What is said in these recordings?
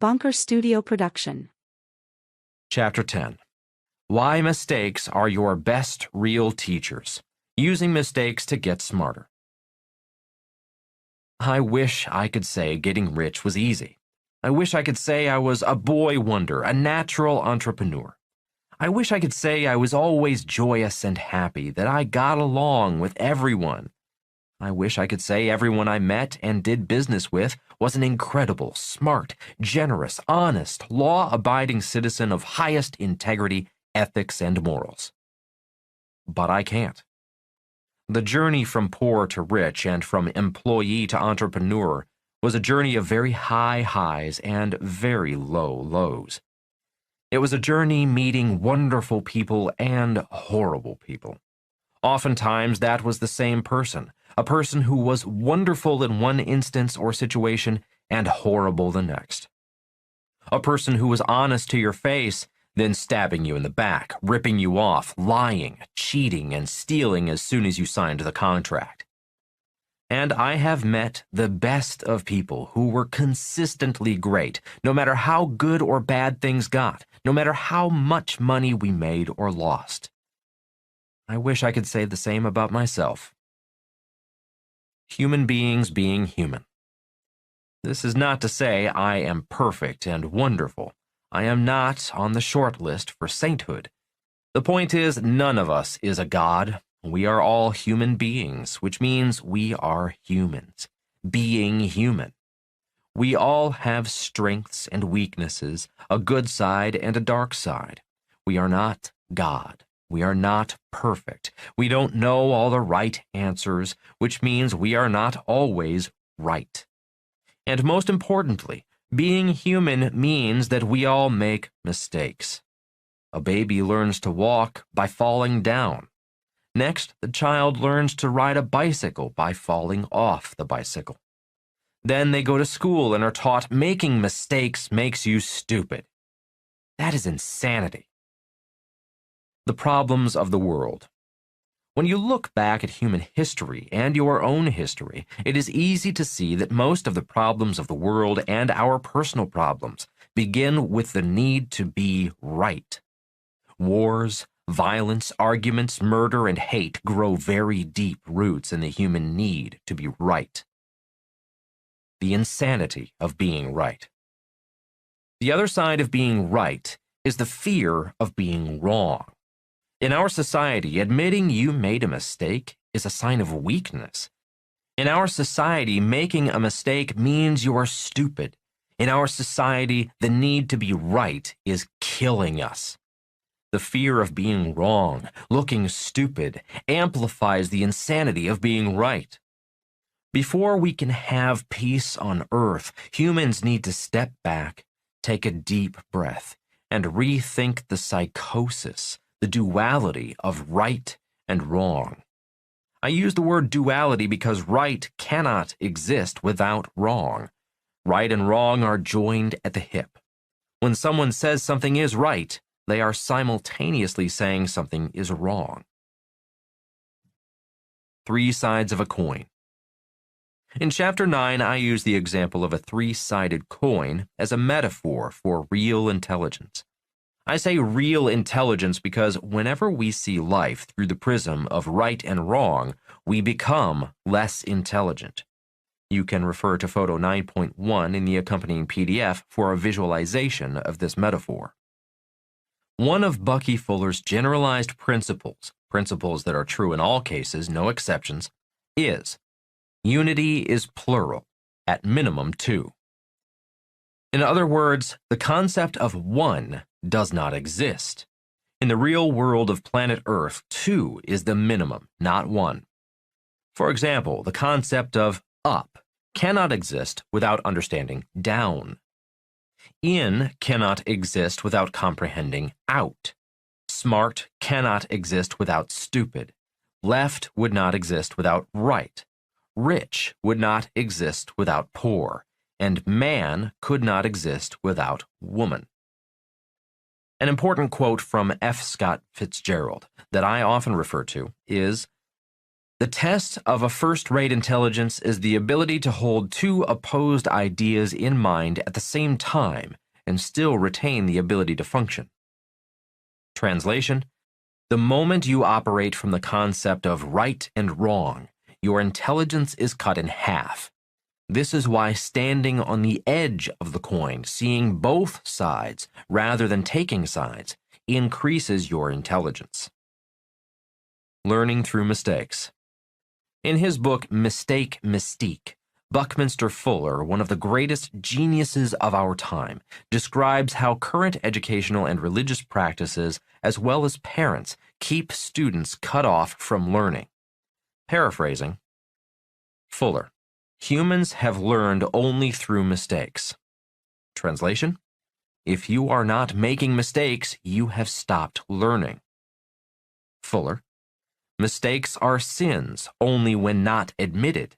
Bonker Studio production. Chapter 10. Why mistakes are your best real teachers. Using mistakes to get smarter. I wish I could say getting rich was easy. I wish I could say I was a boy wonder, a natural entrepreneur. I wish I could say I was always joyous and happy, that I got along with everyone. I wish I could say everyone I met and did business with was an incredible, smart, generous, honest, law-abiding citizen of highest integrity, ethics, and morals. But I can't. The journey from poor to rich and from employee to entrepreneur was a journey of very high highs and very low lows. It was a journey meeting wonderful people and horrible people. Oftentimes that was the same person, a person who was wonderful in one instance or situation and horrible the next. A person who was honest to your face, then stabbing you in the back, ripping you off, lying, cheating, and stealing as soon as you signed the contract. And I have met the best of people who were consistently great, no matter how good or bad things got, no matter how much money we made or lost. I wish I could say the same about myself. Human beings being human. This is not to say I am perfect and wonderful. I am not on the short list for sainthood. The point is, none of us is a god. We are all human beings, which means we are humans, being human. We all have strengths and weaknesses, a good side and a dark side. We are not God. We are not perfect. We don't know all the right answers, which means we are not always right. And most importantly, being human means that we all make mistakes. A baby learns to walk by falling down. Next, the child learns to ride a bicycle by falling off the bicycle. Then they go to school and are taught making mistakes makes you stupid. That is insanity. The problems of the world. When you look back at human history and your own history, it is easy to see that most of the problems of the world and our personal problems begin with the need to be right. Wars, violence, arguments, murder, and hate grow very deep roots in the human need to be right. The insanity of being right. The other side of being right is the fear of being wrong. In our society, admitting you made a mistake is a sign of weakness. In our society, making a mistake means you are stupid. In our society, the need to be right is killing us. The fear of being wrong, looking stupid, amplifies the insanity of being right. Before we can have peace on earth, humans need to step back, take a deep breath, and rethink the psychosis, the duality of right and wrong. I use the word duality because right cannot exist without wrong. Right and wrong are joined at the hip. When someone says something is right, they are simultaneously saying something is wrong. Three sides of a coin. In Chapter 9, I use the example of a three-sided coin as a metaphor for real intelligence. I say real intelligence because whenever we see life through the prism of right and wrong, we become less intelligent. You can refer to photo 9.1 in the accompanying PDF for a visualization of this metaphor. One of Bucky Fuller's generalized principles that are true in all cases, no exceptions, is unity is plural, at minimum two. In other words, the concept of one does not exist. In the real world of planet Earth, two is the minimum, not one. For example, the concept of up cannot exist without understanding down. In cannot exist without comprehending out. Smart cannot exist without stupid. Left would not exist without right. Rich would not exist without poor. And man could not exist without woman. An important quote from F. Scott Fitzgerald that I often refer to is, The test of a first-rate intelligence is the ability to hold two opposed ideas in mind at the same time and still retain the ability to function. Translation: the moment you operate from the concept of right and wrong, your intelligence is cut in half. This is why standing on the edge of the coin, seeing both sides rather than taking sides, increases your intelligence. Learning through mistakes. In his book Mistake, Mystique, Buckminster Fuller, one of the greatest geniuses of our time, describes how current educational and religious practices, as well as parents, keep students cut off from learning. Paraphrasing, Fuller: humans have learned only through mistakes. Translation: if you are not making mistakes, you have stopped learning. Fuller: mistakes are sins only when not admitted.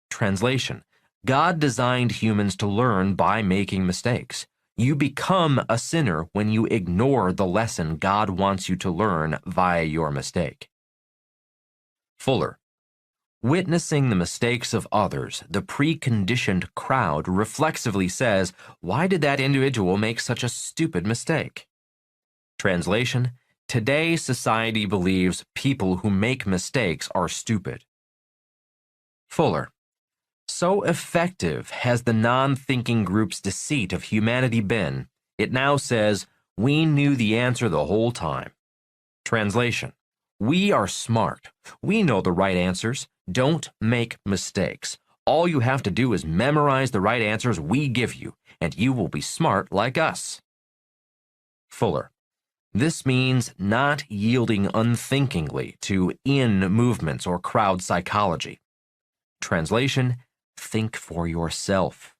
Translation: God designed humans to learn by making mistakes. You become a sinner when you ignore the lesson God wants you to learn via your mistake. Fuller: witnessing the mistakes of others, the preconditioned crowd reflexively says, "Why did that individual make such a stupid mistake?" Translation: today society believes people who make mistakes are stupid. Fuller: so effective has the non-thinking group's deceit of humanity been, it now says, "We knew the answer the whole time." Translation: we are smart. We know the right answers. Don't make mistakes. All you have to do is memorize the right answers we give you, and you will be smart like us. Fuller: this means not yielding unthinkingly to in-movements or crowd psychology. Translation: think for yourself.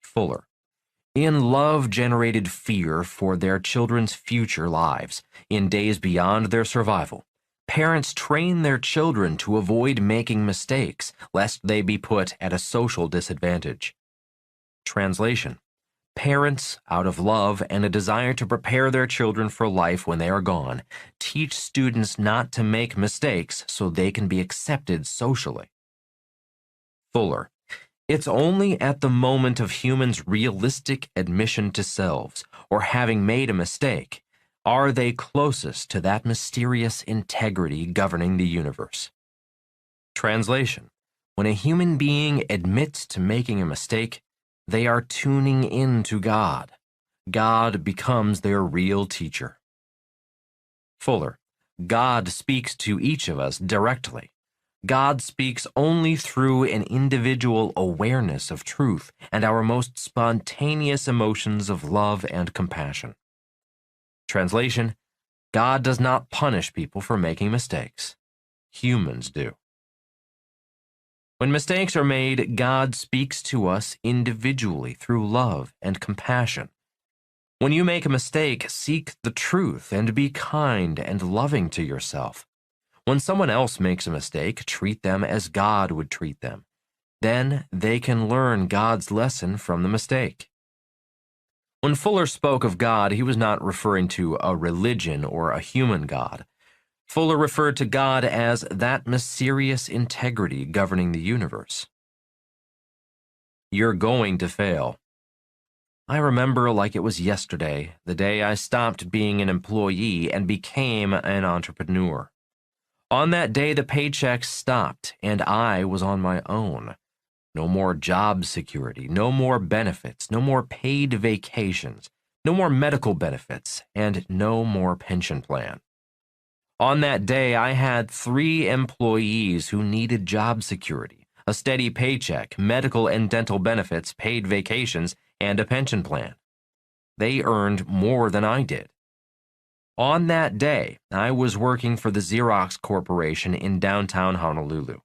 Fuller: in love-generated fear for their children's future lives, in days beyond their survival, parents train their children to avoid making mistakes, lest they be put at a social disadvantage. Translation: parents, out of love and a desire to prepare their children for life when they are gone, teach students not to make mistakes so they can be accepted socially. Fuller: it's only at the moment of humans' realistic admission to selves, or having made a mistake, are they closest to that mysterious integrity governing the universe. Translation: when a human being admits to making a mistake, they are tuning in to God. God becomes their real teacher. Fuller: God speaks to each of us directly. God speaks only through an individual awareness of truth and our most spontaneous emotions of love and compassion. Translation: God does not punish people for making mistakes. Humans do. When mistakes are made, God speaks to us individually through love and compassion. When you make a mistake, seek the truth and be kind and loving to yourself. When someone else makes a mistake, treat them as God would treat them. Then they can learn God's lesson from the mistake. When Fuller spoke of God, he was not referring to a religion or a human God. Fuller referred to God as that mysterious integrity governing the universe. You're going to fail. I remember like it was yesterday, the day I stopped being an employee and became an entrepreneur. On that day, the paychecks stopped, and I was on my own. No more job security, no more benefits, no more paid vacations, no more medical benefits, and no more pension plan. On that day, I had 3 employees who needed job security, a steady paycheck, medical and dental benefits, paid vacations, and a pension plan. They earned more than I did. On that day, I was working for the Xerox Corporation in downtown Honolulu.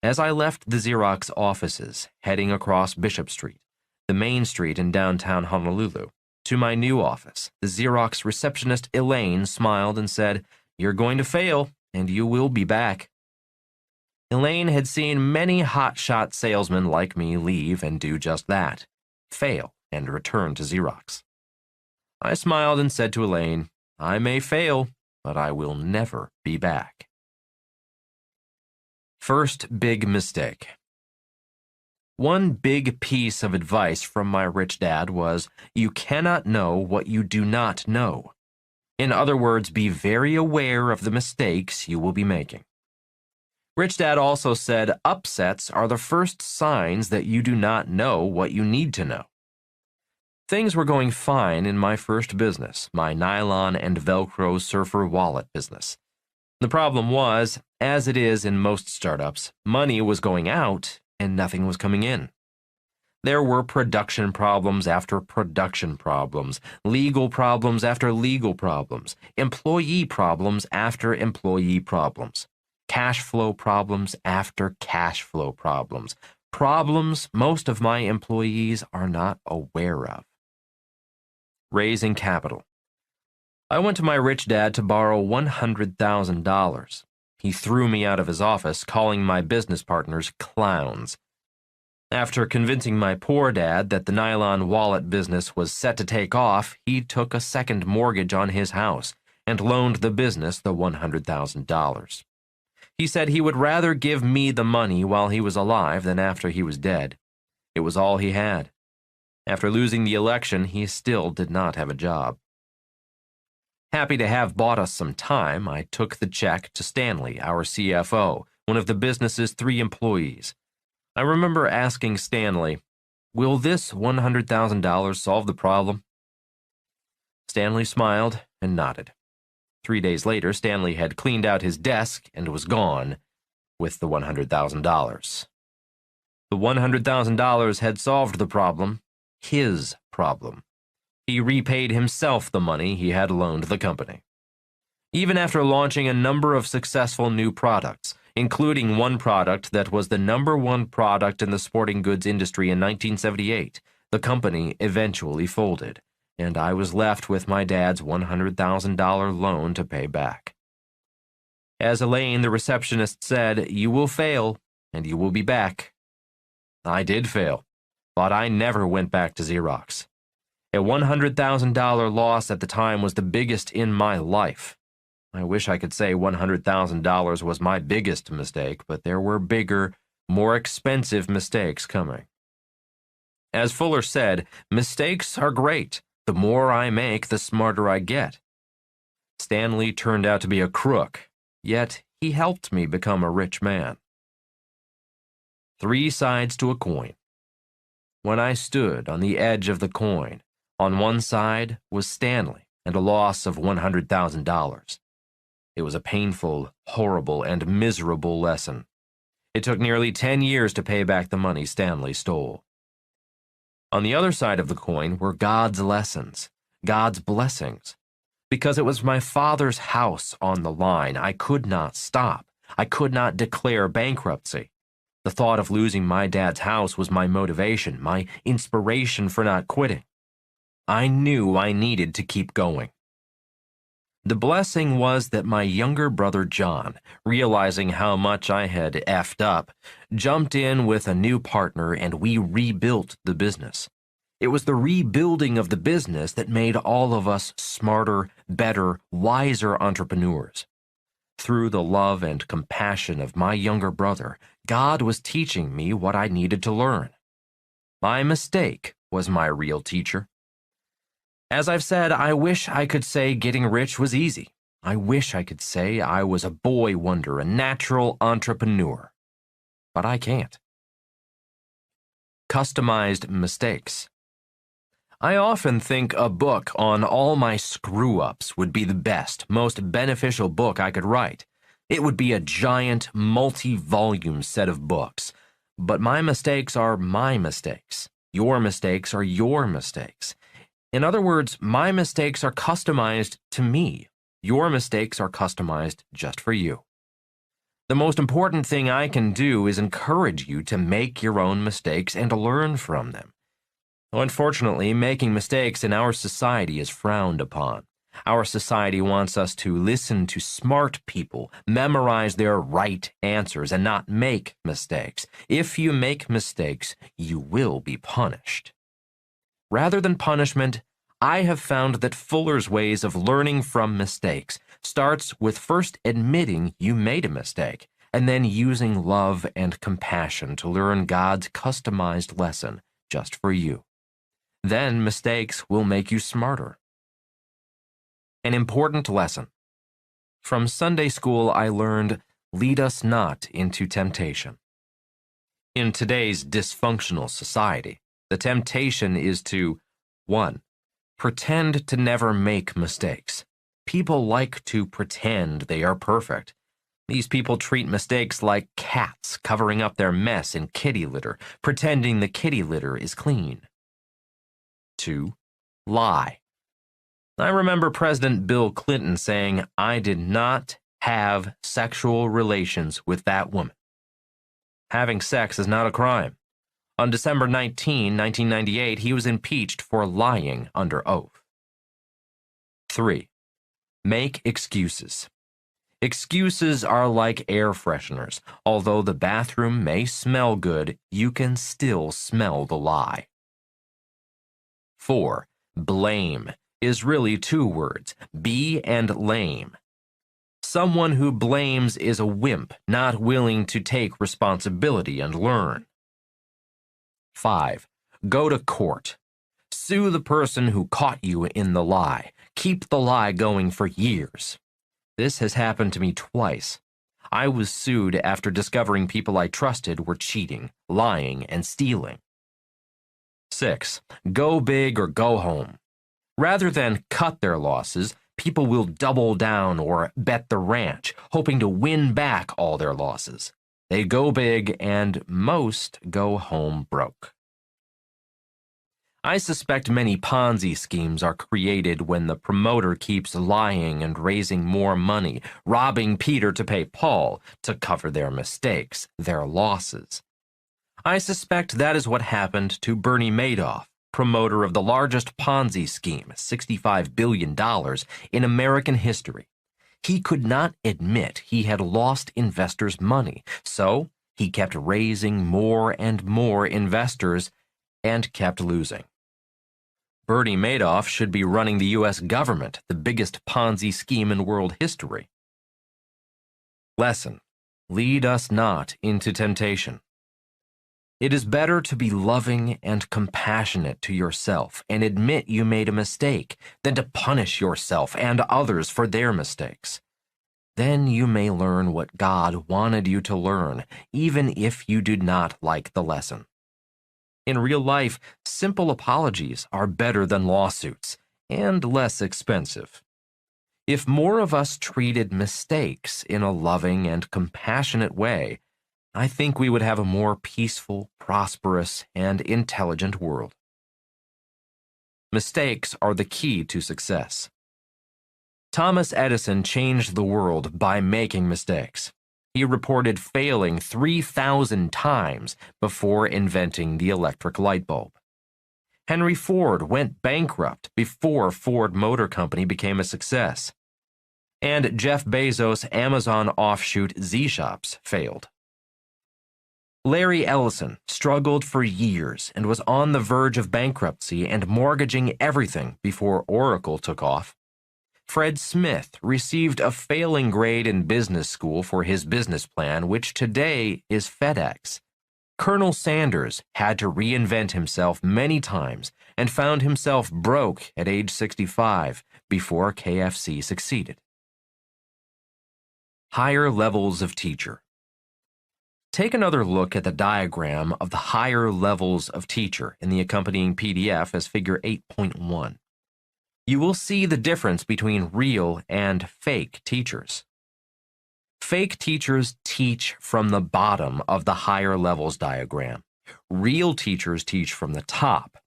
As I left the Xerox offices, heading across Bishop Street, the main street in downtown Honolulu, to my new office, the Xerox receptionist Elaine smiled and said, "You're going to fail, and you will be back." Elaine had seen many hotshot salesmen like me leave and do just that, fail and return to Xerox. I smiled and said to Elaine, "I may fail, but I will never be back." First big mistake. One big piece of advice from my rich dad was, you cannot know what you do not know. In other words, be very aware of the mistakes you will be making. Rich Dad also said, upsets are the first signs that you do not know what you need to know. Things were going fine in my first business, my nylon and Velcro surfer wallet business. The problem was, as it is in most startups, money was going out and nothing was coming in. There were production problems after production problems, legal problems after legal problems, employee problems after employee problems, cash flow problems after cash flow problems, problems most of my employees are not aware of. Raising capital. I went to my rich dad to borrow $100,000. He threw me out of his office, calling my business partners clowns. After convincing my poor dad that the nylon wallet business was set to take off, he took a second mortgage on his house and loaned the business the $100,000. He said he would rather give me the money while he was alive than after he was dead. It was all he had. After losing the election, he still did not have a job. Happy to have bought us some time, I took the check to Stanley, our CFO, one of the business's 3 employees. I remember asking Stanley, will this $100,000 solve the problem? Stanley smiled and nodded. 3 days later, Stanley had cleaned out his desk and was gone with the $100,000. The $100,000 had solved the problem, his problem. He repaid himself the money he had loaned the company. Even after launching a number of successful new products, including one product that was the #1 product in the sporting goods industry in 1978, the company eventually folded, and I was left with my dad's $100,000 loan to pay back. As Elaine, the receptionist, said, you will fail, and you will be back. I did fail, but I never went back to Xerox. A $100,000 loss at the time was the biggest in my life. I wish I could say $100,000 was my biggest mistake, but there were bigger, more expensive mistakes coming. As Fuller said, mistakes are great. The more I make, the smarter I get. Stanley turned out to be a crook, yet he helped me become a rich man. 3 sides to a coin. When I stood on the edge of the coin, on one side was Stanley and a loss of $100,000. It was a painful, horrible, and miserable lesson. It took nearly 10 years to pay back the money Stanley stole. On the other side of the coin were God's lessons, God's blessings. Because it was my father's house on the line, I could not stop. I could not declare bankruptcy. The thought of losing my dad's house was my motivation, my inspiration for not quitting. I knew I needed to keep going. The blessing was that my younger brother John, realizing how much I had effed up, jumped in with a new partner and we rebuilt the business. It was the rebuilding of the business that made all of us smarter, better, wiser entrepreneurs. Through the love and compassion of my younger brother, God was teaching me what I needed to learn. My mistake was my real teacher. As I've said, I wish I could say getting rich was easy. I wish I could say I was a boy wonder, a natural entrepreneur. But I can't. Customized mistakes. I often think a book on all my screw-ups would be the best, most beneficial book I could write. It would be a giant, multi-volume set of books. But my mistakes are my mistakes. Your mistakes are your mistakes. In other words, my mistakes are customized to me. Your mistakes are customized just for you. The most important thing I can do is encourage you to make your own mistakes and learn from them. Unfortunately, making mistakes in our society is frowned upon. Our society wants us to listen to smart people, memorize their right answers, and not make mistakes. If you make mistakes, you will be punished. Rather than punishment, I have found that Fuller's ways of learning from mistakes starts with first admitting you made a mistake, and then using love and compassion to learn God's customized lesson just for you. Then mistakes will make you smarter. An important lesson. From Sunday school, I learned, lead us not into temptation. In today's dysfunctional society, the temptation is to 1. Pretend to never make mistakes. People like to pretend they are perfect. These people treat mistakes like cats covering up their mess in kitty litter, pretending the kitty litter is clean. 2. Lie. I remember President Bill Clinton saying, I did not have sexual relations with that woman. Having sex is not a crime. On December 19, 1998, he was impeached for lying under oath. 3. Make excuses. Excuses are like air fresheners. Although the bathroom may smell good, you can still smell the lie. 4. Blame is really 2 words, be and lame. Someone who blames is a wimp, not willing to take responsibility and learn. 5. Go to court. Sue the person who caught you in the lie. Keep the lie going for years. This has happened to me twice. I was sued after discovering people I trusted were cheating, lying, and stealing. 6. Go big or go home. Rather than cut their losses, people will double down or bet the ranch, hoping to win back all their losses. They go big, and most go home broke. I suspect many Ponzi schemes are created when the promoter keeps lying and raising more money, robbing Peter to pay Paul to cover their mistakes, their losses. I suspect that is what happened to Bernie Madoff, promoter of the largest Ponzi scheme, $65 billion, in American history. He could not admit he had lost investors' money, so he kept raising more and more investors and kept losing. Bernie Madoff should be running the U.S. government, the biggest Ponzi scheme in world history. Lesson: lead us not into temptation. It is better to be loving and compassionate to yourself and admit you made a mistake than to punish yourself and others for their mistakes. Then you may learn what God wanted you to learn, even if you did not like the lesson. In real life, simple apologies are better than lawsuits and less expensive. If more of us treated mistakes in a loving and compassionate way, I think we would have a more peaceful, prosperous, and intelligent world. Mistakes are the key to success. Thomas Edison changed the world by making mistakes. He reported failing 3,000 times before inventing the electric light bulb. Henry Ford went bankrupt before Ford Motor Company became a success. And Jeff Bezos' Amazon offshoot Z-Shops failed. Larry Ellison struggled for years and was on the verge of bankruptcy and mortgaging everything before Oracle took off. Fred Smith received a failing grade in business school for his business plan, which today is FedEx. Colonel Sanders had to reinvent himself many times and found himself broke at age 65 before KFC succeeded. Higher levels of teacher. Take another look at the diagram of the higher levels of teacher in the accompanying PDF as figure 8.1. You will see the difference between real and fake teachers. Fake teachers teach from the bottom of the higher levels diagram. Real teachers teach from the top.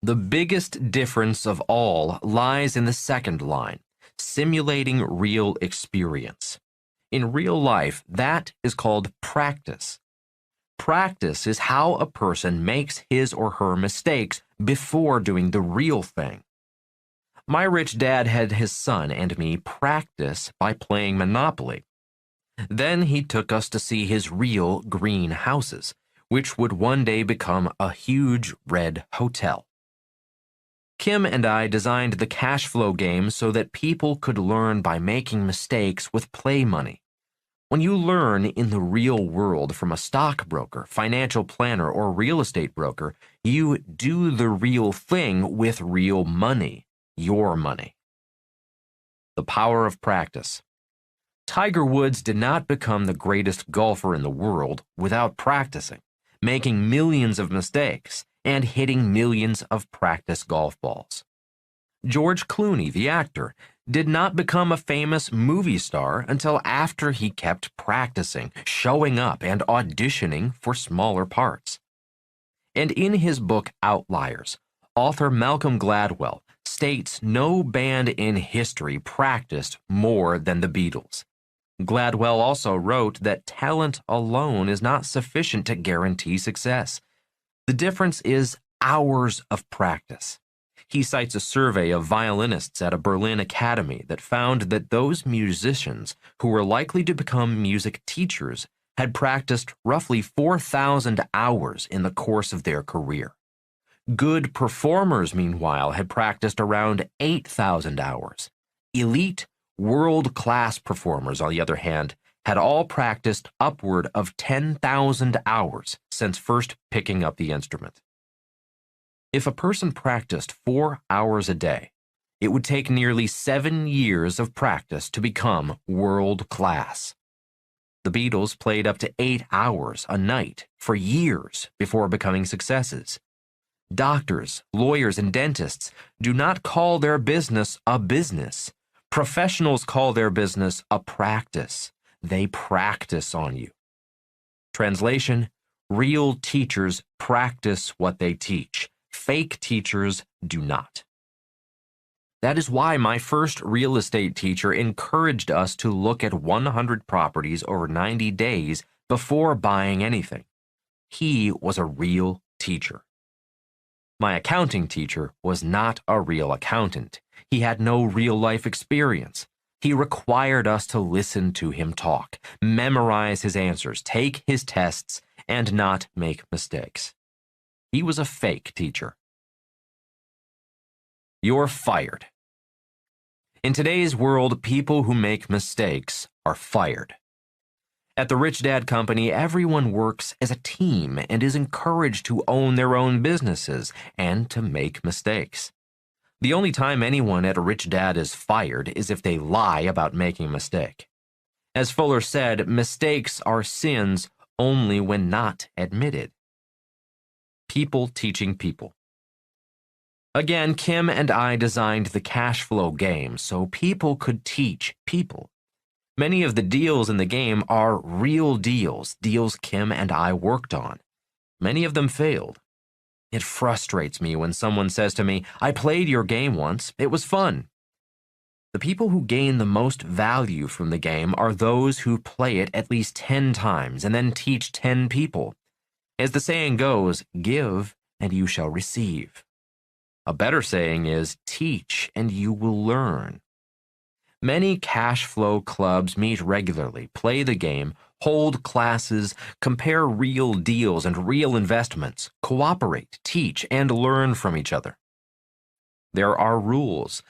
The biggest difference of all lies in the second line, simulating real experience. In real life, that is called practice. Practice is how a person makes his or her mistakes before doing the real thing. My rich dad had his son and me practice by playing Monopoly. Then he took us to see his real green houses, which would one day become a huge red hotel. Kim and I designed the cash flow game so that people could learn by making mistakes with play money. When you learn in the real world from a stockbroker, financial planner, or real estate broker, you do the real thing with real money, your money. The power of practice. Tiger Woods did not become the greatest golfer in the world without practicing, making millions of mistakes, and hitting millions of practice golf balls. George Clooney, the actor, did not become a famous movie star until after he kept practicing, showing up, and auditioning for smaller parts. And in his book Outliers, author Malcolm Gladwell states no band in history practiced more than the Beatles. Gladwell also wrote that talent alone is not sufficient to guarantee success. The difference is hours of practice. He cites a survey of violinists at a Berlin academy that found that those musicians who were likely to become music teachers had practiced roughly 4,000 hours in the course of their career. Good performers, meanwhile, had practiced around 8,000 hours. Elite, world-class performers, on the other hand, had all practiced upward of 10,000 hours since first picking up the instrument. If a person practiced 4 hours a day, it would take nearly 7 years of practice to become world-class. The Beatles played up to 8 hours a night for years before becoming successes. Doctors, lawyers, and dentists do not call their business a business. Professionals call their business a practice. They practice on you. Translation: real teachers practice what they teach. Fake teachers do not. That is why my first real estate teacher encouraged us to look at 100 properties over 90 days before buying anything. He was a real teacher. My accounting teacher was not a real accountant. He had no real-life experience. He required us to listen to him talk, memorize his answers, take his tests, and not make mistakes. He was a fake teacher. You're fired. In today's world, people who make mistakes are fired. At the Rich Dad Company, everyone works as a team and is encouraged to own their own businesses and to make mistakes. The only time anyone at a Rich Dad is fired is if they lie about making a mistake. As Fuller said, mistakes are sins only when not admitted. People teaching people. Again, Kim and I designed the cash flow game so people could teach people. Many of the deals in the game are real deals, deals Kim and I worked on. Many of them failed. It frustrates me when someone says to me, "I played your game once. It was fun." The people who gain the most value from the game are those who play it at least 10 times and then teach 10 people. As the saying goes, give and you shall receive. A better saying is, teach and you will learn. Many cash flow clubs meet regularly, play the game, hold classes, compare real deals and real investments, cooperate, teach, and learn from each other. There are rules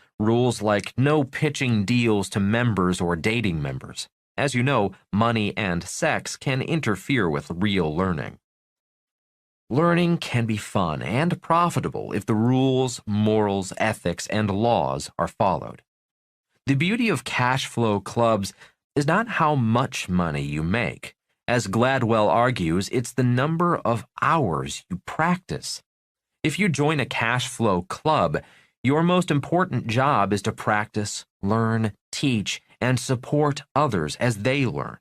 like no pitching deals to members or dating members. As you know, money and sex can interfere with real learning. Learning can be fun and profitable if the rules, morals, ethics, and laws are followed. The beauty of cash flow clubs is not how much money you make. As Gladwell argues, it's the number of hours you practice. If you join a cash flow club, your most important job is to practice, learn, teach, and support others as they learn.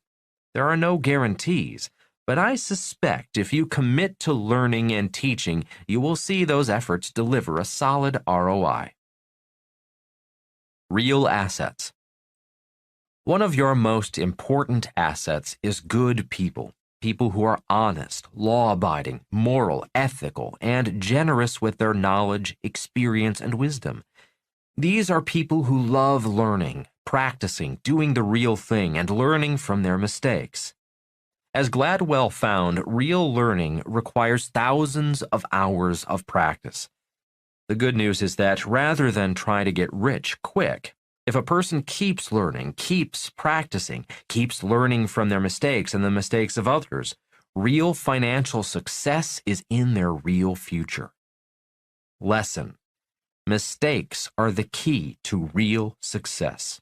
There are no guarantees, but I suspect if you commit to learning and teaching, you will see those efforts deliver a solid ROI. Real assets. One of your most important assets is good people. People who are honest, law-abiding, moral, ethical, and generous with their knowledge, experience, and wisdom. These are people who love learning, practicing, doing the real thing, and learning from their mistakes. As Gladwell found, real learning requires thousands of hours of practice. The good news is that rather than try to get rich quick, If a person keeps learning, keeps practicing, keeps learning from their mistakes and the mistakes of others, real financial success is in their real future. Lesson: mistakes are the key to real success.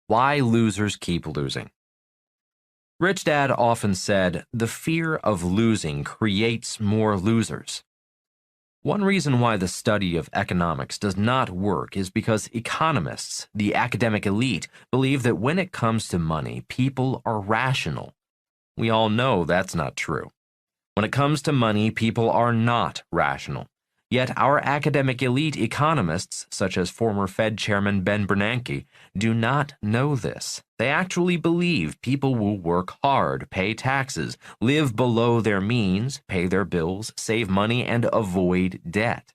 Why losers keep losing. Rich Dad often said, "The fear of losing creates more losers." One reason why the study of economics does not work is because economists, the academic elite, believe that when it comes to money, people are rational. We all know that's not true. When it comes to money, people are not rational. Yet our academic elite economists, such as former Fed Chairman Ben Bernanke, do not know this. They actually believe people will work hard, pay taxes, live below their means, pay their bills, save money, and avoid debt.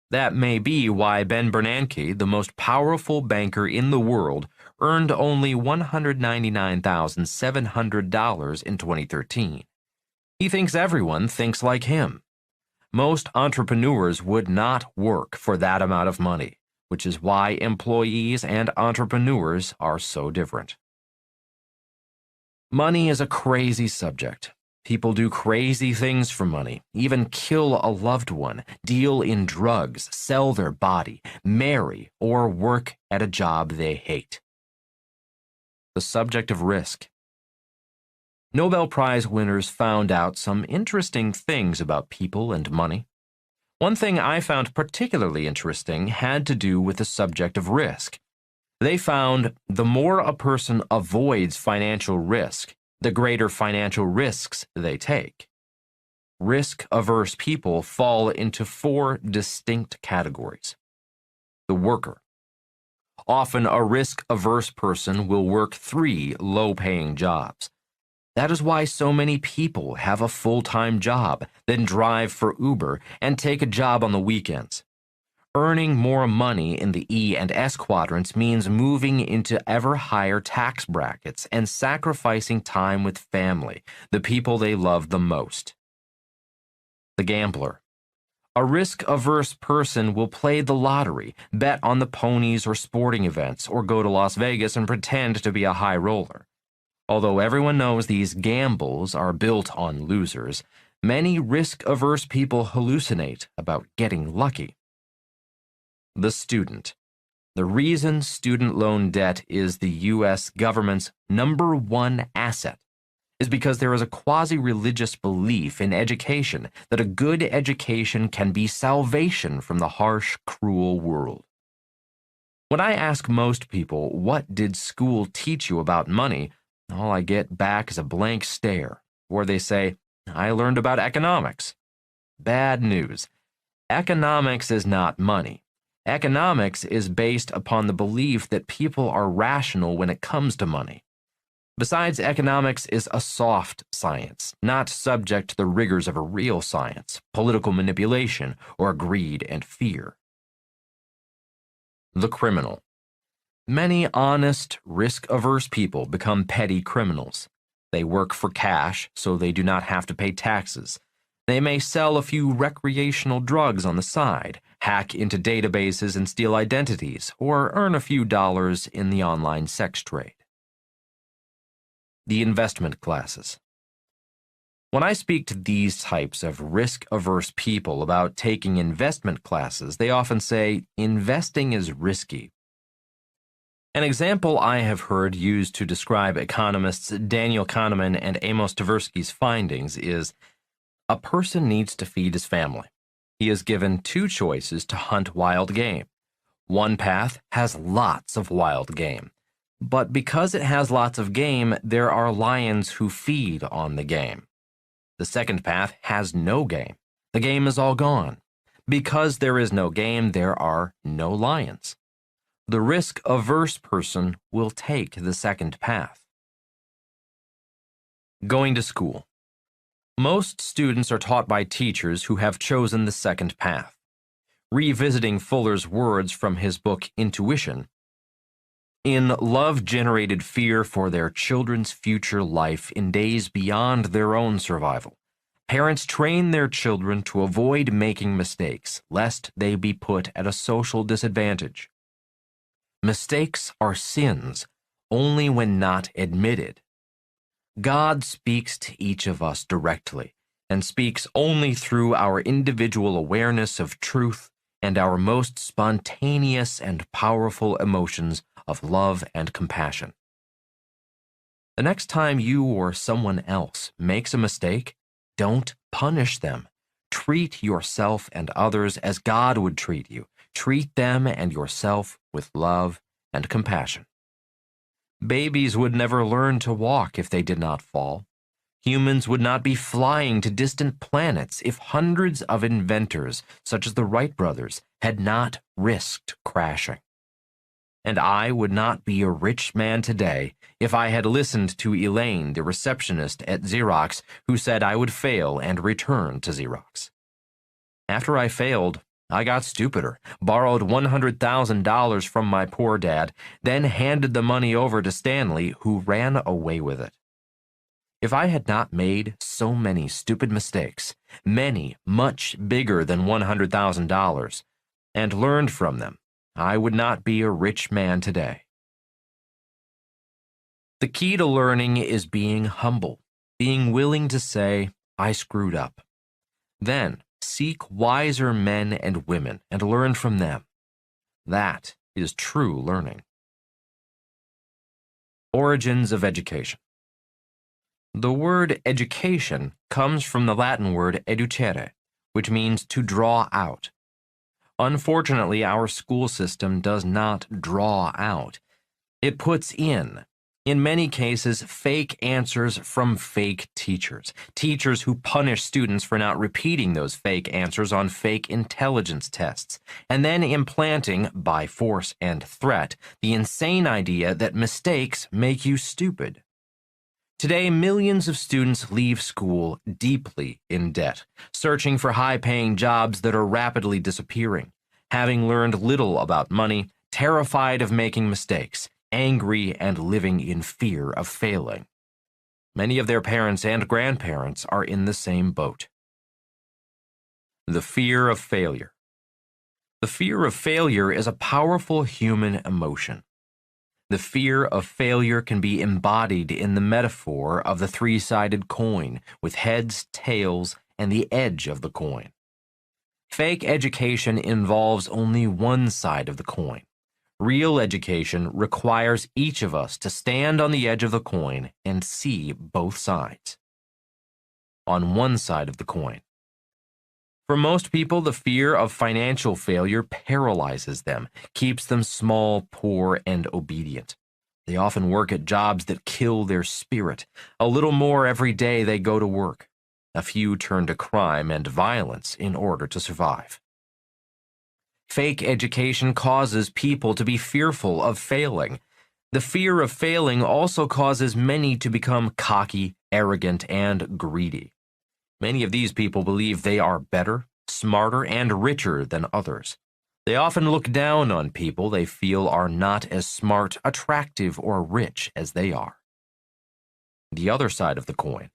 That may be why Ben Bernanke, the most powerful banker in the world, earned only $199,700 in 2013. He thinks everyone thinks like him. Most entrepreneurs would not work for that amount of money, which is why employees and entrepreneurs are so different. Money is a crazy subject. People do crazy things for money, even kill a loved one, deal in drugs, sell their body, marry, or work at a job they hate. The subject of risk. Nobel Prize winners found out some interesting things about people and money. One thing I found particularly interesting had to do with the subject of risk. They found the more a person avoids financial risk, the greater financial risks they take. Risk-averse people fall into 4 distinct categories. The worker. Often a risk-averse person will work 3 low-paying jobs. That is why so many people have a full-time job, then drive for Uber and take a job on the weekends. Earning more money in the E and S quadrants means moving into ever higher tax brackets and sacrificing time with family, the people they love the most. The gambler. A risk-averse person will play the lottery, bet on the ponies or sporting events, or go to Las Vegas and pretend to be a high roller. Although everyone knows these gambles are built on losers, many risk-averse people hallucinate about getting lucky. The student. The reason student loan debt is the U.S. government's #1 asset is because there is a quasi-religious belief in education that a good education can be salvation from the harsh, cruel world. When I ask most people, "What did school teach you about money?" all I get back is a blank stare, or they say, "I learned about economics." Bad news. Economics is not money. Economics is based upon the belief that people are rational when it comes to money. Besides, economics is a soft science, not subject to the rigors of a real science, political manipulation, or greed and fear. The criminal. Many honest, risk-averse people become petty criminals. They work for cash, so they do not have to pay taxes. They may sell a few recreational drugs on the side, hack into databases and steal identities, or earn a few dollars in the online sex trade. The investment classes. When I speak to these types of risk-averse people about taking investment classes, they often say, "Investing is risky." An example I have heard used to describe economists Daniel Kahneman and Amos Tversky's findings is, a person needs to feed his family. He is given 2 choices to hunt wild game. One path has lots of wild game, but because it has lots of game, there are lions who feed on the game. The second path has no game. The game is all gone. Because there is no game, there are no lions. The risk-averse person will take the second path. Going to school. Most students are taught by teachers who have chosen the second path. Revisiting Fuller's words from his book Intuition, "In love-generated fear for their children's future life in days beyond their own survival, parents train their children to avoid making mistakes, lest they be put at a social disadvantage. Mistakes are sins only when not admitted. God speaks to each of us directly and speaks only through our individual awareness of truth and our most spontaneous and powerful emotions of love and compassion. The next time you or someone else makes a mistake, don't punish them. Treat yourself and others as God would treat you. Treat them and yourself with love and compassion. Babies would never learn to walk if they did not fall. Humans would not be flying to distant planets if hundreds of inventors, such as the Wright brothers, had not risked crashing. And I would not be a rich man today if I had listened to Elaine, the receptionist at Xerox, who said I would fail and return to Xerox. After I failed, I got stupider, borrowed $100,000 from my poor dad, then handed the money over to Stanley, who ran away with it. If I had not made so many stupid mistakes, many much bigger than $100,000, and learned from them, I would not be a rich man today. The key to learning is being humble, being willing to say, I screwed up. Then, seek wiser men and women and learn from them. That is true learning. Origins of education. The word education comes from the Latin word educere, which means to draw out. Unfortunately, our school system does not draw out. It puts in many cases, fake answers from fake teachers. Teachers who punish students for not repeating those fake answers on fake intelligence tests, and then implanting, by force and threat, the insane idea that mistakes make you stupid. Today, millions of students leave school deeply in debt, searching for high-paying jobs that are rapidly disappearing, having learned little about money, terrified of making mistakes, angry and living in fear of failing. Many of their parents and grandparents are in the same boat. The fear of failure. The fear of failure is a powerful human emotion. The fear of failure can be embodied in the metaphor of the three-sided coin, with heads, tails, and the edge of the coin. Fake education involves only one side of the coin. Real education requires each of us to stand on the edge of the coin and see both sides. On one side of the coin. For most people, the fear of financial failure paralyzes them, keeps them small, poor, and obedient. They often work at jobs that kill their spirit. A little more every day they go to work. A few turn to crime and violence in order to survive. Fake education causes people to be fearful of failing. The fear of failing also causes many to become cocky, arrogant, and greedy. Many of these people believe they are better, smarter, and richer than others. They often look down on people they feel are not as smart, attractive, or rich as they are. The other side of the coin.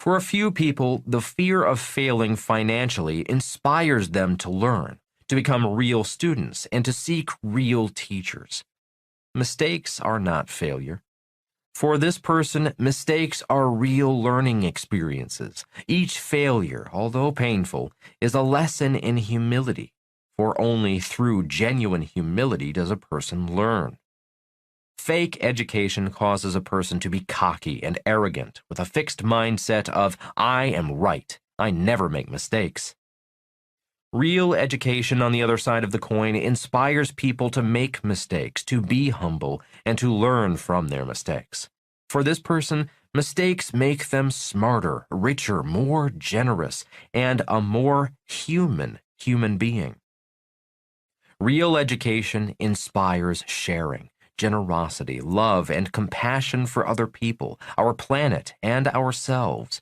For a few people, the fear of failing financially inspires them to learn, to become real students, and to seek real teachers. Mistakes are not failure. For this person, mistakes are real learning experiences. Each failure, although painful, is a lesson in humility, for only through genuine humility does a person learn. Fake education causes a person to be cocky and arrogant with a fixed mindset of, I am right, I never make mistakes. Real education, on the other side of the coin, inspires people to make mistakes, to be humble, and to learn from their mistakes. For this person, mistakes make them smarter, richer, more generous, and a more human being. Real education inspires sharing, generosity, love, and compassion for other people, our planet, and ourselves.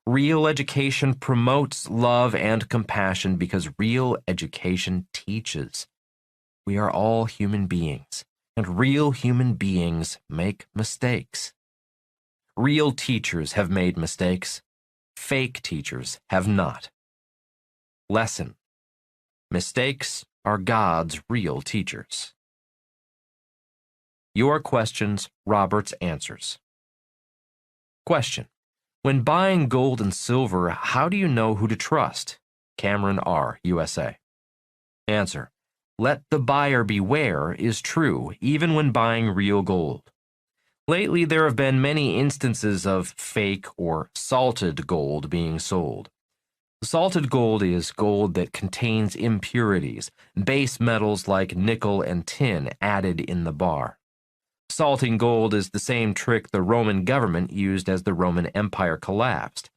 Real education promotes love and compassion because real education teaches. We are all human beings, and real human beings make mistakes. Real teachers have made mistakes. Fake teachers have not. Lesson: mistakes are God's real teachers. Your questions, Robert's answers. Question. When buying gold and silver, how do you know who to trust? Cameron R., USA. Answer. Let the buyer beware is true even when buying real gold. Lately, there have been many instances of fake or salted gold being sold. Salted gold is gold that contains impurities, base metals like nickel and tin added in the bar. Salting gold is the same trick the Roman government used as the Roman Empire collapsed.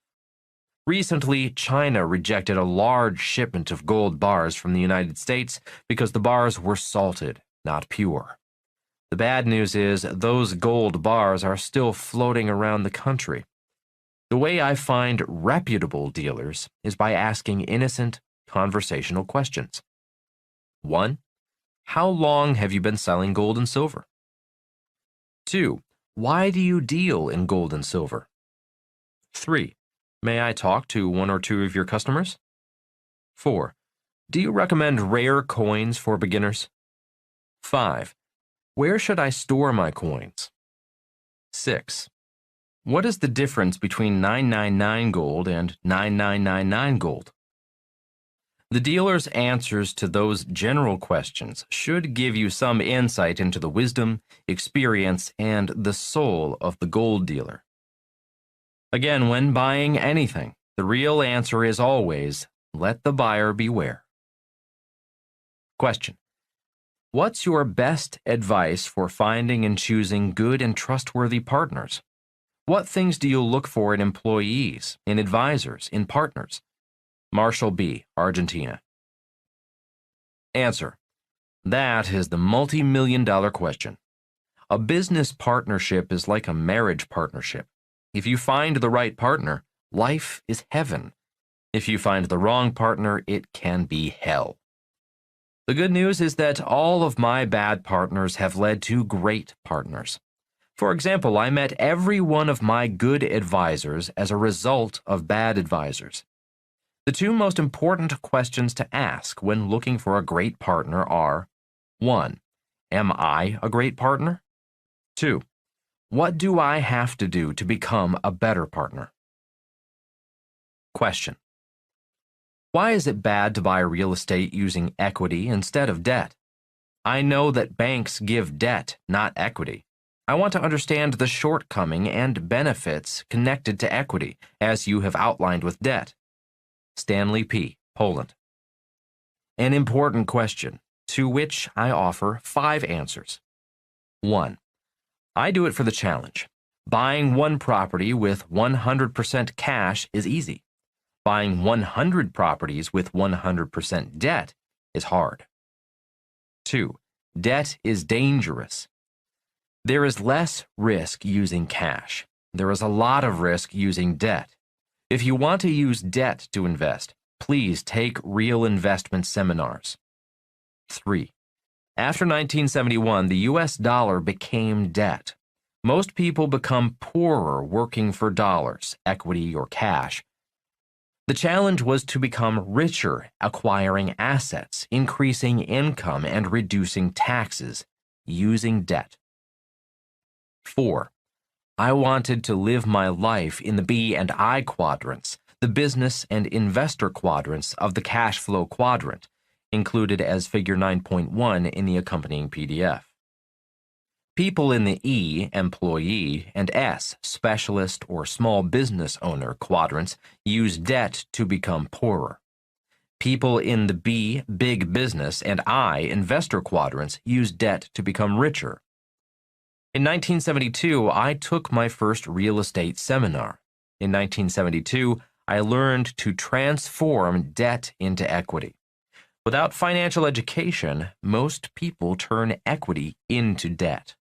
Recently, China rejected a large shipment of gold bars from the United States because the bars were salted, not pure. The bad news is those gold bars are still floating around the country. The way I find reputable dealers is by asking innocent, conversational questions. 1. How long have you been selling gold and silver? 2. Why do you deal in gold and silver? 3. May I talk to one or two of your customers? 4. Do you recommend rare coins for beginners? 5. Where should I store my coins? 6. What is the difference between 999 gold and 9999 gold? The dealer's answers to those general questions should give you some insight into the wisdom, experience, and the soul of the gold dealer. Again, when buying anything, the real answer is always, let the buyer beware. Question. What's your best advice for finding and choosing good and trustworthy partners? What things do you look for in employees, in advisors, in partners? Marshall B., Argentina. Answer. That is the multi-million-dollar question. A business partnership is like a marriage partnership. If you find the right partner, life is heaven. If you find the wrong partner, it can be hell. The good news is that all of my bad partners have led to great partners. For example, I met every one of my good advisors as a result of bad advisors. The two most important questions to ask when looking for a great partner are, 1. Am I a great partner? 2. What do I have to do to become a better partner? Question. Why is it bad to buy real estate using equity instead of debt? I know that banks give debt, not equity. I want to understand the shortcoming and benefits connected to equity, as you have outlined with debt. Stanley P., Poland. An important question, to which I offer 5 answers. 1. I do it for the challenge. Buying one property with 100% cash is easy. Buying 100 properties with 100% debt is hard. 2. Debt is dangerous. There is less risk using cash. There is a lot of risk using debt. If you want to use debt to invest, please take real investment seminars. 3. After 1971, the U.S. dollar became debt. Most people become poorer working for dollars, equity, or cash. The challenge was to become richer, acquiring assets, increasing income, and reducing taxes, using debt. 4. I wanted to live my life in the B and I quadrants, the business and investor quadrants of the cash flow quadrant, included as figure 9.1 in the accompanying PDF. People in the E, employee, and S, specialist or small business owner quadrants use debt to become poorer. People in the B, big business, and I, investor quadrants use debt to become richer. In 1972, I took my first real estate seminar. In 1972, I learned to transform debt into equity. Without financial education, most people turn equity into debt.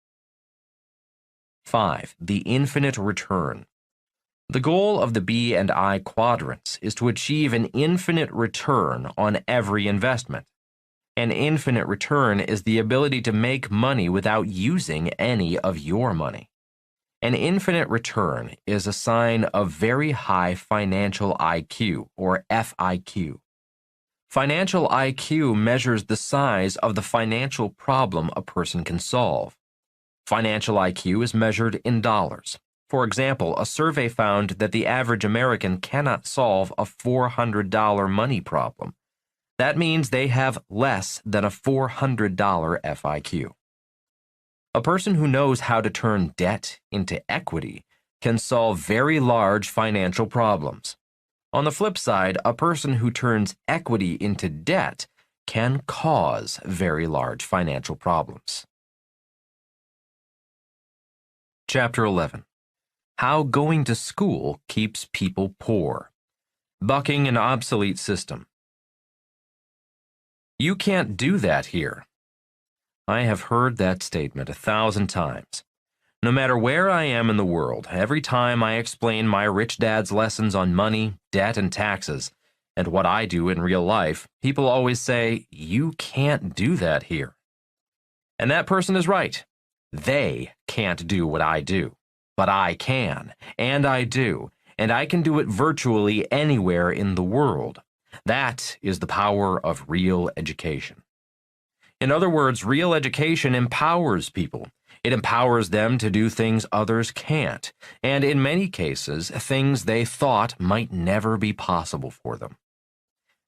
5. The infinite return. The goal of the B and I quadrants is to achieve an infinite return on every investment. An infinite return is the ability to make money without using any of your money. An infinite return is a sign of very high financial IQ, or FIQ. Financial IQ measures the size of the financial problem a person can solve. Financial IQ is measured in dollars. For example, a survey found that the average American cannot solve a $400 money problem. That means they have less than a $400 FIQ. A person who knows how to turn debt into equity can solve very large financial problems. On the flip side, a person who turns equity into debt can cause very large financial problems. Chapter 11. How going to school keeps people poor. Bucking an obsolete system. You can't do that here. I have heard that statement 1,000 times. No matter where I am in the world, every time I explain my rich dad's lessons on money, debt, and taxes, and what I do in real life, people always say, "You can't do that here." And that person is right. They can't do what I do, but I can, and I do, and I can do it virtually anywhere in the world. That is the power of real education. In other words, real education empowers people. It empowers them to do things others can't, and in many cases, things they thought might never be possible for them.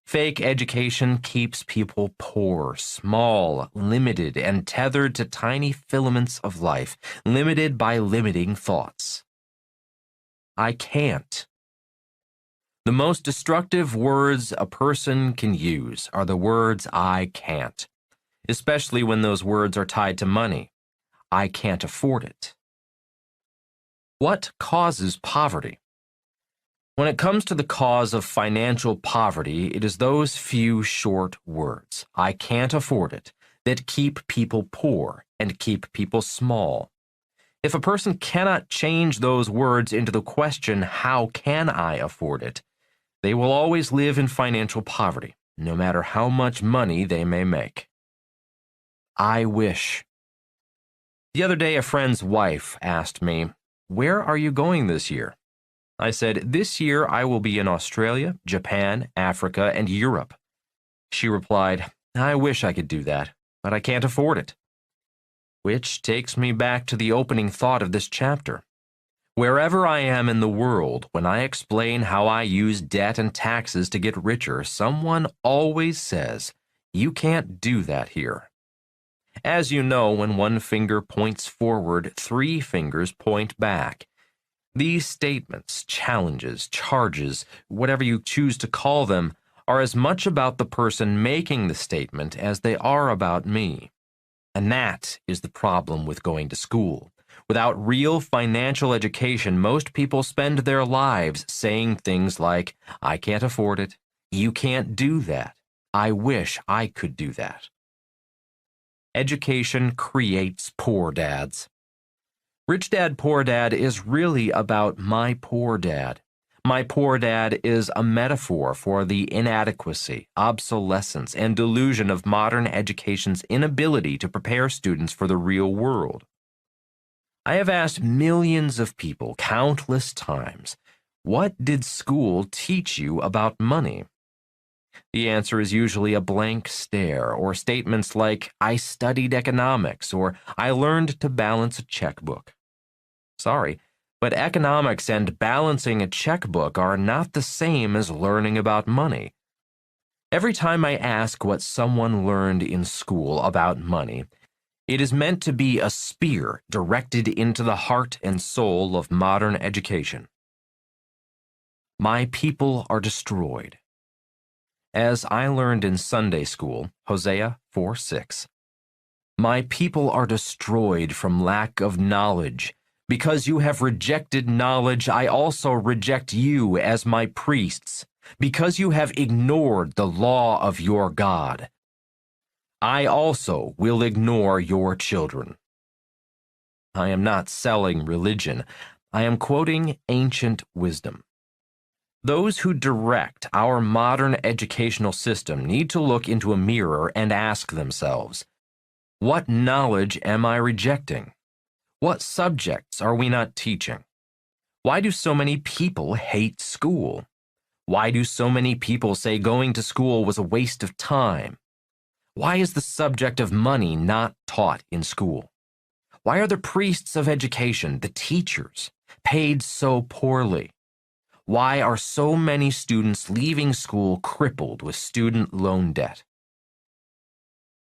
Fake education keeps people poor, small, limited, and tethered to tiny filaments of life, limited by limiting thoughts. I can't. The most destructive words a person can use are the words "I can't," especially when those words are tied to money. I can't afford it. What causes poverty? When it comes to the cause of financial poverty, it is those few short words, "I can't afford it," that keep people poor and keep people small. If a person cannot change those words into the question, "How can I afford it?" they will always live in financial poverty, no matter how much money they may make. I wish. The other day, a friend's wife asked me, "Where are you going this year?" I said, "This year I will be in Australia, Japan, Africa, and Europe." She replied, "I wish I could do that, but I can't afford it." Which takes me back to the opening thought of this chapter. Wherever I am in the world, when I explain how I use debt and taxes to get richer, someone always says, "You can't do that here." As you know, when one finger points forward, 3 fingers point back. These statements, challenges, charges, whatever you choose to call them, are as much about the person making the statement as they are about me. And that is the problem with going to school. Without real financial education, most people spend their lives saying things like, "I can't afford it," "You can't do that," "I wish I could do that." Education creates poor dads. Rich Dad, Poor Dad is really about my poor dad. My poor dad is a metaphor for the inadequacy, obsolescence, and delusion of modern education's inability to prepare students for the real world. I have asked millions of people countless times, "What did school teach you about money?" The answer is usually a blank stare or statements like, "I studied economics," or "I learned to balance a checkbook." Sorry, but economics and balancing a checkbook are not the same as learning about money. Every time I ask what someone learned in school about money, it is meant to be a spear directed into the heart and soul of modern education. My people are destroyed. As I learned in Sunday school, Hosea 4:6, "My people are destroyed from lack of knowledge. Because you have rejected knowledge, I also reject you as my priests. Because you have ignored the law of your God, I also will ignore your children." I am not selling religion. I am quoting ancient wisdom. Those who direct our modern educational system need to look into a mirror and ask themselves, what knowledge am I rejecting? What subjects are we not teaching? Why do so many people hate school? Why do so many people say going to school was a waste of time? Why is the subject of money not taught in school? Why are the priests of education, the teachers, paid so poorly? Why are so many students leaving school crippled with student loan debt?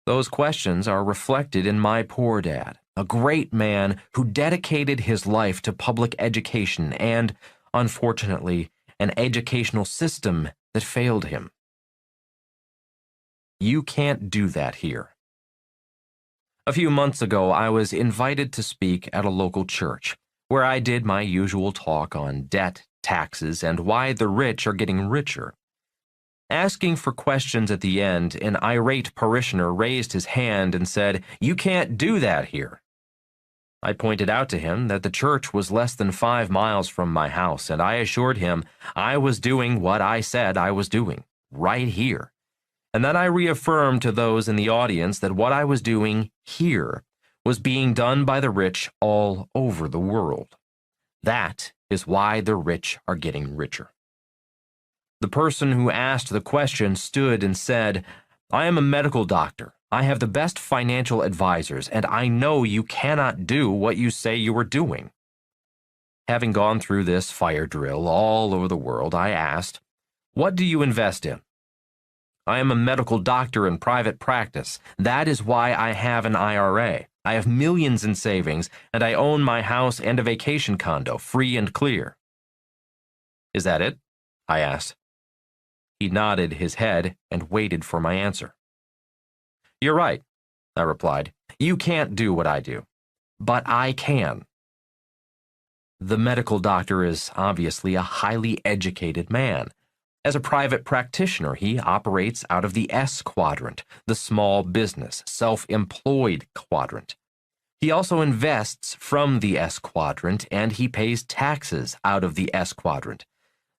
Those questions are reflected in my poor dad, a great man who dedicated his life to public education and, unfortunately, an educational system that failed him. You can't do that here. A few months ago, I was invited to speak at a local church, where I did my usual talk on debt, taxes, and why the rich are getting richer. Asking for questions at the end, an irate parishioner raised his hand and said, "You can't do that here." I pointed out to him that the church was less than 5 miles from my house, and I assured him I was doing what I said I was doing, right here. And then I reaffirmed to those in the audience that what I was doing here was being done by the rich all over the world. That is why the rich are getting richer. The person who asked the question stood and said, "I am a medical doctor. I have the best financial advisors, and I know you cannot do what you say you are doing." Having gone through this fire drill all over the world, I asked, "What do you invest in?" "I am a medical doctor in private practice. That is why I have an IRA. I have millions in savings, and I own my house and a vacation condo, free and clear." "Is that it?" I asked. He nodded his head and waited for my answer. "You're right," I replied. "You can't do what I do, but I can." The medical doctor is obviously a highly educated man. As a private practitioner, he operates out of the S quadrant, the small business, self-employed quadrant. He also invests from the S quadrant, and he pays taxes out of the S quadrant,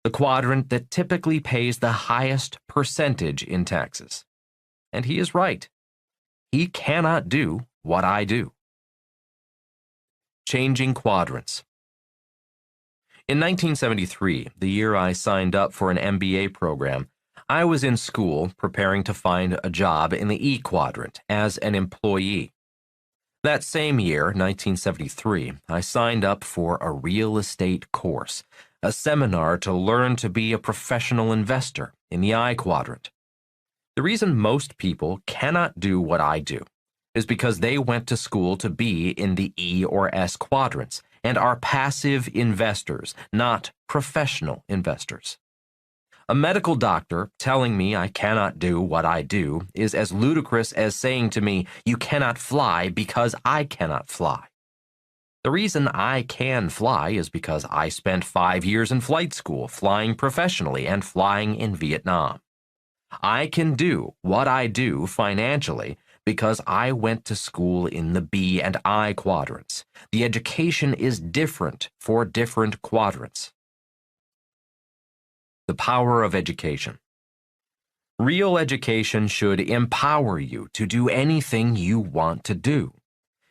the quadrant that typically pays the highest percentage in taxes. And he is right. He cannot do what I do. Changing quadrants. In 1973, the year I signed up for an MBA program, I was in school preparing to find a job in the E quadrant as an employee. That same year, 1973, I signed up for a real estate course, a seminar to learn to be a professional investor in the I quadrant. The reason most people cannot do what I do is because they went to school to be in the E or S quadrants and are passive investors, not professional investors. A medical doctor telling me I cannot do what I do is as ludicrous as saying to me, "You cannot fly because I cannot fly." The reason I can fly is because I spent 5 years in flight school, flying professionally and flying in Vietnam. I can do what I do financially because I went to school in the B and I quadrants. The education is different for different quadrants. The power of education. Real education should empower you to do anything you want to do.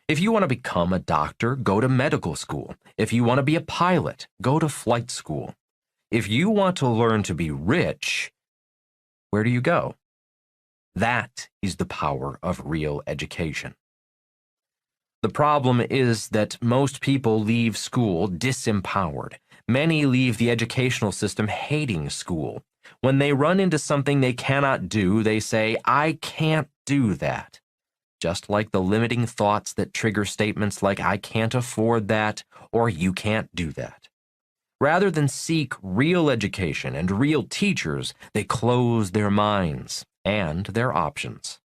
If you want to become a doctor, go to medical school. If you want to be a pilot, go to flight school. If you want to learn to be rich, where do you go? That is the power of real education. The problem is that most people leave school disempowered. Many leave the educational system hating school. When they run into something they cannot do, they say, "I can't do that." Just like the limiting thoughts that trigger statements like "I can't afford that" or "you can't do that." Rather than seek real education and real teachers, they close their minds and their options.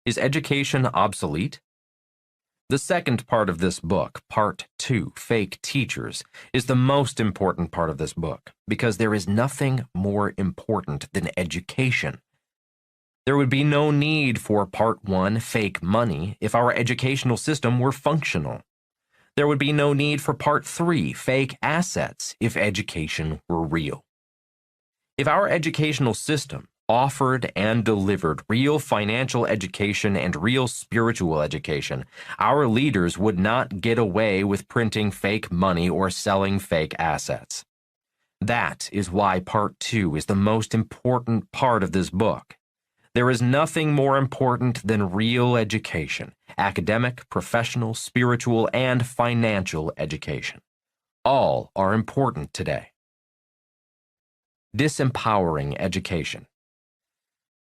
Is education obsolete? The second part of this book, Part 2, Fake Teachers, is the most important part of this book because there is nothing more important than education. There would be no need for Part 1, Fake Money, if our educational system were functional. There would be no need for Part 3, Fake Assets, if education were real. If our educational system offered and delivered real financial education and real spiritual education, our leaders would not get away with printing fake money or selling fake assets. That is why Part 2 is the most important part of this book. There is nothing more important than real education, academic, professional, spiritual, and financial education. All are important today. Disempowering education.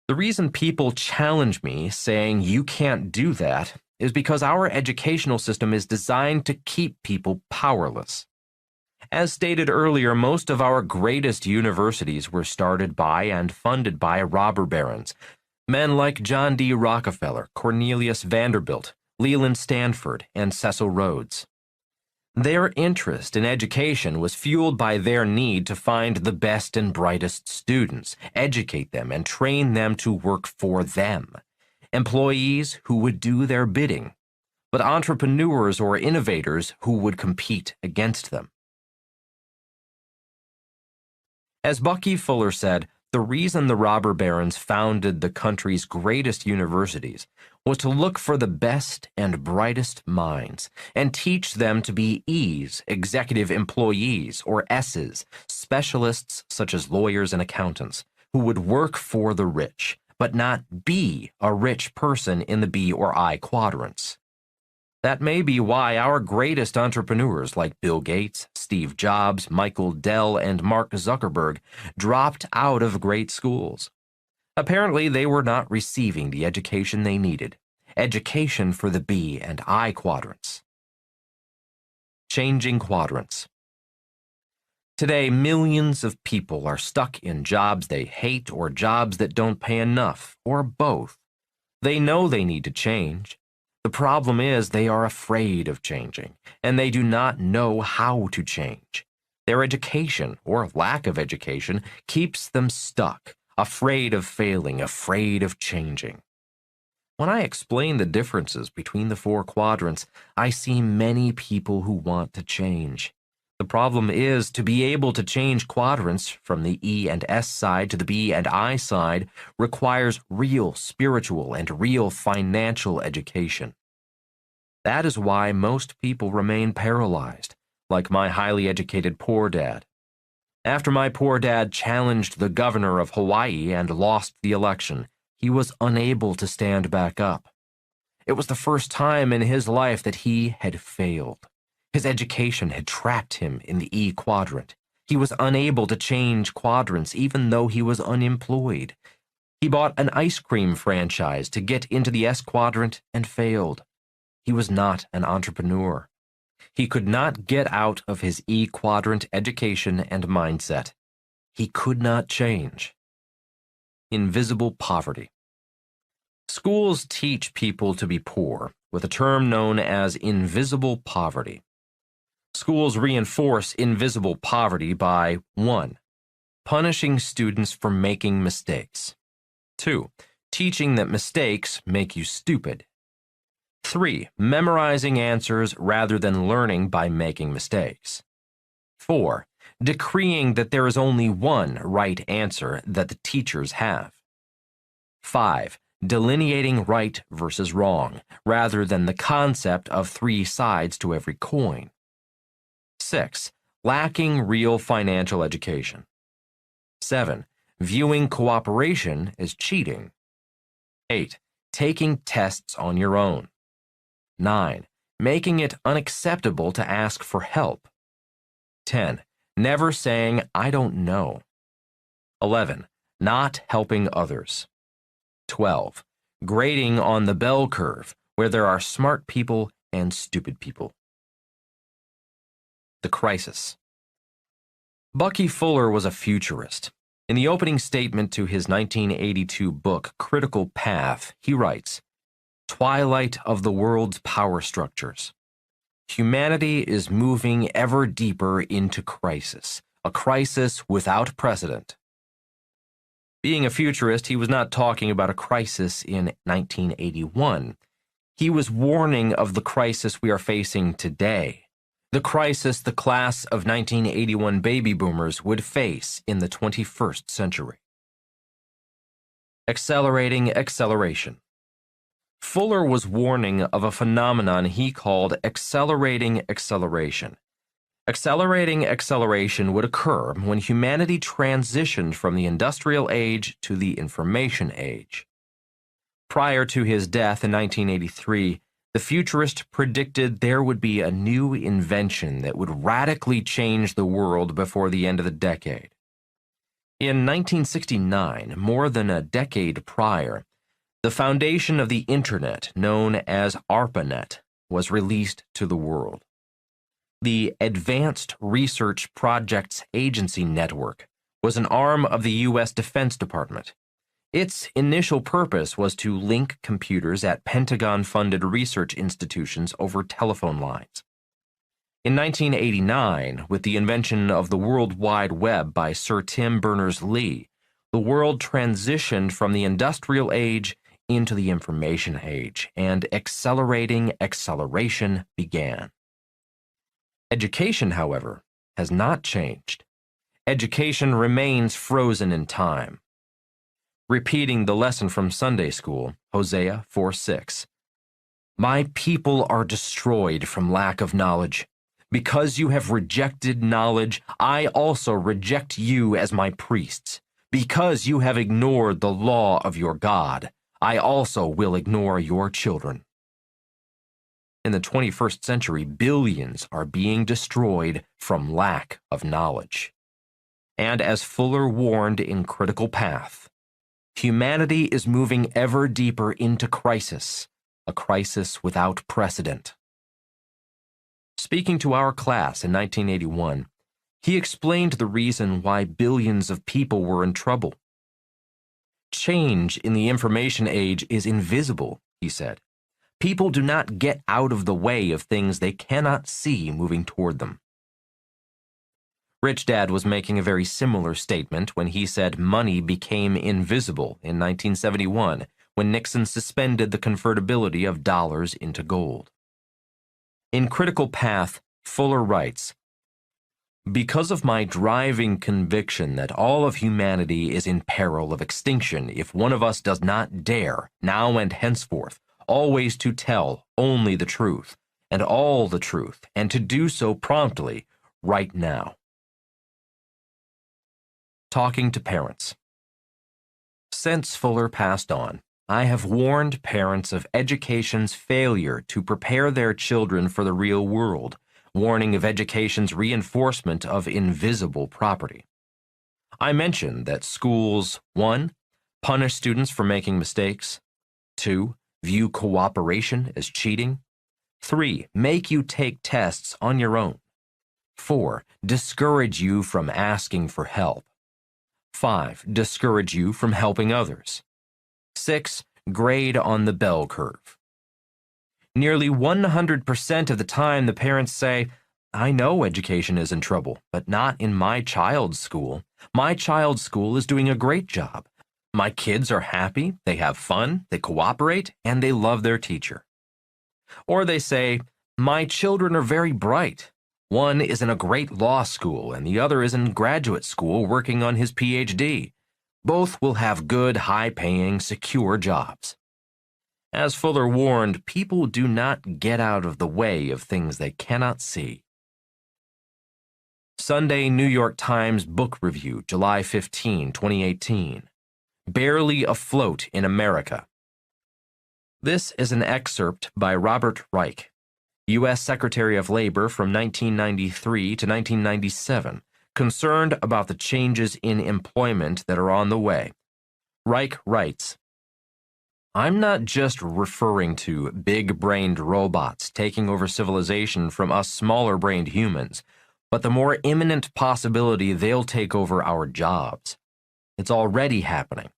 The reason people challenge me saying you can't do that is because our educational system is designed to keep people powerless. As stated earlier, most of our greatest universities were started by and funded by robber barons, men like John D. Rockefeller, Cornelius Vanderbilt, Leland Stanford, and Cecil Rhodes. Their interest in education was fueled by their need to find the best and brightest students, educate them, and train them to work for them. Employees who would do their bidding, but entrepreneurs or innovators who would compete against them. As Bucky Fuller said, the reason the robber barons founded the country's greatest universities was to look for the best and brightest minds and teach them to be E's, executive employees, or S's, specialists such as lawyers and accountants, who would work for the rich, but not be a rich person in the B or I quadrants. That may be why our greatest entrepreneurs like Bill Gates, Steve Jobs, Michael Dell, and Mark Zuckerberg dropped out of great schools. Apparently, they were not receiving the education they needed, education for the B and I quadrants. Changing quadrants. Today, millions of people are stuck in jobs they hate or jobs that don't pay enough, or both. They know they need to change. The problem is they are afraid of changing, and they do not know how to change. Their education, or lack of education, keeps them stuck, afraid of failing, afraid of changing. When I explain the differences between the four quadrants, I see many people who want to change. The problem is to be able to change quadrants from the E and S side to the B and I side requires real spiritual and real financial education. That is why most people remain paralyzed, like my highly educated poor dad. After my poor dad challenged the governor of Hawaii and lost the election, he was unable to stand back up. It was the first time in his life that he had failed. His education had trapped him in the E quadrant. He was unable to change quadrants even though he was unemployed. He bought an ice cream franchise to get into the S quadrant and failed. He was not an entrepreneur. He could not get out of his E quadrant education and mindset. He could not change. Invisible poverty. Schools teach people to be poor with a term known as invisible poverty. Schools reinforce invisible poverty by 1. Punishing students for making mistakes. 2. Teaching that mistakes make you stupid. 3. Memorizing answers rather than learning by making mistakes. 4. Decreeing that there is only one right answer that the teachers have. 5. Delineating right versus wrong, rather than the concept of 3 sides to every coin. 6. Lacking real financial education. 7. Viewing cooperation as cheating. 8. Taking tests on your own. 9. Making it unacceptable to ask for help. 10. Never saying, "I don't know." 11. Not helping others. 12. Grading on the bell curve, where there are smart people and stupid people. The crisis. Bucky Fuller was a futurist. In the opening statement to his 1982 book, Critical Path, he writes, "Twilight of the world's power structures. Humanity is moving ever deeper into crisis, a crisis without precedent." Being a futurist, he was not talking about a crisis in 1981. He was warning of the crisis we are facing today, the crisis the class of 1981 baby boomers would face in the 21st century. Accelerating acceleration. Fuller was warning of a phenomenon he called accelerating acceleration. Accelerating acceleration would occur when humanity transitioned from the industrial age to the information age. Prior to his death in 1983, the futurist predicted there would be a new invention that would radically change the world before the end of the decade. In 1969, more than a decade prior, the foundation of the Internet, known as ARPANET, was released to the world. The Advanced Research Projects Agency Network was an arm of the U.S. Defense Department. Its initial purpose was to link computers at Pentagon-funded research institutions over telephone lines. In 1989, with the invention of the World Wide Web by Sir Tim Berners-Lee, the world transitioned from the industrial age into the information age, and accelerating acceleration began. Education, however, has not changed. Education remains frozen in time. Repeating the lesson from Sunday school, Hosea 4:6. My people are destroyed from lack of knowledge. Because you have rejected knowledge, I also reject you as my priests. Because you have ignored the law of your God, I also will ignore your children. In the 21st century, billions are being destroyed from lack of knowledge. And as Fuller warned in Critical Path, humanity is moving ever deeper into crisis, a crisis without precedent. Speaking to our class in 1981, he explained the reason why billions of people were in trouble. Change in the information age is invisible, he said. People do not get out of the way of things they cannot see moving toward them. Rich Dad was making a very similar statement when he said money became invisible in 1971 when Nixon suspended the convertibility of dollars into gold. In Critical Path, Fuller writes, because of my driving conviction that all of humanity is in peril of extinction if one of us does not dare, now and henceforth, always to tell only the truth, and all the truth, and to do so promptly, right now. Talking to parents. Since Fuller passed on, I have warned parents of education's failure to prepare their children for the real world, warning of education's reinforcement of invisible property. I mentioned that schools, 1, punish students for making mistakes, 2, view cooperation as cheating, 3, make you take tests on your own, 4, discourage you from asking for help, 5, discourage you from helping others, 6, grade on the bell curve. Nearly 100% of the time the parents say, I know education is in trouble, but not in my child's school. My child's school is doing a great job. My kids are happy, they have fun, they cooperate, and they love their teacher. Or they say, my children are very bright. One is in a great law school and the other is in graduate school working on his PhD. Both will have good, high-paying, secure jobs. As Fuller warned, people do not get out of the way of things they cannot see. Sunday New York Times Book Review, July 15, 2018. Barely Afloat in America. This is an excerpt by Robert Reich, U.S. Secretary of Labor from 1993 to 1997, concerned about the changes in employment that are on the way. Reich writes, I'm not just referring to big-brained robots taking over civilization from us smaller-brained humans, but the more imminent possibility they'll take over our jobs. It's already happening.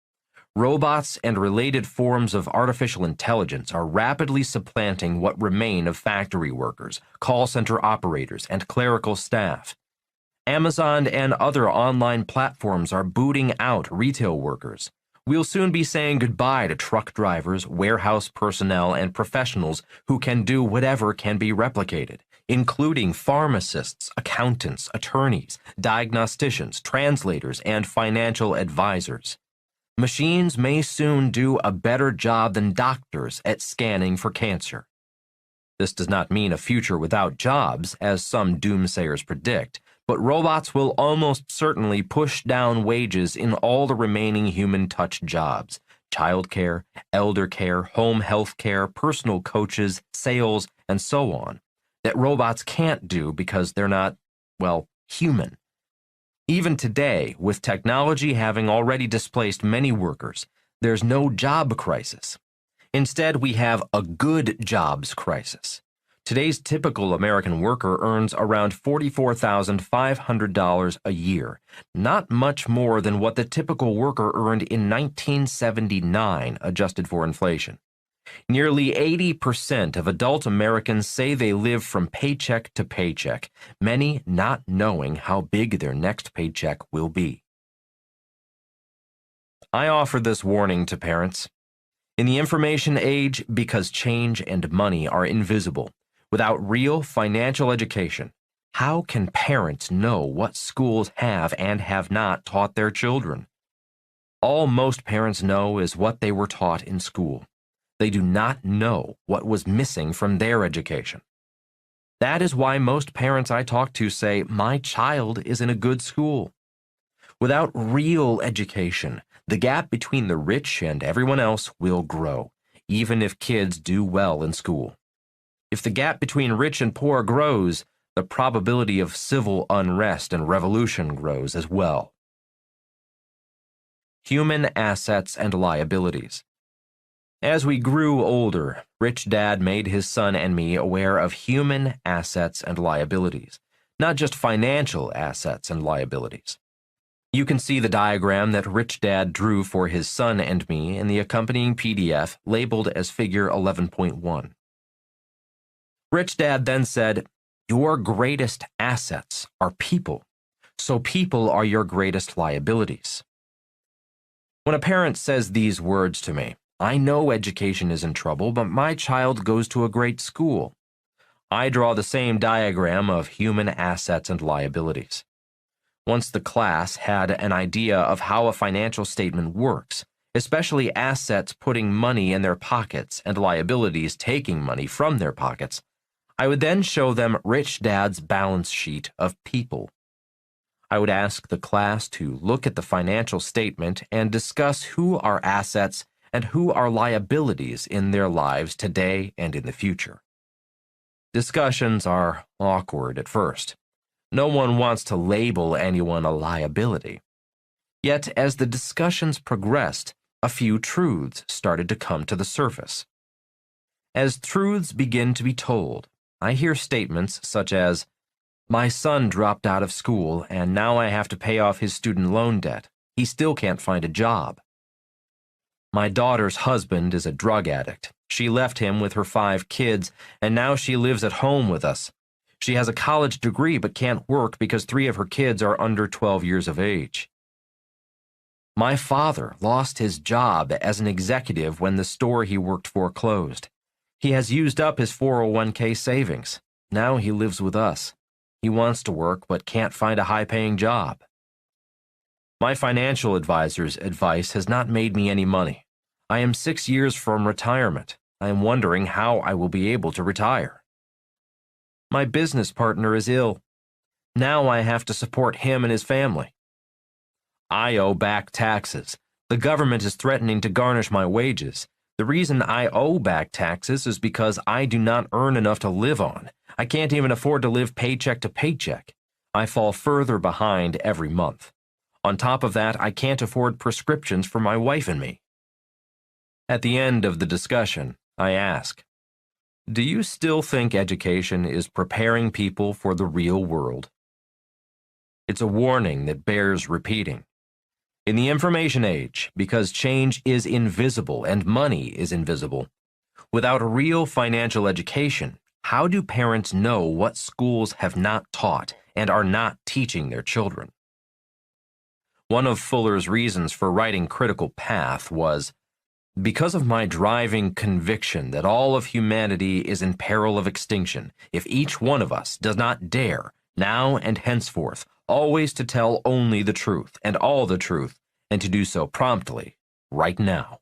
Robots and related forms of artificial intelligence are rapidly supplanting what remain of factory workers, call center operators, and clerical staff. Amazon and other online platforms are booting out retail workers. We'll soon be saying goodbye to truck drivers, warehouse personnel, and professionals who can do whatever can be replicated, including pharmacists, accountants, attorneys, diagnosticians, translators, and financial advisors. Machines may soon do a better job than doctors at scanning for cancer. This does not mean a future without jobs, as some doomsayers predict, but robots will almost certainly push down wages in all the remaining human-touch jobs, childcare, elder care, home health care, personal coaches, sales, and so on, that robots can't do because they're not, well, human. Even today, with technology having already displaced many workers, there's no job crisis. Instead, we have a good jobs crisis. Today's typical American worker earns around $44,500 a year, not much more than what the typical worker earned in 1979, adjusted for inflation. Nearly 80% of adult Americans say they live from paycheck to paycheck, many not knowing how big their next paycheck will be. I offer this warning to parents. In the information age, because change and money are invisible, without real financial education, how can parents know what schools have and have not taught their children? All most parents know is what they were taught in school. They do not know what was missing from their education. That is why most parents I talk to say, "My child is in a good school." Without real education, the gap between the rich and everyone else will grow, even if kids do well in school. If the gap between rich and poor grows, the probability of civil unrest and revolution grows as well. Human assets and liabilities. As we grew older, Rich Dad made his son and me aware of human assets and liabilities, not just financial assets and liabilities. You can see the diagram that Rich Dad drew for his son and me in the accompanying PDF labeled as Figure 11.1. Rich Dad then said, "Your greatest assets are people, so people are your greatest liabilities." When a parent says these words to me, I know education is in trouble, but my child goes to a great school. I draw the same diagram of human assets and liabilities. Once the class had an idea of how a financial statement works, especially assets putting money in their pockets and liabilities taking money from their pockets, I would then show them Rich Dad's balance sheet of people. I would ask the class to look at the financial statement and discuss who are assets and who are liabilities in their lives today and in the future. Discussions are awkward at first. No one wants to label anyone a liability. Yet, as the discussions progressed, a few truths started to come to the surface. As truths begin to be told, I hear statements such as, "My son dropped out of school and now I have to pay off his student loan debt. He still can't find a job." "My daughter's husband is a drug addict. She left him with her 5 kids and now she lives at home with us. She has a college degree but can't work because 3 of her kids are under 12 years of age." "My father lost his job as an executive when the store he worked for closed. He has used up his 401k savings. Now he lives with us. He wants to work but can't find a high-paying job." "My financial advisor's advice has not made me any money. I am 6 years from retirement. I am wondering how I will be able to retire." "My business partner is ill. Now I have to support him and his family." "I owe back taxes. The government is threatening to garnish my wages. The reason I owe back taxes is because I do not earn enough to live on. I can't even afford to live paycheck to paycheck. I fall further behind every month. On top of that, I can't afford prescriptions for my wife and me." At the end of the discussion, I ask, "Do you still think education is preparing people for the real world?" It's a warning that bears repeating. In the information age, because change is invisible and money is invisible, without real financial education, how do parents know what schools have not taught and are not teaching their children? One of Fuller's reasons for writing Critical Path was, "Because of my driving conviction that all of humanity is in peril of extinction, if each one of us does not dare, now and henceforth, always to tell only the truth and all the truth, and to do so promptly, right now."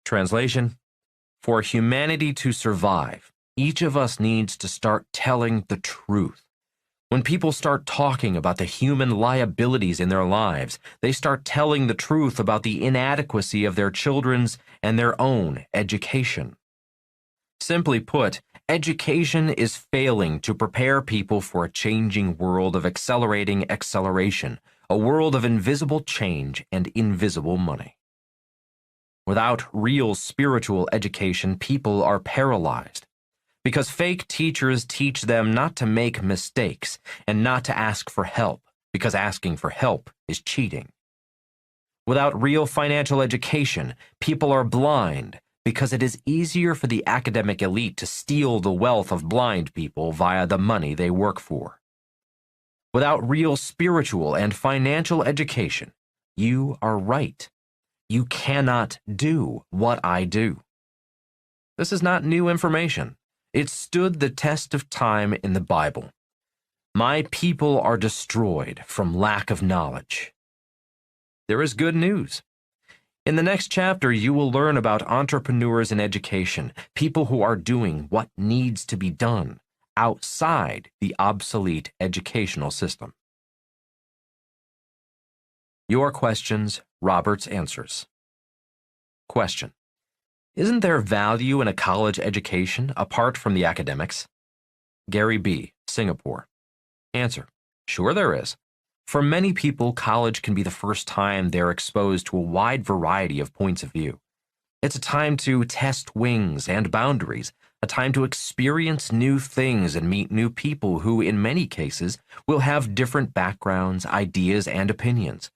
Translation: For humanity to survive, each of us needs to start telling the truth. When people start talking about the human liabilities in their lives, they start telling the truth about the inadequacy of their children's and their own education. Simply put, education is failing to prepare people for a changing world of accelerating acceleration, a world of invisible change and invisible money. Without real spiritual education, people are paralyzed, because fake teachers teach them not to make mistakes and not to ask for help, because asking for help is cheating. Without real financial education, people are blind, because it is easier for the academic elite to steal the wealth of blind people via the money they work for. Without real spiritual and financial education, you are right. You cannot do what I do. This is not new information. It stood the test of time in the Bible. My people are destroyed from lack of knowledge. There is good news. In the next chapter, you will learn about entrepreneurs in education, people who are doing what needs to be done outside the obsolete educational system. Your questions, Robert's answers. Question: Isn't there value in a college education apart from the academics? Gary B., Singapore. Answer: Sure there is. For many people, college can be the first time they're exposed to a wide variety of points of view. It's a time to test wings and boundaries, a time to experience new things and meet new people who, in many cases, will have different backgrounds, ideas, and opinions.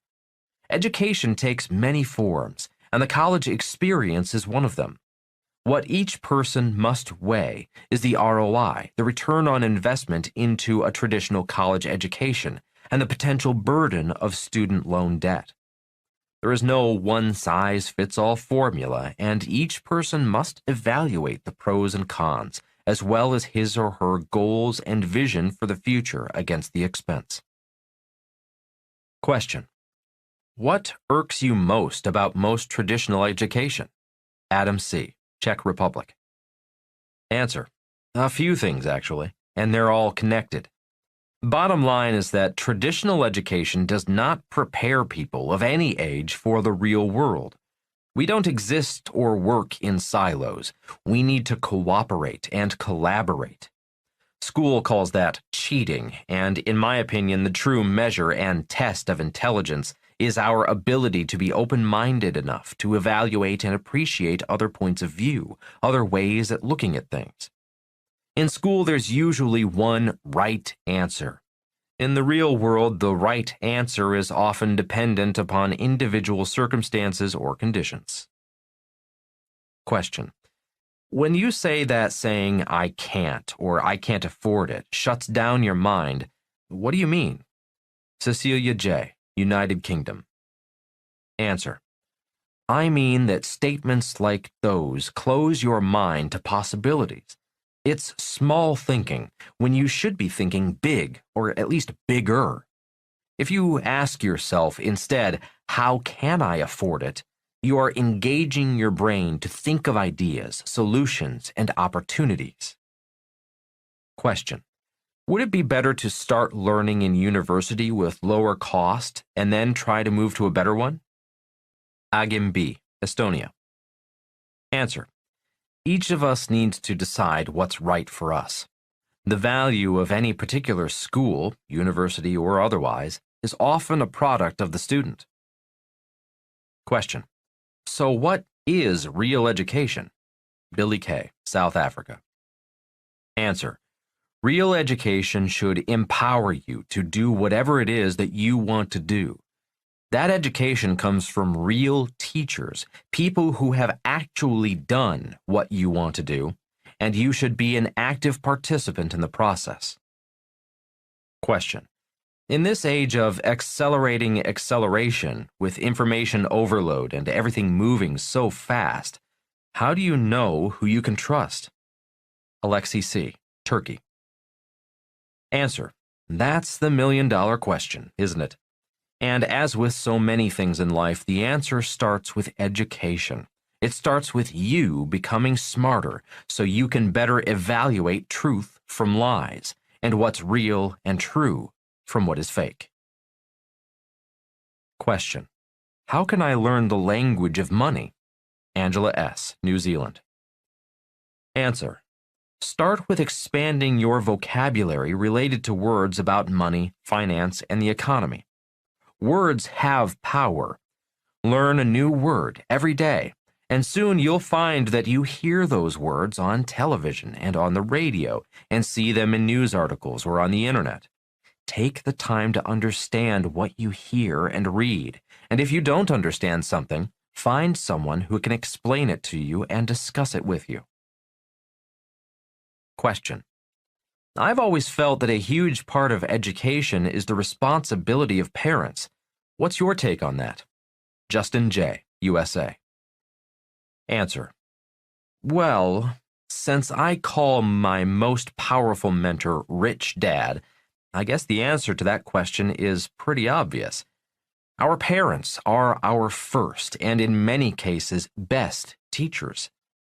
Education takes many forms, and the college experience is one of them. What each person must weigh is the ROI, the return on investment into a traditional college education, and the potential burden of student loan debt. There is no one-size-fits-all formula, and each person must evaluate the pros and cons, as well as his or her goals and vision for the future against the expense. Question: What irks you most about most traditional education? Adam C., Czech Republic. Answer: A few things, actually, and they're all connected. Bottom line is that traditional education does not prepare people of any age for the real world. We don't exist or work in silos. We need to cooperate and collaborate. School calls that cheating, and in my opinion, the true measure and test of intelligence is our ability to be open-minded enough to evaluate and appreciate other points of view, other ways at looking at things. In school, there's usually one right answer. In the real world, the right answer is often dependent upon individual circumstances or conditions. Question: When you say that saying, "I can't" or "I can't afford it" shuts down your mind, what do you mean? Cecilia J., United Kingdom. Answer: I mean that statements like those close your mind to possibilities. It's small thinking when you should be thinking big, or at least bigger. If you ask yourself instead, "How can I afford it?" you are engaging your brain to think of ideas, solutions, and opportunities. Question: Would it be better to start learning in university with lower cost and then try to move to a better one? Agim B., Estonia. Answer: Each of us needs to decide what's right for us. The value of any particular school, university or otherwise, is often a product of the student. Question: So what is real education? Billy K., South Africa. Answer: Real education should empower you to do whatever it is that you want to do. That education comes from real teachers, people who have actually done what you want to do, and you should be an active participant in the process. Question: In this age of accelerating acceleration, with information overload and everything moving so fast, how do you know who you can trust? Alexi C., Turkey. Answer: That's the million-dollar question, isn't it? And as with so many things in life, the answer starts with education. It starts with you becoming smarter so you can better evaluate truth from lies. and what's real and true from what is fake. Question: how can I learn the language of money? Angela S., New Zealand. Answer: start with expanding your vocabulary related to words about money, finance, and the economy. Words have power. Learn a new word every day, and soon you'll find that you hear those words on television and on the radio and see them in news articles or on the internet. Take the time to understand what you hear and read, and if you don't understand something, find someone who can explain it to you and discuss it with you. Question: I've always felt that a huge part of education is the responsibility of parents. What's your take on that? Justin J., USA. Answer: well, since I call my most powerful mentor Rich Dad, I guess the answer to that question is pretty obvious. Our parents are our first and in many cases best teachers.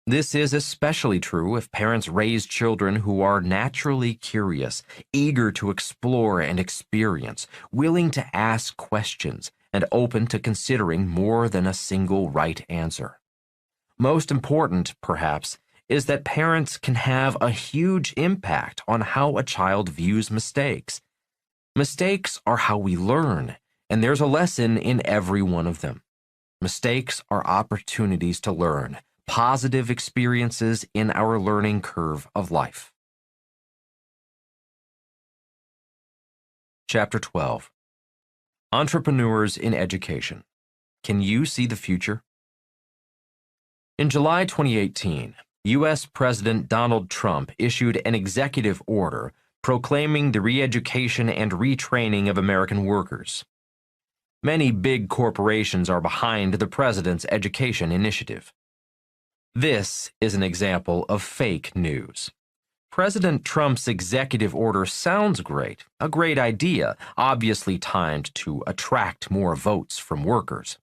This is especially true if parents raise children who are naturally curious, eager to explore and experience, willing to ask questions, and open to considering more than a single right answer. Most important, perhaps, is that parents can have a huge impact on how a child views mistakes. Mistakes are how we learn, and there's a lesson in every one of them. Mistakes are opportunities to learn, positive experiences in our learning curve of life. Chapter 12. Entrepreneurs in Education. Can you see the future? In July 2018, U.S. President Donald Trump issued an executive order proclaiming the re-education and retraining of American workers. Many big corporations are behind the president's education initiative. This is an example of fake news. President Trump's executive order sounds great, a great idea, obviously timed to attract more votes from workers.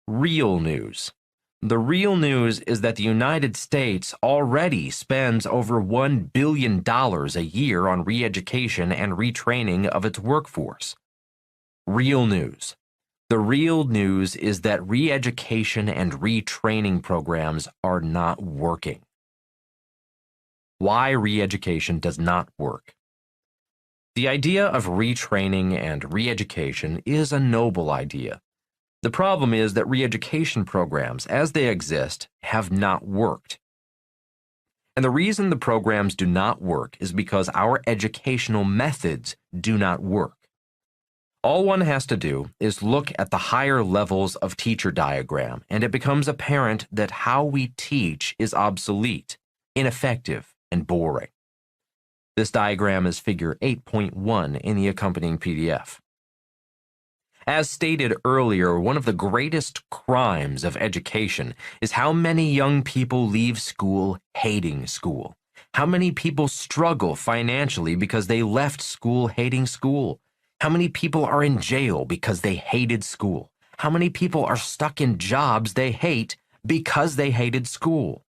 Real news. The real news is that the United States already spends over $1 billion a year on re-education and retraining of its workforce. Real news. The real news is that re-education and retraining programs are not working. Why re-education does not work. The idea of retraining and re-education is a noble idea. The problem is that re-education programs, as they exist, have not worked. And the reason the programs do not work is because our educational methods do not work. All one has to do is look at the higher levels of teacher diagram, and it becomes apparent that how we teach is obsolete, ineffective, and boring. This diagram is figure 8.1 in the accompanying PDF. As stated earlier, one of the greatest crimes of education is how many young people leave school hating school. How many people struggle financially because they left school hating school. How many people are in jail because they hated school. How many people are stuck in jobs they hate because they hated school.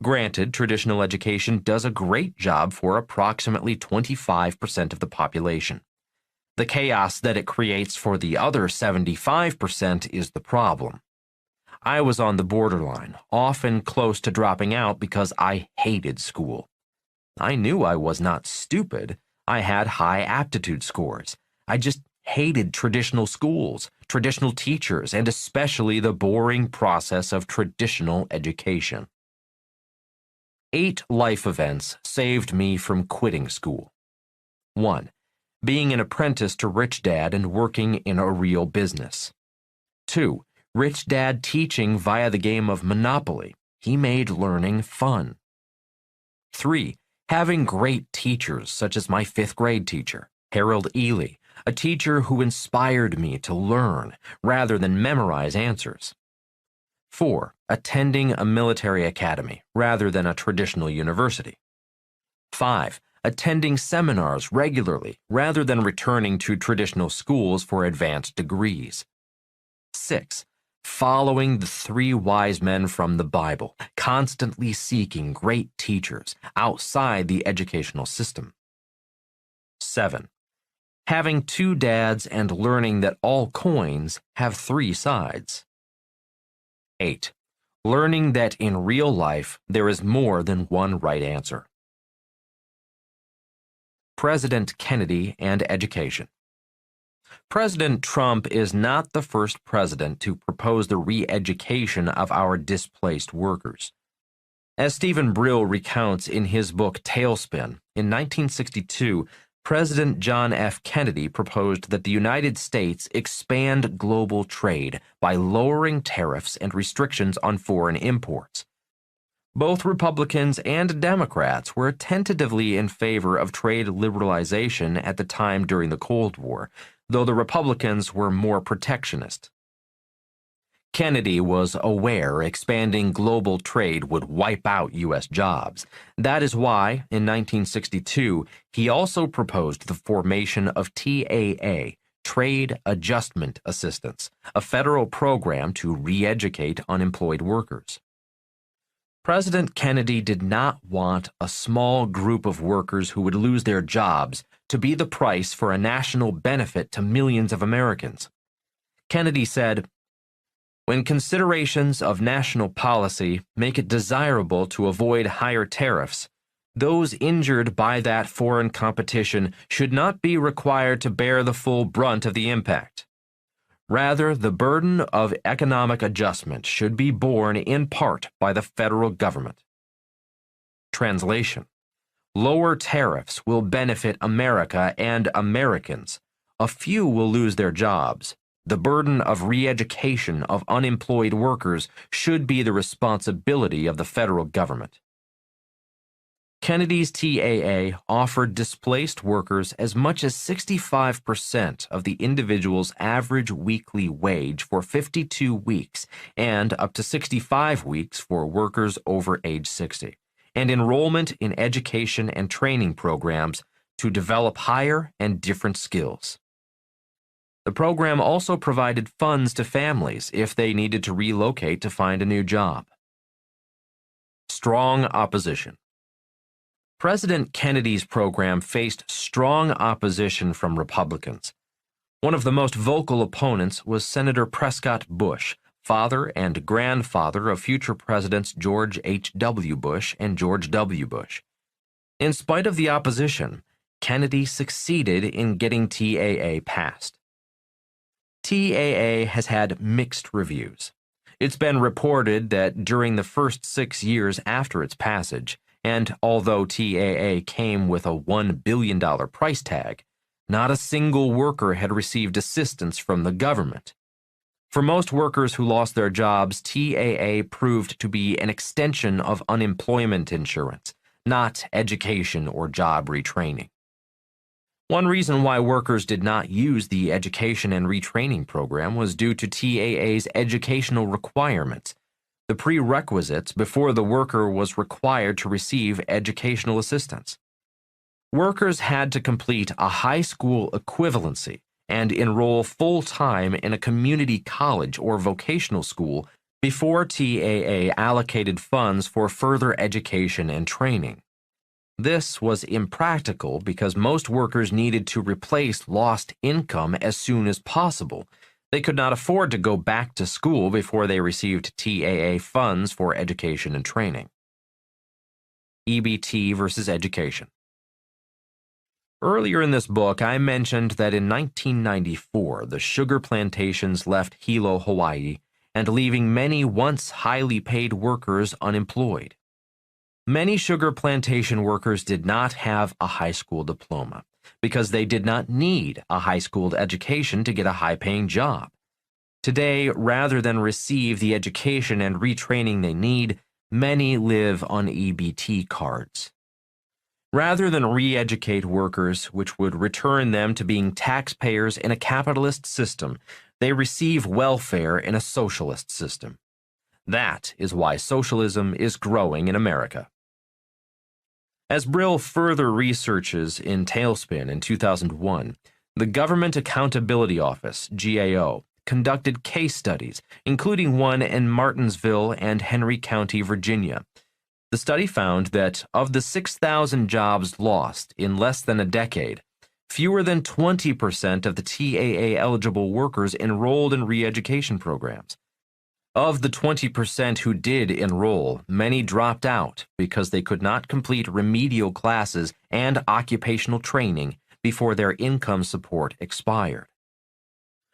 Granted, traditional education does a great job for approximately 25% of the population. The chaos that it creates for the other 75% is the problem. I was on the borderline, often close to dropping out because I hated school. I knew I was not stupid. I had high aptitude scores. I just hated traditional schools, traditional teachers, and especially the boring process of traditional education. 8 life events saved me from quitting school. 1. Being an apprentice to Rich Dad and working in a real business. 2. Rich Dad teaching via the game of Monopoly. He made learning fun. 3. Having great teachers such as my 5th grade teacher, Harold Ely, a teacher who inspired me to learn rather than memorize answers. 4. Attending a military academy rather than a traditional university. 5. Attending seminars regularly rather than returning to traditional schools for advanced degrees. 6. following the three wise men from the Bible, constantly seeking great teachers outside the educational system. 7. Having two dads and learning that all coins have three sides. 8. Learning that in real life there is more than one right answer. President Kennedy and education. President Trump is not the first president to propose the re-education of our displaced workers. As Stephen Brill recounts in his book Tailspin, in 1962, President John F. Kennedy proposed that the United States expand global trade by lowering tariffs and restrictions on foreign imports. Both Republicans and Democrats were tentatively in favor of trade liberalization at the time during the Cold War, though the Republicans were more protectionist. Kennedy was aware expanding global trade would wipe out U.S. jobs. That is why, in 1962, he also proposed the formation of TAA, Trade Adjustment Assistance, a federal program to re-educate unemployed workers. President Kennedy did not want a small group of workers who would lose their jobs to be the price for a national benefit to millions of Americans. Kennedy said, "When considerations of national policy make it desirable to avoid higher tariffs, those injured by that foreign competition should not be required to bear the full brunt of the impact. Rather, the burden of economic adjustment should be borne in part by the federal government." Translation: lower tariffs will benefit America and Americans. A few will lose their jobs. The burden of re-education of unemployed workers should be the responsibility of the federal government. Kennedy's TAA offered displaced workers as much as 65% of the individual's average weekly wage for 52 weeks and up to 65 weeks for workers over age 60, and enrollment in education and training programs to develop higher and different skills. The program also provided funds to families if they needed to relocate to find a new job. Strong opposition. President Kennedy's program faced strong opposition from Republicans. One of the most vocal opponents was Senator Prescott Bush, father and grandfather of future Presidents George H.W. Bush and George W. Bush. In spite of the opposition, Kennedy succeeded in getting TAA passed. TAA has had mixed reviews. It's been reported that during the first 6 years after its passage, and although TAA came with a $1 billion price tag, not a single worker had received assistance from the government. For most workers who lost their jobs, TAA proved to be an extension of unemployment insurance, not education or job retraining. One reason why workers did not use the education and retraining program was due to TAA's educational requirements, the prerequisites before the worker was required to receive educational assistance. Workers had to complete a high school equivalency and enroll full-time in a community college or vocational school before TAA allocated funds for further education and training. This was impractical because most workers needed to replace lost income as soon as possible. They could not afford to go back to school before they received TAA funds for education and training. EBT versus education. Earlier in this book, I mentioned that in 1994, the sugar plantations left Hilo, Hawaii, and leaving many once highly paid workers unemployed. Many sugar plantation workers did not have a high school diploma because they did not need a high school education to get a high-paying job. Today, rather than receive the education and retraining they need, many live on EBT cards. Rather than re-educate workers, which would return them to being taxpayers in a capitalist system, they receive welfare in a socialist system. That is why socialism is growing in America. As Brill further researches in Tailspin in 2001, the Government Accountability Office, GAO, conducted case studies, including one in Martinsville and Henry County, Virginia. The study found that of the 6,000 jobs lost in less than a decade, fewer than 20% of the TAA-eligible workers enrolled in re-education programs. Of the 20% who did enroll, many dropped out because they could not complete remedial classes and occupational training before their income support expired.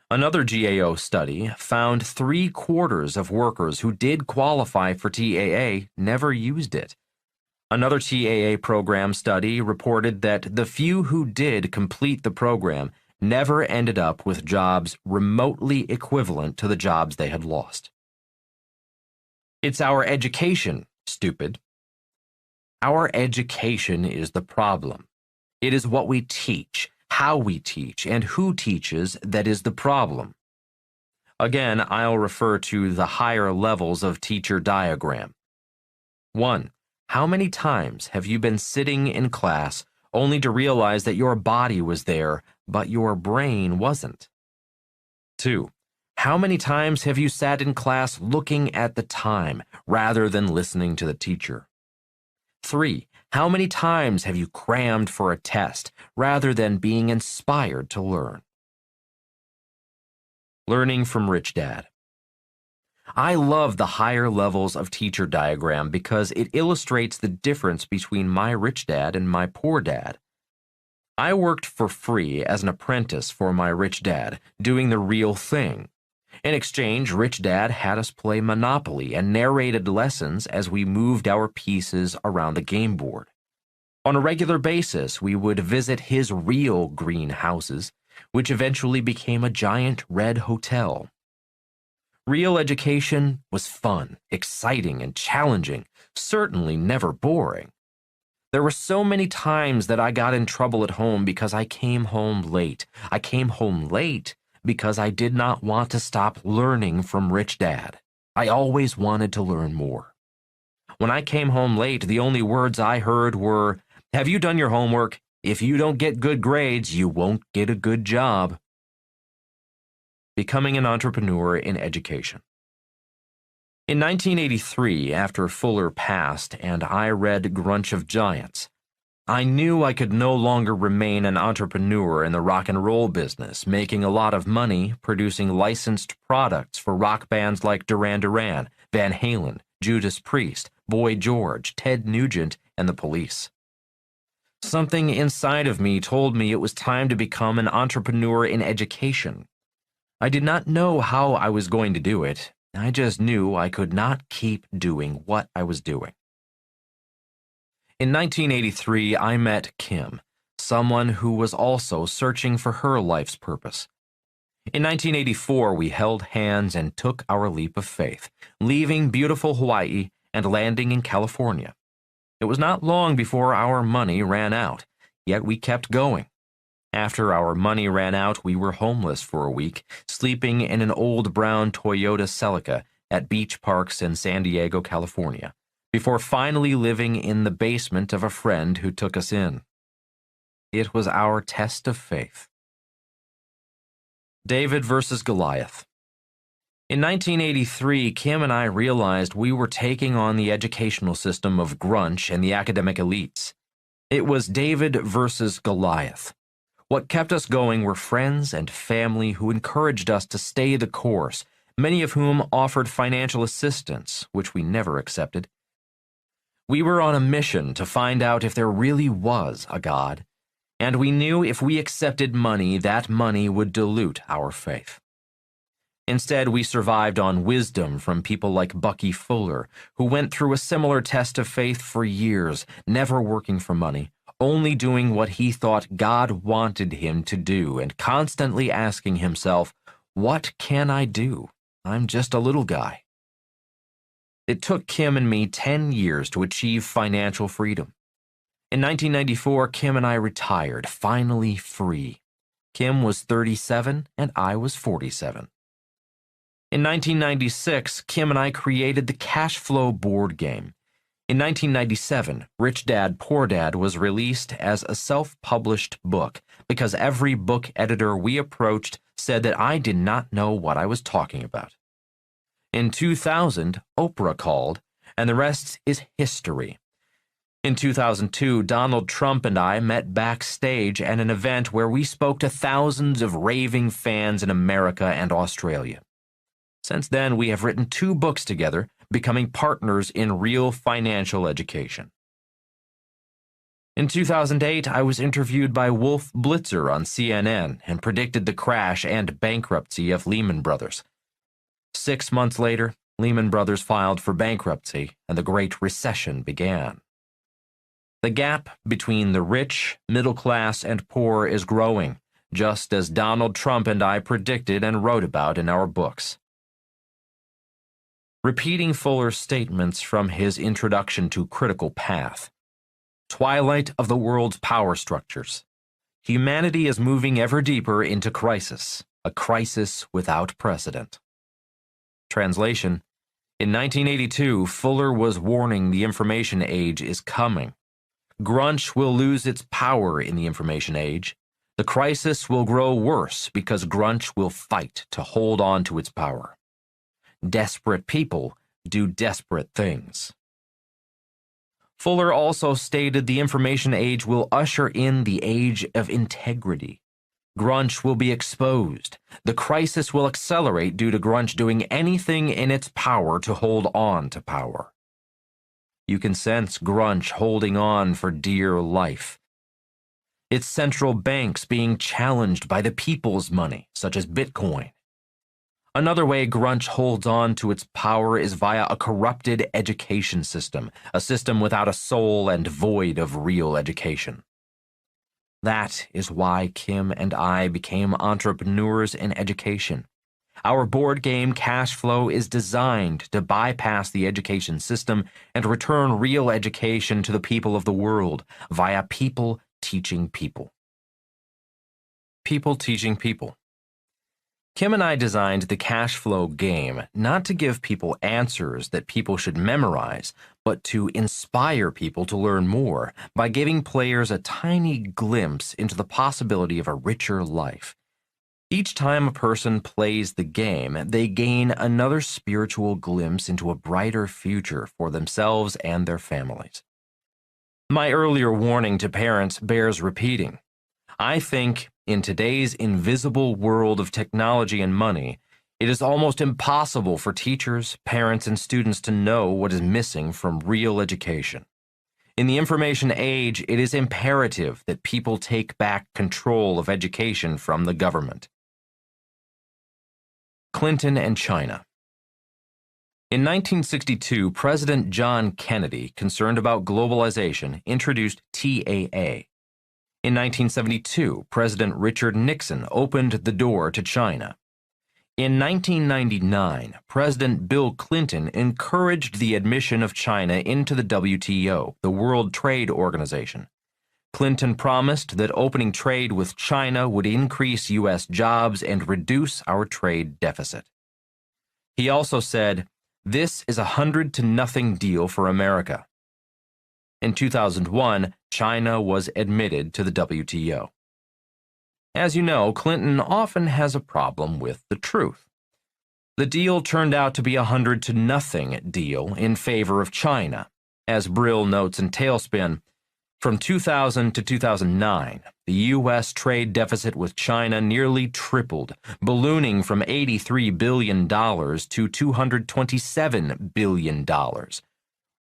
Another GAO study found 3/4 of workers who did qualify for TAA never used it. Another TAA program study reported that the few who did complete the program never ended up with jobs remotely equivalent to the jobs they had lost. It's our education, stupid. Our education is the problem. It is what we teach, how we teach, and who teaches that is the problem. Again, I'll refer to the higher levels of teacher diagram. 1. How many times have you been sitting in class only to realize that your body was there, but your brain wasn't? 2. How many times have you sat in class looking at the time rather than listening to the teacher? 3. How many times have you crammed for a test rather than being inspired to learn? Learning from Rich Dad. I love the higher levels of teacher diagram because it illustrates the difference between my rich dad and my poor dad. I worked for free as an apprentice for my rich dad, doing the real thing. In exchange, Rich Dad had us play Monopoly and narrated lessons as we moved our pieces around the game board. On a regular basis, we would visit his real greenhouses, which eventually became a giant red hotel. Real education was fun, exciting, and challenging, certainly never boring. There were so many times that I got in trouble at home because I came home late. I came home late because I did not want to stop learning from Rich Dad. I always wanted to learn more. When I came home late, the only words I heard were, "Have you done your homework? If you don't get good grades, you won't get a good job." Becoming an entrepreneur in education. In 1983, after Fuller passed and I read Grunch of Giants, I knew I could no longer remain an entrepreneur in the rock and roll business, making a lot of money producing licensed products for rock bands like Duran Duran, Van Halen, Judas Priest, Boy George, Ted Nugent, and the Police. Something inside of me told me it was time to become an entrepreneur in education. I did not know how I was going to do it. I just knew I could not keep doing what I was doing. In 1983, I met Kim, someone who was also searching for her life's purpose. In 1984, we held hands and took our leap of faith, leaving beautiful Hawaii and landing in California. It was not long before our money ran out, yet we kept going. After our money ran out, we were homeless for a week, sleeping in an old brown Toyota Celica at beach parks in San Diego, California, before finally living in the basement of a friend who took us in. It was our test of faith. David versus Goliath. In 1983, Kim and I realized we were taking on the educational system of Grunch and the academic elites. It was David versus Goliath. What kept us going were friends and family who encouraged us to stay the course, many of whom offered financial assistance, which we never accepted. We were on a mission to find out if there really was a God, and we knew if we accepted money, that money would dilute our faith. Instead, we survived on wisdom from people like Bucky Fuller, who went through a similar test of faith for years, never working for money, only doing what he thought God wanted him to do, and constantly asking himself, "What can I do? I'm just a little guy." It took Kim and me 10 years to achieve financial freedom. In 1994, Kim and I retired, finally free. Kim was 37 and I was 47. In 1996, Kim and I created the Cash Flow board game. In 1997, Rich Dad, Poor Dad was released as a self-published book because every book editor we approached said that I did not know what I was talking about. In 2000, Oprah called, and the rest is history. In 2002, Donald Trump and I met backstage at an event where we spoke to thousands of raving fans in America and Australia. Since then, we have written 2 books together, becoming partners in real financial education. In 2008, I was interviewed by Wolf Blitzer on CNN and predicted the crash and bankruptcy of Lehman Brothers. 6 months later, Lehman Brothers filed for bankruptcy and the Great Recession began. The gap between the rich, middle class, and poor is growing, just as Donald Trump and I predicted and wrote about in our books. Repeating Fuller's statements from his introduction to Critical Path. Twilight of the world's power structures. Humanity is moving ever deeper into crisis, a crisis without precedent. Translation: in 1982, Fuller was warning the information age is coming. Grunge will lose its power in the information age. The crisis will grow worse because grunge will fight to hold on to its power. Desperate people do desperate things. Fuller also stated the information age will usher in the age of integrity. Grunge will be exposed. The crisis will accelerate due to grunge doing anything in its power to hold on to power. You can sense grunge holding on for dear life. Its central banks being challenged by the people's money, such as Bitcoin. Another way grunge holds on to its power is via a corrupted education system, a system without a soul and void of real education. That is why Kim and I became entrepreneurs in education. Our board game Cash Flow is designed to bypass the education system and return real education to the people of the world via people teaching people. People teaching people. Kim and I designed the Cash Flow game not to give people answers that people should memorize, but to inspire people to learn more by giving players a tiny glimpse into the possibility of a richer life. Each time a person plays the game, they gain another spiritual glimpse into a brighter future for themselves and their families. My earlier warning to parents bears repeating. I think, in today's invisible world of technology and money, it is almost impossible for teachers, parents, and students to know what is missing from real education. In the information age, it is imperative that people take back control of education from the government. Clinton and China. In 1962, President John Kennedy, concerned about globalization, introduced TAA. In 1972, President Richard Nixon opened the door to China. In 1999, President Bill Clinton encouraged the admission of China into the WTO, the World Trade Organization. Clinton promised that opening trade with China would increase U.S. jobs and reduce our trade deficit. He also said, "This is a 100-0 deal for America." In 2001, China was admitted to the WTO. As you know, Clinton often has a problem with the truth. The deal turned out to be a 100-0 deal in favor of China. As Brill notes in Tailspin, from 2000 to 2009, the U.S. trade deficit with China nearly tripled, ballooning from $83 billion to $227 billion.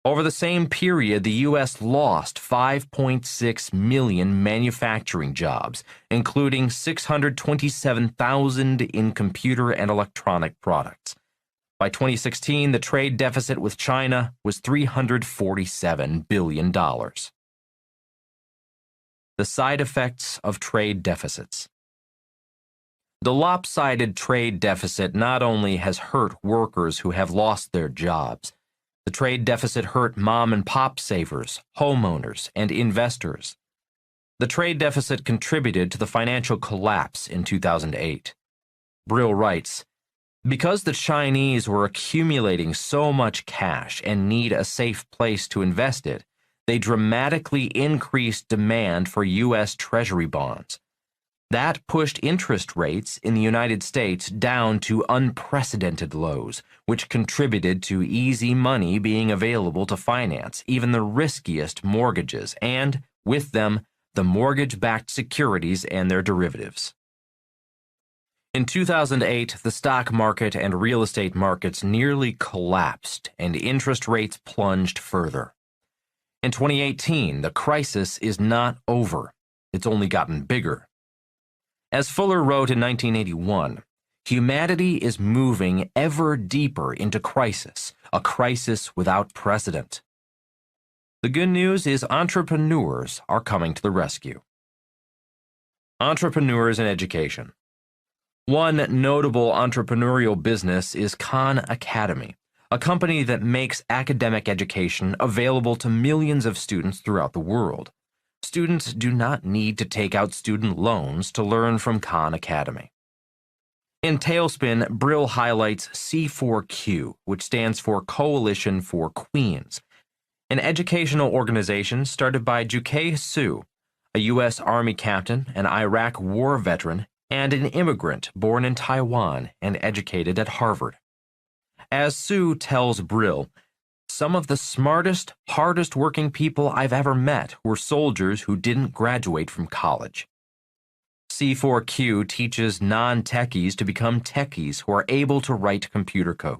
Over the same period, the U.S. lost 5.6 million manufacturing jobs, including 627,000 in computer and electronic products. By 2016, the trade deficit with China was $347 billion. The side effects of trade deficits. The lopsided trade deficit not only has hurt workers who have lost their jobs, the trade deficit hurt mom-and-pop savers, homeowners, and investors. The trade deficit contributed to the financial collapse in 2008. Brill writes, "Because the Chinese were accumulating so much cash and need a safe place to invest it, they dramatically increased demand for U.S. Treasury bonds. That pushed interest rates in the United States down to unprecedented lows, which contributed to easy money being available to finance even the riskiest mortgages and, with them, the mortgage-backed securities and their derivatives. In 2008, the stock market and real estate markets nearly collapsed and interest rates plunged further. In 2018, the crisis is not over. It's only gotten bigger. As Fuller wrote in 1981, humanity is moving ever deeper into crisis, a crisis without precedent. The good news is entrepreneurs are coming to the rescue. Entrepreneurs in education. One notable entrepreneurial business is Khan Academy, a company that makes academic education available to millions of students throughout the world. Students do not need to take out student loans to learn from Khan Academy. In Tailspin, Brill highlights C4Q, which stands for Coalition for Queens, an educational organization started by Jukay Su, a U.S. Army captain, an Iraq war veteran, and an immigrant born in Taiwan and educated at Harvard. As Su tells Brill, some of the smartest, hardest working people I've ever met were soldiers who didn't graduate from college. C4Q teaches non-techies to become techies who are able to write computer code.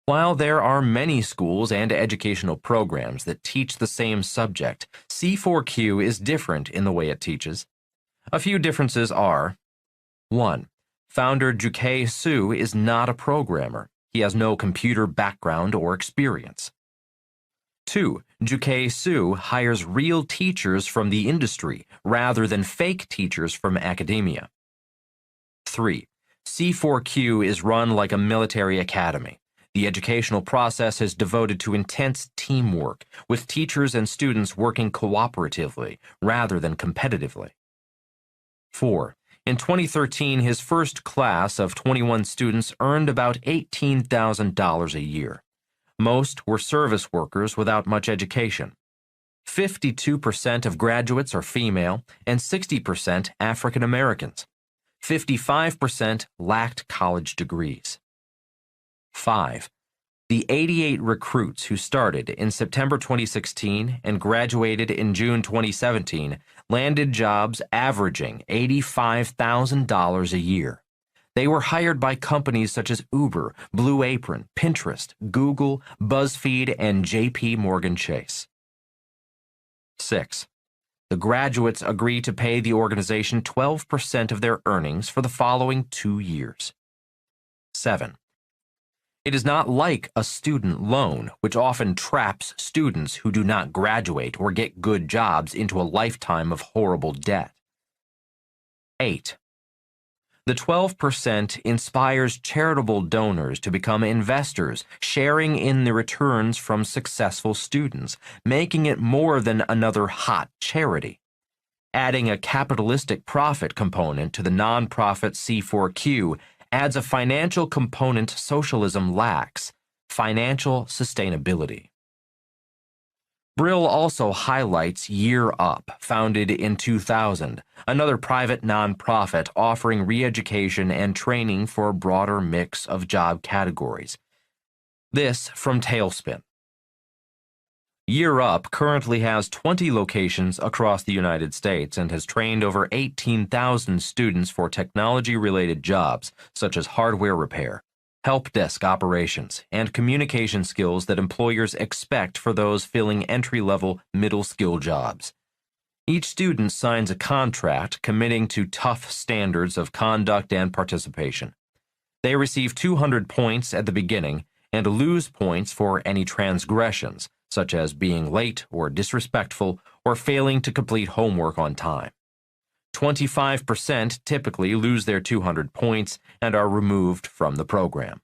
While there are many schools and educational programs that teach the same subject, C4Q is different in the way it teaches. A few differences are: 1. Founder Jukay Su is not a programmer. He has no computer background or experience. 2. Jukay Su hires real teachers from the industry rather than fake teachers from academia. 3. C4Q is run like a military academy. The educational process is devoted to intense teamwork, with teachers and students working cooperatively rather than competitively. 4. In 2013, his first class of 21 students earned about $18,000 a year. Most were service workers without much education. 52% of graduates are female and 60% African Americans. 55% lacked college degrees. 5. The 88 recruits who started in September 2016 and graduated in June 2017 landed jobs averaging $85,000 a year. They were hired by companies such as Uber, Blue Apron, Pinterest, Google, BuzzFeed, and JP Morgan Chase. 6. The graduates agree to pay the organization 12% of their earnings for the following 2 years. 7. It is not like a student loan, which often traps students who do not graduate or get good jobs into a lifetime of horrible debt. 8. The 12% inspires charitable donors to become investors, sharing in the returns from successful students, making it more than another hot charity. Adding a capitalistic profit component to the nonprofit C4Q adds a financial component socialism lacks: financial sustainability. Brill also highlights Year Up, founded in 2000, another private nonprofit offering re-education and training for a broader mix of job categories. This from Tailspin. Year Up currently has 20 locations across the United States and has trained over 18,000 students for technology-related jobs such as hardware repair, help desk operations, and communication skills that employers expect for those filling entry-level middle-skill jobs. Each student signs a contract committing to tough standards of conduct and participation. They receive 200 points at the beginning and lose points for any transgressions, such as being late or disrespectful or failing to complete homework on time. 25% typically lose their 200 points and are removed from the program.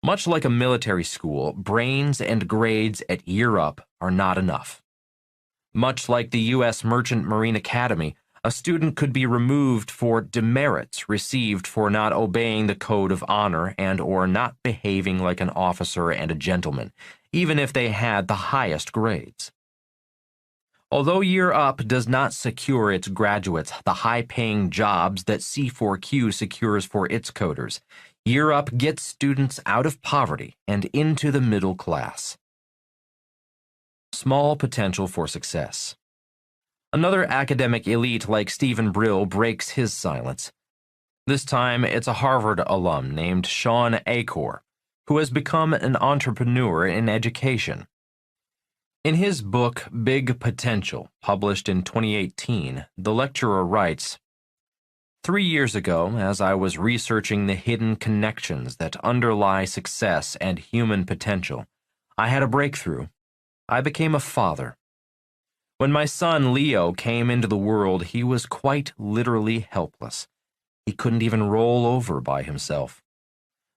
Much like a military school, brains and grades at Year Up are not enough. Much like the U.S. Merchant Marine Academy, a student could be removed for demerits received for not obeying the code of honor and/or not behaving like an officer and a gentleman, even if they had the highest grades. Although Year Up does not secure its graduates the high-paying jobs that C4Q secures for its coders, Year Up gets students out of poverty and into the middle class. Small potential for success. Another academic elite like Stephen Brill breaks his silence. This time, it's a Harvard alum named Sean Achor, who has become an entrepreneur in education. In his book, Big Potential, published in 2018, the lecturer writes, "3 years ago, as I was researching the hidden connections that underlie success and human potential, I had a breakthrough. I became a father. When my son Leo came into the world, he was quite literally helpless. He couldn't even roll over by himself.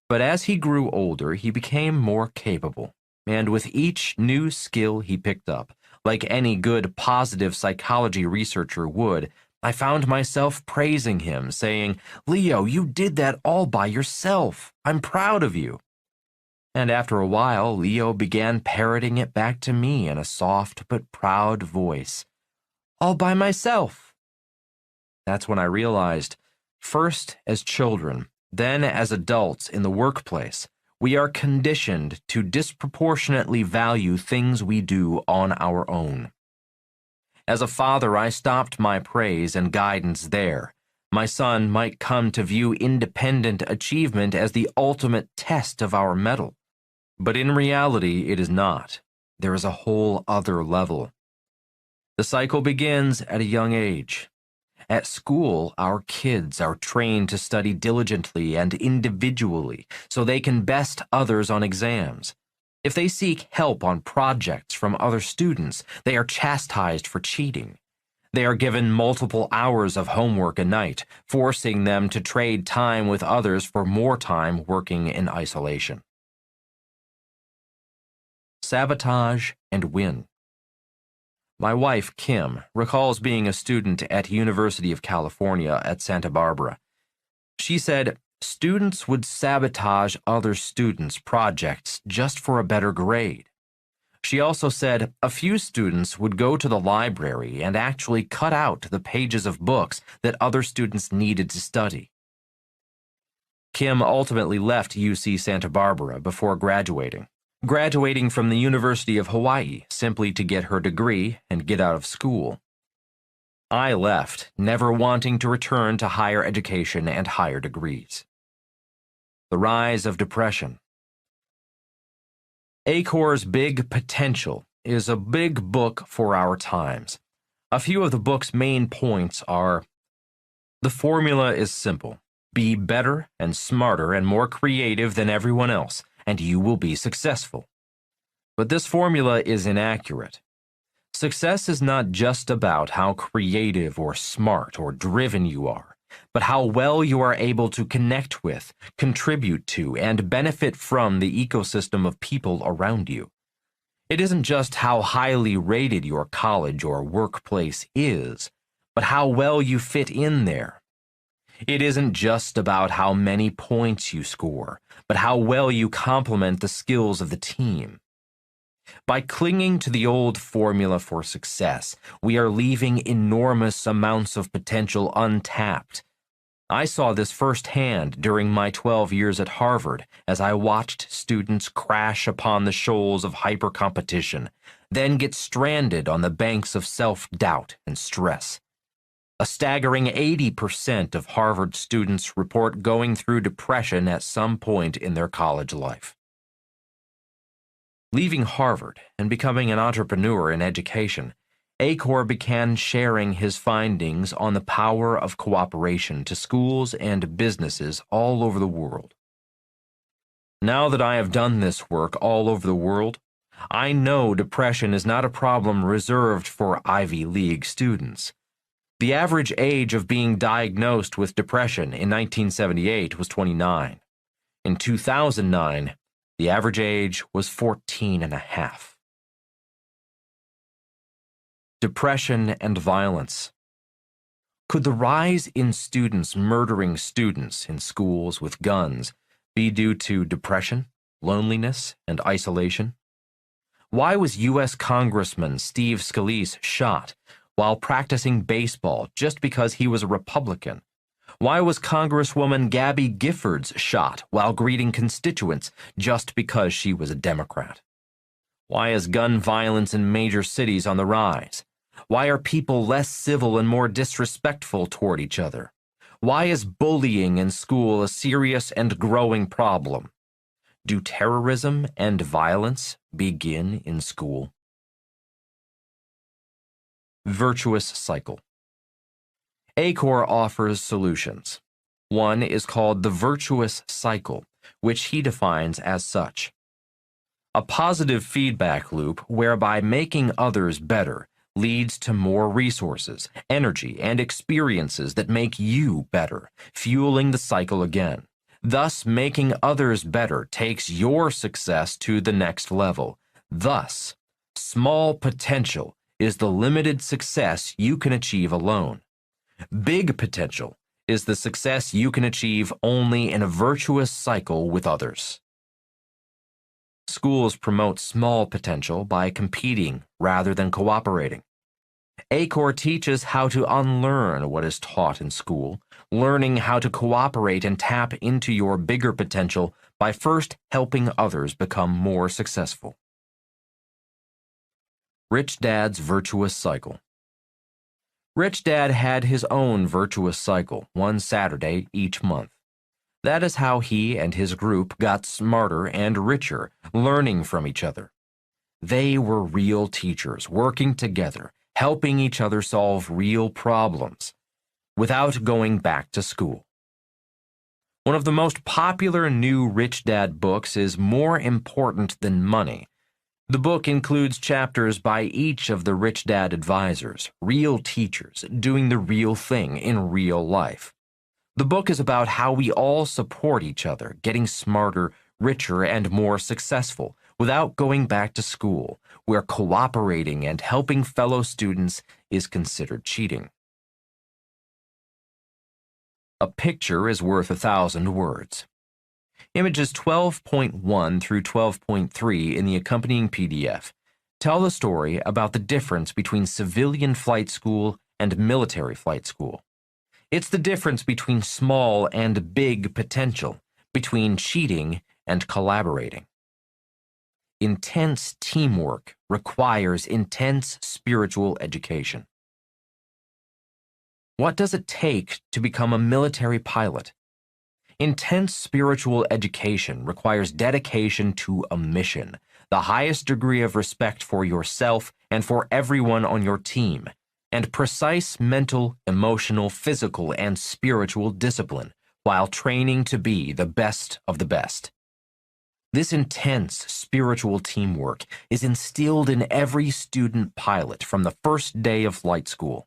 But as he grew older, he became more capable, and with each new skill he picked up, like any good positive psychology researcher would, I found myself praising him, saying, 'Leo, you did that all by yourself. I'm proud of you.' And after a while, Leo began parroting it back to me in a soft but proud voice. 'All by myself.' That's when I realized, first as children, then as adults in the workplace, we are conditioned to disproportionately value things we do on our own. As a father, I stopped my praise and guidance there. My son might come to view independent achievement as the ultimate test of our mettle. But in reality, it is not. There is a whole other level. The cycle begins at a young age. At school, our kids are trained to study diligently and individually so they can best others on exams. If they seek help on projects from other students, they are chastised for cheating. They are given multiple hours of homework a night, forcing them to trade time with others for more time working in isolation. Sabotage and win. My wife, Kim, recalls being a student at University of California at Santa Barbara. She said, students would sabotage other students' projects just for a better grade. She also said a few students would go to the library and actually cut out the pages of books that other students needed to study. Kim ultimately left UC Santa Barbara before graduating from the University of Hawaii simply to get her degree and get out of school. I left, never wanting to return to higher education and higher degrees. The Rise of Depression. Achor's Big Potential is a big book for our times. A few of the book's main points are: the formula is simple. Be better and smarter and more creative than everyone else, and you will be successful. But this formula is inaccurate. Success is not just about how creative or smart or driven you are, but how well you are able to connect with, contribute to, and benefit from the ecosystem of people around you. It isn't just how highly rated your college or workplace is, but how well you fit in there. It isn't just about how many points you score, but how well you complement the skills of the team. By clinging to the old formula for success, we are leaving enormous amounts of potential untapped. I saw this firsthand during my 12 years at Harvard as I watched students crash upon the shoals of hyper-competition, then get stranded on the banks of self-doubt and stress. A staggering 80% of Harvard students report going through depression at some point in their college life. Leaving Harvard and becoming an entrepreneur in education, Achor began sharing his findings on the power of cooperation to schools and businesses all over the world. Now that I have done this work all over the world, I know depression is not a problem reserved for Ivy League students. The average age of being diagnosed with depression in 1978 was 29. In 2009, the average age was 14 and a half. Depression and violence. Could the rise in students murdering students in schools with guns be due to depression, loneliness, and isolation? Why was U.S. Congressman Steve Scalise shot while practicing baseball just because he was a Republican? Why was Congresswoman Gabby Giffords shot while greeting constituents just because she was a Democrat? Why is gun violence in major cities on the rise? Why are people less civil and more disrespectful toward each other? Why is bullying in school a serious and growing problem? Do terrorism and violence begin in school? Virtuous cycle. Acor offers solutions. One is called the virtuous cycle, which he defines as such: a positive feedback loop whereby making others better leads to more resources, energy, and experiences that make you better, fueling the cycle again. Thus, making others better takes your success to the next level. Thus, small potential is the limited success you can achieve alone. Big potential is the success you can achieve only in a virtuous cycle with others. Schools promote small potential by competing rather than cooperating. Acor teaches how to unlearn what is taught in school, learning how to cooperate and tap into your bigger potential by first helping others become more successful. Rich Dad's Virtuous Cycle. Rich Dad had his own virtuous cycle, one Saturday each month. That is how he and his group got smarter and richer, learning from each other. They were real teachers, working together, helping each other solve real problems, without going back to school. One of the most popular new Rich Dad books is More Important Than Money. The book includes chapters by each of the Rich Dad advisors, real teachers, doing the real thing in real life. The book is about how we all support each other, getting smarter, richer, and more successful without going back to school, where cooperating and helping fellow students is considered cheating. A picture is worth 1,000 words. Images 12.1 through 12.3 in the accompanying PDF tell the story about the difference between civilian flight school and military flight school. It's the difference between small and big potential, between cheating and collaborating. Intense teamwork requires intense spiritual education. What does it take to become a military pilot? Intense spiritual education requires dedication to a mission, the highest degree of respect for yourself and for everyone on your team, and precise mental, emotional, physical, and spiritual discipline while training to be the best of the best. This intense spiritual teamwork is instilled in every student pilot from the first day of flight school.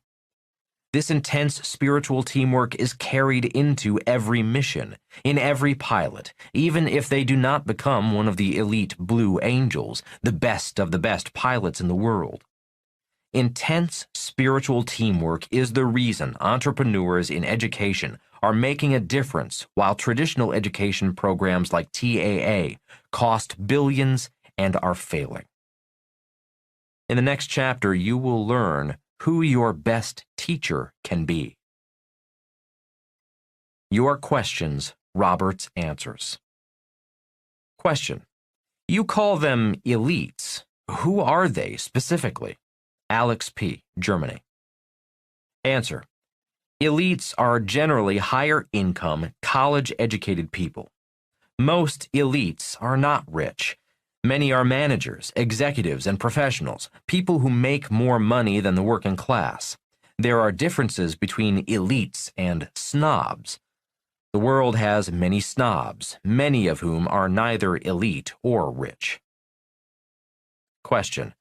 This intense spiritual teamwork is carried into every mission, in every pilot, even if they do not become one of the elite Blue Angels, the best of the best pilots in the world. Intense spiritual teamwork is the reason entrepreneurs in education are making a difference while traditional education programs like TAA cost billions and are failing. In the next chapter, you will learn who your best teacher can be. Your questions, Robert's answers. Question: you call them elites. Who are they specifically? Alex P., Germany. Answer: elites are generally higher income, college-educated people. Most elites are not rich. Many are managers, executives, and professionals, people who make more money than the working class. There are differences between elites and snobs. The world has many snobs, many of whom are neither elite or rich. Question: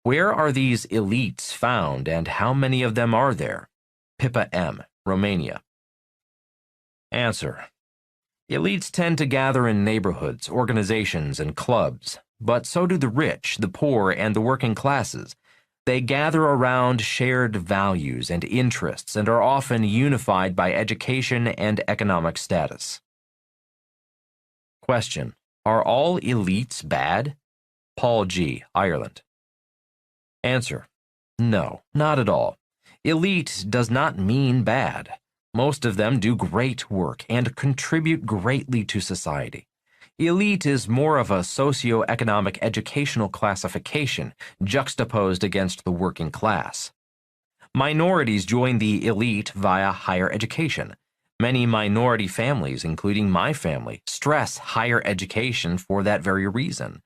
where are these elites found and how many of them are there? Pippa M., Romania. Answer: elites tend to gather in neighborhoods, organizations, and clubs, but so do the rich, the poor, and the working classes. They gather around shared values and interests and are often unified by education and economic status. Question: are all elites bad? Paul G., Ireland. Answer: no, not at all. Elite does not mean bad. Most of them do great work and contribute greatly to society. Elite is more of a socio-economic educational classification juxtaposed against the working class. Minorities join the elite via higher education. Many minority families, including my family, stress higher education for that very reason.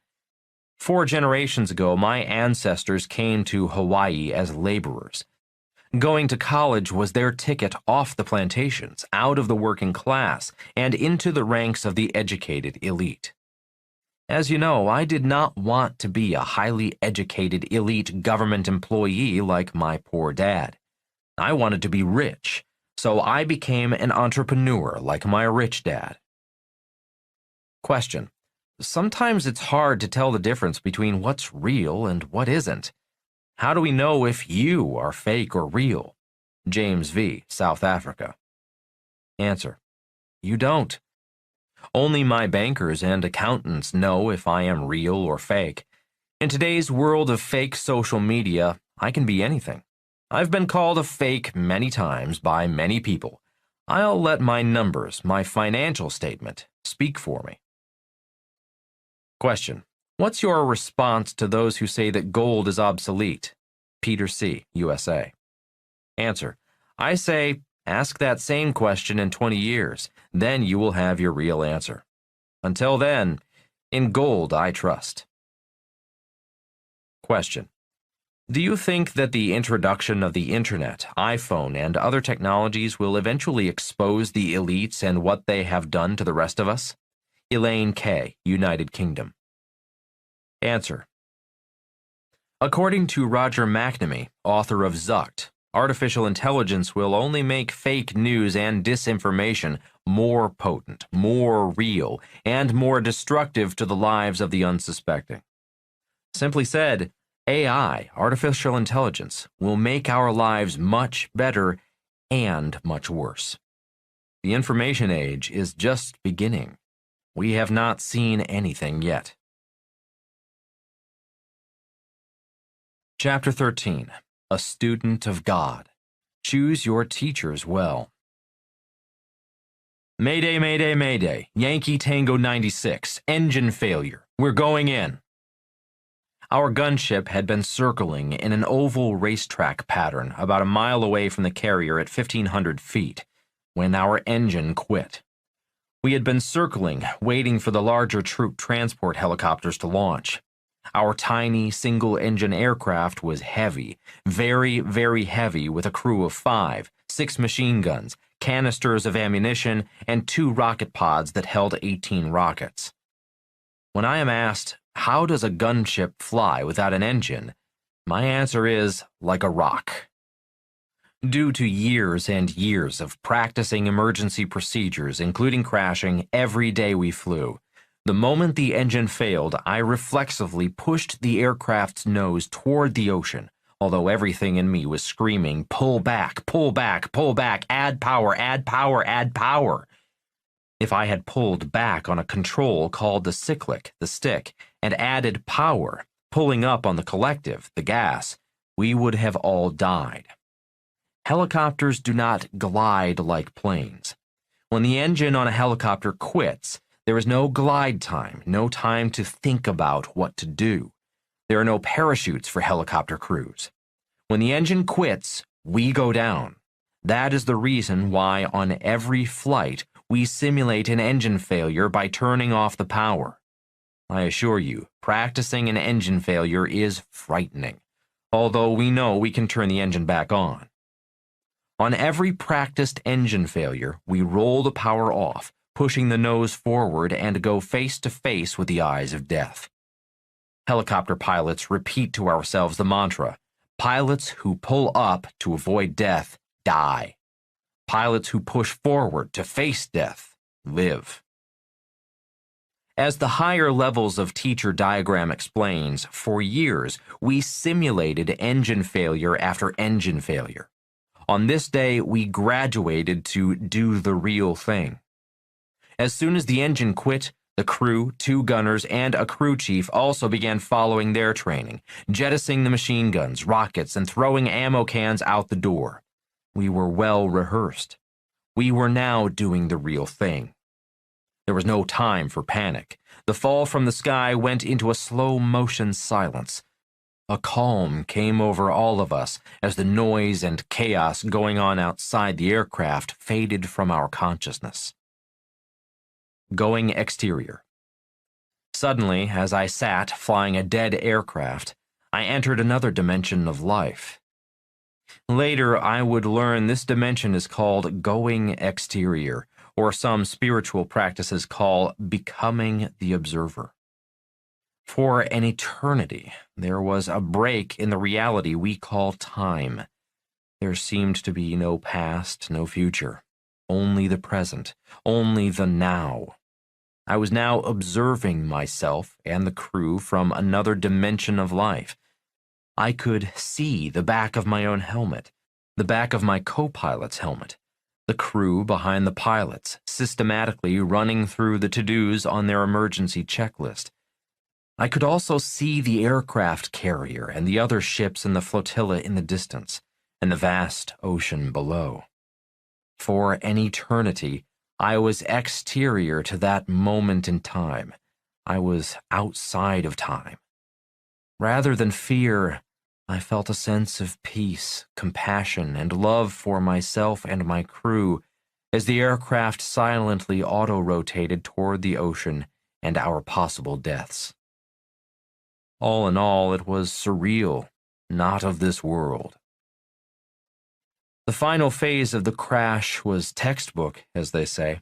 4 generations ago, my ancestors came to Hawaii as laborers. Going to college was their ticket off the plantations, out of the working class, and into the ranks of the educated elite. As you know, I did not want to be a highly educated elite government employee like my poor dad. I wanted to be rich, so I became an entrepreneur like my rich dad. Question: sometimes it's hard to tell the difference between what's real and what isn't. How do we know if you are fake or real? James V., South Africa. Answer: you don't. Only my bankers and accountants know if I am real or fake. In today's world of fake social media, I can be anything. I've been called a fake many times by many people. I'll let my numbers, my financial statement, speak for me. Question: what's your response to those who say that gold is obsolete? Peter C., USA. Answer: I say, ask that same question in 20 years. Then you will have your real answer. Until then, in gold I trust. Question: do you think that the introduction of the internet, iPhone, and other technologies will eventually expose the elites and what they have done to the rest of us? Elaine K., United Kingdom. Answer: according to Roger McNamee, author of Zucked, artificial intelligence will only make fake news and disinformation more potent, more real, and more destructive to the lives of the unsuspecting. Simply said, AI, artificial intelligence, will make our lives much better and much worse. The information age is just beginning. We have not seen anything yet. Chapter 13. A Student of God. Choose your teachers well. Mayday, mayday, mayday. Yankee Tango 96. Engine failure. We're going in. Our gunship had been circling in an oval racetrack pattern about a mile away from the carrier at 1,500 feet when our engine quit. We had been circling, waiting for the larger troop transport helicopters to launch. Our tiny, single-engine aircraft was heavy, very, very heavy, with a crew of 5, 6 machine guns, canisters of ammunition, and 2 rocket pods that held 18 rockets. When I am asked, how does a gunship fly without an engine, my answer is, like a rock. Due to years and years of practicing emergency procedures, including crashing, every day we flew, the moment the engine failed, I reflexively pushed the aircraft's nose toward the ocean, although everything in me was screaming, pull back, pull back, pull back, add power, add power, add power. If I had pulled back on a control called the cyclic, the stick, and added power, pulling up on the collective, the gas, we would have all died. Helicopters do not glide like planes. When the engine on a helicopter quits, there is no glide time, no time to think about what to do. There are no parachutes for helicopter crews. When the engine quits, we go down. That is the reason why on every flight we simulate an engine failure by turning off the power. I assure you, practicing an engine failure is frightening, although we know we can turn the engine back on. On every practiced engine failure, we roll the power off, pushing the nose forward and go face to face with the eyes of death. Helicopter pilots repeat to ourselves the mantra, pilots who pull up to avoid death die. Pilots who push forward to face death live. As the higher levels of teacher diagram explains, for years we simulated engine failure after engine failure. On this day, we graduated to do the real thing. As soon as the engine quit, The crew, 2 gunners, and a crew chief also began following their training, jettisoning the machine guns, rockets, and throwing ammo cans out the door. We were well rehearsed. We were now doing the real thing. There was no time for panic. The fall from the sky went into a slow-motion silence. A calm came over all of us as the noise and chaos going on outside the aircraft faded from our consciousness. Going exterior. Suddenly, as I sat flying a dead aircraft, I entered another dimension of life. Later, I would learn this dimension is called going exterior, or some spiritual practices call becoming the observer. For an eternity, there was a break in the reality we call time. There seemed to be no past, no future, only the present, only the now. I was now observing myself and the crew from another dimension of life. I could see the back of my own helmet, the back of my co-pilot's helmet, the crew behind the pilots, systematically running through the to-dos on their emergency checklist. I could also see the aircraft carrier and the other ships in the flotilla in the distance, and the vast ocean below. For an eternity, I was exterior to that moment in time. I was outside of time. Rather than fear, I felt a sense of peace, compassion, and love for myself and my crew as the aircraft silently auto-rotated toward the ocean and our possible deaths. All in all, it was surreal, not of this world. The final phase of the crash was textbook, as they say.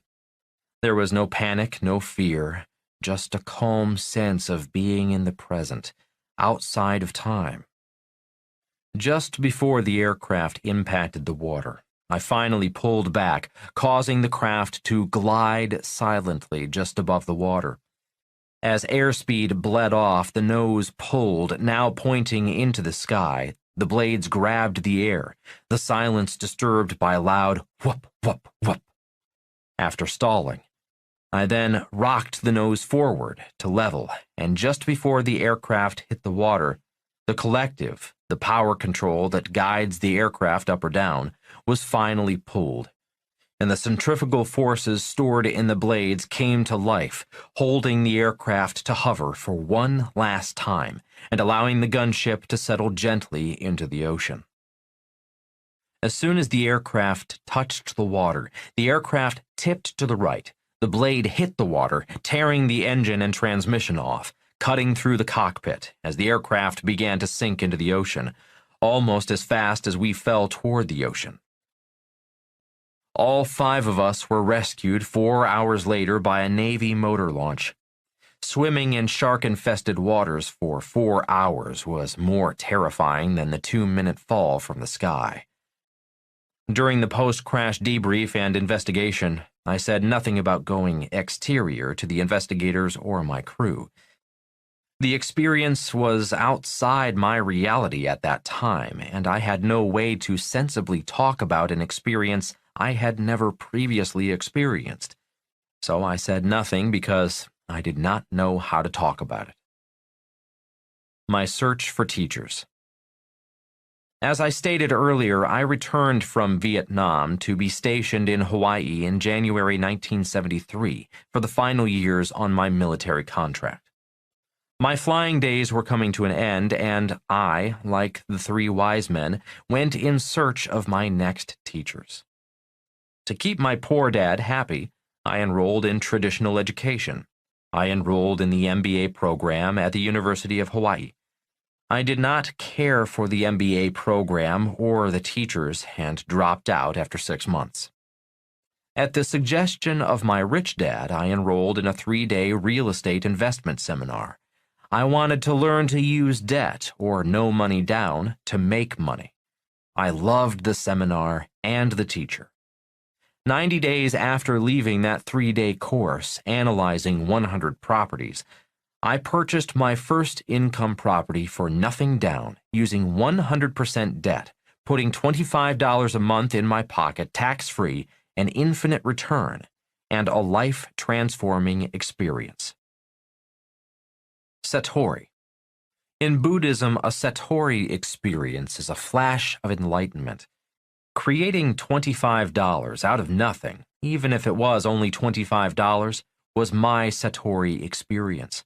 There was no panic, no fear, just a calm sense of being in the present, outside of time. Just before the aircraft impacted the water, I finally pulled back, causing the craft to glide silently just above the water. As airspeed bled off, the nose pulled, now pointing into the sky. The blades grabbed the air, the silence disturbed by a loud whoop, whoop, whoop. After stalling, I then rocked the nose forward to level, and just before the aircraft hit the water, the collective, the power control that guides the aircraft up or down, was finally pulled, and the centrifugal forces stored in the blades came to life, holding the aircraft to hover for one last time and allowing the gunship to settle gently into the ocean. As soon as the aircraft touched the water, the aircraft tipped to the right. The blade hit the water, tearing the engine and transmission off, cutting through the cockpit as the aircraft began to sink into the ocean, almost as fast as we fell toward the ocean. All 5 of us were rescued 4 hours later by a Navy motor launch. Swimming in shark-infested waters for 4 hours was more terrifying than the 2-minute fall from the sky. During the post-crash debrief and investigation, I said nothing about going exterior to the investigators or my crew. The experience was outside my reality at that time, and I had no way to sensibly talk about an experience I had never previously experienced. So I said nothing because I did not know how to talk about it. My search for teachers. As I stated earlier, I returned from Vietnam to be stationed in Hawaii in January 1973 for the final years on my military contract. My flying days were coming to an end, and I, like the 3 wise men, went in search of my next teachers. To keep my poor dad happy, I enrolled in traditional education. I enrolled in the MBA program at the University of Hawaii. I did not care for the MBA program or the teachers and dropped out after 6 months. At the suggestion of my rich dad, I enrolled in a 3-day real estate investment seminar. I wanted to learn to use debt, or no money down, to make money. I loved the seminar and the teacher. 90 days after leaving that 3-day course, analyzing 100 properties, I purchased my first income property for nothing down, using 100% debt, putting $25 a month in my pocket, tax-free, an infinite return, and a life-transforming experience. Satori. In Buddhism, a Satori experience is a flash of enlightenment. Creating $25 out of nothing, even if it was only $25, was my Satori experience.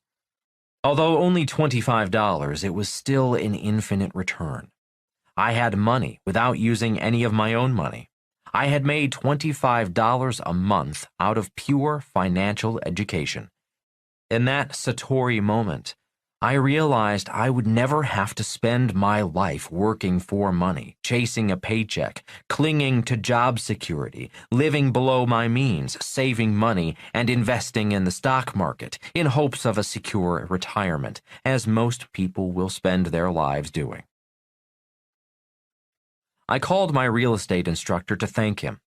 Although only $25, it was still an infinite return. I had money without using any of my own money. I had made $25 a month out of pure financial education. In that Satori moment, I realized I would never have to spend my life working for money, chasing a paycheck, clinging to job security, living below my means, saving money, and investing in the stock market in hopes of a secure retirement, as most people will spend their lives doing. I called my real estate instructor to thank him.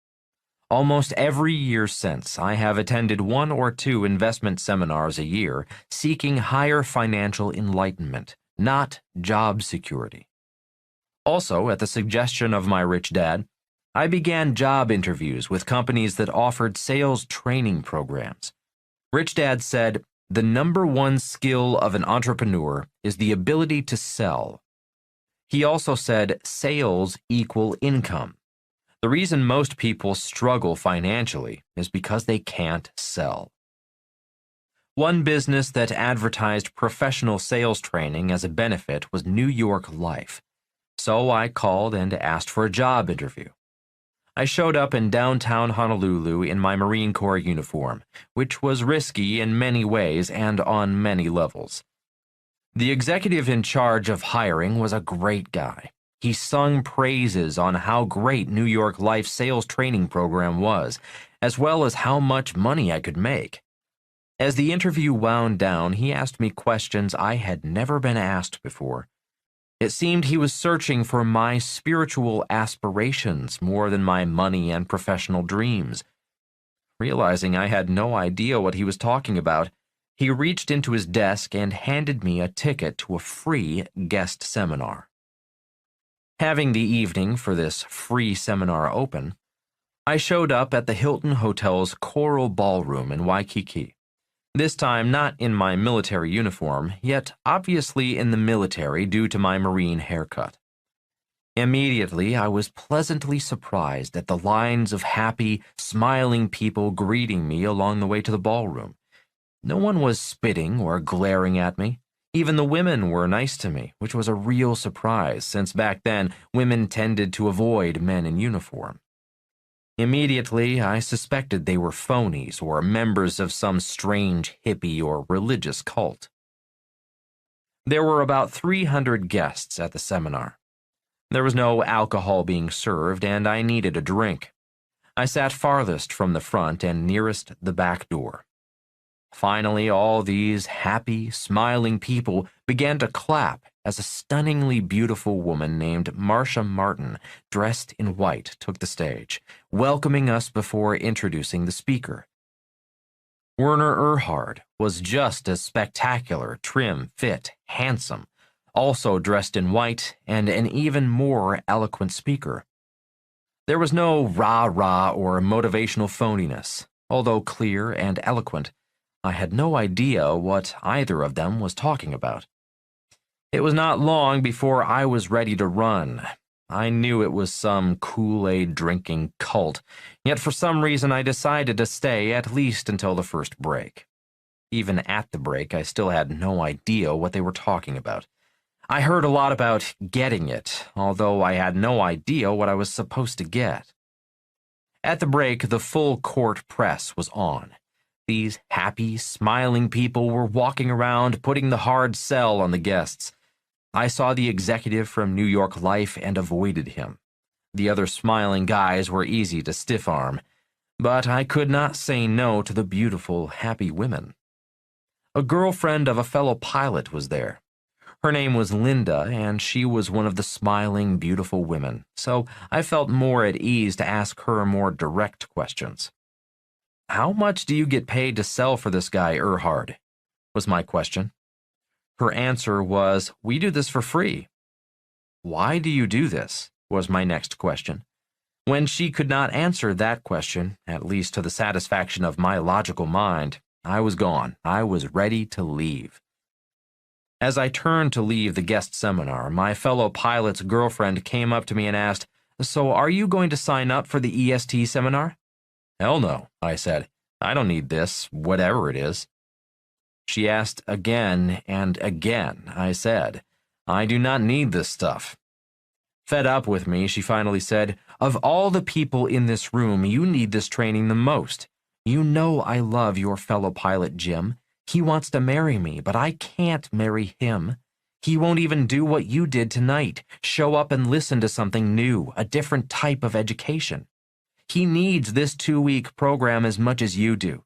Almost every year since, I have attended 1 or 2 investment seminars a year seeking higher financial enlightenment, not job security. Also, at the suggestion of my rich dad, I began job interviews with companies that offered sales training programs. Rich Dad said, "The #1 skill of an entrepreneur is the ability to sell." He also said, "Sales equal income." The reason most people struggle financially is because they can't sell. One business that advertised professional sales training as a benefit was New York Life, so I called and asked for a job interview. I showed up in downtown Honolulu in my Marine Corps uniform, which was risky in many ways and on many levels. The executive in charge of hiring was a great guy. He sung praises on how great New York Life sales training program was, as well as how much money I could make. As the interview wound down, he asked me questions I had never been asked before. It seemed he was searching for my spiritual aspirations more than my money and professional dreams. Realizing I had no idea what he was talking about, he reached into his desk and handed me a ticket to a free guest seminar. Having the evening for this free seminar open, I showed up at the Hilton Hotel's Coral Ballroom in Waikiki. This time not in my military uniform, yet obviously in the military due to my Marine haircut. Immediately, I was pleasantly surprised at the lines of happy, smiling people greeting me along the way to the ballroom. No one was spitting or glaring at me. Even the women were nice to me, which was a real surprise, since back then women tended to avoid men in uniform. Immediately, I suspected they were phonies or members of some strange hippie or religious cult. There were about 300 guests at the seminar. There was no alcohol being served, and I needed a drink. I sat farthest from the front and nearest the back door. Finally, all these happy, smiling people began to clap as a stunningly beautiful woman named Marsha Martin, dressed in white, took the stage, welcoming us before introducing the speaker. Werner Erhard was just as spectacular, trim, fit, handsome, also dressed in white, and an even more eloquent speaker. There was no rah-rah or motivational phoniness. Although clear and eloquent, I had no idea what either of them was talking about. It was not long before I was ready to run. I knew it was some Kool-Aid drinking cult, yet for some reason I decided to stay at least until the first break. Even at the break, I still had no idea what they were talking about. I heard a lot about getting it, although I had no idea what I was supposed to get. At the break, the full court press was on. These happy, smiling people were walking around, putting the hard sell on the guests. I saw the executive from New York Life and avoided him. The other smiling guys were easy to stiff-arm, but I could not say no to the beautiful, happy women. A girlfriend of a fellow pilot was there. Her name was Linda, and she was one of the smiling, beautiful women, so I felt more at ease to ask her more direct questions. "How much do you get paid to sell for this guy, Erhard?" was my question. Her answer was, "We do this for free." "Why do you do this?" was my next question. When she could not answer that question, at least to the satisfaction of my logical mind, I was gone. I was ready to leave. As I turned to leave the guest seminar, my fellow pilot's girlfriend came up to me and asked, "So are you going to sign up for the EST seminar?" "Hell no," I said. "I don't need this, whatever it is." She asked again and again. I said, "I do not need this stuff." Fed up with me, she finally said, "Of all the people in this room, you need this training the most. You know I love your fellow pilot, Jim. He wants to marry me, but I can't marry him. He won't even do what you did tonight, show up and listen to something new, a different type of education. He needs this 2-week program as much as you do.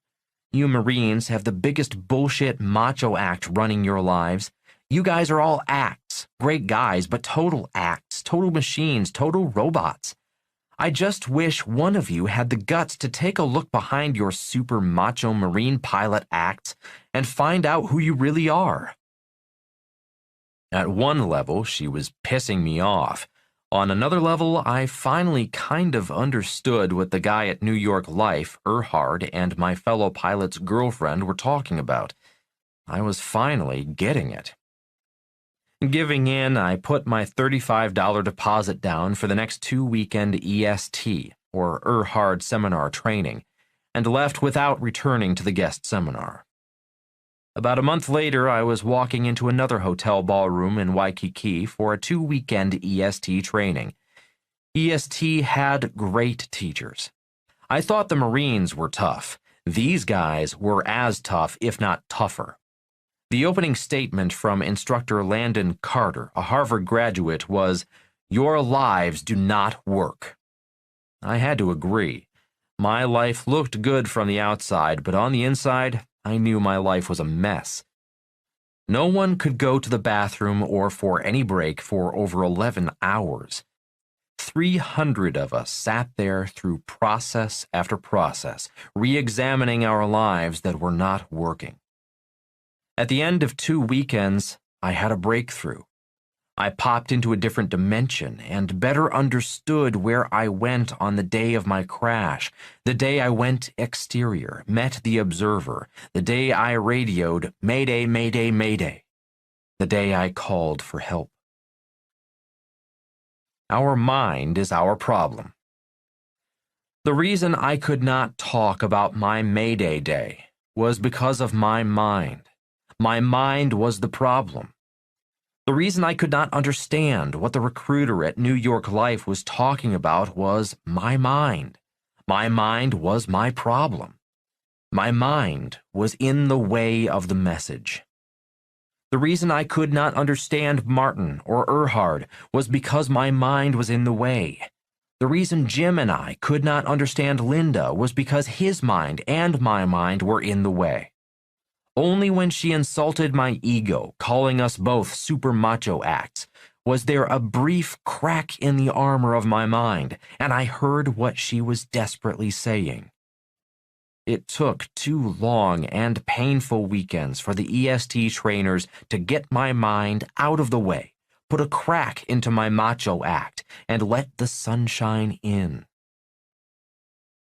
You Marines have the biggest bullshit macho act running your lives. You guys are all acts, great guys, but total acts, total machines, total robots. I just wish one of you had the guts to take a look behind your super macho Marine pilot acts and find out who you really are." At one level, she was pissing me off. On another level, I finally kind of understood what the guy at New York Life, Erhard, and my fellow pilot's girlfriend were talking about. I was finally getting it. Giving in, I put my $35 deposit down for the next 2-weekend EST, or Erhard Seminar training, and left without returning to the guest seminar. About a month later, I was walking into another hotel ballroom in Waikiki for a 2-weekend EST training. EST had great teachers. I thought the Marines were tough. These guys were as tough, if not tougher. The opening statement from instructor Landon Carter, a Harvard graduate, was, "Your lives do not work." I had to agree. My life looked good from the outside, but on the inside, I knew my life was a mess. No one could go to the bathroom or for any break for over 11 hours. 300 of us sat there through process after process, re-examining our lives that were not working. At the end of 2 weekends, I had a breakthrough. I popped into a different dimension and better understood where I went on the day of my crash, the day I went exterior, met the observer, the day I radioed, "Mayday, Mayday, Mayday," the day I called for help. Our mind is our problem. The reason I could not talk about my Mayday Day was because of my mind. My mind was the problem. The reason I could not understand what the recruiter at New York Life was talking about was my mind. My mind was my problem. My mind was in the way of the message. The reason I could not understand Martin or Erhard was because my mind was in the way. The reason Jim and I could not understand Linda was because his mind and my mind were in the way. Only when she insulted my ego, calling us both super macho acts, was there a brief crack in the armor of my mind, and I heard what she was desperately saying. It took 2 long and painful weekends for the EST trainers to get my mind out of the way, put a crack into my macho act, and let the sunshine in.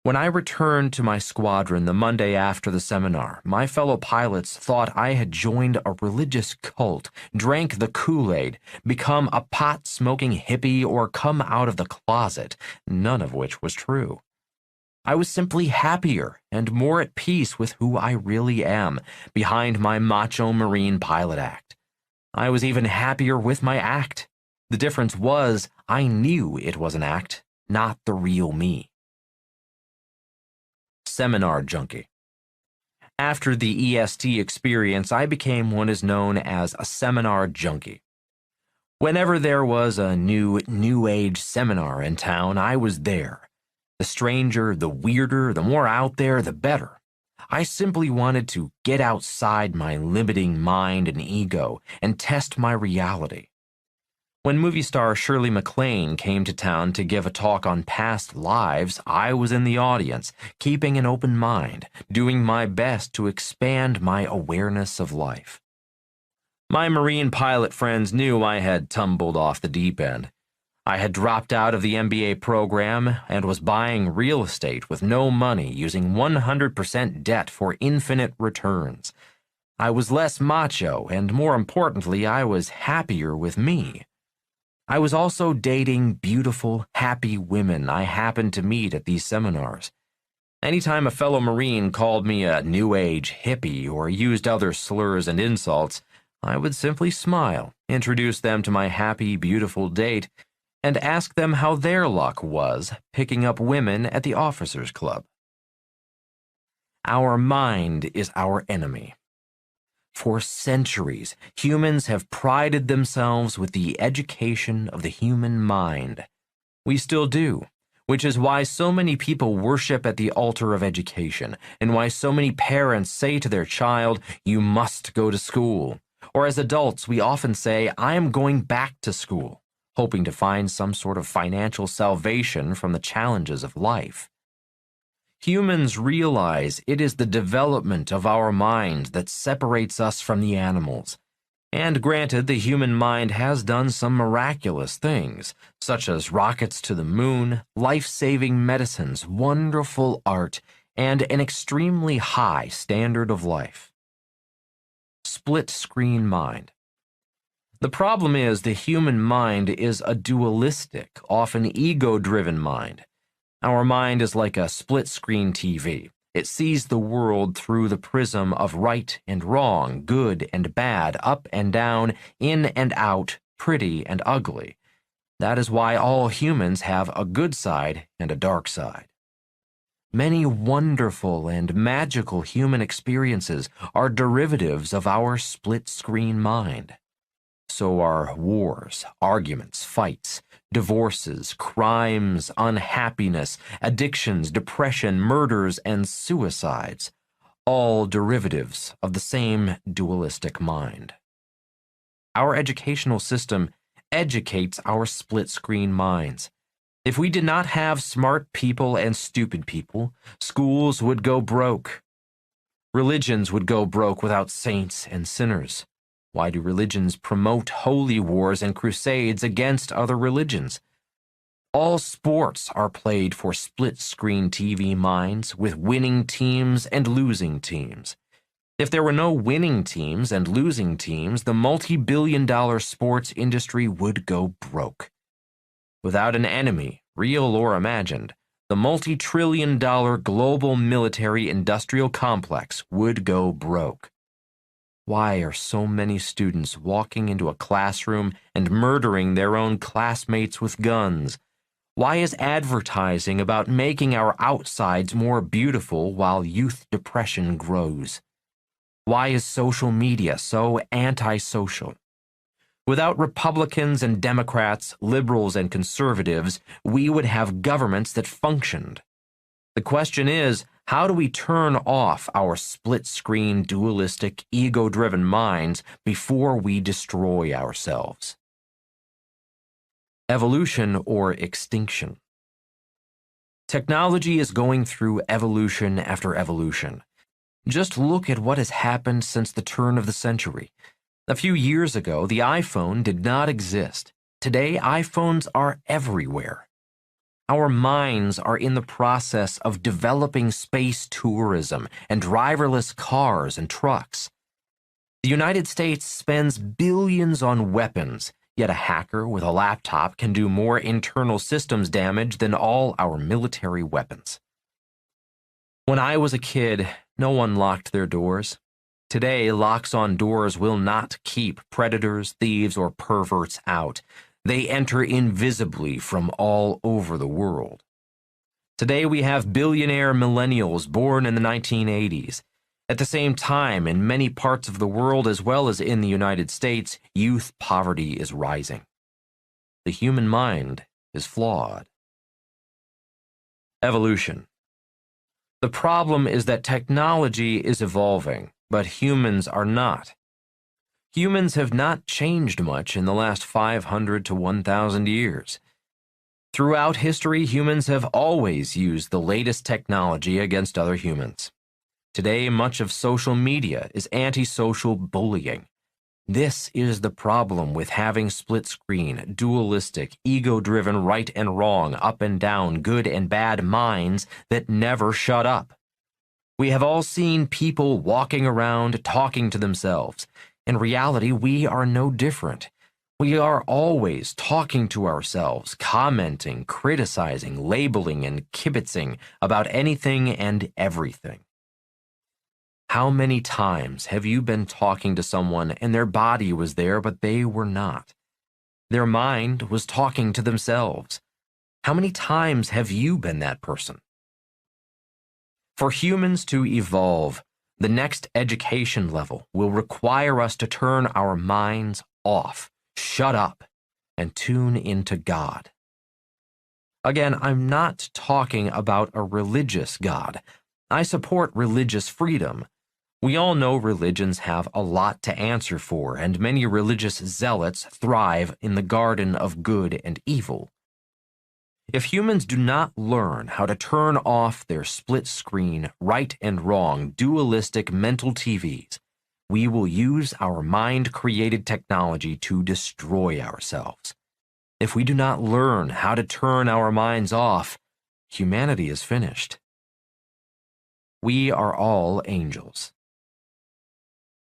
When I returned to my squadron the Monday after the seminar, my fellow pilots thought I had joined a religious cult, drank the Kool-Aid, become a pot-smoking hippie, or come out of the closet, none of which was true. I was simply happier and more at peace with who I really am, behind my macho Marine pilot act. I was even happier with my act. The difference was I knew it was an act, not the real me. Seminar junkie. After the EST experience, I became what is known as a seminar junkie. Whenever there was a new age seminar in town, I was there. The stranger, the weirder, the more out there, the better. I simply wanted to get outside my limiting mind and ego and test my reality. When movie star Shirley MacLaine came to town to give a talk on past lives, I was in the audience, keeping an open mind, doing my best to expand my awareness of life. My Marine pilot friends knew I had tumbled off the deep end. I had dropped out of the MBA program and was buying real estate with no money, using 100% debt for infinite returns. I was less macho, and more importantly, I was happier with me. I was also dating beautiful, happy women I happened to meet at these seminars. Anytime a fellow Marine called me a New Age hippie or used other slurs and insults, I would simply smile, introduce them to my happy, beautiful date, and ask them how their luck was picking up women at the officers' club. Our mind is our enemy. For centuries, humans have prided themselves with the education of the human mind. We still do, which is why so many people worship at the altar of education, and why so many parents say to their child, "You must go to school." Or as adults, we often say, "I am going back to school," hoping to find some sort of financial salvation from the challenges of life. Humans realize it is the development of our mind that separates us from the animals. And granted, the human mind has done some miraculous things, such as rockets to the moon, life-saving medicines, wonderful art, and an extremely high standard of life. Split-screen mind. The problem is the human mind is a dualistic, often ego-driven mind. Our mind is like a split-screen TV. It sees the world through the prism of right and wrong, good and bad, up and down, in and out, pretty and ugly. That is why all humans have a good side and a dark side. Many wonderful and magical human experiences are derivatives of our split-screen mind. So are wars, arguments, fights, divorces, crimes, unhappiness, addictions, depression, murders, and suicides, all derivatives of the same dualistic mind. Our educational system educates our split-screen minds. If we did not have smart people and stupid people, schools would go broke. Religions would go broke without saints and sinners. Why do religions promote holy wars and crusades against other religions? All sports are played for split-screen TV minds with winning teams and losing teams. If there were no winning teams and losing teams, the multi-billion-dollar sports industry would go broke. Without an enemy, real or imagined, the multi-trillion-dollar global military-industrial complex would go broke. Why are so many students walking into a classroom and murdering their own classmates with guns? Why is advertising about making our outsides more beautiful while youth depression grows? Why is social media so antisocial? Without Republicans and Democrats, liberals and conservatives, we would have governments that functioned. The question is, how do we turn off our split-screen, dualistic, ego-driven minds before we destroy ourselves? Evolution or extinction. Technology is going through evolution after evolution. Just look at what has happened since the turn of the century. A few years ago, the iPhone did not exist. Today, iPhones are everywhere. Our minds are in the process of developing space tourism and driverless cars and trucks. The United States spends billions on weapons, yet a hacker with a laptop can do more internal systems damage than all our military weapons. When I was a kid, no one locked their doors. Today, locks on doors will not keep predators, thieves, or perverts out. They enter invisibly from all over the world. Today we have billionaire millennials born in the 1980s. At the same time, in many parts of the world as well as in the United States, youth poverty is rising. The human mind is flawed. Evolution. The problem is that technology is evolving, but humans are not. Humans have not changed much in the last 500 to 1,000 years. Throughout history, humans have always used the latest technology against other humans. Today, much of social media is antisocial bullying. This is the problem with having split-screen, dualistic, ego-driven right and wrong, up and down, good and bad minds that never shut up. We have all seen people walking around talking to themselves. In reality, we are no different. We are always talking to ourselves, commenting, criticizing, labeling, and kibitzing about anything and everything. How many times have you been talking to someone and their body was there, but they were not? Their mind was talking to themselves. How many times have you been that person? For humans to evolve, the next education level will require us to turn our minds off, shut up, and tune into God. Again, I'm not talking about a religious God. I support religious freedom. We all know religions have a lot to answer for, and many religious zealots thrive in the garden of good and evil. If humans do not learn how to turn off their split-screen, right and wrong, dualistic mental TVs, we will use our mind-created technology to destroy ourselves. If we do not learn how to turn our minds off, humanity is finished. We are all angels.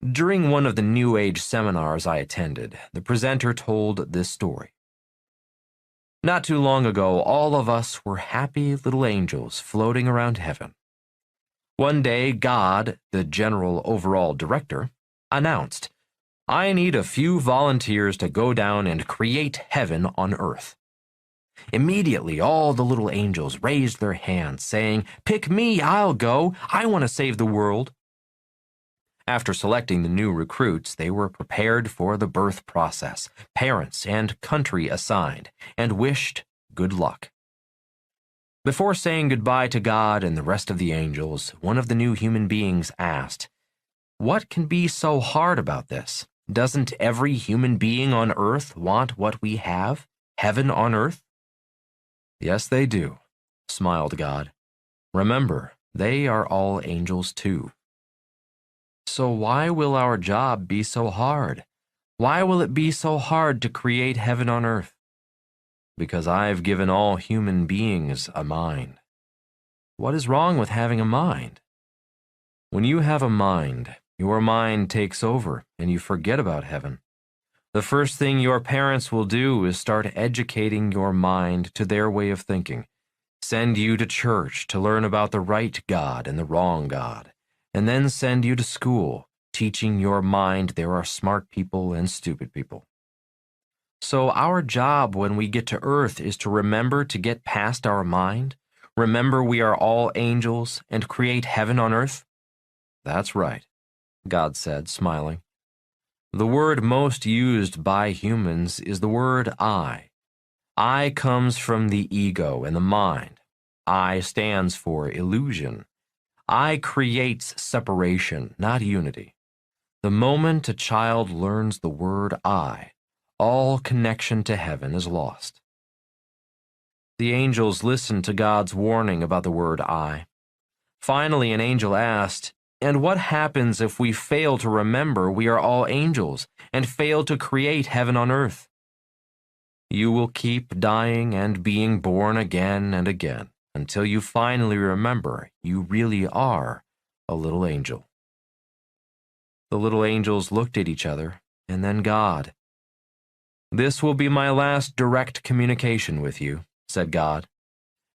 During one of the New Age seminars I attended, the presenter told this story. Not too long ago, all of us were happy little angels floating around heaven. One day, God, the general overall director, announced, "I need a few volunteers to go down and create heaven on earth." Immediately, all the little angels raised their hands, saying, "Pick me, I'll go. I want to save the world." After selecting the new recruits, they were prepared for the birth process, parents and country assigned, and wished good luck. Before saying goodbye to God and the rest of the angels, one of the new human beings asked, "What can be so hard about this? Doesn't every human being on earth want what we have, heaven on earth?" "Yes, they do," smiled God. "Remember, they are all angels too." "So why will our job be so hard? Why will it be so hard to create heaven on earth?" "Because I've given all human beings a mind." "What is wrong with having a mind?" "When you have a mind, your mind takes over and you forget about heaven. The first thing your parents will do is start educating your mind to their way of thinking, send you to church to learn about the right God and the wrong God, and then send you to school, teaching your mind there are smart people and stupid people. So our job when we get to earth is to remember to get past our mind, remember we are all angels, and create heaven on earth?" "That's right," God said, smiling. "The word most used by humans is the word I. I comes from the ego and the mind. I stands for illusion. I creates separation, not unity. The moment a child learns the word I, all connection to heaven is lost." The angels listened to God's warning about the word I. Finally, an angel asked, "And what happens if we fail to remember we are all angels and fail to create heaven on earth?" "You will keep dying and being born again and again, until you finally remember you really are a little angel." The little angels looked at each other, and then God. "This will be my last direct communication with you," said God.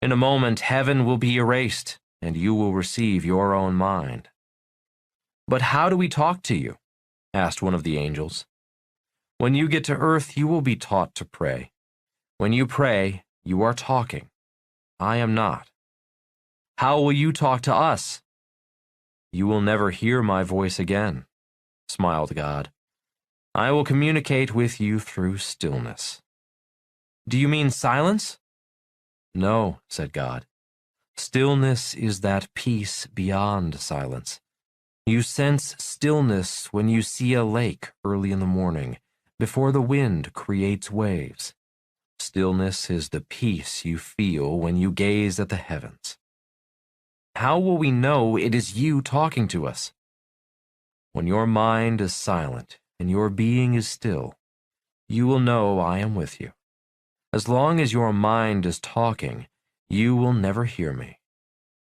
"In a moment, heaven will be erased, and you will receive your own mind." "But how do we talk to you?" asked one of the angels. "When you get to earth, you will be taught to pray. When you pray, you are talking. I am not." "How will you talk to us?" "You will never hear my voice again," smiled God. "I will communicate with you through stillness." "Do you mean silence?" "No," said God. "Stillness is that peace beyond silence. You sense stillness when you see a lake early in the morning, before the wind creates waves. Stillness is the peace you feel when you gaze at the heavens." "How will we know it is you talking to us?" "When your mind is silent, and your being is still, you will know I am with you. As long as your mind is talking, you will never hear me.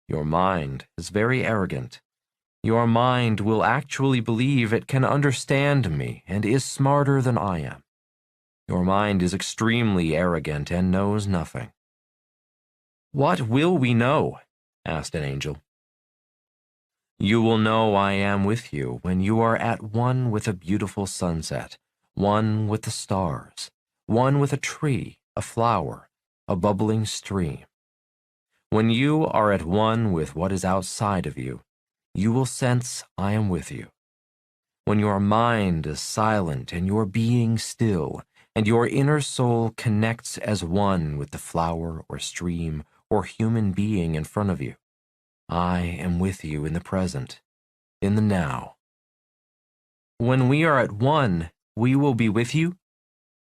Your mind is very arrogant. Your mind will actually believe it can understand me and is smarter than I am. Your mind is extremely arrogant and knows nothing. What will we know? Asked an angel. You will know I am with you when you are at one with a beautiful sunset, one with the stars, one with a tree, a flower, a bubbling stream. When you are at one with what is outside of you, you will sense I am with you. When your mind is silent and your being still, and your inner soul connects as one with the flower or stream or human being in front of you, I am with you in the present, in the now. When we are at one, we will be with you?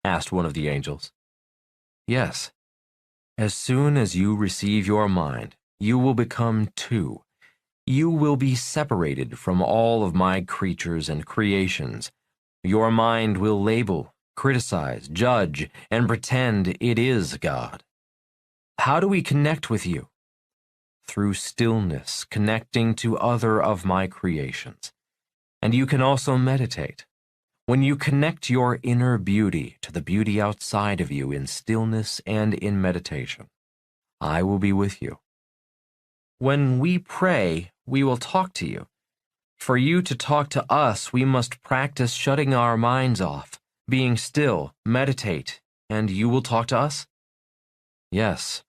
Asked one of the angels. Yes. As soon as you receive your mind, you will become two. You will be separated from all of my creatures and creations. Your mind will label, criticize, judge, and pretend it is God. How do we connect with you? Through stillness, connecting to other of my creations. And you can also meditate. When you connect your inner beauty to the beauty outside of you in stillness and in meditation, I will be with you. When we pray, we will talk to you. For you to talk to us, we must practice shutting our minds off, being still, meditate, and you will talk to us? Yes,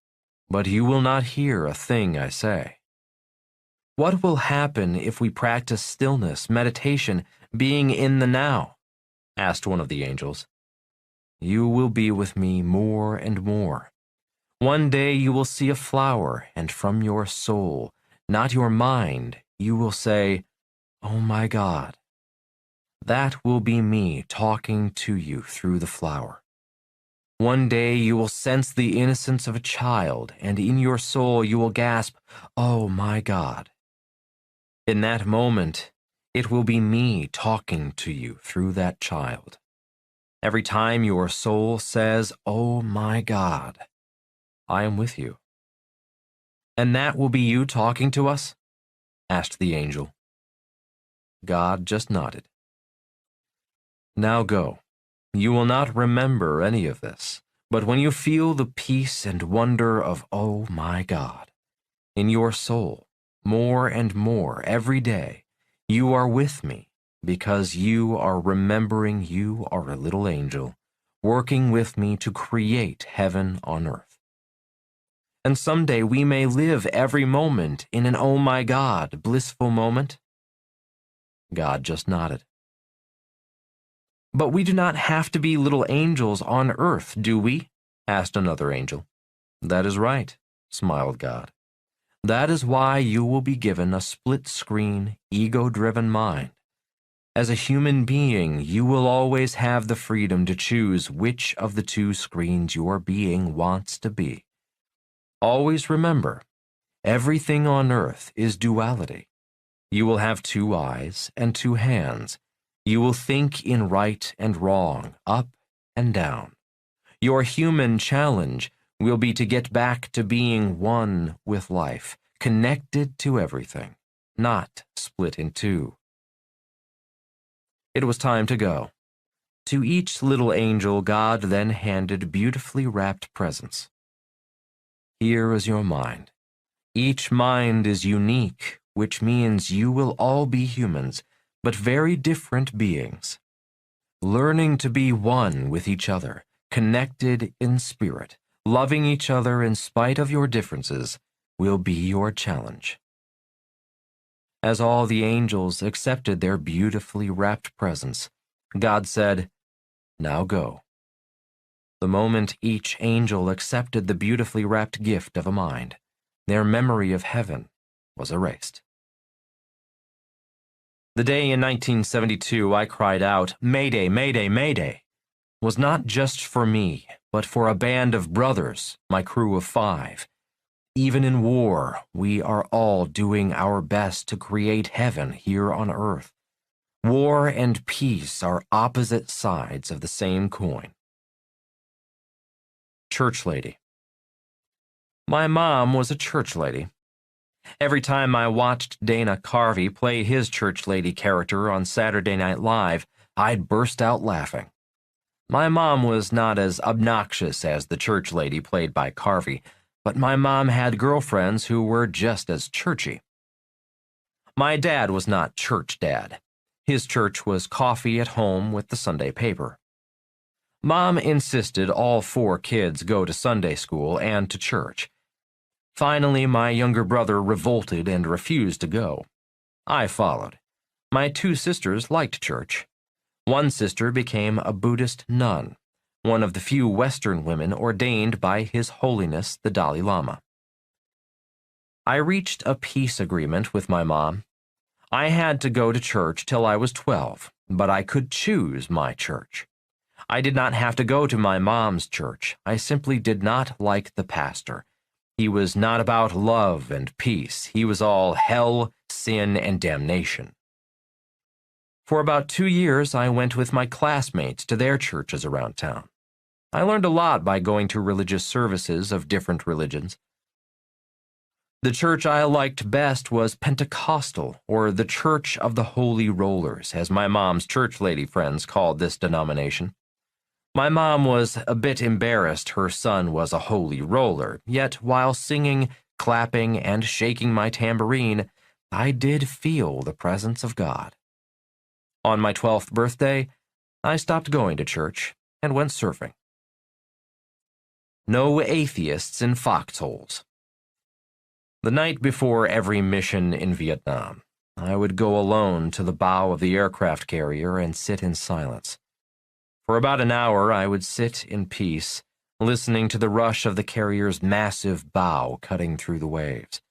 but you will not hear a thing I say. What will happen if we practice stillness, meditation, being in the now? Asked one of the angels. You will be with me more and more. One day you will see a flower, and from your soul, not your mind, you will say, "Oh my God." That will be me talking to you through the flower. One day you will sense the innocence of a child, and in your soul you will gasp, "Oh my God." In that moment, it will be me talking to you through that child. Every time your soul says, "Oh my God," I am with you. And that will be you talking to us? Asked the angel. God just nodded. Now go. You will not remember any of this, but when you feel the peace and wonder of "Oh my God" in your soul, more and more every day, you are with me because you are remembering you are a little angel, working with me to create heaven on earth. And someday we may live every moment in an "Oh my God" blissful moment. God just nodded. But we do not have to be little angels on earth, do we? Asked another angel. That is right, smiled God. That is why you will be given a split-screen, ego-driven mind. As a human being, you will always have the freedom to choose which of the two screens your being wants to be. Always remember, everything on earth is duality. You will have two eyes and two hands. You will think in right and wrong, up and down. Your human challenge will be to get back to being one with life, connected to everything, not split in two. It was time to go. To each little angel, God then handed beautifully wrapped presents. Here is your mind. Each mind is unique, which means you will all be humans, but very different beings. Learning to be one with each other, connected in spirit, loving each other in spite of your differences, will be your challenge. As all the angels accepted their beautifully wrapped presents, God said, "Now go." The moment each angel accepted the beautifully wrapped gift of a mind, their memory of heaven was erased. The day in 1972 I cried out, "Mayday, Mayday, Mayday," was not just for me, but for a band of brothers, my crew of 5. Even in war, we are all doing our best to create heaven here on earth. War and peace are opposite sides of the same coin. Church lady. My mom was a church lady. Every time I watched Dana Carvey play his church lady character on Saturday Night Live, I'd burst out laughing. My mom was not as obnoxious as the church lady played by Carvey, but my mom had girlfriends who were just as churchy. My dad was not church dad. His church was coffee at home with the Sunday paper. Mom insisted all 4 kids go to Sunday school and to church. Finally, my younger brother revolted and refused to go. I followed. My 2 sisters liked church. One sister became a Buddhist nun, one of the few Western women ordained by His Holiness the Dalai Lama. I reached a peace agreement with my mom. I had to go to church till I was 12, but I could choose my church. I did not have to go to my mom's church. I simply did not like the pastor. He was not about love and peace. He was all hell, sin, and damnation. For about 2 years, I went with my classmates to their churches around town. I learned a lot by going to religious services of different religions. The church I liked best was Pentecostal, or the Church of the Holy Rollers, as my mom's church lady friends called this denomination. My mom was a bit embarrassed her son was a holy roller, yet while singing, clapping, and shaking my tambourine, I did feel the presence of God. On my 12th birthday, I stopped going to church and went surfing. No atheists in foxholes. The night before every mission in Vietnam, I would go alone to the bow of the aircraft carrier and sit in silence. For about an hour, I would sit in peace, listening to the rush of the carrier's massive bow cutting through the waves.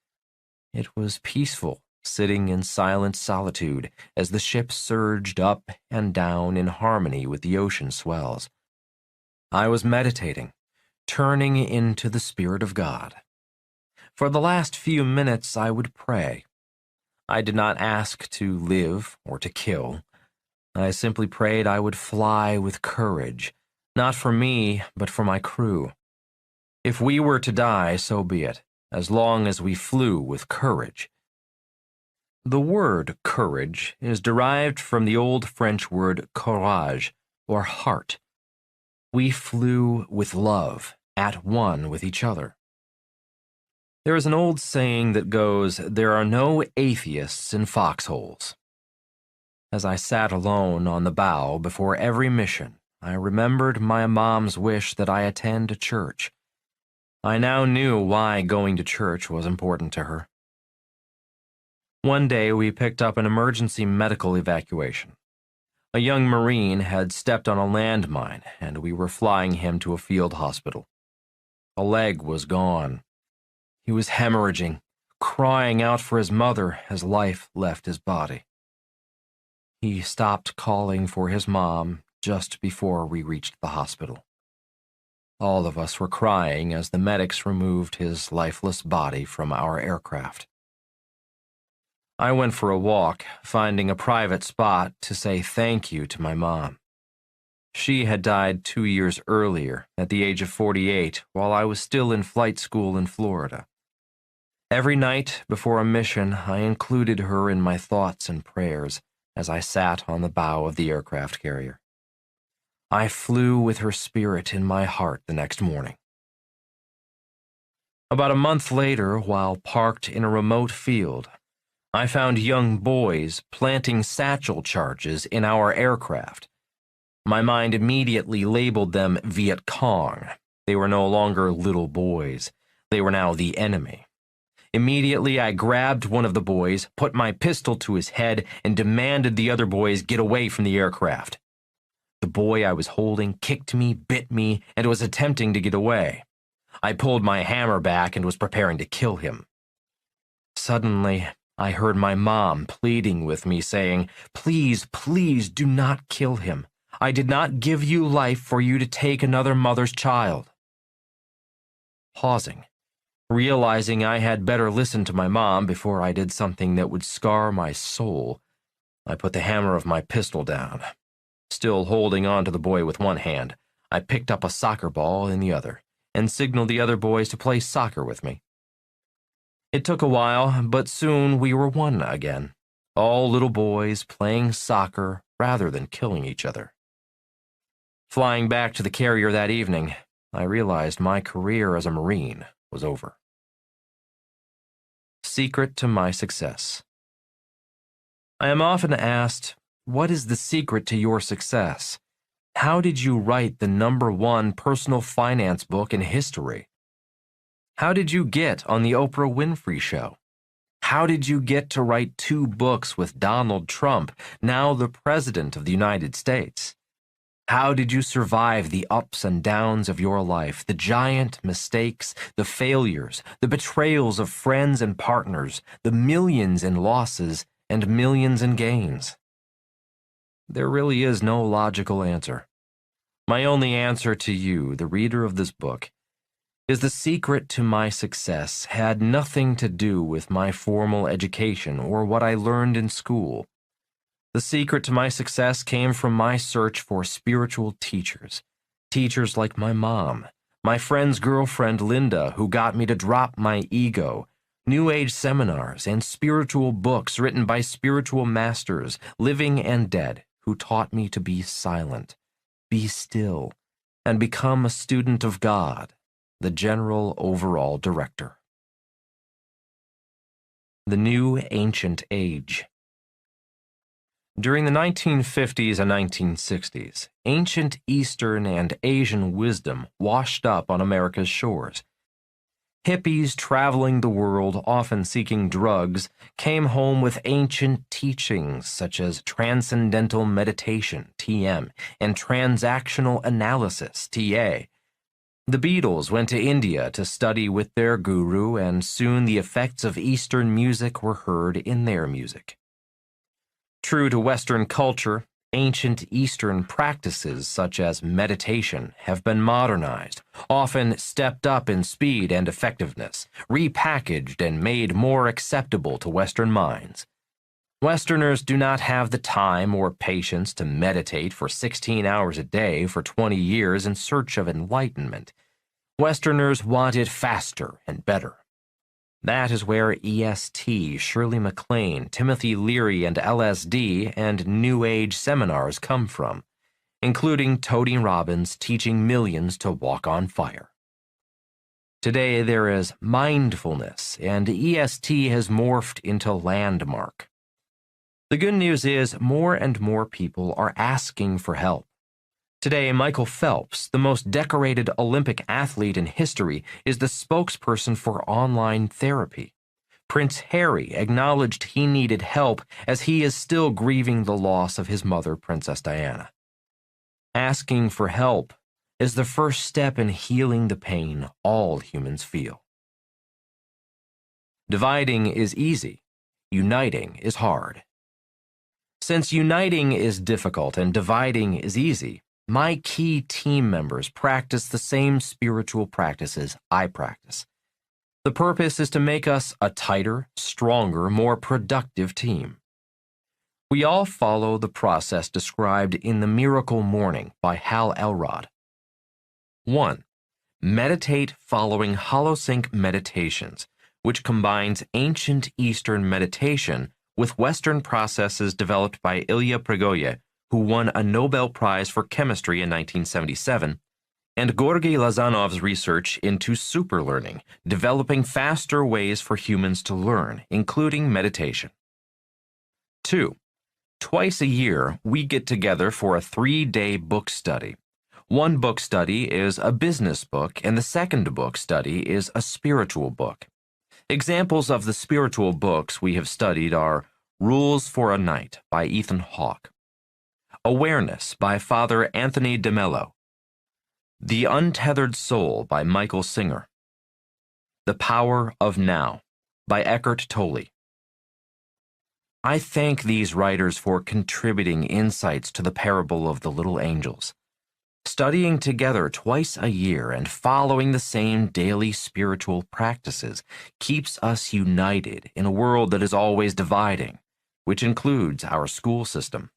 It was peaceful, sitting in silent solitude as the ship surged up and down in harmony with the ocean swells. I was meditating, turning into the Spirit of God. For the last few minutes, I would pray. I did not ask to live or to kill. I simply prayed I would fly with courage, not for me, but for my crew. If we were to die, so be it, as long as we flew with courage. The word courage is derived from the old French word courage, or heart. We flew with love, at one with each other. There is an old saying that goes, "There are no atheists in foxholes." As I sat alone on the bow before every mission, I remembered my mom's wish that I attend a church. I now knew why going to church was important to her. One day we picked up an emergency medical evacuation. A young Marine had stepped on a landmine, and we were flying him to a field hospital. A leg was gone. He was hemorrhaging, crying out for his mother as life left his body. He stopped calling for his mom just before we reached the hospital. All of us were crying as the medics removed his lifeless body from our aircraft. I went for a walk, finding a private spot to say thank you to my mom. She had died 2 years earlier, at the age of 48, while I was still in flight school in Florida. Every night before a mission, I included her in my thoughts and prayers as I sat on the bow of the aircraft carrier. I flew with her spirit in my heart the next morning. About a month later, while parked in a remote field, I found young boys planting satchel charges in our aircraft. My mind immediately labeled them Viet Cong. They were no longer little boys. They were now the enemy. Immediately, I grabbed one of the boys, put my pistol to his head, and demanded the other boys get away from the aircraft. The boy I was holding kicked me, bit me, and was attempting to get away. I pulled my hammer back and was preparing to kill him. Suddenly, I heard my mom pleading with me, saying, "Please, please do not kill him. I did not give you life for you to take another mother's child." Pausing, realizing I had better listen to my mom before I did something that would scar my soul, I put the hammer of my pistol down. Still holding on to the boy with one hand, I picked up a soccer ball in the other and signaled the other boys to play soccer with me. It took a while, but soon we were one again, all little boys playing soccer rather than killing each other. Flying back to the carrier that evening, I realized my career as a Marine was over. Secret to my success. I am often asked, what is the secret to your success? How did you write the #1 personal finance book in history? How did you get on the Oprah Winfrey Show? How did you get to write 2 books with Donald Trump, now the President of the United States? How did you survive the ups and downs of your life, the giant mistakes, the failures, the betrayals of friends and partners, the millions in losses and millions in gains? There really is no logical answer. My only answer to you, the reader of this book, is the secret to my success had nothing to do with my formal education or what I learned in school. The secret to my success came from my search for spiritual teachers. Teachers like my mom, my friend's girlfriend Linda, who got me to drop my ego, New Age seminars, and spiritual books written by spiritual masters, living and dead, who taught me to be silent, be still, and become a student of God, the general overall director. The New Ancient Age. During the 1950s and 1960s, ancient Eastern and Asian wisdom washed up on America's shores. Hippies traveling the world, often seeking drugs, came home with ancient teachings such as transcendental meditation, TM, and transactional analysis, TA. The Beatles went to India to study with their guru, and soon the effects of Eastern music were heard in their music. True to Western culture, ancient Eastern practices such as meditation have been modernized, often stepped up in speed and effectiveness, repackaged and made more acceptable to Western minds. Westerners do not have the time or patience to meditate for 16 hours a day for 20 years in search of enlightenment. Westerners want it faster and better. That is where EST, Shirley MacLaine, Timothy Leary, and LSD and New Age seminars come from, including Tony Robbins teaching millions to walk on fire. Today there is mindfulness, and EST has morphed into landmark. The good news is more and more people are asking for help. Today, Michael Phelps, the most decorated Olympic athlete in history, is the spokesperson for online therapy. Prince Harry acknowledged he needed help as he is still grieving the loss of his mother, Princess Diana. Asking for help is the first step in healing the pain all humans feel. Dividing is easy. Uniting is hard. Since uniting is difficult and dividing is easy, my key team members practice the same spiritual practices I practice. The purpose is to make us a tighter, stronger, more productive team. We all follow the process described in The Miracle Morning by Hal Elrod. 1. Meditate following holosync meditations, which combines ancient Eastern meditation with Western processes developed by Ilya Prigogine, who won a Nobel Prize for Chemistry in 1977, and Georgy Lazanov's research into superlearning, developing faster ways for humans to learn, including meditation. 2. Twice a year, we get together for a 3-day book study. One book study is a business book, and the second book study is a spiritual book. Examples of the spiritual books we have studied are Rules for a Night by Ethan Hawke, Awareness by Father Anthony DeMello, The Untethered Soul by Michael Singer, The Power of Now by Eckhart Tolle. I thank these writers for contributing insights to the parable of the little angels. Studying together twice a year and following the same daily spiritual practices keeps us united in a world that is always dividing. which includes our school system.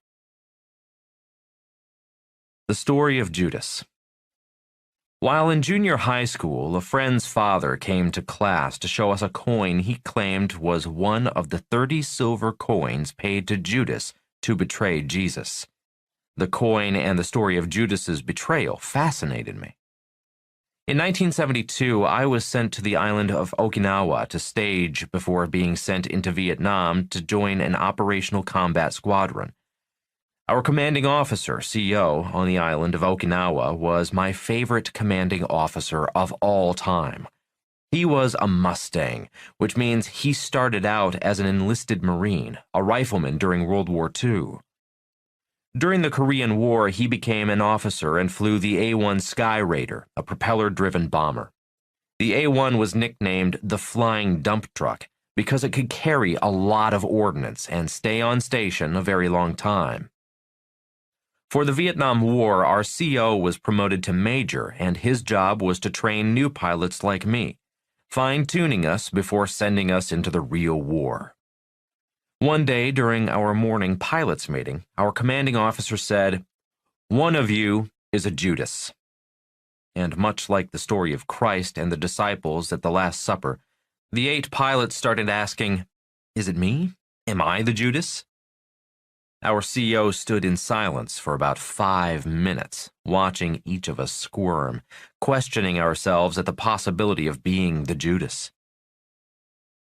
The story of Judas. While in junior high school, a friend's father came to class to show us a coin he claimed was one of the 30 silver coins paid to Judas to betray Jesus. The coin and the story of Judas's betrayal fascinated me. In 1972, I was sent to the island of Okinawa to stage before being sent into Vietnam to join an operational combat squadron. Our commanding officer, CO, on the island of Okinawa was my favorite commanding officer of all time. He was a Mustang, which means he started out as an enlisted Marine, a rifleman during World War II. During the Korean War, he became an officer and flew the A-1 Sky Raider, a propeller-driven bomber. The A-1 was nicknamed the Flying Dump Truck because it could carry a lot of ordnance and stay on station a very long time. For the Vietnam War, our CO was promoted to major, and his job was to train new pilots like me, fine-tuning us before sending us into the real war. One day during our morning pilots meeting, our commanding officer said, "One of you is a Judas." And much like the story of Christ and the disciples at the Last Supper, the 8 pilots started asking, "Is it me? Am I the Judas?" Our CO stood in silence for about 5 minutes, watching each of us squirm, questioning ourselves at the possibility of being the Judas.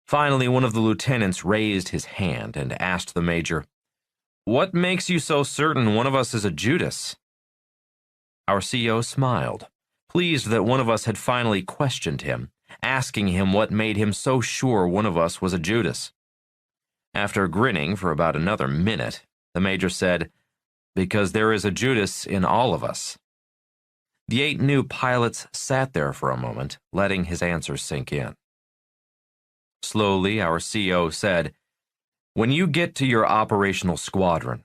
Finally, one of the lieutenants raised his hand and asked the major, "What makes you so certain one of us is a Judas?" Our CO smiled, pleased that one of us had finally questioned him, asking him what made him so sure one of us was a Judas. After grinning for about another minute, the major said, "Because there is a Judas in all of us." The 8 new pilots sat there for a moment, letting his answer sink in. Slowly, our CO said, "When you get to your operational squadron,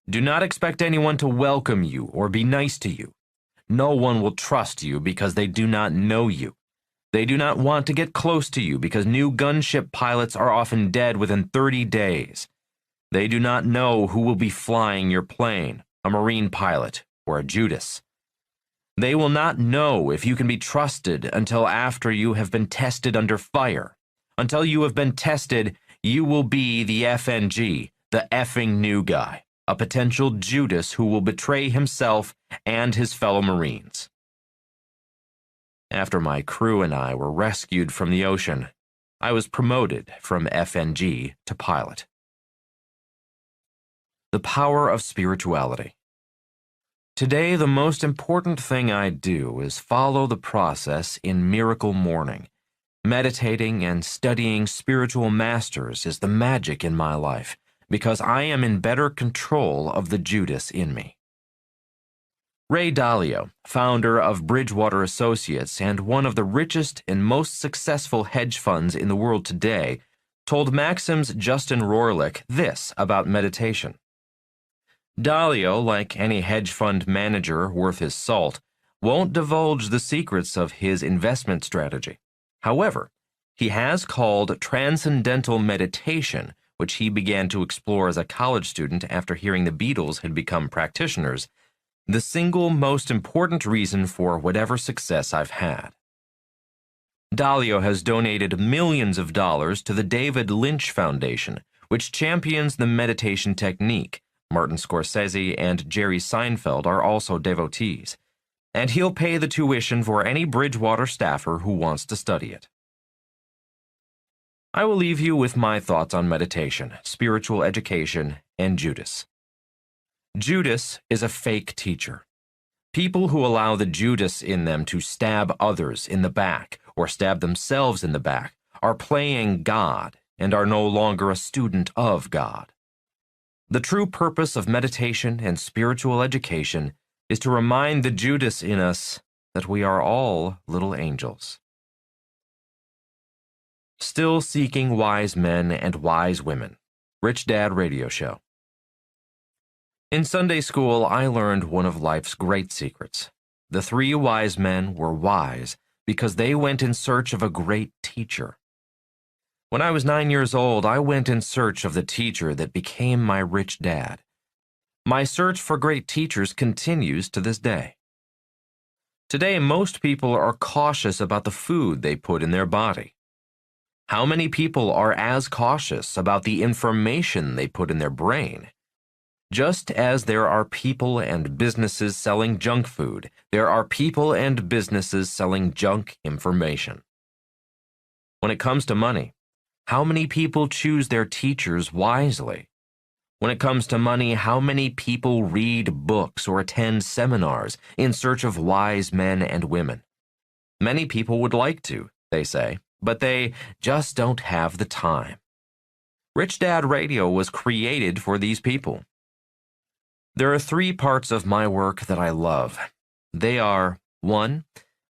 do not expect anyone to welcome you or be nice to you. No one will trust you because they do not know you. They do not want to get close to you because new gunship pilots are often dead within 30 days. They do not know who will be flying your plane, a Marine pilot or a Judas. They will not know if you can be trusted until after you have been tested under fire. Until you have been tested, you will be the FNG, the effing new guy, a potential Judas who will betray himself and his fellow Marines." After my crew and I were rescued from the ocean, I was promoted from FNG to pilot. The power of spirituality. Today, the most important thing I do is follow the process in miracle morning. Meditating and studying spiritual masters is the magic in my life because I am in better control of the Judas in me. Ray Dalio, founder of Bridgewater Associates and one of the richest and most successful hedge funds in the world today, told Maxim's Justin Rohrlich this about meditation. Dalio, like any hedge fund manager worth his salt, won't divulge the secrets of his investment strategy. However, he has called transcendental meditation, which he began to explore as a college student after hearing the Beatles had become practitioners, the single most important reason for whatever success I've had. Dalio has donated millions of dollars to the David Lynch Foundation, which champions the meditation technique. Martin Scorsese and Jerry Seinfeld are also devotees, and he'll pay the tuition for any Bridgewater staffer who wants to study it. I will leave you with my thoughts on meditation, spiritual education, and Judas. Judas is a fake teacher. People who allow the Judas in them to stab others in the back or stab themselves in the back are playing God and are no longer a student of God. The true purpose of meditation and spiritual education is to remind the Judas in us that we are all little angels. Still seeking wise men and wise women. Rich Dad Radio Show. In Sunday school, I learned one of life's great secrets. The 3 wise men were wise because they went in search of a great teacher. When I was 9 years old, I went in search of the teacher that became my rich dad. My search for great teachers continues to this day. Today, most people are cautious about the food they put in their body. How many people are as cautious about the information they put in their brain? Just as there are people and businesses selling junk food, there are people and businesses selling junk information. When it comes to money, how many people choose their teachers wisely? When it comes to money, how many people read books or attend seminars in search of wise men and women? Many people would like to, they say, but they just don't have the time. Rich Dad Radio was created for these people. There are 3 parts of my work that I love. They are, 1,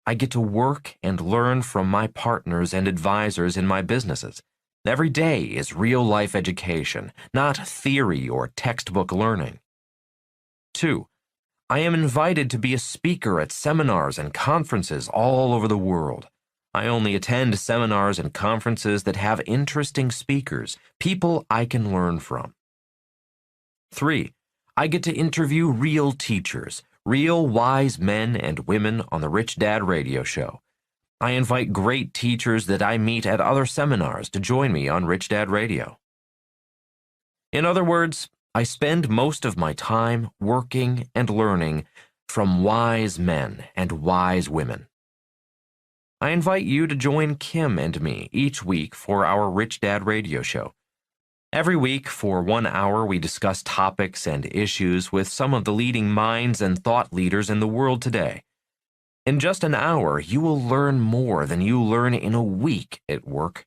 I get to work and learn from my partners and advisors in my businesses. Every day is real-life education, not theory or textbook learning. 2, I am invited to be a speaker at seminars and conferences all over the world. I only attend seminars and conferences that have interesting speakers, people I can learn from. 3, I get to interview real teachers, real wise men and women on the Rich Dad Radio Show. I invite great teachers that I meet at other seminars to join me on Rich Dad Radio. In other words, I spend most of my time working and learning from wise men and wise women. I invite you to join Kim and me each week for our Rich Dad Radio Show. Every week, for 1 hour, we discuss topics and issues with some of the leading minds and thought leaders in the world today. In just an hour, you will learn more than you learn in a week at work.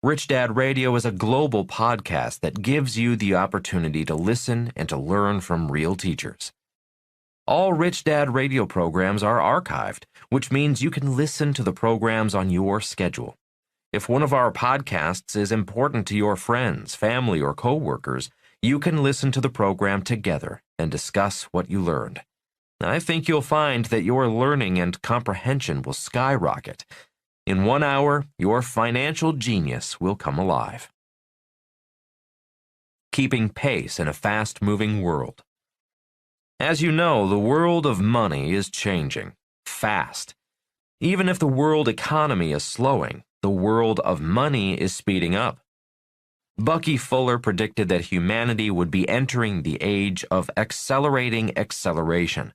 Rich Dad Radio is a global podcast that gives you the opportunity to listen and to learn from real teachers. All Rich Dad Radio programs are archived, which means you can listen to the programs on your schedule. If one of our podcasts is important to your friends, family, or coworkers, you can listen to the program together and discuss what you learned. I think you'll find that your learning and comprehension will skyrocket. In 1 hour, your financial genius will come alive. Keeping pace in a fast-moving world. As you know, the world of money is changing fast. Even if the world economy is slowing, the world of money is speeding up. Bucky Fuller predicted that humanity would be entering the age of accelerating acceleration.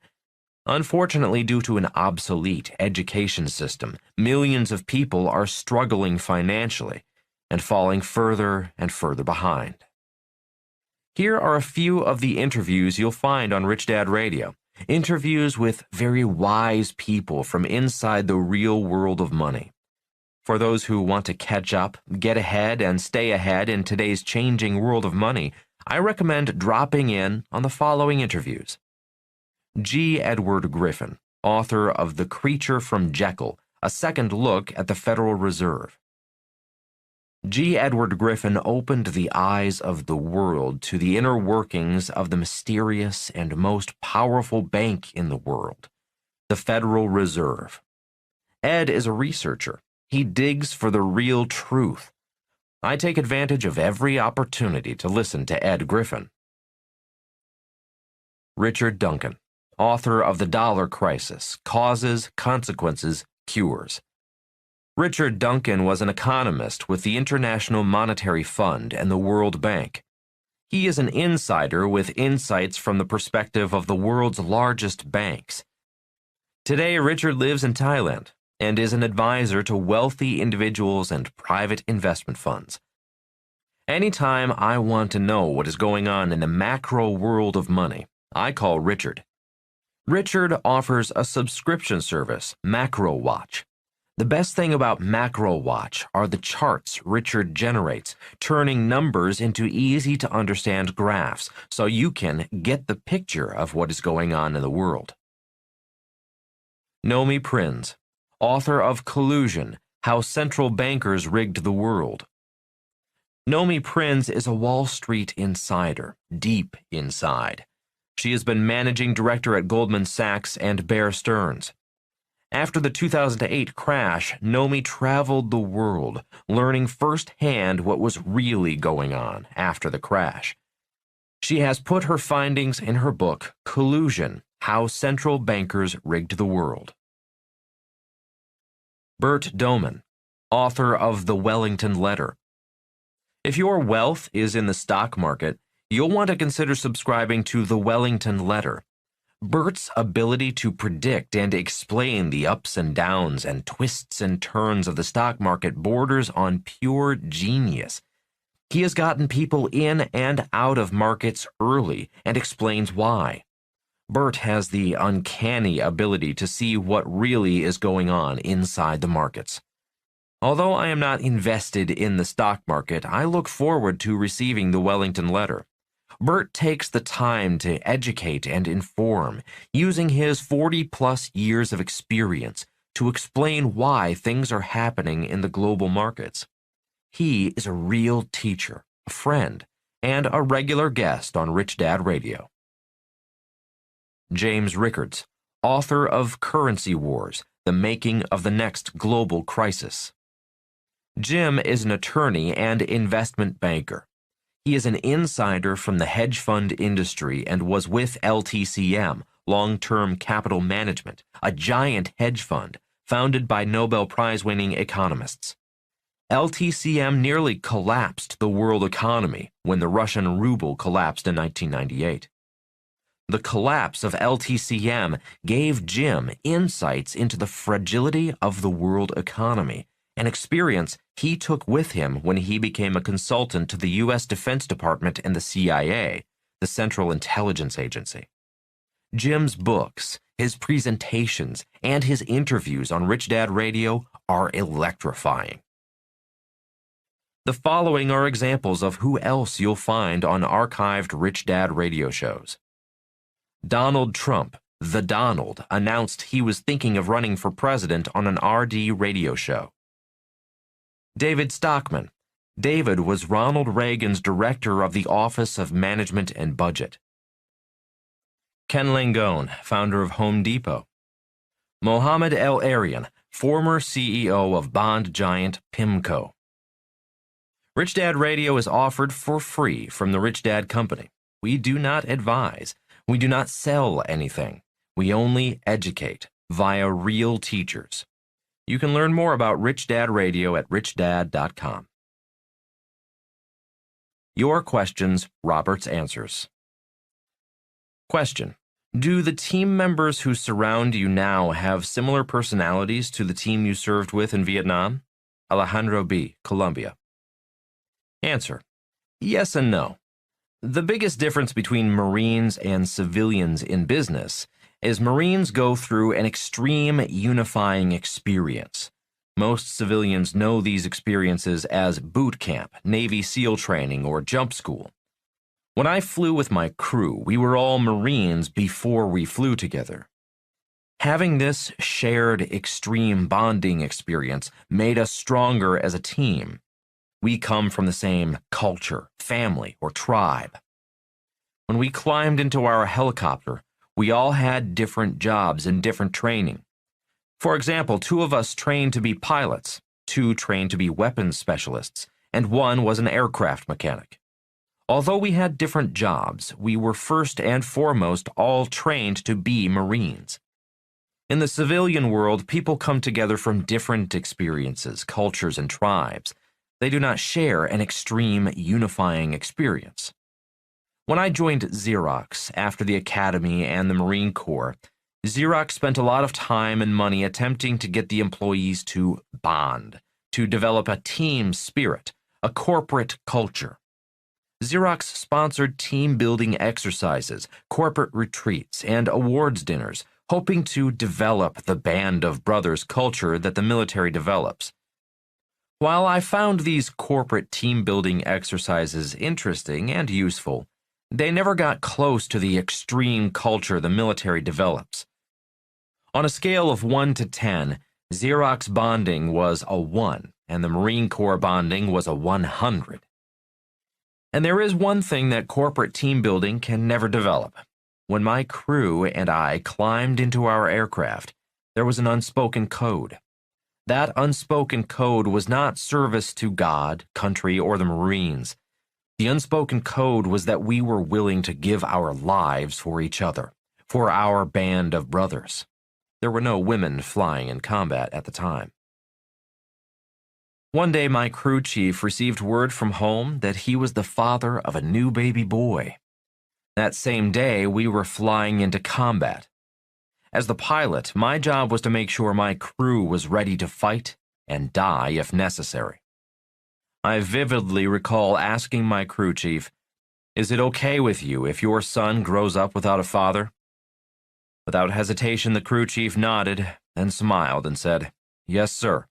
Unfortunately, due to an obsolete education system, millions of people are struggling financially and falling further and further behind. Here are a few of the interviews you'll find on Rich Dad Radio. Interviews with very wise people from inside the real world of money. For those who want to catch up, get ahead, and stay ahead in today's changing world of money, I recommend dropping in on the following interviews. G. Edward Griffin, author of The Creature from Jekyll, A Second Look at the Federal Reserve. G. Edward Griffin opened the eyes of the world to the inner workings of the mysterious and most powerful bank in the world, the Federal Reserve. Ed is a researcher. He digs for the real truth. I take advantage of every opportunity to listen to Ed Griffin. Richard Duncan, author of The Dollar Crisis, Causes, Consequences, Cures. Richard Duncan was an economist with the International Monetary Fund and the World Bank. He is an insider with insights from the perspective of the world's largest banks. Today, Richard lives in Thailand and is an advisor to wealthy individuals and private investment funds. Anytime I want to know what is going on in the macro world of money, I call Richard. Richard offers a subscription service, Macro Watch. The best thing about Macro Watch are the charts Richard generates, turning numbers into easy-to-understand graphs so you can get the picture of what is going on in the world. Nomi Prinz, author of Collusion, How Central Bankers Rigged the World. Nomi Prinz is a Wall Street insider, deep inside. She has been managing director at Goldman Sachs and Bear Stearns. After the 2008 crash, Nomi traveled the world, learning firsthand what was really going on after the crash. She has put her findings in her book, Collusion: How Central Bankers Rigged the World. Bert Dohmen, author of The Wellington Letter. If your wealth is in the stock market, you'll want to consider subscribing to The Wellington Letter. Bert's ability to predict and explain the ups and downs and twists and turns of the stock market borders on pure genius. He has gotten people in and out of markets early and explains why. Bert has the uncanny ability to see what really is going on inside the markets. Although I am not invested in the stock market, I look forward to receiving the Wellington Letter. Bert takes the time to educate and inform, using his 40-plus years of experience to explain why things are happening in the global markets. He is a real teacher, a friend, and a regular guest on Rich Dad Radio. James Rickards, author of Currency Wars: The Making of the Next Global Crisis. Jim is an attorney and investment banker. He is an insider from the hedge fund industry and was with LTCM, Long-Term Capital Management, a giant hedge fund founded by Nobel Prize-winning economists. LTCM nearly collapsed the world economy when the Russian ruble collapsed in 1998. The collapse of LTCM gave Jim insights into the fragility of the world economy, an experience he took with him when he became a consultant to the U.S. Defense Department and the CIA, the Central Intelligence Agency. Jim's books, his presentations, and his interviews on Rich Dad Radio are electrifying. The following are examples of who else you'll find on archived Rich Dad Radio shows. Donald Trump, the Donald, announced he was thinking of running for president on an RD radio show. David Stockman. David was Ronald Reagan's director of the Office of Management and Budget. Ken Langone, founder of Home Depot. Mohammed El-Arian, former CEO of bond giant PIMCO. Rich Dad Radio is offered for free from the Rich Dad Company. We do not advise. We do not sell anything. We only educate via real teachers. You can learn more about Rich Dad Radio at richdad.com. Your questions, Robert's answers. Question: do the team members who surround you now have similar personalities to the team you served with in Vietnam? Alejandro B., Colombia. Answer: yes and no. The biggest difference between Marines and civilians in business is Marines go through an extreme unifying experience. Most civilians know these experiences as boot camp, Navy SEAL training, or jump school. When I flew with my crew, we were all Marines before we flew together. Having this shared extreme bonding experience made us stronger as a team. We come from the same culture, family, or tribe. When we climbed into our helicopter, we all had different jobs and different training. For example, 2 of us trained to be pilots, 2 trained to be weapons specialists, and 1 was an aircraft mechanic. Although we had different jobs, we were first and foremost all trained to be Marines. In the civilian world, people come together from different experiences, cultures, and tribes. They do not share an extreme unifying experience. When I joined Xerox after the Academy and the Marine Corps, Xerox spent a lot of time and money attempting to get the employees to bond, to develop a team spirit, a corporate culture. Xerox sponsored team-building exercises, corporate retreats, and awards dinners, hoping to develop the band of brothers culture that the military develops. While I found these corporate team-building exercises interesting and useful, they never got close to the extreme culture the military develops. On a scale of 1 to 10, Xerox bonding was a 1, and the Marine Corps bonding was a 100. And there is one thing that corporate team building can never develop. When my crew and I climbed into our aircraft, there was an unspoken code. That unspoken code was not service to God, country, or the Marines. The unspoken code was that we were willing to give our lives for each other, for our band of brothers. There were no women flying in combat at the time. One day my crew chief received word from home that he was the father of a new baby boy. That same day, we were flying into combat. As the pilot, my job was to make sure my crew was ready to fight and die if necessary. I vividly recall asking my crew chief, "Is it okay with you if your son grows up without a father?" Without hesitation, the crew chief nodded and smiled and said, "Yes, sir."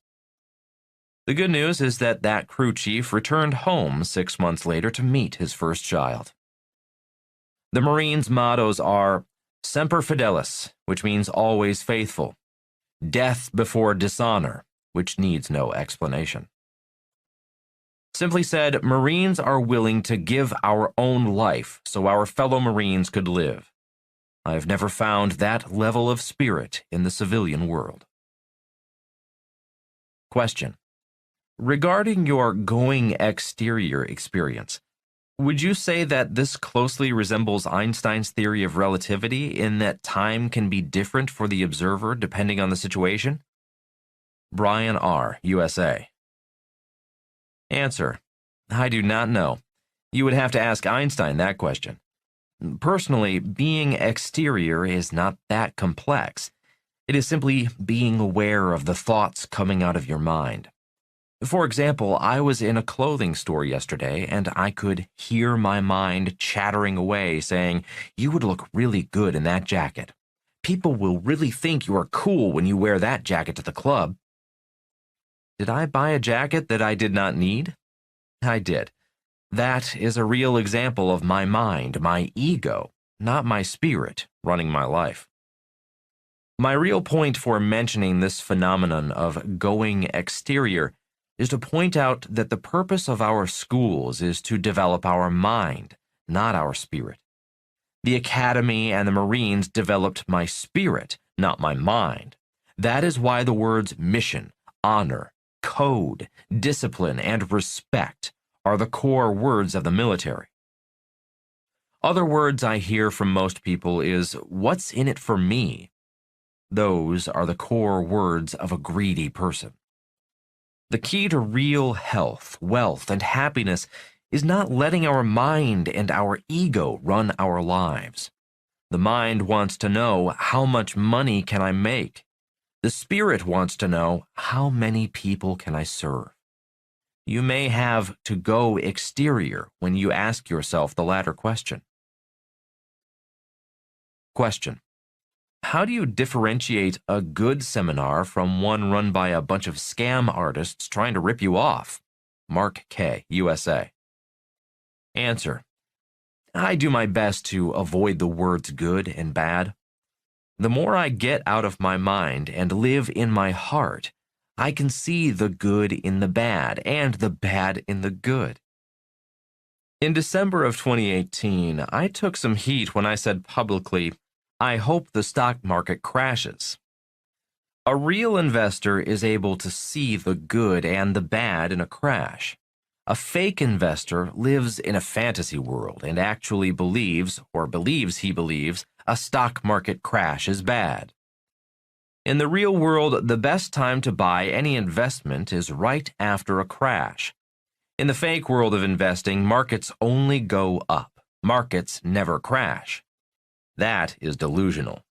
The good news is that crew chief returned home 6 months later to meet his first child. The Marines' mottos are Semper Fidelis, which means always faithful, death before dishonor, which needs no explanation. Simply said, Marines are willing to give our own life so our fellow Marines could live. I have never found that level of spirit in the civilian world. Question. Regarding your going exterior experience, would you say that this closely resembles Einstein's theory of relativity in that time can be different for the observer depending on the situation? Brian R., USA. Answer. I do not know. You would have to ask Einstein that question. Personally, being exterior is not that complex. It is simply being aware of the thoughts coming out of your mind. For example, I was in a clothing store yesterday and I could hear my mind chattering away saying, "You would look really good in that jacket. People will really think you are cool when you wear that jacket to the club." Did I buy a jacket that I did not need? I did. That is a real example of my mind, my ego, not my spirit, running my life. My real point for mentioning this phenomenon of going exterior is to point out that the purpose of our schools is to develop our mind, not our spirit. The Academy and the Marines developed my spirit, not my mind. That is why the words mission, honor, code, discipline, and respect are the core words of the military. Other words I hear from most people is, "What's in it for me?" Those are the core words of a greedy person. The key to real health, wealth, and happiness is not letting our mind and our ego run our lives. The mind wants to know, how much money can I make? The spirit wants to know, how many people can I serve? You may have to go exterior when you ask yourself the latter question. Question. How do you differentiate a good seminar from one run by a bunch of scam artists trying to rip you off? Mark K., USA. Answer. I do my best to avoid the words good and bad. The more I get out of my mind and live in my heart, I can see the good in the bad and the bad in the good. In December of 2018, I took some heat when I said publicly, "I hope the stock market crashes." A real investor is able to see the good and the bad in a crash. A fake investor lives in a fantasy world and actually believes, or believes he believes, a stock market crash is bad. In the real world, the best time to buy any investment is right after a crash. In the fake world of investing, markets only go up. Markets never crash. That is delusional.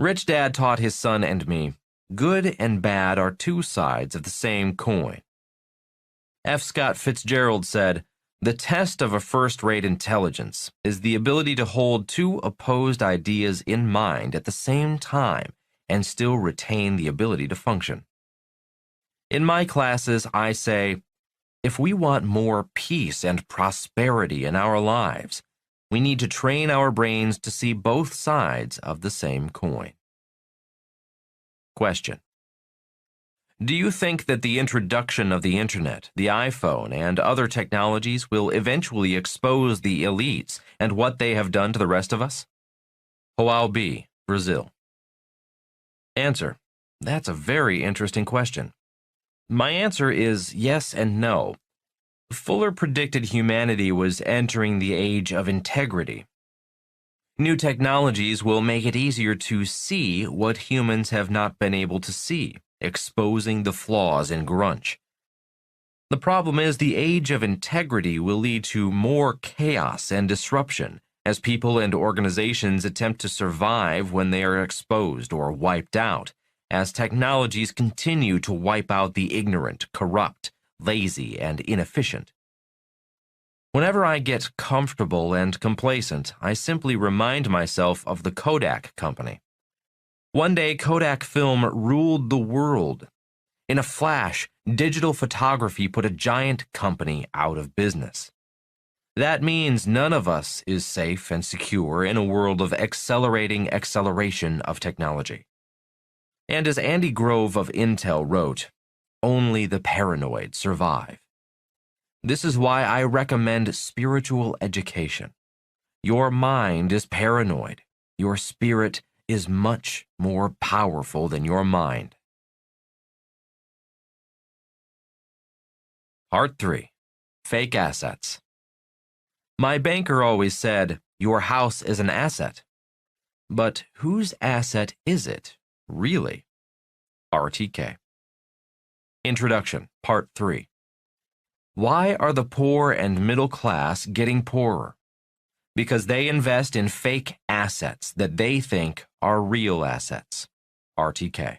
Rich Dad taught his son and me, good and bad are two sides of the same coin. F. Scott Fitzgerald said, "The test of a first-rate intelligence is the ability to hold two opposed ideas in mind at the same time and still retain the ability to function." In my classes, I say, if we want more peace and prosperity in our lives, we need to train our brains to see both sides of the same coin. Question. Do you think that the introduction of the internet, the iPhone, and other technologies will eventually expose the elites and what they have done to the rest of us? João B., Brazil. Answer: That's a very interesting question. My answer is yes and no. Fuller predicted humanity was entering the age of integrity. New technologies will make it easier to see what humans have not been able to see, exposing the flaws in grunge. The problem is the age of integrity will lead to more chaos and disruption as people and organizations attempt to survive when they are exposed or wiped out, as technologies continue to wipe out the ignorant, corrupt, lazy, and inefficient. Whenever I get comfortable and complacent, I simply remind myself of the Kodak Company. One day, Kodak film ruled the world. In a flash, digital photography put a giant company out of business. That means none of us is safe and secure in a world of accelerating acceleration of technology. And as Andy Grove of Intel wrote, only the paranoid survive. This is why I recommend spiritual education. Your mind is paranoid. Your spirit is much more powerful than your mind. Part 3. Fake Assets. My banker always said, your house is an asset. But whose asset is it, really? RTK. Introduction, Part 3. Why are the poor and middle class getting poorer? Because they invest in fake assets that they think are real assets. RTK.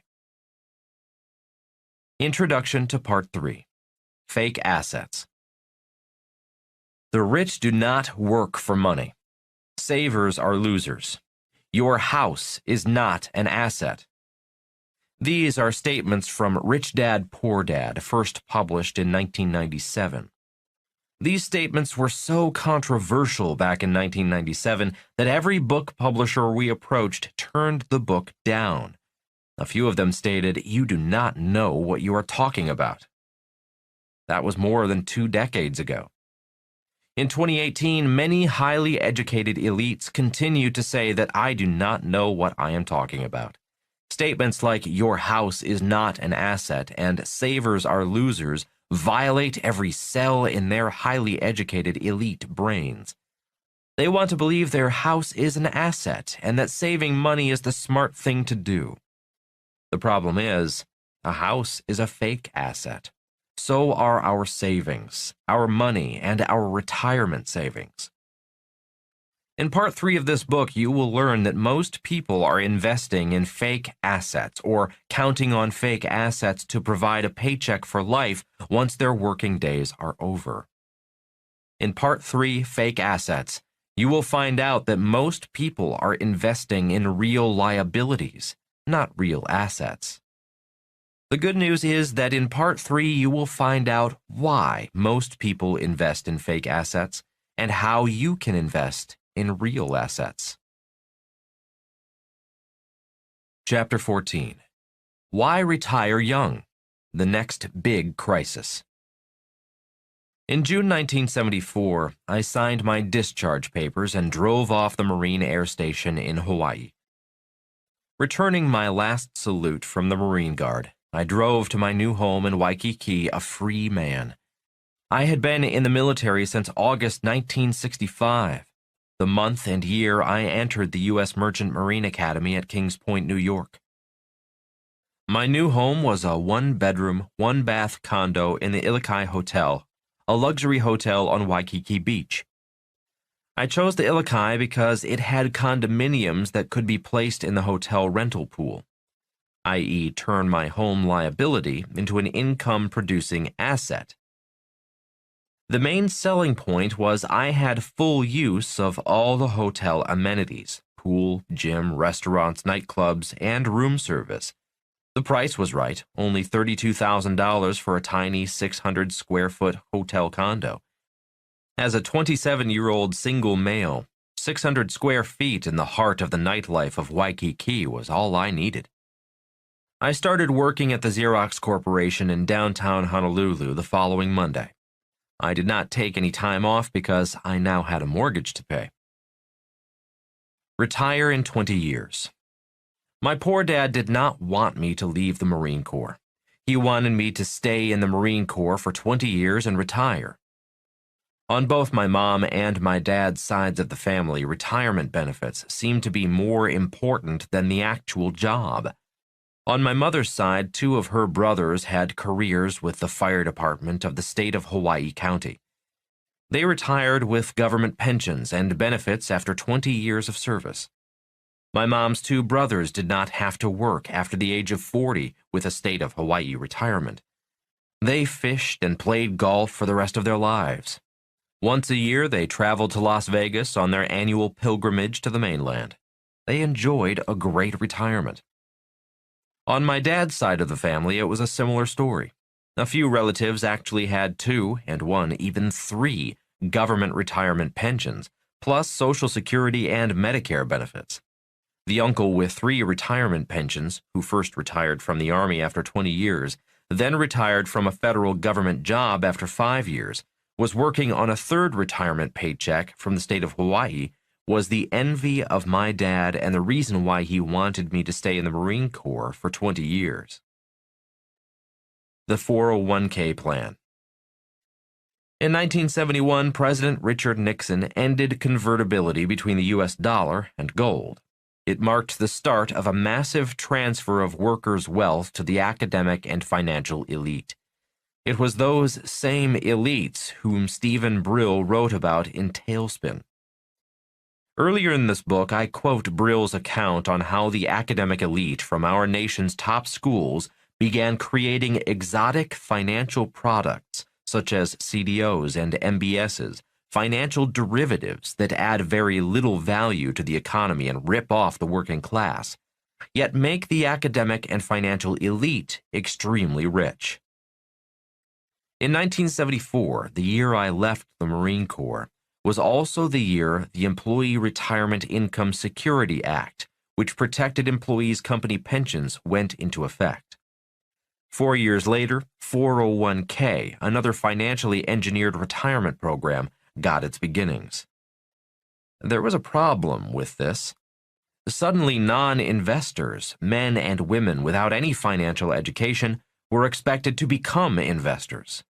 Introduction to Part 3. Fake Assets. The rich do not work for money. Savers are losers. Your house is not an asset. These are statements from Rich Dad, Poor Dad, first published in 1997. These statements were so controversial back in 1997 that every book publisher we approached turned the book down. A few of them stated, "You do not know what you are talking about." That was more than 2 decades ago. In 2018, many highly educated elites continue to say that I do not know what I am talking about. Statements like your house is not an asset and savers are losers violate every cell in their highly educated elite brains. They want to believe their house is an asset and that saving money is the smart thing to do. The problem is, a house is a fake asset. So are our savings, our money, and our retirement savings. In Part 3 of this book, you will learn that most people are investing in fake assets or counting on fake assets to provide a paycheck for life once their working days are over. In Part 3, Fake Assets, you will find out that most people are investing in real liabilities, not real assets. The good news is that in Part 3, you will find out why most people invest in fake assets and how you can invest in real assets. Chapter 14. Why Retire Young? The Next Big Crisis. In June 1974, I signed my discharge papers and drove off the Marine Air Station in Hawaii. Returning my last salute from the Marine Guard, I drove to my new home in Waikiki a free man. I had been in the military since August 1965, the month and year I entered the U.S. Merchant Marine Academy at Kings Point, New York. My new home was a 1-bedroom, 1-bath condo in the Ilikai Hotel, a luxury hotel on Waikiki Beach. I chose the Ilikai because it had condominiums that could be placed in the hotel rental pool, i.e., turn my home liability into an income-producing asset. The main selling point was I had full use of all the hotel amenities, pool, gym, restaurants, nightclubs, and room service. The price was right, only $32,000 for a tiny 600-square-foot hotel condo. As a 27-year-old single male, 600 square feet in the heart of the nightlife of Waikiki was all I needed. I started working at the Xerox Corporation in downtown Honolulu the following Monday. I did not take any time off because I now had a mortgage to pay. Retire in 20 years. My poor dad did not want me to leave the Marine Corps. He wanted me to stay in the Marine Corps for 20 years and retire. On both my mom and my dad's sides of the family, retirement benefits seemed to be more important than the actual job. On my mother's side, two of her brothers had careers with the fire department of the state of Hawaii County. They retired with government pensions and benefits after 20 years of service. My mom's two brothers did not have to work after the age of 40 with a state of Hawaii retirement. They fished and played golf for the rest of their lives. Once a year, they traveled to Las Vegas on their annual pilgrimage to the mainland. They enjoyed a great retirement. On my dad's side of the family, it was a similar story. A few relatives actually had 2, and one even 3, government retirement pensions, plus Social Security and Medicare benefits. The uncle with 3 retirement pensions, who first retired from the Army after 20 years, then retired from a federal government job after 5 years, was working on a 3rd retirement paycheck from the state of Hawaii, was the envy of my dad and the reason why he wanted me to stay in the Marine Corps for 20 years. The 401k plan. In 1971, President Richard Nixon ended convertibility between the U.S. dollar and gold. It marked the start of a massive transfer of workers' wealth to the academic and financial elite. It was those same elites whom Stephen Brill wrote about in Tailspin. Earlier in this book, I quote Brill's account on how the academic elite from our nation's top schools began creating exotic financial products such as CDOs and MBSs, financial derivatives that add very little value to the economy and rip off the working class, yet make the academic and financial elite extremely rich. In 1974, the year I left the Marine Corps, was also the year the Employee Retirement Income Security Act, which protected employees' company pensions, went into effect. 4 years later, 401k, another financially engineered retirement program, got its beginnings. There was a problem with this. Suddenly, non-investors, men and women without any financial education, were expected to become investors.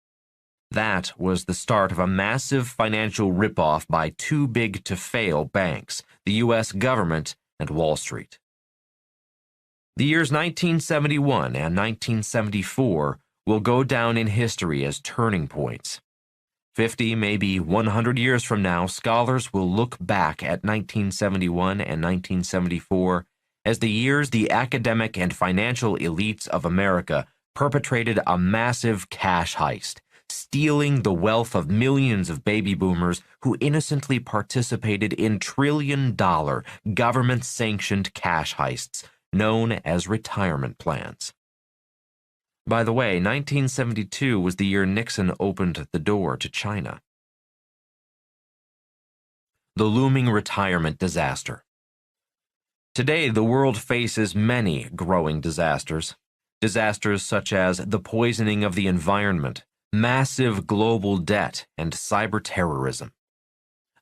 That was the start of a massive financial ripoff by too-big-to-fail banks, the U.S. government, and Wall Street. The years 1971 and 1974 will go down in history as turning points. 50, maybe 100 years from now, scholars will look back at 1971 and 1974 as the years the academic and financial elites of America perpetrated a massive cash heist, stealing the wealth of millions of baby boomers who innocently participated in trillion-dollar government-sanctioned cash heists known as retirement plans. By the way, 1972 was the year Nixon opened the door to China. The looming retirement disaster. Today, the world faces many growing disasters. Disasters such as the poisoning of the environment, massive global debt, and cyber terrorism.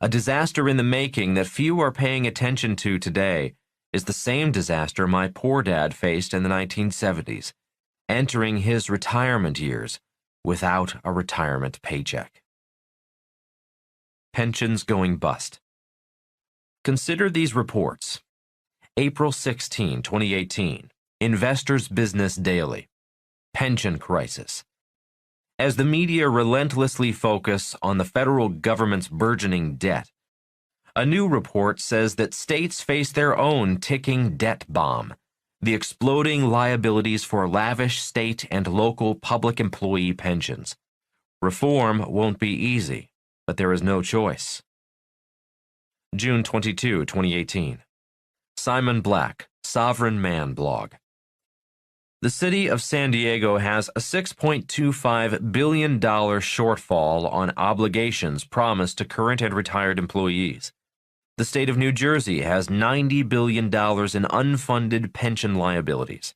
A disaster in the making that few are paying attention to today is the same disaster my poor dad faced in the 1970s, entering his retirement years without a retirement paycheck. Pensions going bust. Consider these reports. April 16, 2018. Investors Business Daily. Pension crisis. As the media relentlessly focus on the federal government's burgeoning debt, a new report says that states face their own ticking debt bomb, the exploding liabilities for lavish state and local public employee pensions. Reform won't be easy, but there is no choice. June 22, 2018. Simon Black, Sovereign Man blog. The city of San Diego has a $6.25 billion shortfall on obligations promised to current and retired employees. The state of New Jersey has $90 billion in unfunded pension liabilities.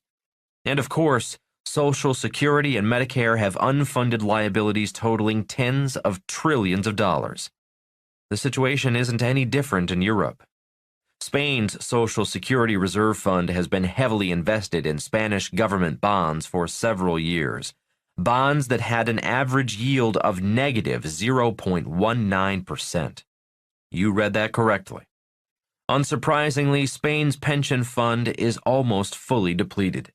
And of course, Social Security and Medicare have unfunded liabilities totaling tens of trillions of dollars. The situation isn't any different in Europe. Spain's Social Security Reserve Fund has been heavily invested in Spanish government bonds for several years, bonds that had an average yield of negative 0.19%. You read that correctly. Unsurprisingly, Spain's pension fund is almost fully depleted.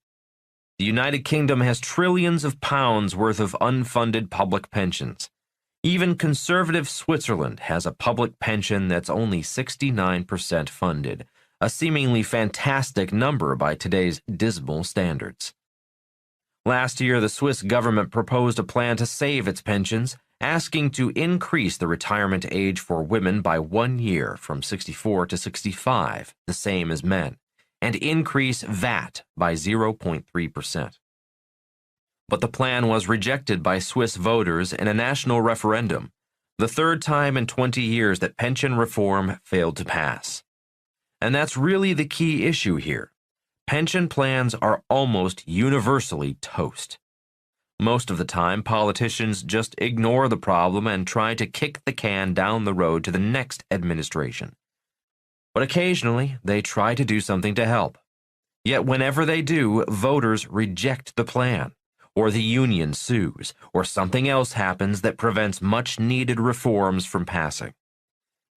The United Kingdom has trillions of pounds worth of unfunded public pensions. Even conservative Switzerland has a public pension that's only 69% funded, a seemingly fantastic number by today's dismal standards. Last year, the Swiss government proposed a plan to save its pensions, asking to increase the retirement age for women by 1 year from 64 to 65, the same as men, and increase VAT by 0.3%. But the plan was rejected by Swiss voters in a national referendum, the third time in 20 years that pension reform failed to pass. And that's really the key issue here. Pension plans are almost universally toast. Most of the time, politicians just ignore the problem and try to kick the can down the road to the next administration. But occasionally, they try to do something to help. Yet whenever they do, voters reject the plan, or the union sues, or something else happens that prevents much-needed reforms from passing.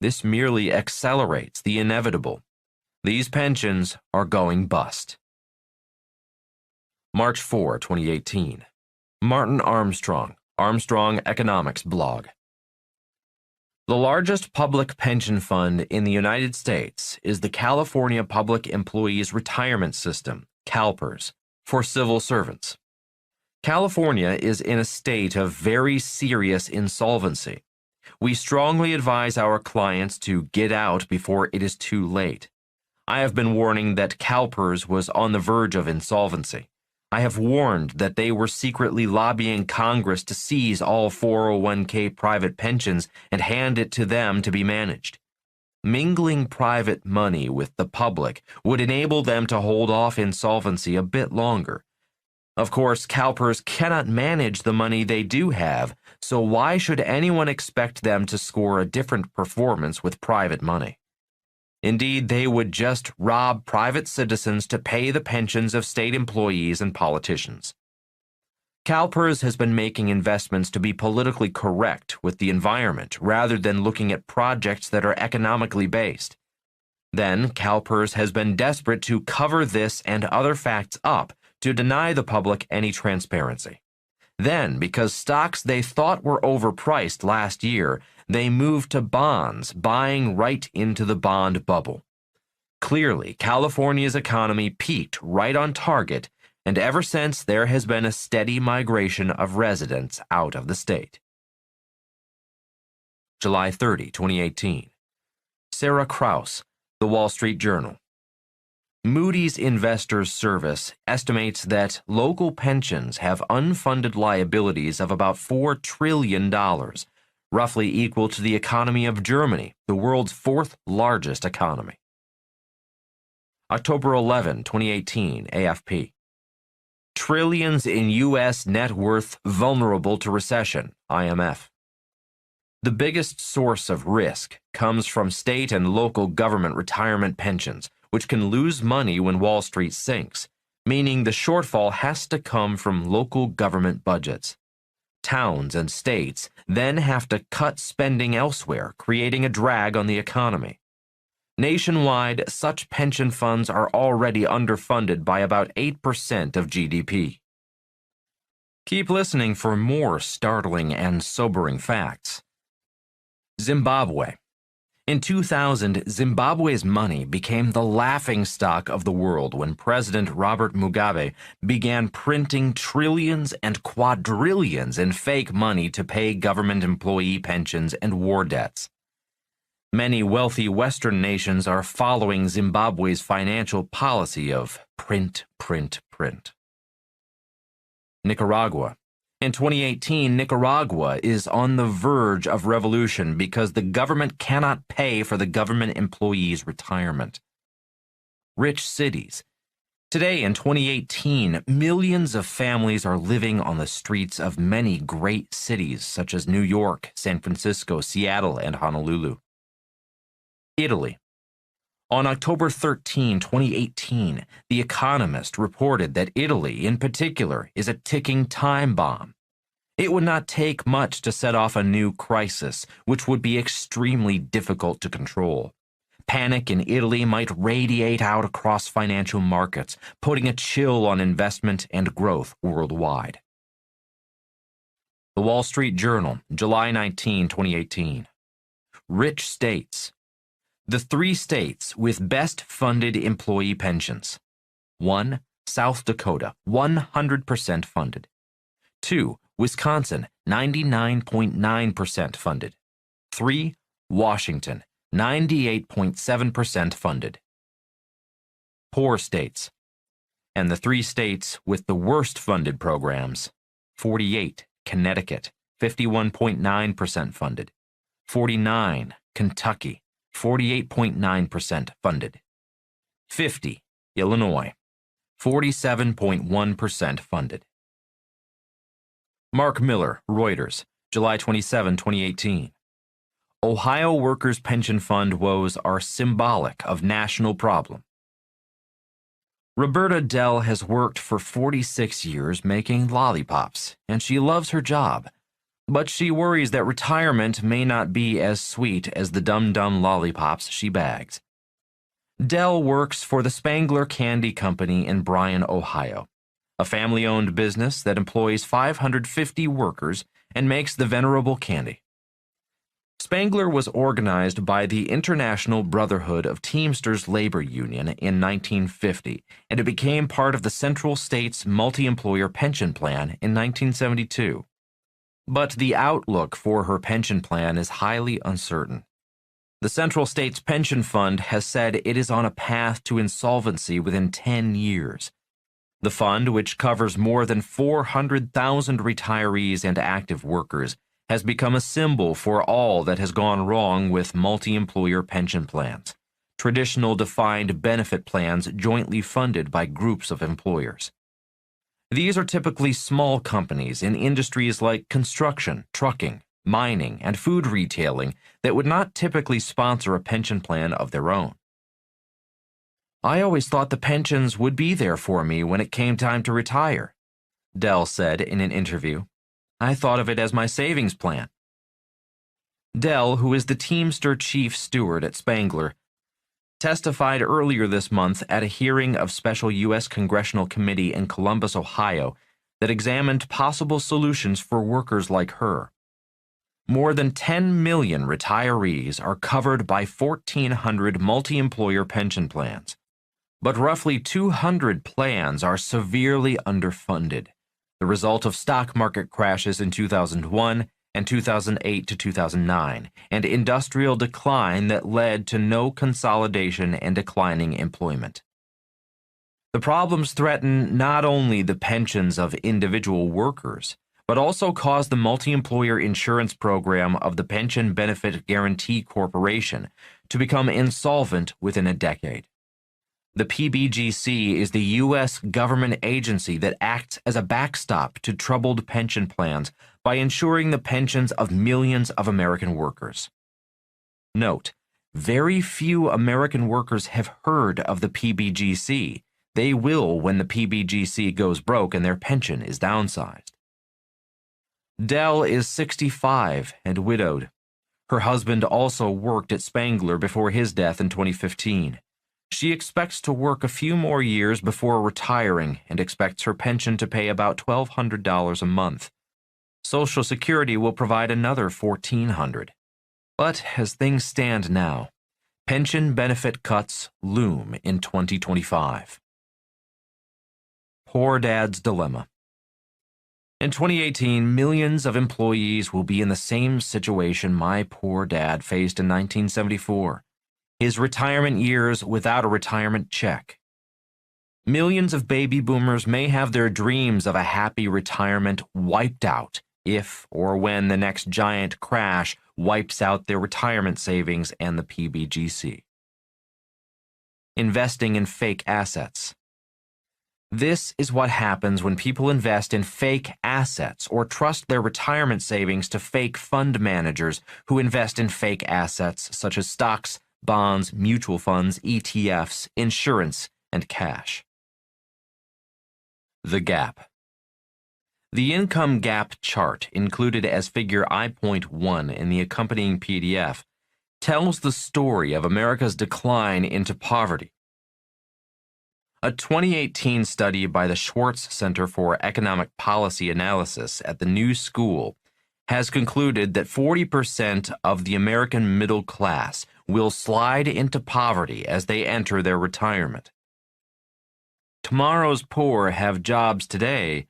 This merely accelerates the inevitable. These pensions are going bust. March 4, 2018. Martin Armstrong, Armstrong Economics blog. The largest public pension fund in the United States is the California Public Employees Retirement System, CalPERS, for civil servants. California is in a state of very serious insolvency. We strongly advise our clients to get out before it is too late. I have been warning that CalPERS was on the verge of insolvency. I have warned that they were secretly lobbying Congress to seize all 401k private pensions and hand it to them to be managed. Mingling private money with the public would enable them to hold off insolvency a bit longer. Of course, CalPERS cannot manage the money they do have, so why should anyone expect them to score a different performance with private money? Indeed, they would just rob private citizens to pay the pensions of state employees and politicians. CalPERS has been making investments to be politically correct with the environment rather than looking at projects that are economically based. Then, CalPERS has been desperate to cover this and other facts up to deny the public any transparency. Then, because stocks they thought were overpriced last year, they moved to bonds, buying right into the bond bubble. Clearly, California's economy peaked right on target, and ever since there has been a steady migration of residents out of the state. July 30, 2018. Sarah Krause, The Wall Street Journal. Moody's Investors Service estimates that local pensions have unfunded liabilities of about $4 trillion, roughly equal to the economy of Germany, the world's fourth largest economy. October 11, 2018, AFP. Trillions in U.S. net worth vulnerable to recession, IMF. The biggest source of risk comes from state and local government retirement pensions, which can lose money when Wall Street sinks, meaning the shortfall has to come from local government budgets. Towns and states then have to cut spending elsewhere, creating a drag on the economy. Nationwide, such pension funds are already underfunded by about 8% of GDP. Keep listening for more startling and sobering facts. Zimbabwe. In 2000, Zimbabwe's money became the laughingstock of the world when President Robert Mugabe began printing trillions and quadrillions in fake money to pay government employee pensions and war debts. Many wealthy Western nations are following Zimbabwe's financial policy of print, print, print. Nicaragua. In 2018, Nicaragua is on the verge of revolution because the government cannot pay for the government employees' retirement. Rich cities. Today, in 2018, millions of families are living on the streets of many great cities such as New York, San Francisco, Seattle, and Honolulu. Italy. On October 13, 2018, The Economist reported that Italy, in particular, is a ticking time bomb. It would not take much to set off a new crisis, which would be extremely difficult to control. Panic in Italy might radiate out across financial markets, putting a chill on investment and growth worldwide. The Wall Street Journal, July 19, 2018. Rich states. The 3 states with best-funded employee pensions. 1. South Dakota, 100% funded. 2. Wisconsin, 99.9% funded. 3. Washington, 98.7% funded. Poor states. And the 3 states with the worst funded programs. 48. Connecticut, 51.9% funded. 49. Kentucky, 48.9% funded. 50. Illinois, 47.1% funded. Mark Miller, Reuters, July 27, 2018. Ohio Workers' Pension Fund woes are symbolic of national problem. Roberta Dell has worked for 46 years making lollipops, and she loves her job. But she worries that retirement may not be as sweet as the dum-dum lollipops she bags. Dell works for the Spangler Candy Company in Bryan, Ohio, a family-owned business that employs 550 workers and makes the venerable candy. Spangler was organized by the International Brotherhood of Teamsters Labor Union in 1950, and it became part of the Central States Multi-Employer Pension Plan in 1972. But the outlook for her pension plan is highly uncertain. The Central States Pension Fund has said it is on a path to insolvency within 10 years. The fund, which covers more than 400,000 retirees and active workers, has become a symbol for all that has gone wrong with multi-employer pension plans, traditional defined benefit plans jointly funded by groups of employers. These are typically small companies in industries like construction, trucking, mining, and food retailing that would not typically sponsor a pension plan of their own. I always thought the pensions would be there for me when it came time to retire, Dell said in an interview. I thought of it as my savings plan. Dell, who is the Teamster chief steward at Spangler, testified earlier this month at a hearing of special U.S. Congressional Committee in Columbus, Ohio, that examined possible solutions for workers like her. More than 10 million retirees are covered by 1,400 multi-employer pension plans, but roughly 200 plans are severely underfunded, the result of stock market crashes in 2001 and 2008 to 2009, and industrial decline that led to no consolidation and declining employment. The problems threaten not only the pensions of individual workers, but also cause the multi-employer insurance program of the Pension Benefit Guaranty Corporation to become insolvent within a decade. The PBGC is the U.S. government agency that acts as a backstop to troubled pension plans by ensuring the pensions of millions of American workers. Note, very few American workers have heard of the PBGC. They will when the PBGC goes broke and their pension is downsized. Dell is 65 and widowed. Her husband also worked at Spangler before his death in 2015. She expects to work a few more years before retiring and expects her pension to pay about $1,200 a month. Social Security will provide another $1,400. But as things stand now, pension benefit cuts loom in 2025. Poor Dad's Dilemma. In 2018, millions of employees will be in the same situation my poor dad faced in 1974. His retirement years without a retirement check. Millions of baby boomers may have their dreams of a happy retirement wiped out if or when the next giant crash wipes out their retirement savings and the PBGC. Investing in fake assets. This is what happens when people invest in fake assets or trust their retirement savings to fake fund managers who invest in fake assets such as stocks, bonds, mutual funds, ETFs, insurance, and cash. The gap. The income gap chart, included as figure I.1 in the accompanying PDF, tells the story of America's decline into poverty. A 2018 study by the Schwartz Center for Economic Policy Analysis at the New School has concluded that 40% of the American middle class will slide into poverty as they enter their retirement. Tomorrow's poor have jobs today,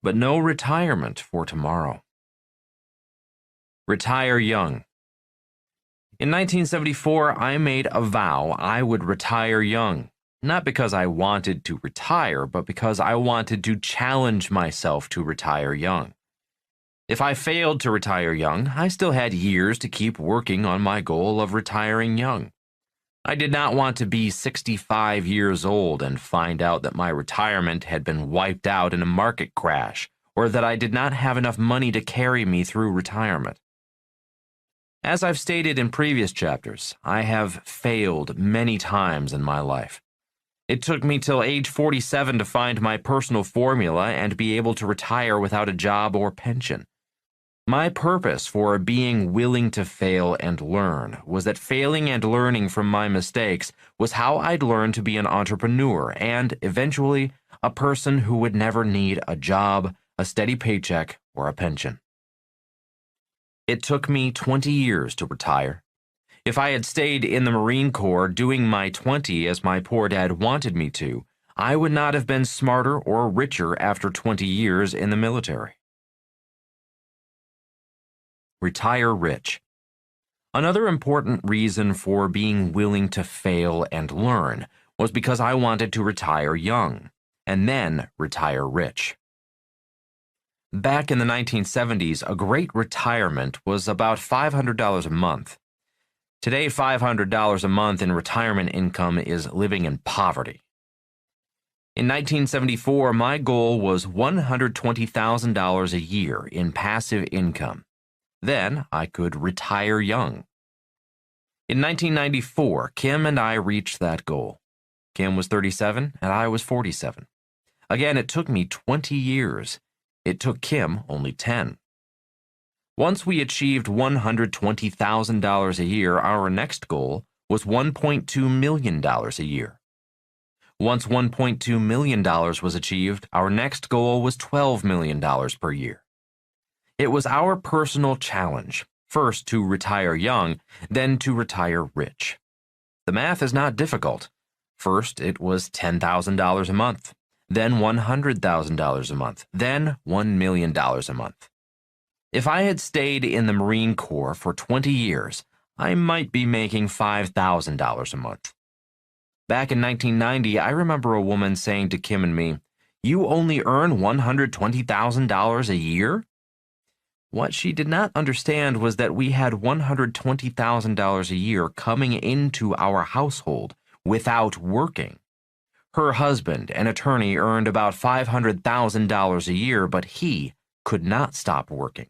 but no retirement for tomorrow. Retire young. In 1974, I made a vow I would retire young, not because I wanted to retire, but because I wanted to challenge myself to retire young. If I failed to retire young, I still had years to keep working on my goal of retiring young. I did not want to be 65 years old and find out that my retirement had been wiped out in a market crash, or that I did not have enough money to carry me through retirement. As I've stated in previous chapters, I have failed many times in my life. It took me till age 47 to find my personal formula and be able to retire without a job or pension. My purpose for being willing to fail and learn was that failing and learning from my mistakes was how I'd learn to be an entrepreneur and, eventually, a person who would never need a job, a steady paycheck, or a pension. It took me 20 years to retire. If I had stayed in the Marine Corps doing my 20 as my poor dad wanted me to, I would not have been smarter or richer after 20 years in the military. Retire rich. Another important reason for being willing to fail and learn was because I wanted to retire young, and then retire rich. Back in the 1970s, a great retirement was about $500 a month. Today, $500 a month in retirement income is living in poverty. In 1974, my goal was $120,000 a year in passive income. Then I could retire young. In 1994, Kim and I reached that goal. Kim was 37 and I was 47. Again, it took me 20 years. It took Kim only 10. Once we achieved $120,000 a year, our next goal was $1.2 million a year. Once $1.2 million was achieved, our next goal was $12 million per year. It was our personal challenge, first to retire young, then to retire rich. The math is not difficult. First, it was $10,000 a month, then $100,000 a month, then $1 million a month. If I had stayed in the Marine Corps for 20 years, I might be making $5,000 a month. Back in 1990, I remember a woman saying to Kim and me, "You only earn $120,000 a year?" What she did not understand was that we had $120,000 a year coming into our household without working. Her husband, an attorney, earned about $500,000 a year, but he could not stop working.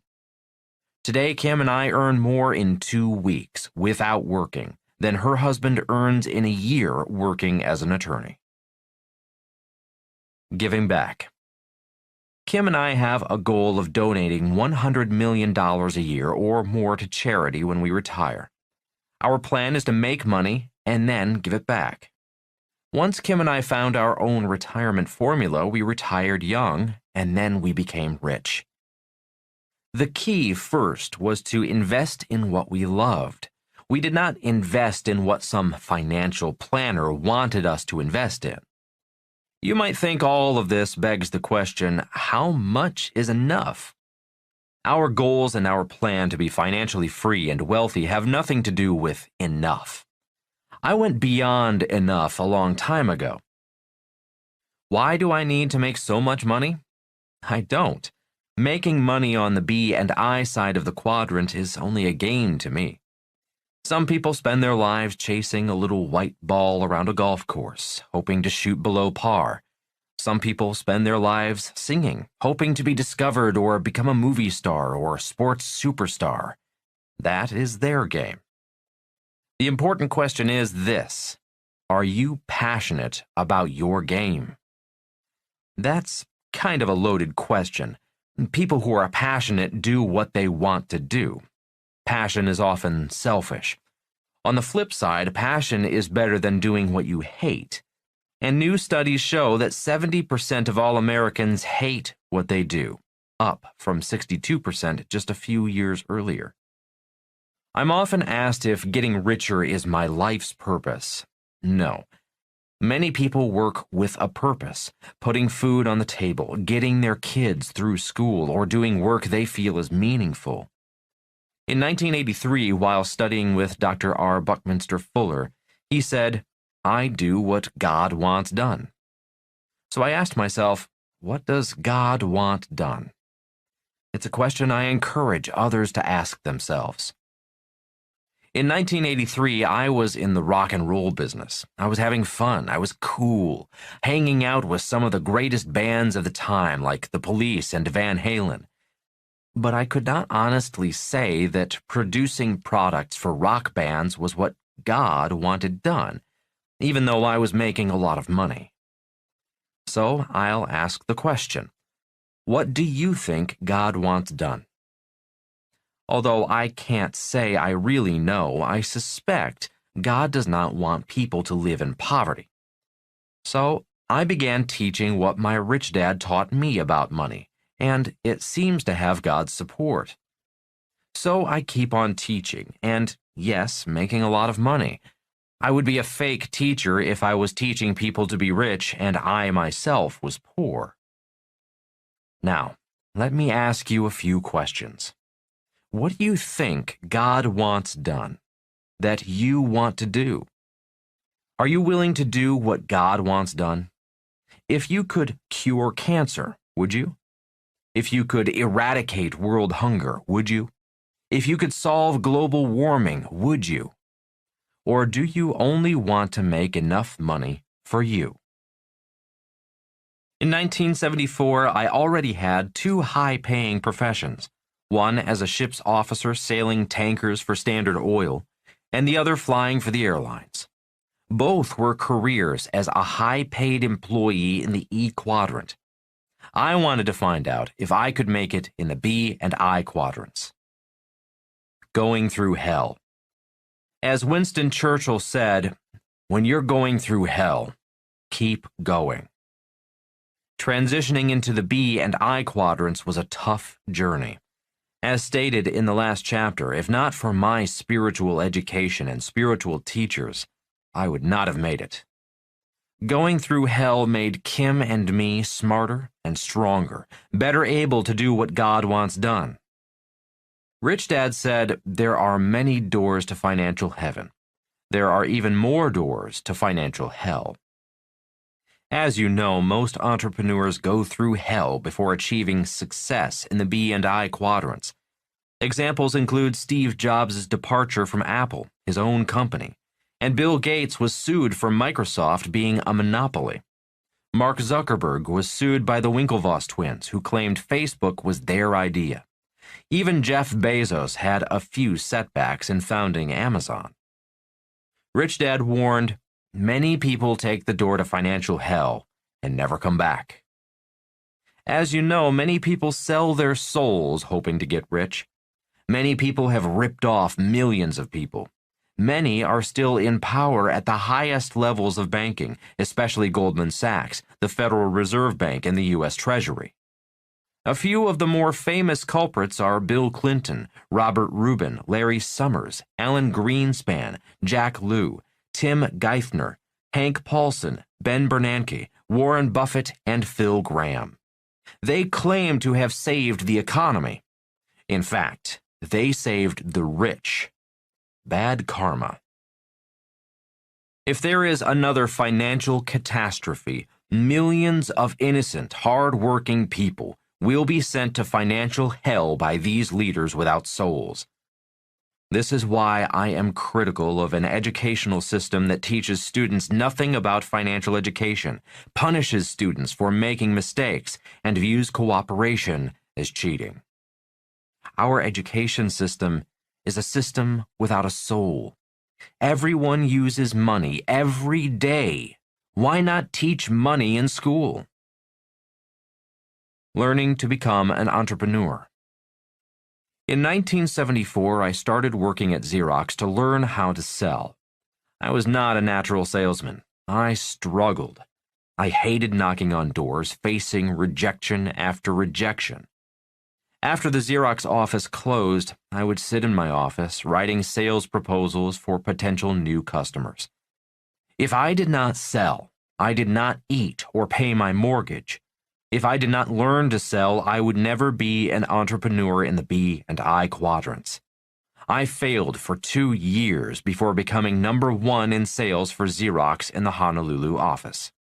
Today, Kim and I earn more in 2 weeks without working than her husband earns in a year working as an attorney. Giving back. Kim and I have a goal of donating $100 million a year or more to charity when we retire. Our plan is to make money and then give it back. Once Kim and I found our own retirement formula, we retired young, and then we became rich. The key first was to invest in what we loved. We did not invest in what some financial planner wanted us to invest in. You might think all of this begs the question, how much is enough? Our goals and our plan to be financially free and wealthy have nothing to do with enough. I went beyond enough a long time ago. Why do I need to make so much money? I don't. Making money on the B and I side of the quadrant is only a game to me. Some people spend their lives chasing a little white ball around a golf course, hoping to shoot below par. Some people spend their lives singing, hoping to be discovered or become a movie star or sports superstar. That is their game. The important question is this: are you passionate about your game? That's kind of a loaded question. People who are passionate do what they want to do. Passion is often selfish. On the flip side, passion is better than doing what you hate. And new studies show that 70% of all Americans hate what they do, up from 62% just a few years earlier. I'm often asked if getting richer is my life's purpose. No. Many people work with a purpose, putting food on the table, getting their kids through school, or doing work they feel is meaningful. In 1983, while studying with Dr. R. Buckminster Fuller, he said, "I do what God wants done." So I asked myself, what does God want done? It's a question I encourage others to ask themselves. In 1983, I was in the rock and roll business. I was having fun. I was cool, hanging out with some of the greatest bands of the time, like The Police and Van Halen. But I could not honestly say that producing products for rock bands was what God wanted done, even though I was making a lot of money. So I'll ask the question, what do you think God wants done? Although I can't say I really know, I suspect God does not want people to live in poverty. So I began teaching what my rich dad taught me about money, and it seems to have God's support. So I keep on teaching, and yes, making a lot of money. I would be a fake teacher if I was teaching people to be rich and I myself was poor. Now, let me ask you a few questions. What do you think God wants done, that you want to do? Are you willing to do what God wants done? If you could cure cancer, would you? If you could eradicate world hunger, would you? If you could solve global warming, would you? Or do you only want to make enough money for you? In 1974, I already had two high-paying professions, one as a ship's officer sailing tankers for Standard Oil, and the other flying for the airlines. Both were careers as a high-paid employee in the E quadrant. I wanted to find out if I could make it in the B and I quadrants. Going through hell. As Winston Churchill said, when you're going through hell, keep going. Transitioning into the B and I quadrants was a tough journey. As stated in the last chapter, if not for my spiritual education and spiritual teachers, I would not have made it. Going through hell made Kim and me smarter and stronger, better able to do what God wants done. Rich Dad said, there are many doors to financial heaven. There are even more doors to financial hell. As you know, most entrepreneurs go through hell before achieving success in the B and I quadrants. Examples include Steve Jobs' departure from Apple, his own company, and Bill Gates was sued for Microsoft being a monopoly. Mark Zuckerberg was sued by the Winklevoss twins, who claimed Facebook was their idea. Even Jeff Bezos had a few setbacks in founding Amazon. Rich Dad warned, many people take the door to financial hell and never come back. As you know, many people sell their souls hoping to get rich. Many people have ripped off millions of people. Many are still in power at the highest levels of banking, especially Goldman Sachs, the Federal Reserve Bank, and the U.S. Treasury. A few of the more famous culprits are Bill Clinton, Robert Rubin, Larry Summers, Alan Greenspan, Jack Lew, Tim Geithner, Hank Paulson, Ben Bernanke, Warren Buffett, and Phil Gramm. They claim to have saved the economy. In fact, they saved the rich. Bad karma. If there is another financial catastrophe, millions of innocent, hard-working people will be sent to financial hell by these leaders without souls. This is why I am critical of an educational system that teaches students nothing about financial education, punishes students for making mistakes, and views cooperation as cheating. Our education system is a system without a soul. Everyone uses money every day. Why not teach money in school? Learning to become an entrepreneur. In 1974, I started working at Xerox to learn how to sell. I was not a natural salesman. I struggled. I hated knocking on doors, facing rejection after rejection. After the Xerox office closed, I would sit in my office writing sales proposals for potential new customers. If I did not sell, I did not eat or pay my mortgage. If I did not learn to sell, I would never be an entrepreneur in the B and I quadrants. I failed for 2 years before becoming #1 in sales for Xerox in the Honolulu office.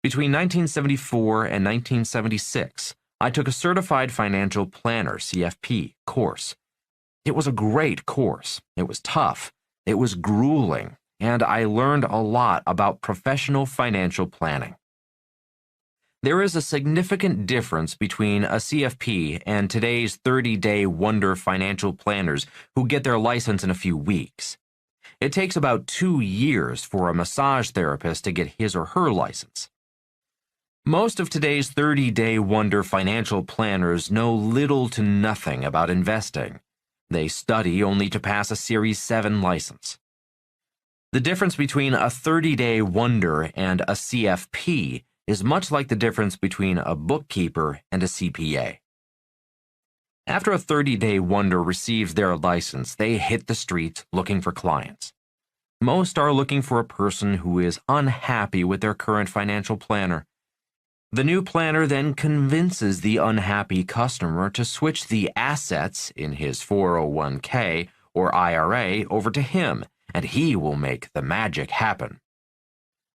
Between 1974 and 1976, I took a Certified Financial Planner (CFP) course. It was a great course. It was tough. It was grueling, and I learned a lot about professional financial planning. There is a significant difference between a CFP and today's 30-day wonder financial planners who get their license in a few weeks. It takes about 2 years for a massage therapist to get his or her license. Most of today's 30-day wonder financial planners know little to nothing about investing. They study only to pass a Series 7 license. The difference between a 30-day wonder and a CFP is much like the difference between a bookkeeper and a CPA. After a 30-day wonder receives their license, they hit the streets looking for clients. Most are looking for a person who is unhappy with their current financial planner. The new planner then convinces the unhappy customer to switch the assets in his 401k or IRA over to him, and he will make the magic happen.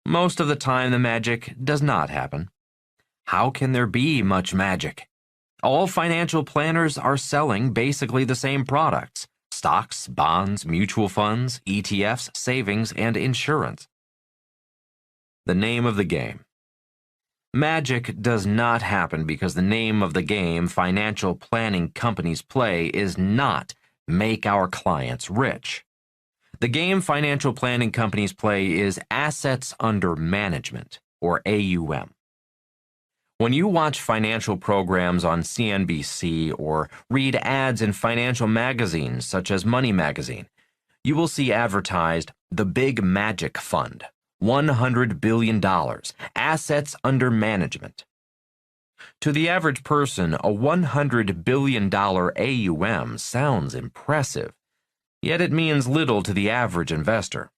Most of the time, the magic does not happen. How can there be much magic? All financial planners are selling basically the same products: stocks, bonds, mutual funds, ETFs, savings, and insurance. The name of the game. Magic does not happen because the name of the game financial planning companies play is not make our clients rich. The game financial planning companies play is assets under management, or AUM. When you watch financial programs on CNBC or read ads in financial magazines such as Money Magazine, you will see advertised the Big Magic Fund, $100 billion, assets under management. To the average person, a $100 billion AUM sounds impressive, yet it means little to the average investor.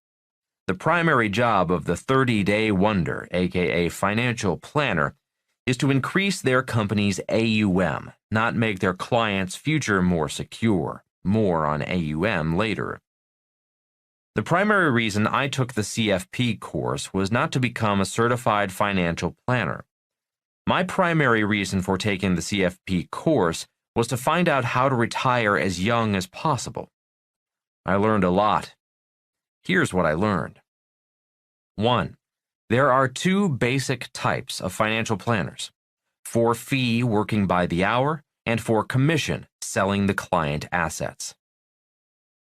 The primary job of the 30-day wonder, aka financial planner, is to increase their company's AUM, not make their clients' future more secure. More on AUM later. The primary reason I took the CFP course was not to become a certified financial planner. My primary reason for taking the CFP course was to find out how to retire as young as possible. I learned a lot. Here's what I learned. 1. There are 2 basic types of financial planners: for fee, working by the hour, and for commission, selling the client assets.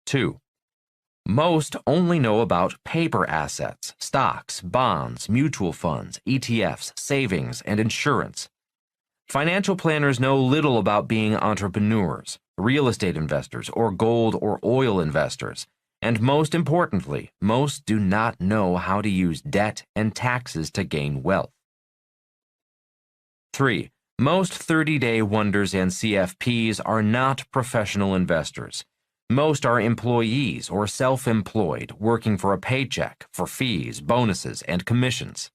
2. Most only know about paper assets, stocks, bonds, mutual funds, ETFs, savings, and insurance. Financial planners know little about being entrepreneurs, real estate investors, or gold or oil investors. And most importantly, most do not know how to use debt and taxes to gain wealth. 3. Most 30-day wonders and CFPs are not professional investors. Most are employees or self-employed, working for a paycheck, for fees, bonuses, and commissions.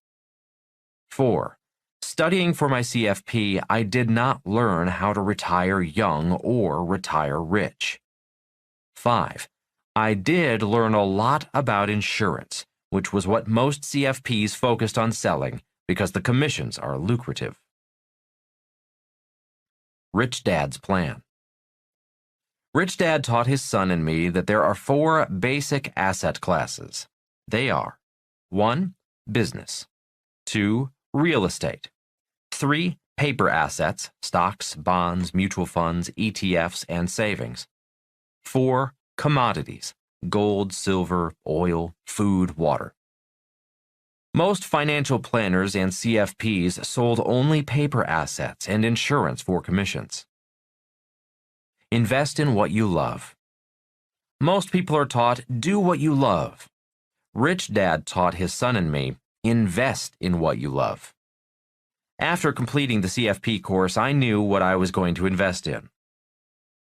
4. Studying for my CFP, I did not learn how to retire young or retire rich. 5. I did learn a lot about insurance, which was what most CFPs focused on selling because the commissions are lucrative. Rich Dad's Plan. Rich Dad taught his son and me that there are 4 basic asset classes. They are: 1. Business. 2. Real estate. 3. Paper assets, stocks, bonds, mutual funds, ETFs, and savings. 4. Commodities, gold, silver, oil, food, water. Most financial planners and CFPs sold only paper assets and insurance for commissions. Invest in what you love. Most people are taught, do what you love. Rich Dad taught his son and me, invest in what you love. After completing the CFP course, I knew what I was going to invest in.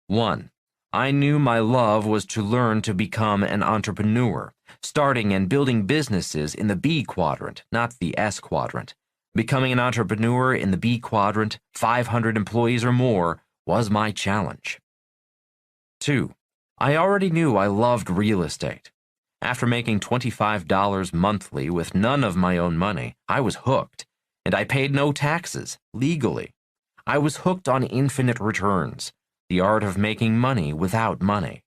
1. I knew my love was to learn to become an entrepreneur, starting and building businesses in the B quadrant, not the S quadrant. Becoming an entrepreneur in the B quadrant, 500 employees or more, was my challenge. 2. I already knew I loved real estate. After making $25 monthly with none of my own money, I was hooked, and I paid no taxes, legally. I was hooked on infinite returns, the art of making money without money.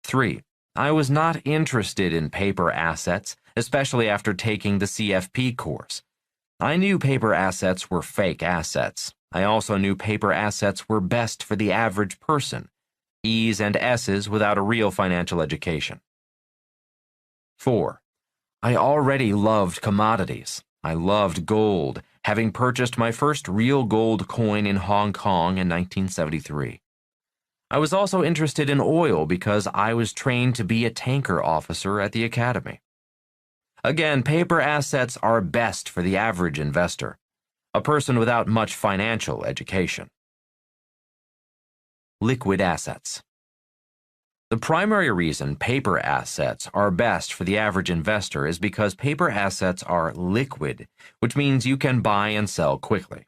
3. I was not interested in paper assets, especially after taking the CFP course. I knew paper assets were fake assets. I also knew paper assets were best for the average person, E's and S's without a real financial education. 4. I already loved commodities. I loved gold, having purchased my first real gold coin in Hong Kong in 1973. I was also interested in oil because I was trained to be a tanker officer at the academy. Again, paper assets are best for the average investor, a person without much financial education. Liquid assets. The primary reason paper assets are best for the average investor is because paper assets are liquid, which means you can buy and sell quickly.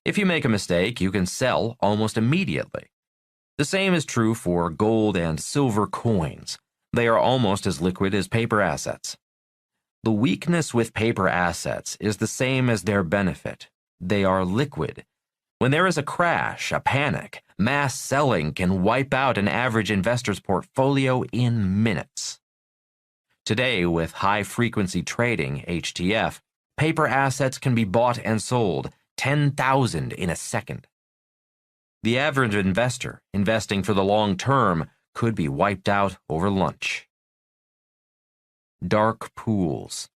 If you make a mistake, you can sell almost immediately. The same is true for gold and silver coins. They are almost as liquid as paper assets. The weakness with paper assets is the same as their benefit. They are liquid. When there is a crash, a panic, mass selling can wipe out an average investor's portfolio in minutes. Today, with high-frequency trading, HTF, paper assets can be bought and sold 10,000 in a second. The average investor, investing for the long term, could be wiped out over lunch. Dark pools.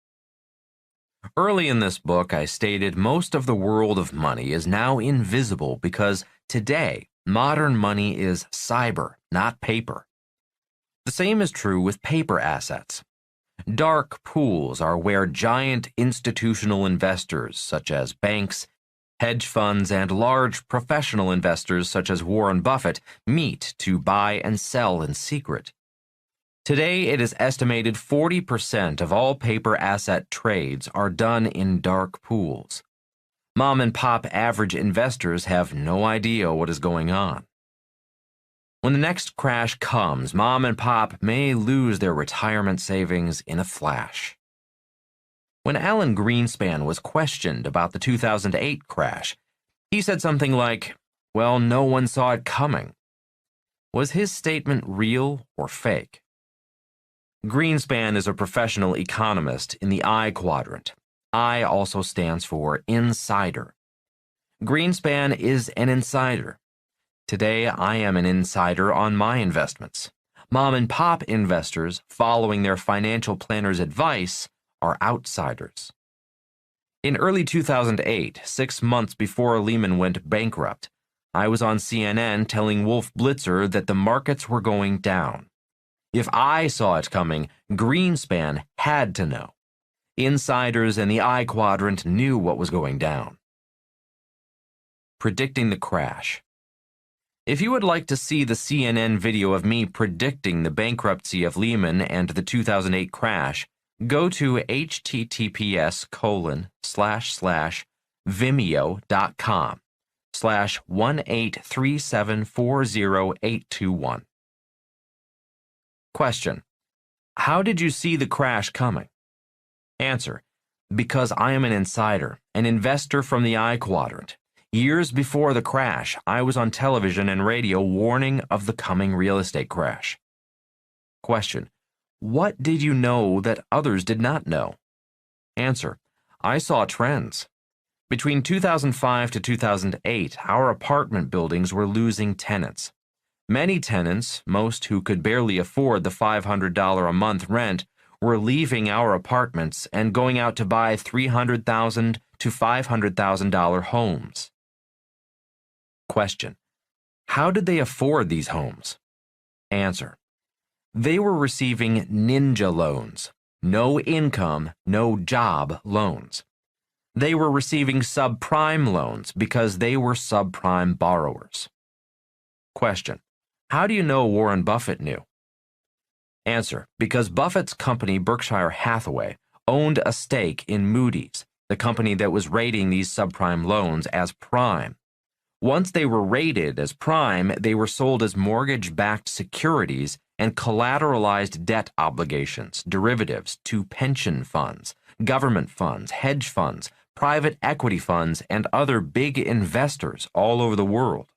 Early in this book, I stated most of the world of money is now invisible because today, modern money is cyber, not paper. The same is true with paper assets. Dark pools are where giant institutional investors, such as banks, hedge funds, and large professional investors, such as Warren Buffett, meet to buy and sell in secret. Today, it is estimated 40% of all paper asset trades are done in dark pools. Mom and pop average investors have no idea what is going on. When the next crash comes, mom and pop may lose their retirement savings in a flash. When Alan Greenspan was questioned about the 2008 crash, he said something like, "Well, no one saw it coming." Was his statement real or fake? Greenspan is a professional economist in the I quadrant. I also stands for insider. Greenspan is an insider. Today, I am an insider on my investments. Mom and pop investors, following their financial planner's advice, are outsiders. In early 2008, 6 months before Lehman went bankrupt, I was on CNN telling Wolf Blitzer that the markets were going down. If I saw it coming, Greenspan had to know. Insiders in the I quadrant knew what was going down. Predicting the crash. If you would like to see the CNN video of me predicting the bankruptcy of Lehman and the 2008 crash, go to https://vimeo.com/183740821. Question: how did you see the crash coming? Answer: because I am an insider, an investor from the I quadrant. Years before the crash, I was on television and radio warning of the coming real estate crash. Question: what did you know that others did not know? Answer: I saw trends. Between 2005 to 2008, our apartment buildings were losing tenants. Many tenants, most who could barely afford the $500 a month rent, were leaving our apartments and going out to buy $300,000 to $500,000 homes. Question: how did they afford these homes? Answer: they were receiving ninja loans, no income, no job loans. They were receiving subprime loans because they were subprime borrowers. Question: how do you know Warren Buffett knew? Answer: because Buffett's company Berkshire Hathaway owned a stake in Moody's, the company that was rating these subprime loans as prime. Once they were rated as prime, they were sold as mortgage-backed securities and collateralized debt obligations, derivatives, to pension funds, government funds, hedge funds, private equity funds, and other big investors all over the world.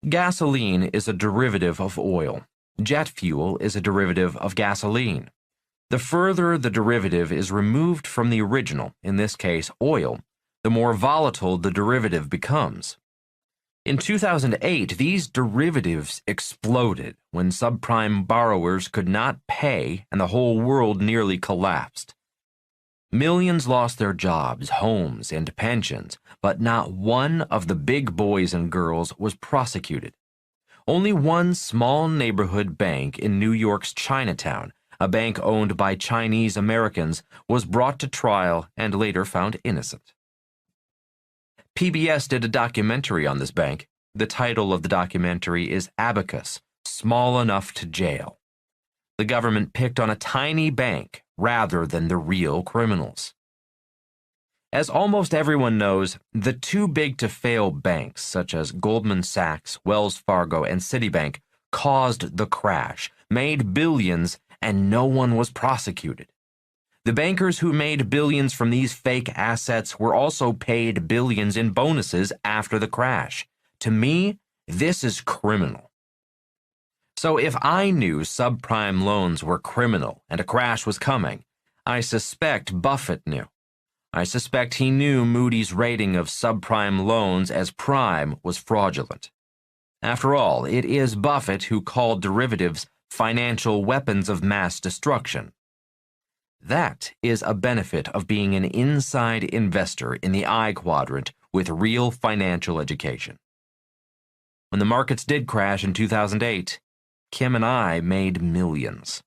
Gasoline is a derivative of oil. Jet fuel is a derivative of gasoline. The further the derivative is removed from the original, in this case oil, the more volatile the derivative becomes. In 2008, these derivatives exploded when subprime borrowers could not pay and the whole world nearly collapsed. Millions lost their jobs, homes, and pensions, but not one of the big boys and girls was prosecuted. Only one small neighborhood bank in New York's Chinatown, a bank owned by Chinese Americans, was brought to trial and later found innocent. PBS did a documentary on this bank. The title of the documentary is Abacus, Small Enough to Jail. The government picked on a tiny bank rather than the real criminals. As almost everyone knows, the too-big-to-fail banks, such as Goldman Sachs, Wells Fargo, and Citibank, caused the crash, made billions, and no one was prosecuted. The bankers who made billions from these fake assets were also paid billions in bonuses after the crash. To me, this is criminal. So if I knew subprime loans were criminal and a crash was coming, I suspect Buffett knew. I suspect he knew Moody's rating of subprime loans as prime was fraudulent. After all, it is Buffett who called derivatives financial weapons of mass destruction. That is a benefit of being an inside investor in the I quadrant with real financial education. When the markets did crash in 2008, Kim and I made millions.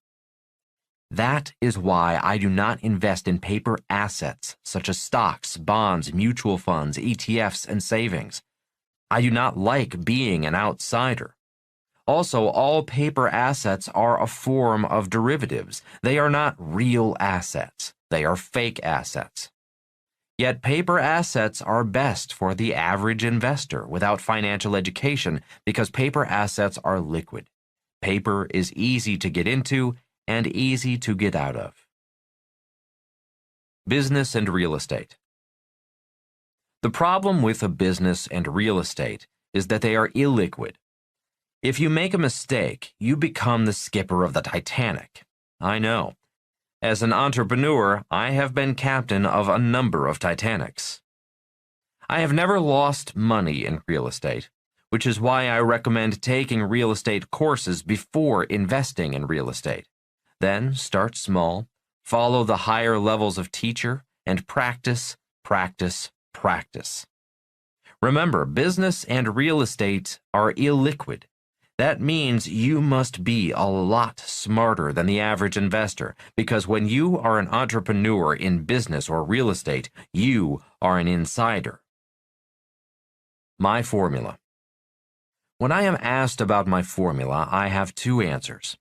That is why I do not invest in paper assets such as stocks, bonds, mutual funds, ETFs, and savings. I do not like being an outsider. Also, all paper assets are a form of derivatives. They are not real assets. They are fake assets. Yet paper assets are best for the average investor without financial education because paper assets are liquid. Paper is easy to get into and easy to get out of. Business and real estate. The problem with a business and real estate is that they are illiquid. If you make a mistake, you become the skipper of the Titanic. I know. As an entrepreneur, I have been captain of a number of Titanics. I have never lost money in real estate, which is why I recommend taking real estate courses before investing in real estate. Then start small, follow the higher levels of teacher, and practice, practice, practice. Remember, business and real estate are illiquid. That means you must be a lot smarter than the average investor, because when you are an entrepreneur in business or real estate, you are an insider. My formula. When I am asked about my formula, I have two answers.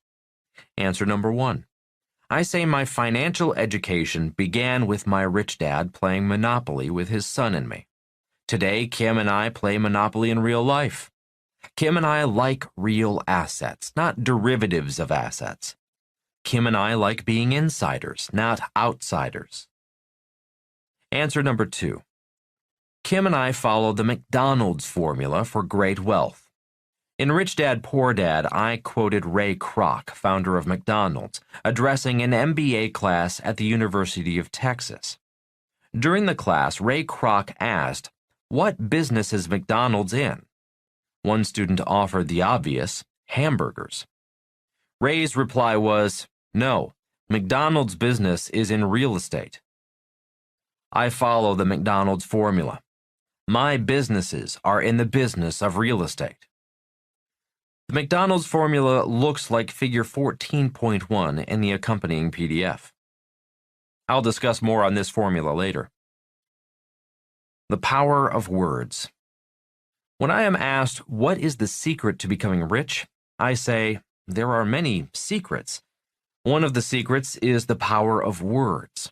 Answer number one. I say my financial education began with my rich dad playing Monopoly with his son and me. Today, Kim and I play Monopoly in real life. Kim and I like real assets, not derivatives of assets. Kim and I like being insiders, not outsiders. Answer number two. Kim and I follow the McDonald's formula for great wealth. In Rich Dad, Poor Dad, I quoted Ray Kroc, founder of McDonald's, addressing an MBA class at the University of Texas. During the class, Ray Kroc asked, "What business is McDonald's in?" One student offered the obvious, hamburgers. Ray's reply was, "No, McDonald's business is in real estate." I follow the McDonald's formula. My businesses are in the business of real estate. The McDonald's formula looks like figure 14.1 in the accompanying PDF. I'll discuss more on this formula later. The power of words. When I am asked what is the secret to becoming rich, I say there are many secrets. One of the secrets is the power of words.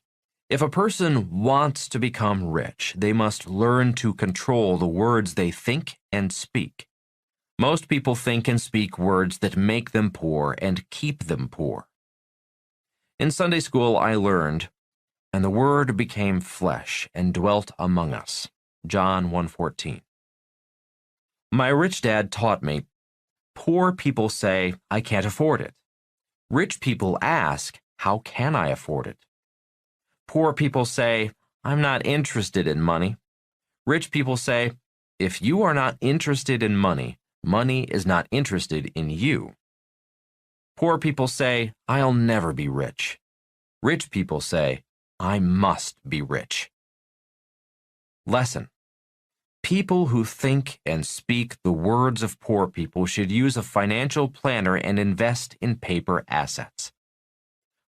If a person wants to become rich, they must learn to control the words they think and speak. Most people think and speak words that make them poor and keep them poor. In Sunday school, I learned, "And the Word became flesh and dwelt among us." John 1:14. My rich dad taught me, poor people say, "I can't afford it." Rich people ask, "How can I afford it?" Poor people say, "I'm not interested in money." Rich people say, "If you are not interested in money, money is not interested in you." Poor people say, "I'll never be rich." Rich people say, "I must be rich." Lesson. People who think and speak the words of poor people should use a financial planner and invest in paper assets.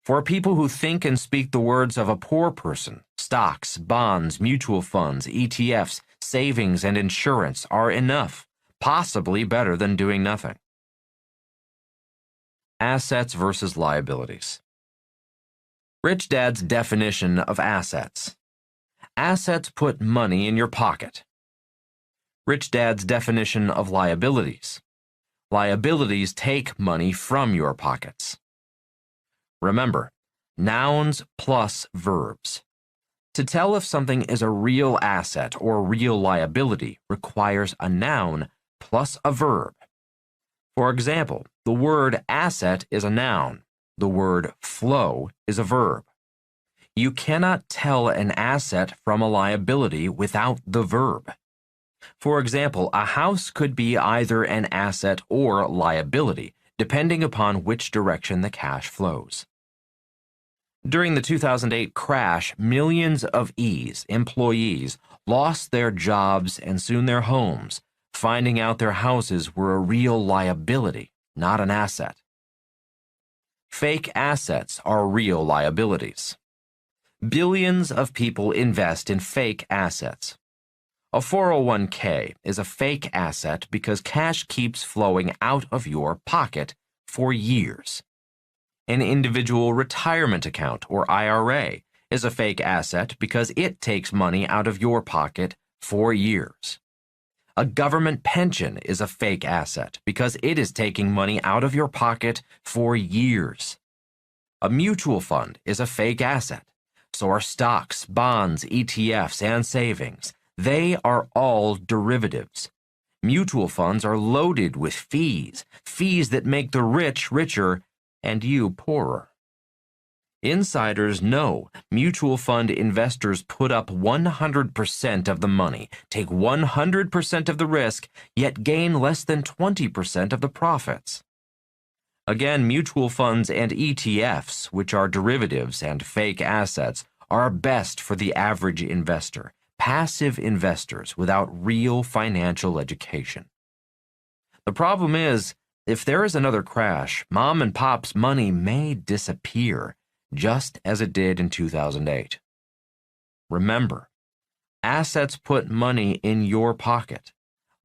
For people who think and speak the words of a poor person, stocks, bonds, mutual funds, ETFs, savings, and insurance are enough, possibly better than doing nothing. Assets versus liabilities. Rich Dad's definition of assets. Assets put money in your pocket. Rich Dad's definition of liabilities. Liabilities take money from your pockets. Remember, nouns plus verbs. To tell if something is a real asset or real liability requires a noun plus a verb. For example, the word asset is a noun. The word flow is a verb. You cannot tell an asset from a liability without the verb. For example, a house could be either an asset or liability, depending upon which direction the cash flows. During the 2008 crash, millions of employees lost their jobs and soon their homes, finding out their houses were a real liability, not an asset. Fake assets are real liabilities. Billions of people invest in fake assets. A 401k is a fake asset because cash keeps flowing out of your pocket for years. An individual retirement account, or IRA, is a fake asset because it takes money out of your pocket for years. A government pension is a fake asset because it is taking money out of your pocket for years. A mutual fund is a fake asset. So are stocks, bonds, ETFs, and savings. They are all derivatives. Mutual funds are loaded with fees that make the rich richer and you poorer. Insiders know mutual fund investors put up 100% of the money, take 100% of the risk, yet gain less than 20% of the profits. Again, mutual funds and ETFs, which are derivatives and fake assets, are best for the average investor, passive investors without real financial education. The problem is, if there is another crash, mom and pop's money may disappear, just as it did in 2008. Remember, assets put money in your pocket.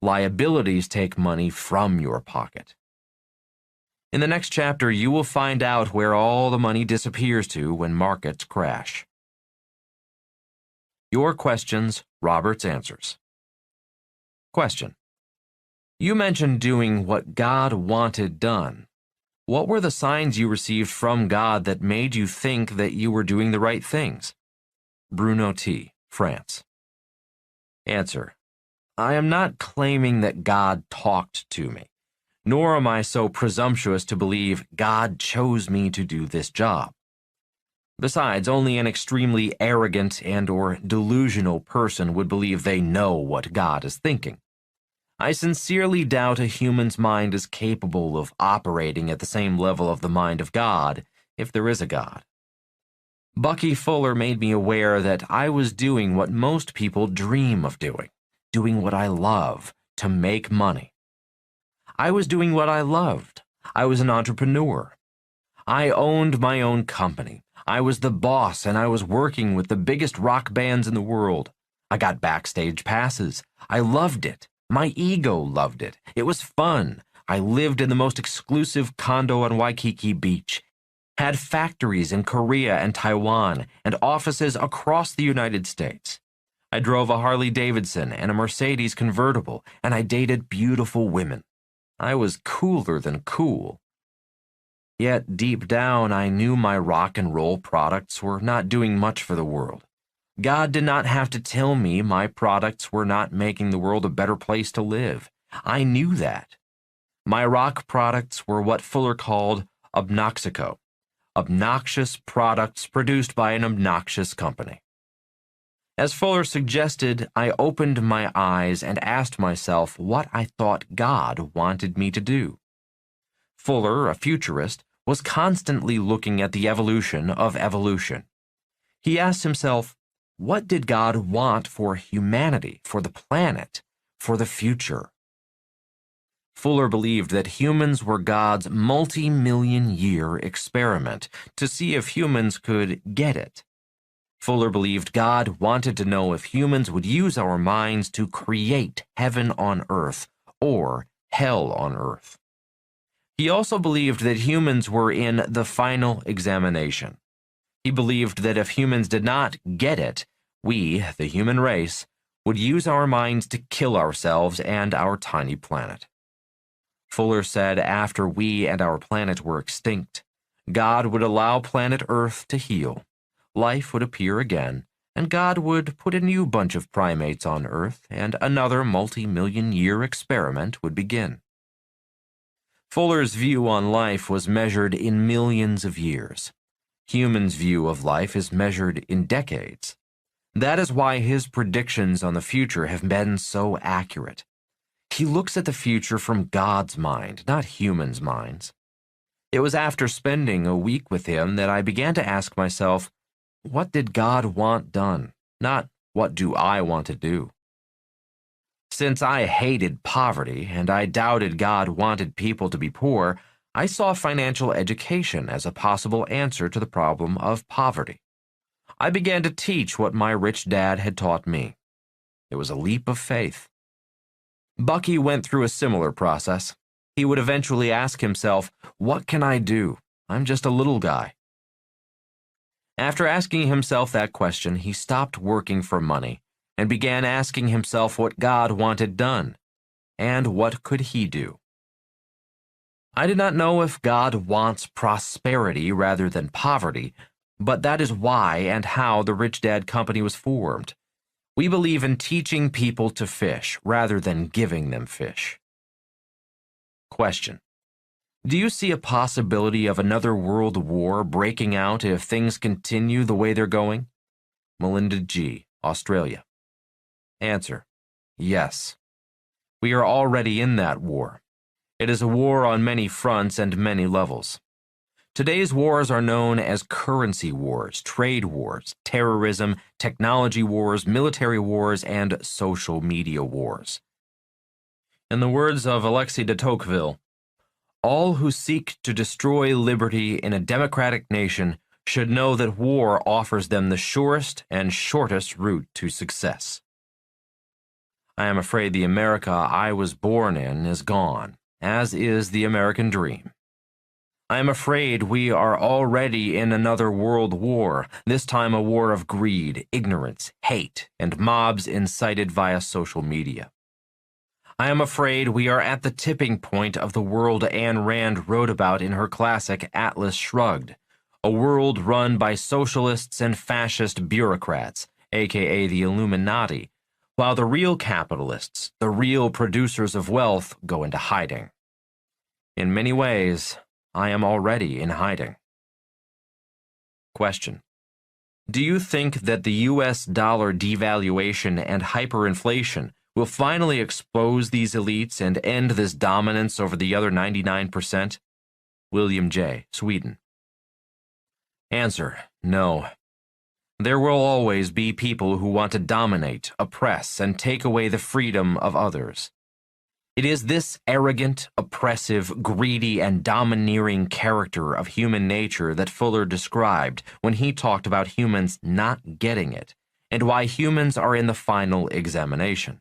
Liabilities take money from your pocket. In the next chapter, you will find out where all the money disappears to when markets crash. Your questions, Robert's answers. Question. You mentioned doing what God wanted done. What were the signs you received from God that made you think that you were doing the right things? Bruno T., France. Answer. I am not claiming that God talked to me, nor am I so presumptuous to believe God chose me to do this job. Besides, only an extremely arrogant and/or delusional person would believe they know what God is thinking. I sincerely doubt a human's mind is capable of operating at the same level of the mind of God, if there is a God. Bucky Fuller made me aware that I was doing what most people dream of doing what I love to make money. I was doing what I loved. I was an entrepreneur. I owned my own company. I was the boss, and I was working with the biggest rock bands in the world. I got backstage passes. I loved it. My ego loved it. It was fun. I lived in the most exclusive condo on Waikiki Beach, had factories in Korea and Taiwan, and offices across the United States. I drove a Harley Davidson and a Mercedes convertible, and I dated beautiful women. I was cooler than cool. Yet deep down, I knew my rock and roll products were not doing much for the world. God did not have to tell me my products were not making the world a better place to live. I knew that. My rock products were what Fuller called obnoxico, obnoxious products produced by an obnoxious company. As Fuller suggested, I opened my eyes and asked myself what I thought God wanted me to do. Fuller, a futurist, was constantly looking at the evolution of evolution. He asked himself, what did God want for humanity, for the planet, for the future? Fuller believed that humans were God's multi-million-year experiment to see if humans could get it. Fuller believed God wanted to know if humans would use our minds to create heaven on earth or hell on earth. He also believed that humans were in the final examination. He believed that if humans did not get it, we, the human race, would use our minds to kill ourselves and our tiny planet. Fuller said after we and our planet were extinct, God would allow planet Earth to heal, life would appear again, and God would put a new bunch of primates on Earth, and another multi-million-year experiment would begin. Fuller's view on life was measured in millions of years. Humans' view of life is measured in decades. That is why his predictions on the future have been so accurate. He looks at the future from God's mind, not humans' minds. It was after spending a week with him that I began to ask myself, what did God want done? Not what do I want to do? Since I hated poverty and I doubted God wanted people to be poor, I saw financial education as a possible answer to the problem of poverty. I began to teach what my rich dad had taught me. It was a leap of faith. Bucky went through a similar process. He would eventually ask himself, what can I do? I'm just a little guy. After asking himself that question, he stopped working for money and began asking himself what God wanted done, and what could he do. I did not know if God wants prosperity rather than poverty, but that is why and how the Rich Dad Company was formed. We believe in teaching people to fish rather than giving them fish. Question: do you see a possibility of another world war breaking out if things continue the way they're going? Melinda G., Australia. Answer: yes. We are already in that war. It is a war on many fronts and many levels. Today's wars are known as currency wars, trade wars, terrorism, technology wars, military wars, and social media wars. In the words of Alexis de Tocqueville, all who seek to destroy liberty in a democratic nation should know that war offers them the surest and shortest route to success. I am afraid the America I was born in is gone, as is the American dream. I am afraid we are already in another world war, this time a war of greed, ignorance, hate, and mobs incited via social media. I am afraid we are at the tipping point of the world Ayn Rand wrote about in her classic Atlas Shrugged, a world run by socialists and fascist bureaucrats, aka the Illuminati, while the real capitalists, the real producers of wealth, go into hiding. In many ways, I am already in hiding. Question: do you think that the U.S. dollar devaluation and hyperinflation will finally expose these elites and end this dominance over the other 99%? William J., Sweden. Answer: no. There will always be people who want to dominate, oppress, and take away the freedom of others. It is this arrogant, oppressive, greedy, and domineering character of human nature that Fuller described when he talked about humans not getting it, and why humans are in the final examination.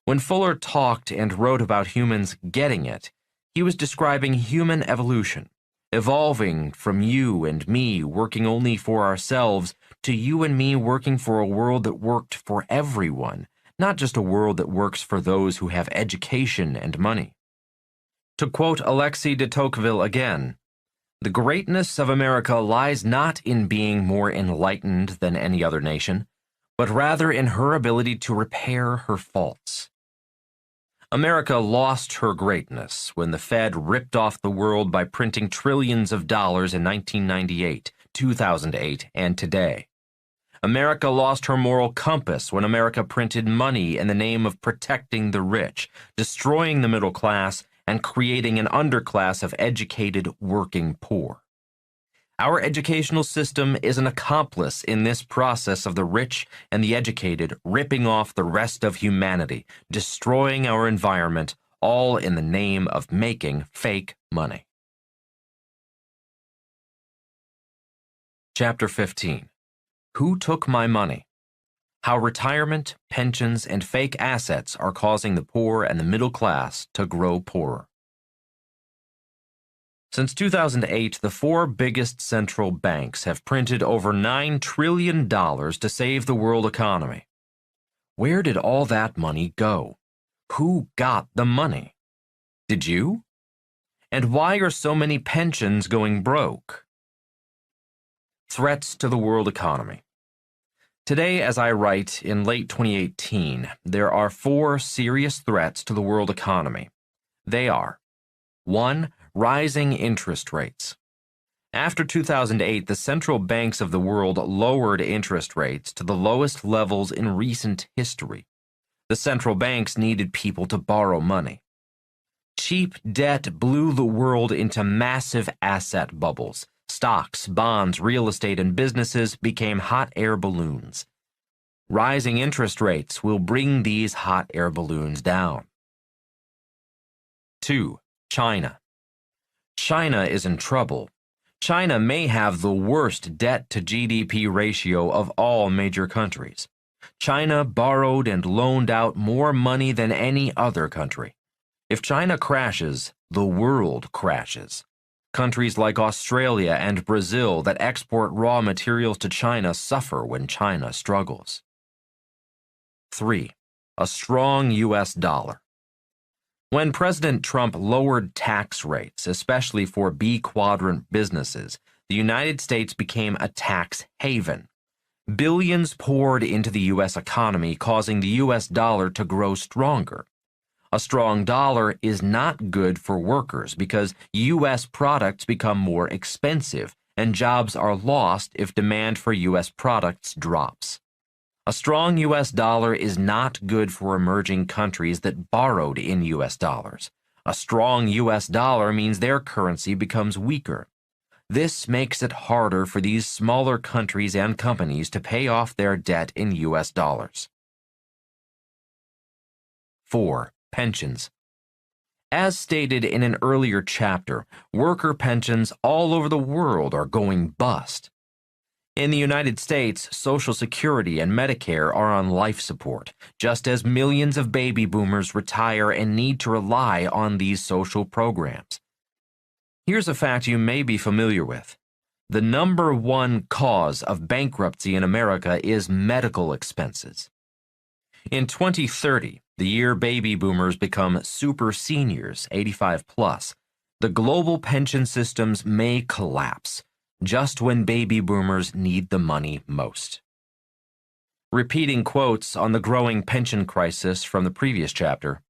When Fuller talked and wrote about humans getting it, he was describing human evolution, evolving from you and me working only for ourselves to you and me working for a world that worked for everyone, not just a world that works for those who have education and money. To quote Alexis de Tocqueville again, "The greatness of America lies not in being more enlightened than any other nation, but rather in her ability to repair her faults." America lost her greatness when the Fed ripped off the world by printing trillions of dollars in 1998, 2008, and today. America lost her moral compass when America printed money in the name of protecting the rich, destroying the middle class, and creating an underclass of educated working poor. Our educational system is an accomplice in this process of the rich and the educated ripping off the rest of humanity, destroying our environment, all in the name of making fake money. Chapter 15. Who Took My Money? How Retirement, Pensions, and Fake Assets Are Causing the Poor and the Middle Class to Grow Poorer. Since 2008, the four biggest central banks have printed over $9 trillion to save the world economy. Where did all that money go? Who got the money? Did you? And why are so many pensions going broke? Threats to the world economy. Today, as I write in late 2018, there are four serious threats to the world economy. They are: 1. Rising interest rates. After 2008, the central banks of the world lowered interest rates to the lowest levels in recent history. The central banks needed people to borrow money. Cheap debt blew the world into massive asset bubbles. Stocks, bonds, real estate, and businesses became hot air balloons. Rising interest rates will bring these hot air balloons down. 2. China. China is in trouble. China may have the worst debt-to-GDP ratio of all major countries. China borrowed and loaned out more money than any other country. If China crashes, the world crashes. Countries like Australia and Brazil that export raw materials to China suffer when China struggles. 3. A strong U.S. dollar. When President Trump lowered tax rates, especially for B-quadrant businesses, the United States became a tax haven. Billions poured into the U.S. economy, causing the U.S. dollar to grow stronger. A strong dollar is not good for workers because U.S. products become more expensive and jobs are lost if demand for U.S. products drops. A strong U.S. dollar is not good for emerging countries that borrowed in U.S. dollars. A strong U.S. dollar means their currency becomes weaker. This makes it harder for these smaller countries and companies to pay off their debt in U.S. dollars. 4. Pensions. As stated in an earlier chapter, worker pensions all over the world are going bust. In the United States, Social Security and Medicare are on life support, just as millions of baby boomers retire and need to rely on these social programs. Here's a fact you may be familiar with. The number one cause of bankruptcy in America is medical expenses. In 2030, the year baby boomers become super seniors, 85 plus, the global pension systems may collapse, just when baby boomers need the money most. Repeating quotes on the growing pension crisis from the previous chapter,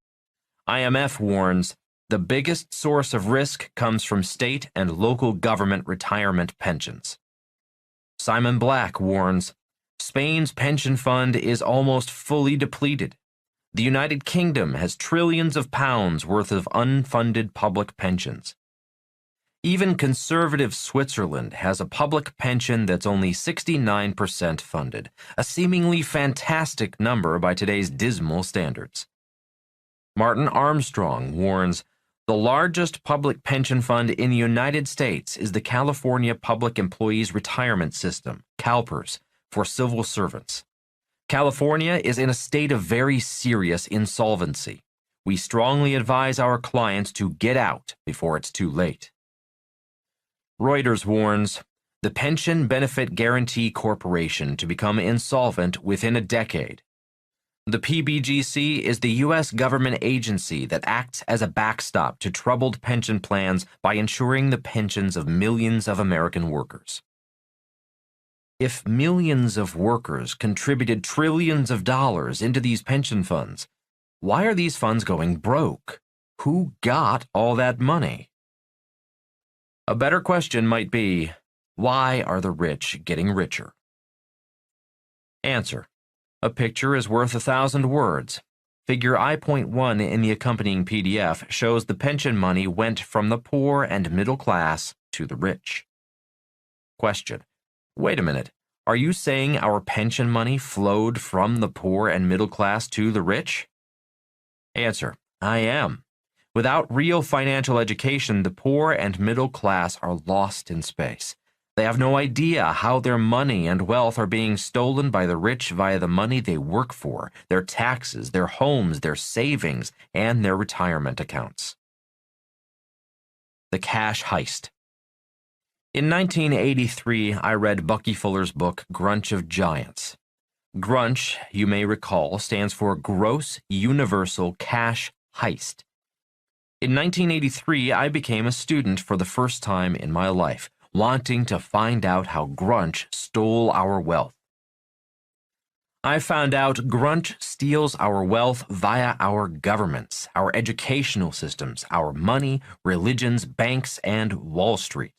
IMF warns, the biggest source of risk comes from state and local government retirement pensions. Simon Black warns, Spain's pension fund is almost fully depleted. The United Kingdom has trillions of pounds worth of unfunded public pensions. Even conservative Switzerland has a public pension that's only 69% funded, a seemingly fantastic number by today's dismal standards. Martin Armstrong warns, the largest public pension fund in the United States is the California Public Employees Retirement System, CalPERS, for civil servants. California is in a state of very serious insolvency. We strongly advise our clients to get out before it's too late. Reuters warns, the Pension Benefit Guaranty Corporation to become insolvent within a decade. The PBGC is the U.S. government agency that acts as a backstop to troubled pension plans by ensuring the pensions of millions of American workers. If millions of workers contributed trillions of dollars into these pension funds, why are these funds going broke? Who got all that money? A better question might be, why are the rich getting richer? Answer. A picture is worth 1,000 words. Figure I.1 in the accompanying PDF shows the pension money went from the poor and middle class to the rich. Question. Wait a minute. Are you saying our pension money flowed from the poor and middle class to the rich? Answer. I am. Without real financial education, the poor and middle class are lost in space. They have no idea how their money and wealth are being stolen by the rich via the money they work for, their taxes, their homes, their savings, and their retirement accounts. The Cash Heist. In 1983, I read Bucky Fuller's book, Grunch of Giants. Grunch, you may recall, stands for Gross Universal Cash Heist. In 1983, I became a student for the first time in my life, wanting to find out how Grunch stole our wealth. I found out Grunch steals our wealth via our governments, our educational systems, our money, religions, banks, and Wall Street.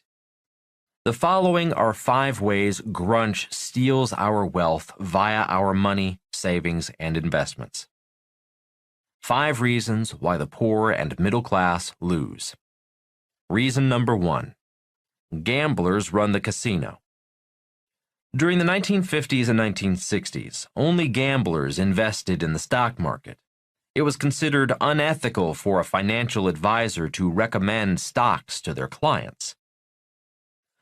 The following are 5 ways Grunch steals our wealth via our money, savings, and investments. 5 reasons why the poor and middle class lose. Reason number 1. Gamblers run the casino. During the 1950s and 1960s, only gamblers invested in the stock market. It was considered unethical for a financial advisor to recommend stocks to their clients.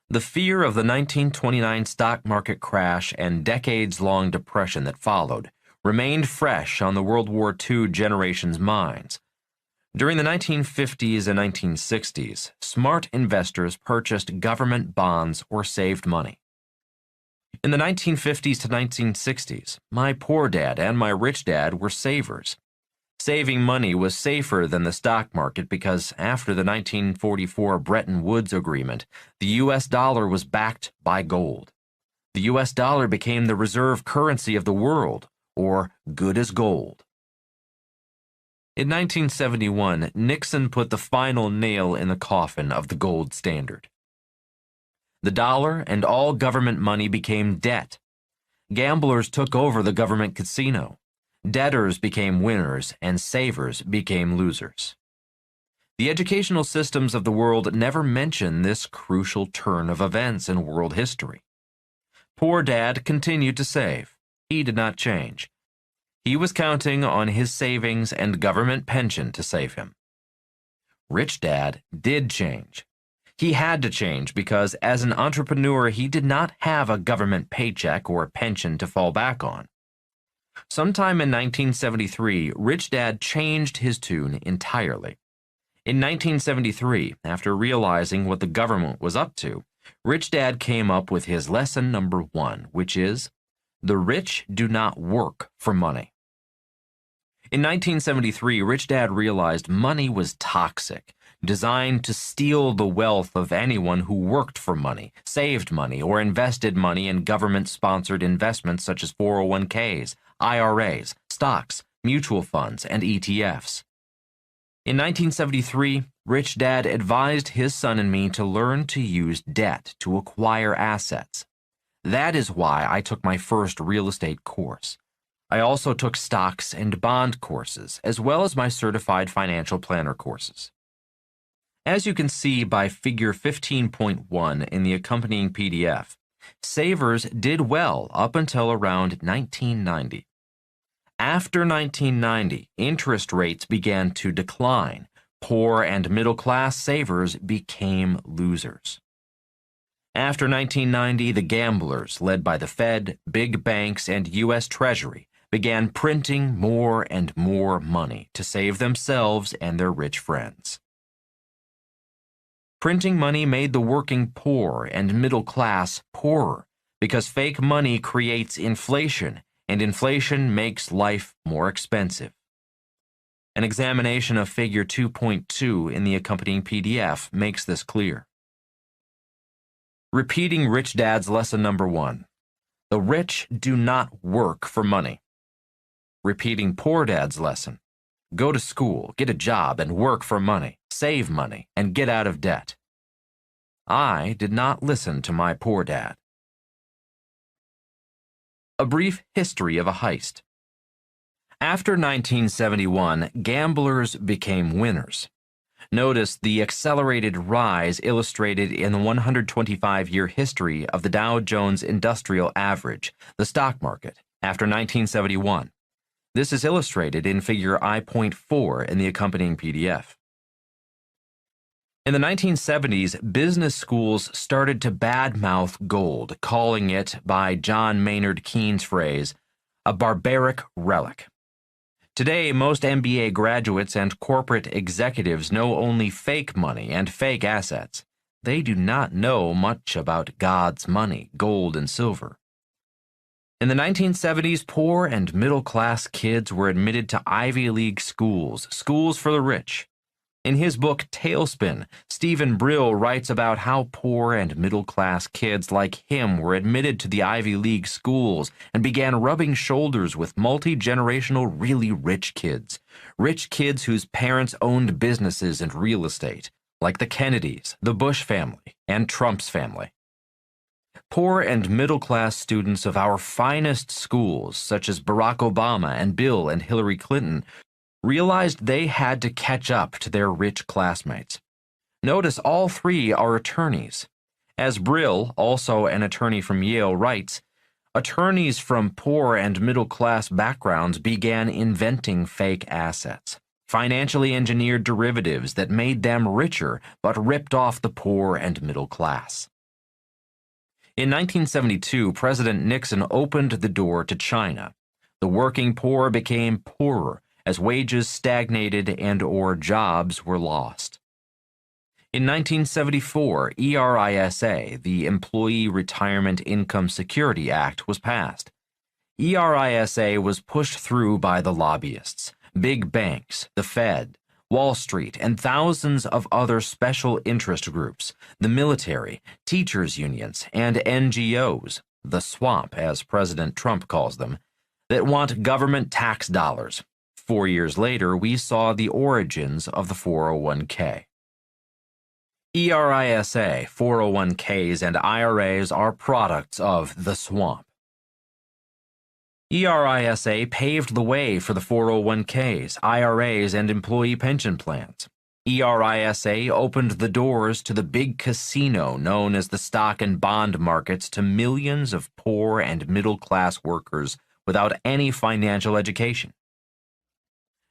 The fear of the 1929 stock market crash and decades-long depression that followed remained fresh on the World War II generation's minds. During the 1950s and 1960s, smart investors purchased government bonds or saved money. In the 1950s to 1960s, my poor dad and my rich dad were savers. Saving money was safer than the stock market because after the 1944 Bretton Woods Agreement, the U.S. dollar was backed by gold. The U.S. dollar became the reserve currency of the world, or good as gold. In 1971, Nixon put the final nail in the coffin of the gold standard. The dollar and all government money became debt. Gamblers took over the government casino. Debtors became winners and savers became losers. The educational systems of the world never mention this crucial turn of events in world history. Poor Dad continued to save. He did not change. He was counting on his savings and government pension to save him. Rich Dad did change. He had to change because as an entrepreneur, he did not have a government paycheck or pension to fall back on. Sometime in 1973, Rich Dad changed his tune entirely. In 1973, after realizing what the government was up to, Rich Dad came up with his lesson number 1, which is, the rich do not work for money. In 1973, Rich Dad realized money was toxic, designed to steal the wealth of anyone who worked for money, saved money, or invested money in government-sponsored investments such as 401ks, IRAs, stocks, mutual funds, and ETFs. In 1973, Rich Dad advised his son and me to learn to use debt to acquire assets. That is why I took my first real estate course. I also took stocks and bond courses, as well as my certified financial planner courses. As you can see by figure 15.1 in the accompanying PDF, savers did well up until around 1990. After 1990, interest rates began to decline. Poor and middle-class savers became losers. After 1990, the gamblers, led by the Fed, big banks, and U.S. Treasury, began printing more and more money to save themselves and their rich friends. Printing money made the working poor and middle class poorer because fake money creates inflation, and inflation makes life more expensive. An examination of figure 2.2 in the accompanying PDF makes this clear. Repeating Rich Dad's lesson number 1. The rich do not work for money. Repeating Poor Dad's lesson. Go to school, get a job, and work for money, save money, and get out of debt. I did not listen to my poor dad. A brief history of a heist. After 1971, gamblers became winners. Notice the accelerated rise illustrated in the 125-year history of the Dow Jones Industrial Average, the stock market, after 1971. This is illustrated in figure I.4 in the accompanying PDF. In the 1970s, business schools started to badmouth gold, calling it, by John Maynard Keynes' phrase, a barbaric relic. Today, most MBA graduates and corporate executives know only fake money and fake assets. They do not know much about God's money, gold and silver. In the 1970s, poor and middle-class kids were admitted to Ivy League schools, schools for the rich. In his book, Tailspin, Stephen Brill writes about how poor and middle-class kids like him were admitted to the Ivy League schools and began rubbing shoulders with multi-generational really rich kids whose parents owned businesses and real estate, like the Kennedys, the Bush family, and Trump's family. Poor and middle-class students of our finest schools, such as Barack Obama and Bill and Hillary Clinton, realized they had to catch up to their rich classmates. Notice all three are attorneys. As Brill, also an attorney from Yale, writes, attorneys from poor and middle-class backgrounds began inventing fake assets, financially engineered derivatives that made them richer but ripped off the poor and middle class. In 1972, President Nixon opened the door to China. The working poor became poorer as wages stagnated and/or jobs were lost. In 1974, ERISA, the Employee Retirement Income Security Act, was passed. ERISA was pushed through by the lobbyists, big banks, the Fed, Wall Street, and thousands of other special interest groups, the military, teachers' unions, and NGOs, the swamp, as President Trump calls them, that want government tax dollars. 4 years later, we saw the origins of the 401k. ERISA, 401ks, and IRAs are products of the swamp. ERISA paved the way for the 401ks, IRAs, and employee pension plans. ERISA opened the doors to the big casino known as the stock and bond markets to millions of poor and middle-class workers without any financial education.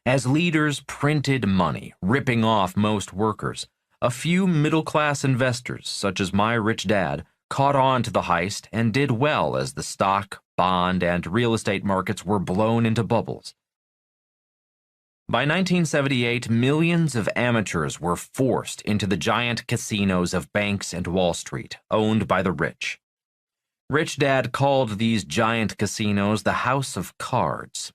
As leaders printed money, ripping off most workers, a few middle-class investors, such as my rich dad, caught on to the heist and did well as the stock, bond, and real estate markets were blown into bubbles. By 1978, millions of amateurs were forced into the giant casinos of banks and Wall Street, owned by the rich. Rich Dad called these giant casinos the House of Cards.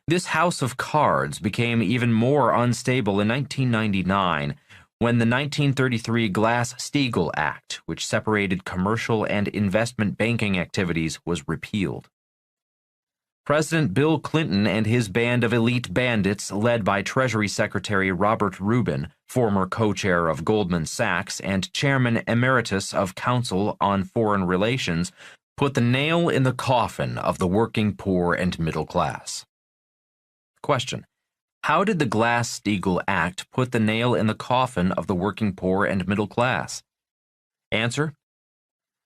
This house of cards became even more unstable in 1999 when the 1933 Glass-Steagall Act, which separated commercial and investment banking activities, was repealed. President Bill Clinton and his band of elite bandits, led by Treasury Secretary Robert Rubin, former co-chair of Goldman Sachs and chairman emeritus of Council on Foreign Relations, Put the nail in the coffin of the working poor and middle class. Question. How did the Glass-Steagall Act put the nail in the coffin of the working poor and middle class? Answer.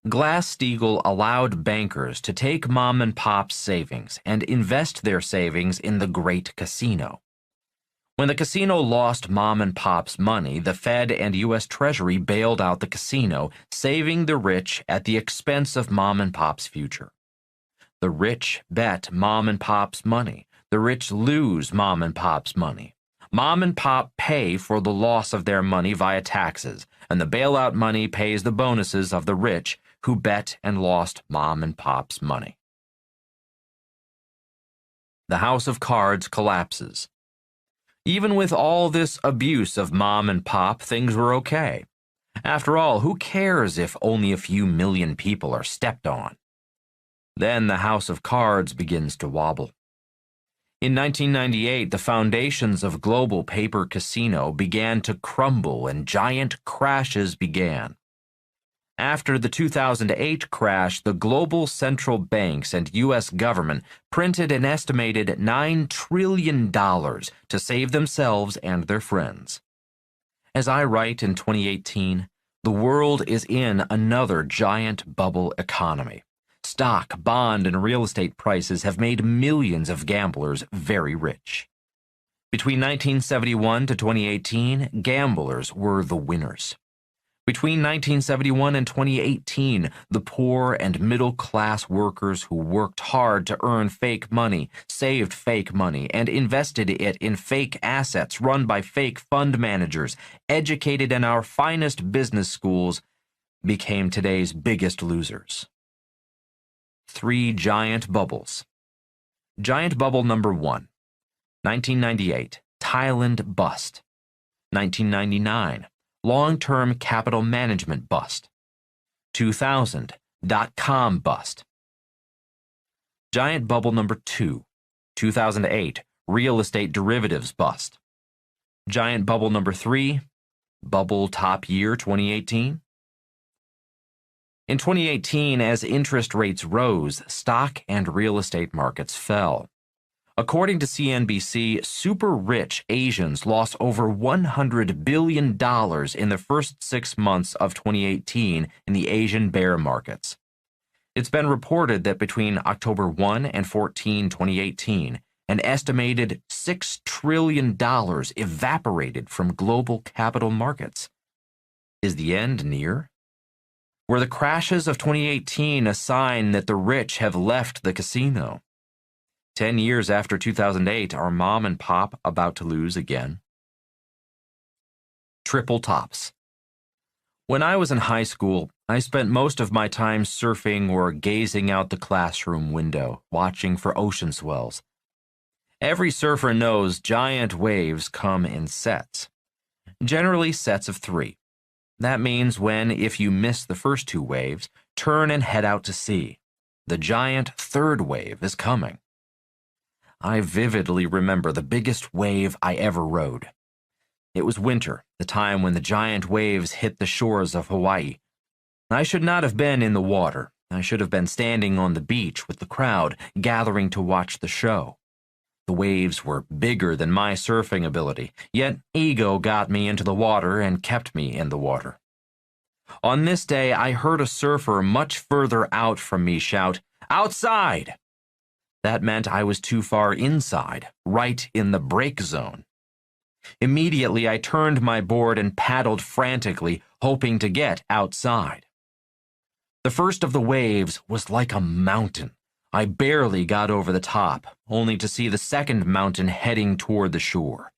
Glass-Steagall allowed bankers to take mom and pop's savings and invest their savings in the Great Casino. When the casino lost mom and pop's money, the Fed and U.S. Treasury bailed out the casino, saving the rich at the expense of mom and pop's future. The rich bet mom and pop's money. The rich lose mom and pop's money. Mom and pop pay for the loss of their money via taxes, and the bailout money pays the bonuses of the rich who bet and lost mom and pop's money. The house of cards collapses. Even with all this abuse of mom and pop, things were okay. After all, who cares if only a few million people are stepped on? Then the house of cards begins to wobble. In 1998, the foundations of global paper casino began to crumble and giant crashes began. After the 2008 crash, the global central banks and U.S. government printed an estimated $9 trillion to save themselves and their friends. As I write in 2018, the world is in another giant bubble economy. Stock, bond, and real estate prices have made millions of gamblers very rich. Between 1971 to 2018, gamblers were the winners. Between 1971 and 2018, the poor and middle-class workers who worked hard to earn fake money, saved fake money, and invested it in fake assets run by fake fund managers, educated in our finest business schools, became today's biggest losers. 3 giant bubbles. Giant bubble number 1, 1998, Thailand bust. 1999, long-term capital management bust. 2000, dot-com bust. Giant bubble number 2, 2008, real estate derivatives bust. Giant bubble number 3, bubble top year 2018. In 2018, as interest rates rose, stock and real estate markets fell. According to CNBC, super-rich Asians lost over $100 billion in the first 6 months of 2018 in the Asian bear markets. It's been reported that between October 1 and 14, 2018, an estimated $6 trillion evaporated from global capital markets. Is the end near? Were the crashes of 2018 a sign that the rich have left the casino? 10 years after 2008, are mom and pop about to lose again? Triple tops. When I was in high school, I spent most of my time surfing or gazing out the classroom window, watching for ocean swells. Every surfer knows giant waves come in sets, generally sets of 3. That means if you miss the first 2 waves, turn and head out to sea. The giant 3rd wave is coming. I vividly remember the biggest wave I ever rode. It was winter, the time when the giant waves hit the shores of Hawaii. I should not have been in the water. I should have been standing on the beach with the crowd, gathering to watch the show. The waves were bigger than my surfing ability, yet ego got me into the water and kept me in the water. On this day, I heard a surfer much further out from me shout, "Outside!" That meant I was too far inside, right in the break zone. Immediately, I turned my board and paddled frantically, hoping to get outside. The first of the waves was like a mountain. I barely got over the top, only to see the second mountain heading toward the shore.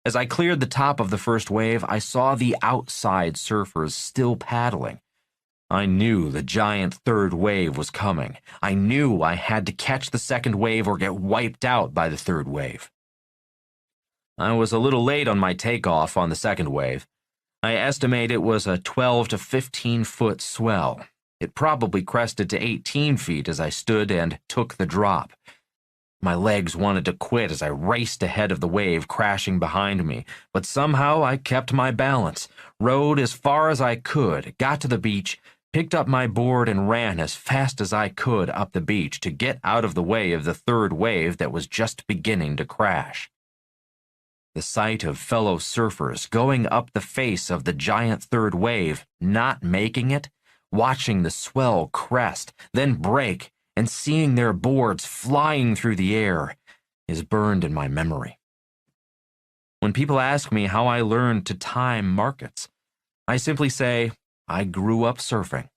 As I cleared the top of the first wave, I saw the outside surfers still paddling. I knew the giant 3rd wave was coming. I knew I had to catch the second wave or get wiped out by the 3rd wave. I was a little late on my takeoff on the second wave. I estimate it was a 12 to 15 foot swell. It probably crested to 18 feet as I stood and took the drop. My legs wanted to quit as I raced ahead of the wave crashing behind me, but somehow I kept my balance, rode as far as I could, got to the beach, picked up my board and ran as fast as I could up the beach to get out of the way of the third wave that was just beginning to crash. The sight of fellow surfers going up the face of the giant third wave, not making it, watching the swell crest, then break, and seeing their boards flying through the air, is burned in my memory. When people ask me how I learned to time markets, I simply say, I grew up surfing.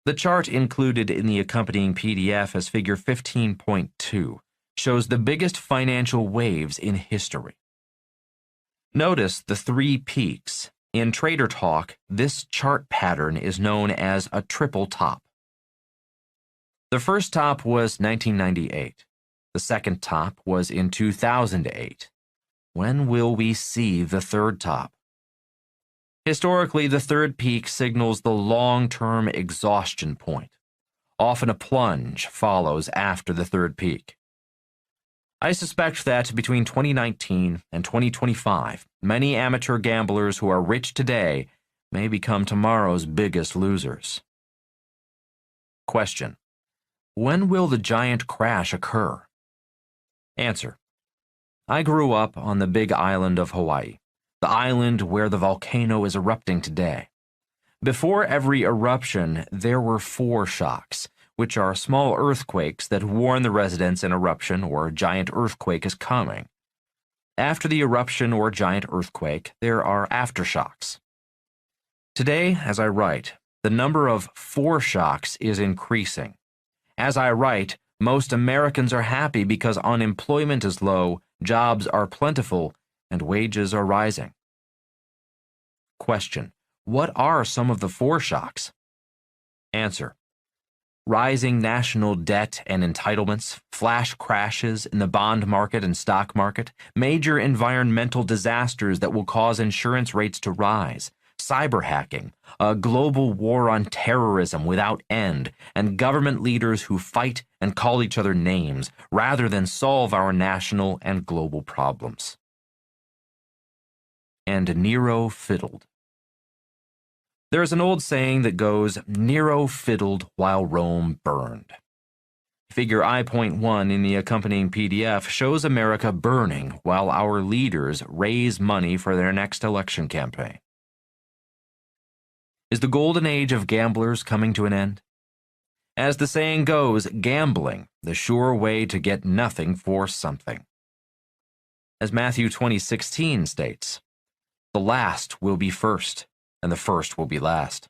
The chart included in the accompanying PDF as figure 15.2 shows the biggest financial waves in history. Notice the three peaks. In trader talk, this chart pattern is known as a triple top. The first top was 1998. The second top was in 2008. When will we see the third top? Historically, the third peak signals the long-term exhaustion point. Often a plunge follows after the third peak. I suspect that between 2019 and 2025, many amateur gamblers who are rich today may become tomorrow's biggest losers. Question: when will the giant crash occur? Answer: I grew up on the big island of Hawaii, the island where the volcano is erupting today. Before every eruption, there were foreshocks, which are small earthquakes that warn the residents an eruption or a giant earthquake is coming. After the eruption or giant earthquake, there are aftershocks. Today, as I write, the number of foreshocks is increasing. As I write, most Americans are happy because unemployment is low, jobs are plentiful, and wages are rising. Question: what are some of the foreshocks? Answer: rising national debt and entitlements, flash crashes in the bond market and stock market, major environmental disasters that will cause insurance rates to rise, cyber hacking, a global war on terrorism without end, and government leaders who fight and call each other names rather than solve our national and global problems. And Nero fiddled. There's an old saying that goes, Nero fiddled while Rome burned. Figure I.1 in the accompanying PDF shows America burning while our leaders raise money for their next election campaign. Is the golden age of gamblers coming to an end? As the saying goes, gambling, the sure way to get nothing for something. As Matthew 20:16 states, the last will be first, and the first will be last.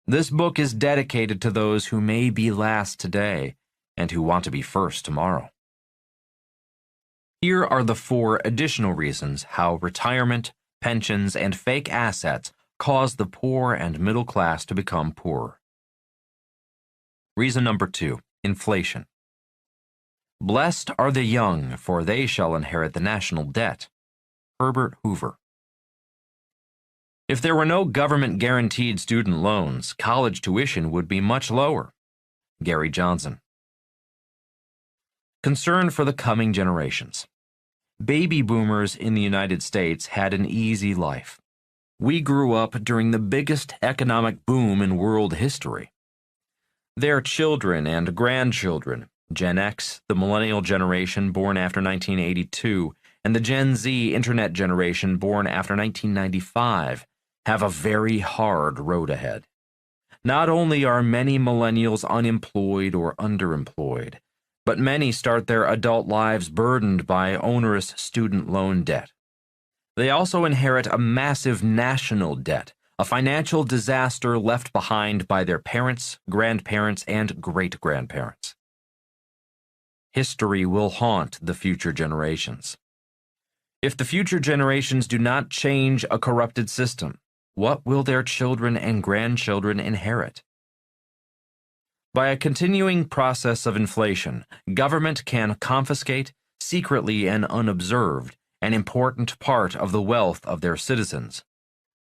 This book is dedicated to those who may be last today and who want to be first tomorrow. Here are the 4 additional reasons how retirement, pensions, and fake assets cause the poor and middle class to become poorer. Reason number 2, inflation. Blessed are the young, for they shall inherit the national debt. Herbert Hoover. If there were no government-guaranteed student loans, college tuition would be much lower. Gary Johnson. Concern for the coming generations. Baby boomers in the United States had an easy life. We grew up during the biggest economic boom in world history. Their children and grandchildren, Gen X, the millennial generation born after 1982, and the Gen Z internet generation born after 1995, have a very hard road ahead. Not only are many millennials unemployed or underemployed, but many start their adult lives burdened by onerous student loan debt. They also inherit a massive national debt, a financial disaster left behind by their parents, grandparents, and great-grandparents. History will haunt the future generations. If the future generations do not change a corrupted system, what will their children and grandchildren inherit? By a continuing process of inflation, government can confiscate, secretly and unobserved, an important part of the wealth of their citizens.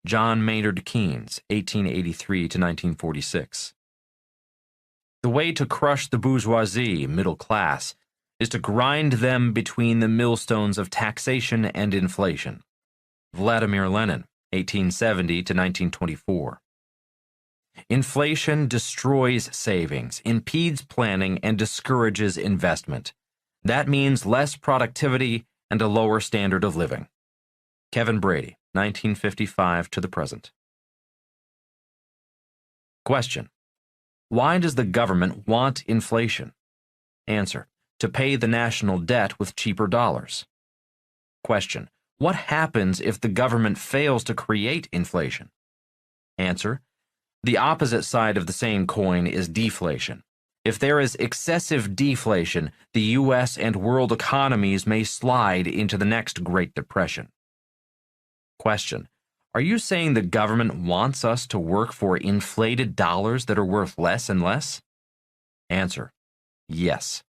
John Maynard Keynes, 1883 to 1946. The way to crush the bourgeoisie, middle class, is to grind them between the millstones of taxation and inflation. Vladimir Lenin, 1870 to 1924. Inflation destroys savings, impedes planning, and discourages investment. That means less productivity and a lower standard of living. Kevin Brady, 1955 to the present. Question: why does the government want inflation? Answer: to pay the national debt with cheaper dollars. Question: what happens if the government fails to create inflation? Answer: the opposite side of the same coin is deflation. If there is excessive deflation, the U.S. and world economies may slide into the next Great Depression. Question: are you saying the government wants us to work for inflated dollars that are worth less and less? Answer: yes.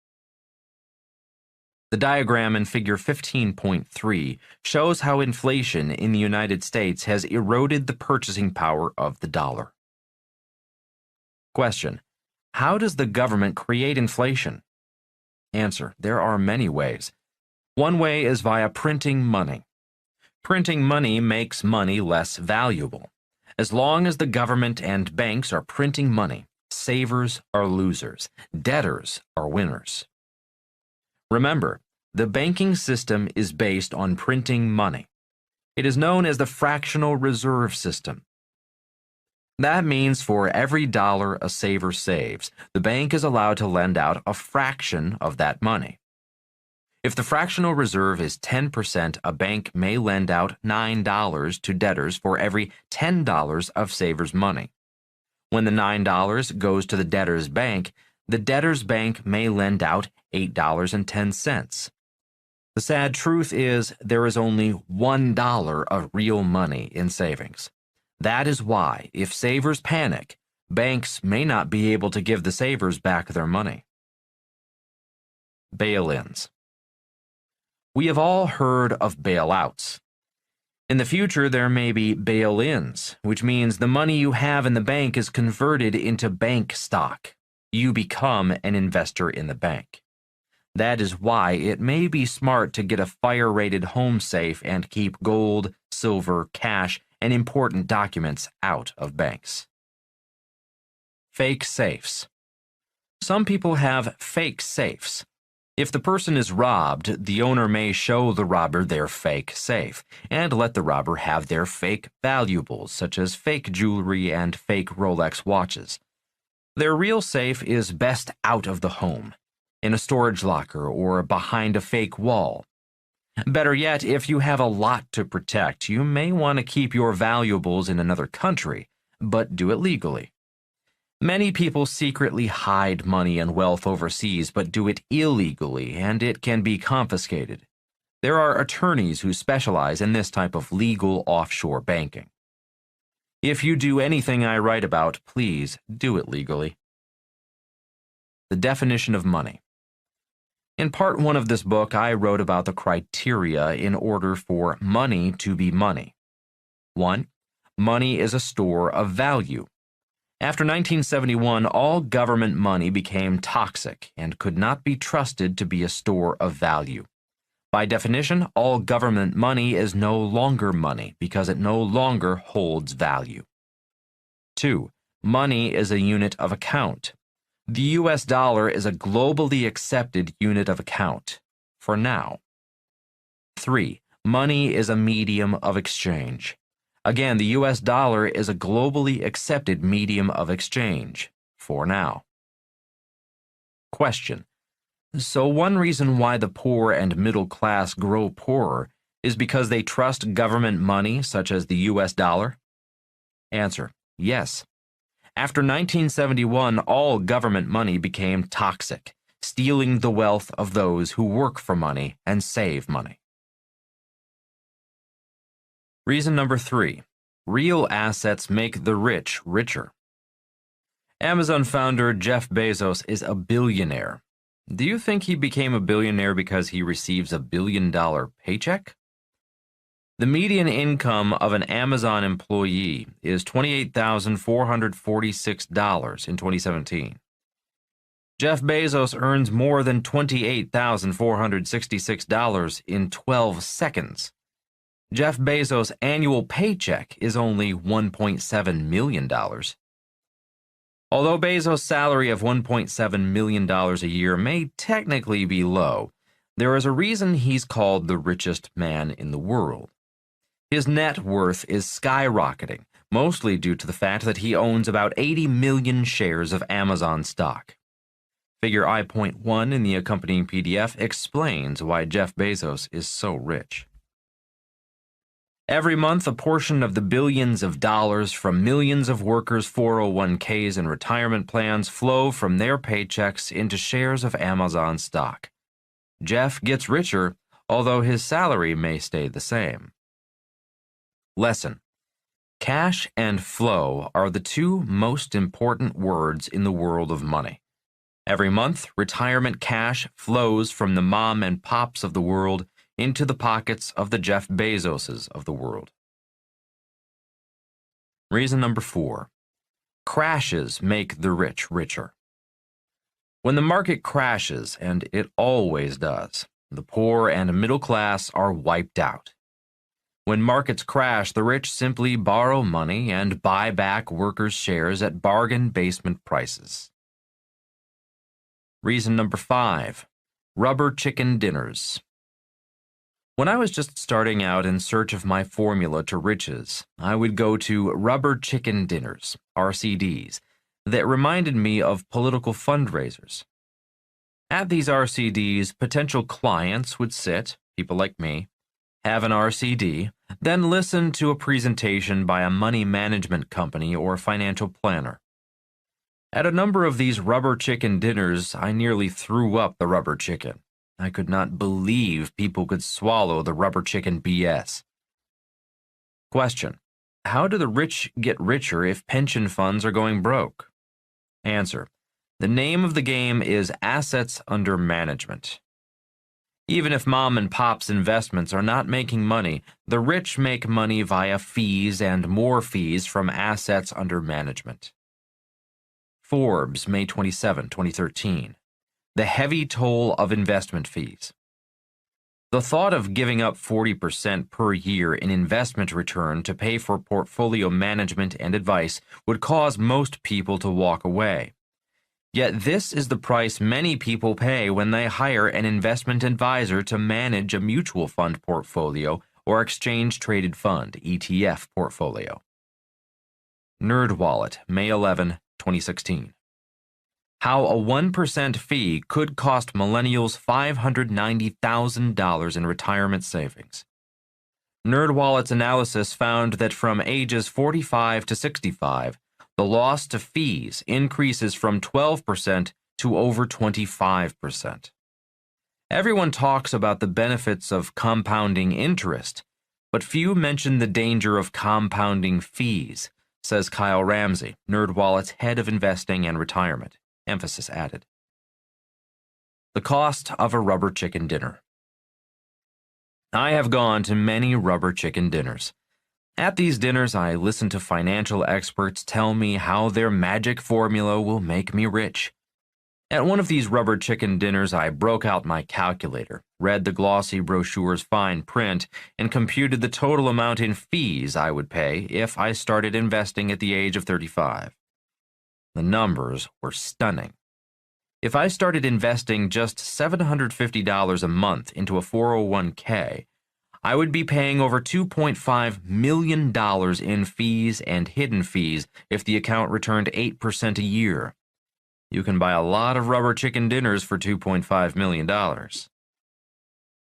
The diagram in Figure 15.3 shows how inflation in the United States has eroded the purchasing power of the dollar. Question: how does the government create inflation? Answer: there are many ways. One way is via printing money. Printing money makes money less valuable. As long as the government and banks are printing money, savers are losers, debtors are winners. Remember, the banking system is based on printing money. It is known as the fractional reserve system. That means for every dollar a saver saves, the bank is allowed to lend out a fraction of that money. If the fractional reserve is 10%, a bank may lend out $9 to debtors for every $10 of savers' money. When the $9 goes to the debtor's bank, the debtor's bank may lend out $8.10. The sad truth is there is only $1 of real money in savings. That is why, if savers panic, banks may not be able to give the savers back their money. Bail-ins. We have all heard of bailouts. In the future, there may be bail-ins, which means the money you have in the bank is converted into bank stock. You become an investor in the bank. That is why it may be smart to get a fire-rated home safe and keep gold, silver, cash, and important documents out of banks. Fake safes. Some people have fake safes. If the person is robbed, the owner may show the robber their fake safe and let the robber have their fake valuables, such as fake jewelry and fake Rolex watches. Their real safe is best out of the home, in a storage locker or behind a fake wall. Better yet, if you have a lot to protect, you may want to keep your valuables in another country, but do it legally. Many people secretly hide money and wealth overseas, but do it illegally, and it can be confiscated. There are attorneys who specialize in this type of legal offshore banking. If you do anything I write about, please do it legally. The definition of money. In part 1 of this book, I wrote about the criteria in order for money to be money. 1. Money is a store of value. After 1971, all government money became toxic and could not be trusted to be a store of value. By definition, all government money is no longer money because it no longer holds value. 2. Money is a unit of account. The U.S. dollar is a globally accepted unit of account, for now. 3. Money is a medium of exchange. Again, the U.S. dollar is a globally accepted medium of exchange, for now. Question: so one reason why the poor and middle class grow poorer is because they trust government money such as the U.S. dollar? Answer: yes. After 1971, all government money became toxic, stealing the wealth of those who work for money and save money. Reason number 3. Real assets make the rich richer. Amazon founder Jeff Bezos is a billionaire. Do you think he became a billionaire because he receives a $1 billion paycheck? The median income of an Amazon employee is $28,446 in 2017. Jeff Bezos earns more than $28,466 in 12 seconds. Jeff Bezos' annual paycheck is only $1.7 million. Although Bezos' salary of $1.7 million a year may technically be low, there is a reason he's called the richest man in the world. His net worth is skyrocketing, mostly due to the fact that he owns about 80 million shares of Amazon stock. Figure I.1 in the accompanying PDF explains why Jeff Bezos is so rich. Every month, a portion of the billions of dollars from millions of workers' 401ks and retirement plans flow from their paychecks into shares of Amazon stock. Jeff gets richer, although his salary may stay the same. Lesson: cash and flow are the two most important words in the world of money. Every month, retirement cash flows from the mom and pops of the world into the pockets of the Jeff Bezoses of the world. Reason number 4. Crashes make the rich richer. When the market crashes, and it always does, the poor and middle class are wiped out. When markets crash, the rich simply borrow money and buy back workers' shares at bargain basement prices. Reason number 5. Rubber chicken dinners. When I was just starting out in search of my formula to riches, I would go to rubber chicken dinners, RCDs, that reminded me of political fundraisers. At these RCDs, potential clients would sit, people like me, have an RCD, then listen to a presentation by a money management company or financial planner. At a number of these rubber chicken dinners, I nearly threw up the rubber chicken. I could not believe people could swallow the rubber chicken BS. Question: how do the rich get richer if pension funds are going broke? Answer: the name of the game is assets under management. Even if mom and pop's investments are not making money, the rich make money via fees and more fees from assets under management. Forbes, May 27, 2013. The heavy toll of investment fees. The thought of giving up 40% per year in investment return to pay for portfolio management and advice would cause most people to walk away. Yet this is the price many people pay when they hire an investment advisor to manage a mutual fund portfolio or exchange-traded fund (ETF) portfolio. NerdWallet, May 11, 2016. How a 1% fee could cost millennials $590,000 in retirement savings. NerdWallet's analysis found that from ages 45 to 65, the loss to fees increases from 12% to over 25%. Everyone talks about the benefits of compounding interest, but few mention the danger of compounding fees, says Kyle Ramsey, NerdWallet's head of investing and retirement. Emphasis added. The cost of a rubber chicken dinner. I have gone to many rubber chicken dinners. At these dinners, I listen to financial experts tell me how their magic formula will make me rich. At one of these rubber chicken dinners, I broke out my calculator, read the glossy brochure's fine print, and computed the total amount in fees I would pay if I started investing at the age of 35. The numbers were stunning. If I started investing just $750 a month into a 401k, I would be paying over $2.5 million in fees and hidden fees if the account returned 8% a year. You can buy a lot of rubber chicken dinners for $2.5 million.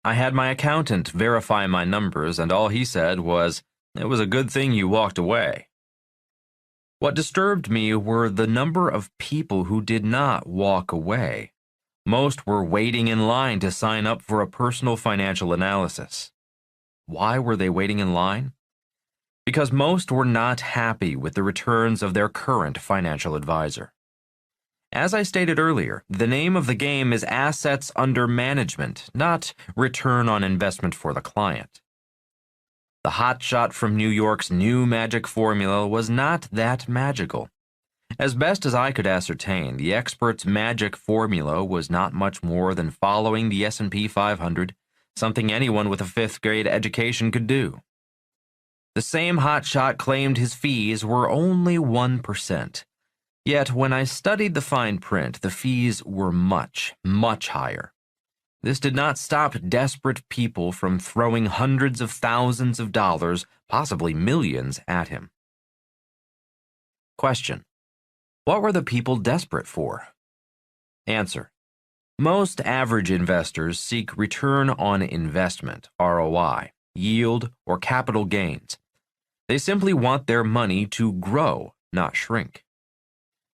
I had my accountant verify my numbers, and all he said was, "It was a good thing you walked away." What disturbed me were the number of people who did not walk away. Most were waiting in line to sign up for a personal financial analysis. Why were they waiting in line? Because most were not happy with the returns of their current financial advisor. As I stated earlier, the name of the game is assets under management, not return on investment for the client. The hotshot from New York's new magic formula was not that magical. As best as I could ascertain, the expert's magic formula was not much more than following the S&P 500, something anyone with a fifth-grade education could do. The same hotshot claimed his fees were only 1%. Yet when I studied the fine print, the fees were much, much higher. This did not stop desperate people from throwing hundreds of thousands of dollars, possibly millions, at him. Question: what were the people desperate for? Answer: most average investors seek return on investment, ROI, yield, or capital gains. They simply want their money to grow, not shrink.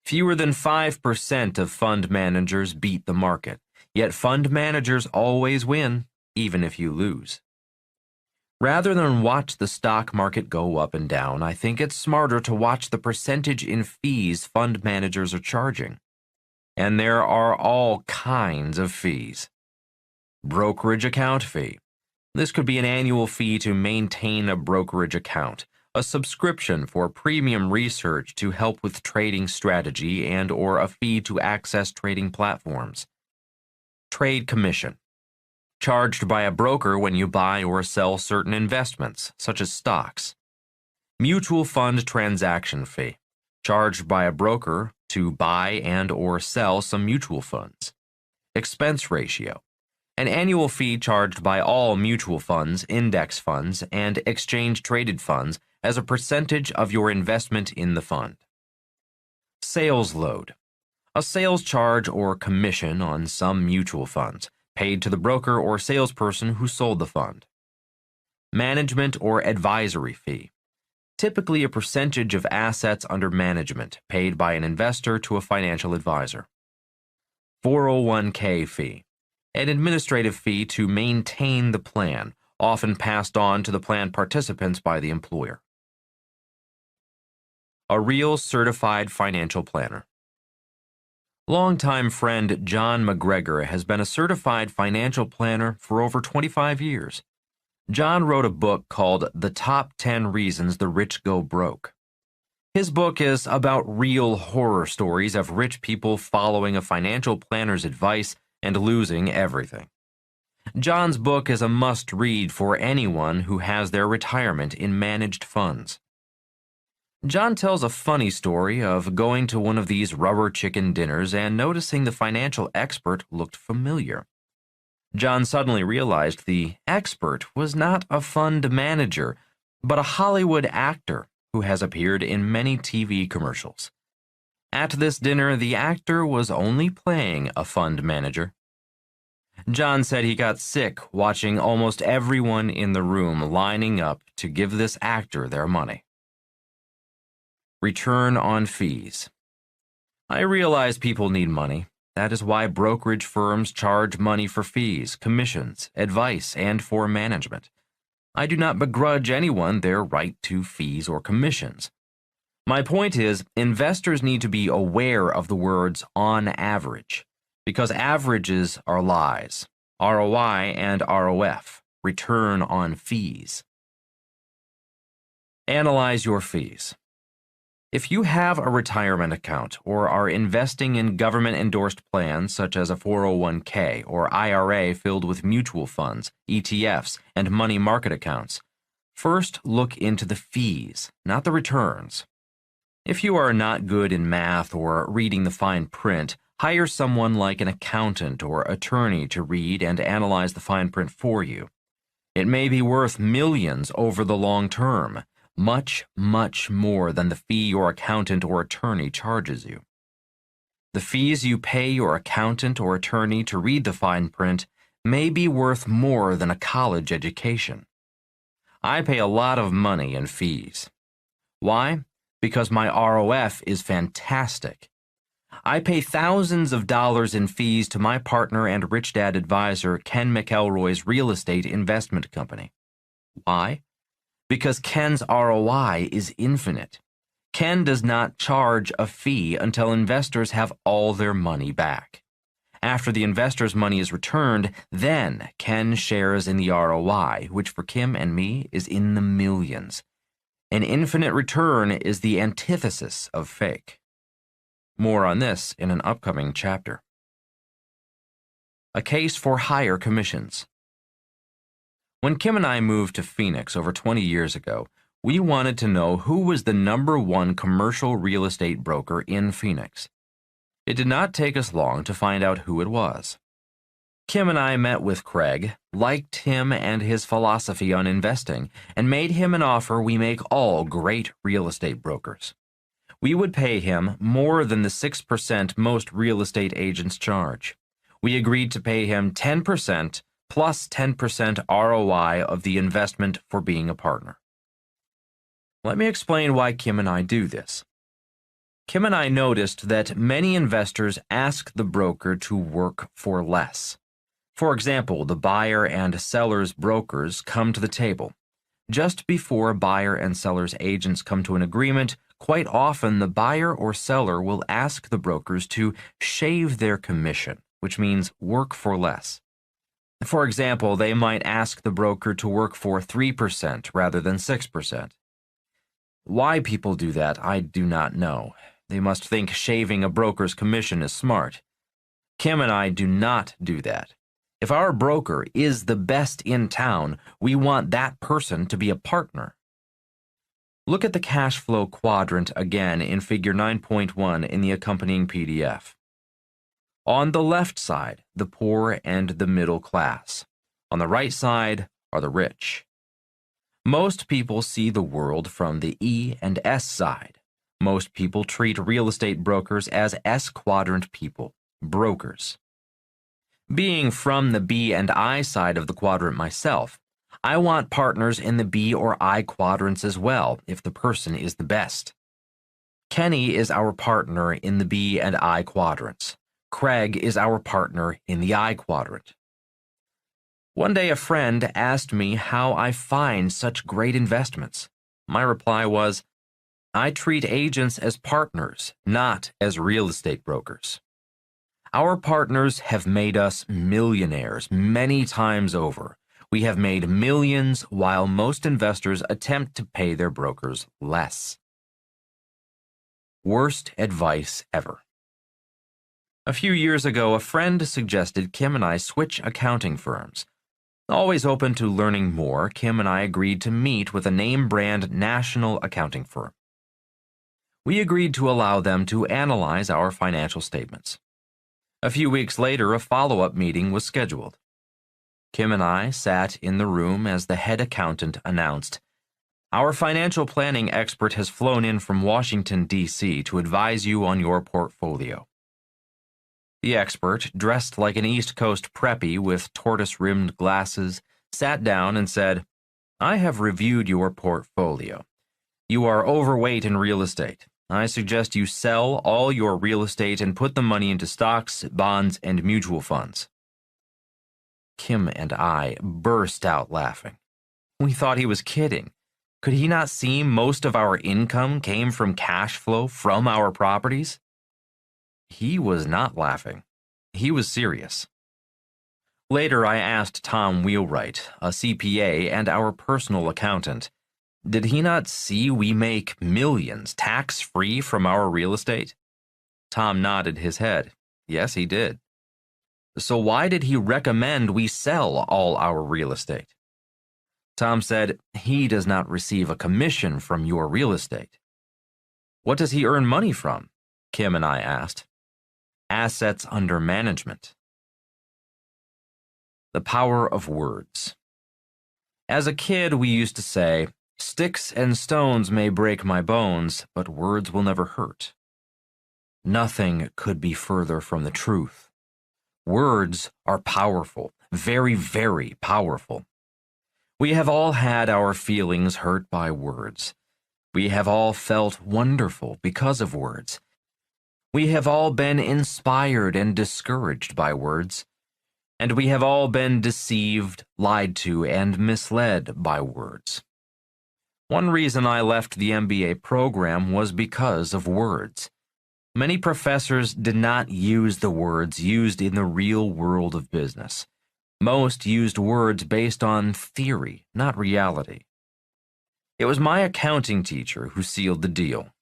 Fewer than 5% of fund managers beat the market, yet fund managers always win, even if you lose. Rather than watch the stock market go up and down, I think it's smarter to watch the percentage in fees fund managers are charging. And there are all kinds of fees. Brokerage account fee. This could be an annual fee to maintain a brokerage account, a subscription for premium research to help with trading strategy, and/or a fee to access trading platforms. Trade commission. Charged by a broker when you buy or sell certain investments, such as stocks. Mutual fund transaction fee. Charged by a broker to buy and/or sell some mutual funds. Expense ratio. An annual fee charged by all mutual funds, index funds, and exchange-traded funds as a percentage of your investment in the fund. Sales load. A sales charge or commission on some mutual funds, paid to the broker or salesperson who sold the fund. Management or advisory fee. Typically a percentage of assets under management paid by an investor to a financial advisor. 401k fee. An administrative fee to maintain the plan, often passed on to the plan participants by the employer. A real certified financial planner. Longtime friend John McGregor has been a certified financial planner for over 25 years. John wrote a book called The Top 10 Reasons the Rich Go Broke. His book is about real horror stories of rich people following a financial planner's advice and losing everything. John's book is a must-read for anyone who has their retirement in managed funds. John tells a funny story of going to one of these rubber chicken dinners and noticing the financial expert looked familiar. John suddenly realized the expert was not a fund manager, but a Hollywood actor who has appeared in many TV commercials. At this dinner, the actor was only playing a fund manager. John said he got sick watching almost everyone in the room lining up to give this actor their money. Return on fees. I realize people need money. That is why brokerage firms charge money for fees, commissions, advice, and for management. I do not begrudge anyone their right to fees or commissions. My point is, investors need to be aware of the words on average, because averages are lies. ROI and ROF, return on fees. Analyze your fees. If you have a retirement account or are investing in government-endorsed plans such as a 401k or IRA filled with mutual funds, ETFs, and money market accounts, first look into the fees, not the returns. If you are not good in math or reading the fine print, hire someone like an accountant or attorney to read and analyze the fine print for you. It may be worth millions over the long term. Much, much more than the fee your accountant or attorney charges you. The fees you pay your accountant or attorney to read the fine print may be worth more than a college education. I pay a lot of money in fees. Why? Because my ROF is fantastic. I pay thousands of dollars in fees to my partner and Rich Dad advisor Ken McElroy's real estate investment company. Why? Because Ken's ROI is infinite. Ken does not charge a fee until investors have all their money back. After the investor's money is returned, then Ken shares in the ROI, which for Kim and me is in the millions. An infinite return is the antithesis of fake. More on this in an upcoming chapter. A case for higher commissions. When Kim and I moved to Phoenix over 20 years ago, We wanted to know who was the #1 commercial real estate broker in Phoenix. It did not take us long to find out who it was. Kim and I met with Craig, liked him and his philosophy on investing, and made him an offer we make all great real estate brokers. We would pay him more than the 6% most real estate agents charge. We agreed to pay him 10% plus 10% ROI of the investment for being a partner. Let me explain why Kim and I do this. Kim and I noticed that many investors ask the broker to work for less. For example, the buyer and seller's brokers come to the table. Just before buyer and seller's agents come to an agreement, quite often the buyer or seller will ask the brokers to shave their commission, which means work for less. For example, they might ask the broker to work for 3% rather than 6%. Why people do that, I do not know. They must think shaving a broker's commission is smart. Kim and I do not do that. If our broker is the best in town, we want that person to be a partner. Look at the cash flow quadrant again in Figure 9.1 in the accompanying PDF. On the left side, the poor and the middle class. On the right side are the rich. Most people see the world from the E and S side. Most people treat real estate brokers as S-quadrant people, brokers. Being from the B and I side of the quadrant myself, I want partners in the B or I quadrants as well, if the person is the best. Kenny is our partner in the B and I quadrants. Craig is our partner in the I quadrant. One day a friend asked me how I find such great investments. My reply was, I treat agents as partners, not as real estate brokers. Our partners have made us millionaires many times over. We have made millions while most investors attempt to pay their brokers less. Worst advice ever. A few years ago, a friend suggested Kim and I switch accounting firms. Always open to learning more, Kim and I agreed to meet with a name-brand national accounting firm. We agreed to allow them to analyze our financial statements. A few weeks later, a follow-up meeting was scheduled. Kim and I sat in the room as the head accountant announced, "Our financial planning expert has flown in from Washington, D.C. to advise you on your portfolio." The expert, dressed like an East Coast preppy with tortoise-rimmed glasses, sat down and said, "I have reviewed your portfolio. You are overweight in real estate. I suggest you sell all your real estate and put the money into stocks, bonds, and mutual funds." Kim and I burst out laughing. We thought he was kidding. Could he not see most of our income came from cash flow from our properties? He was not laughing. He was serious. Later, I asked Tom Wheelwright, a CPA and our personal accountant, did he not see we make millions tax-free from our real estate? Tom nodded his head. Yes, he did. So why did he recommend we sell all our real estate? Tom said, he does not receive a commission from your real estate. What does he earn money from? Kim and I asked. Assets under management. The power of words. As a kid, we used to say, "Sticks and stones may break my bones, but words will never hurt." Nothing could be further from the truth. Words are powerful, very, very powerful. We have all had our feelings hurt by words. We have all felt wonderful because of words. We have all been inspired and discouraged by words. And we have all been deceived, lied to, and misled by words. One reason I left the MBA program was because of words. Many professors did not use the words used in the real world of business. Most used words based on theory, not reality. It was my accounting teacher who sealed the deal.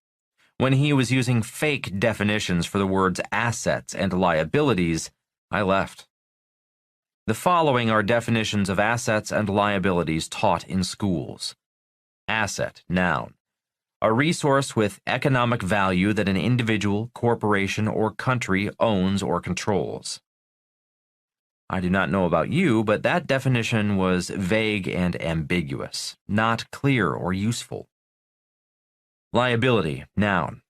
When he was using fake definitions for the words assets and liabilities, I left. The following are definitions of assets and liabilities taught in schools. Asset, noun. A resource with economic value that an individual, corporation, or country owns or controls. I do not know about you, but that definition was vague and ambiguous, not clear or useful. Liability, noun.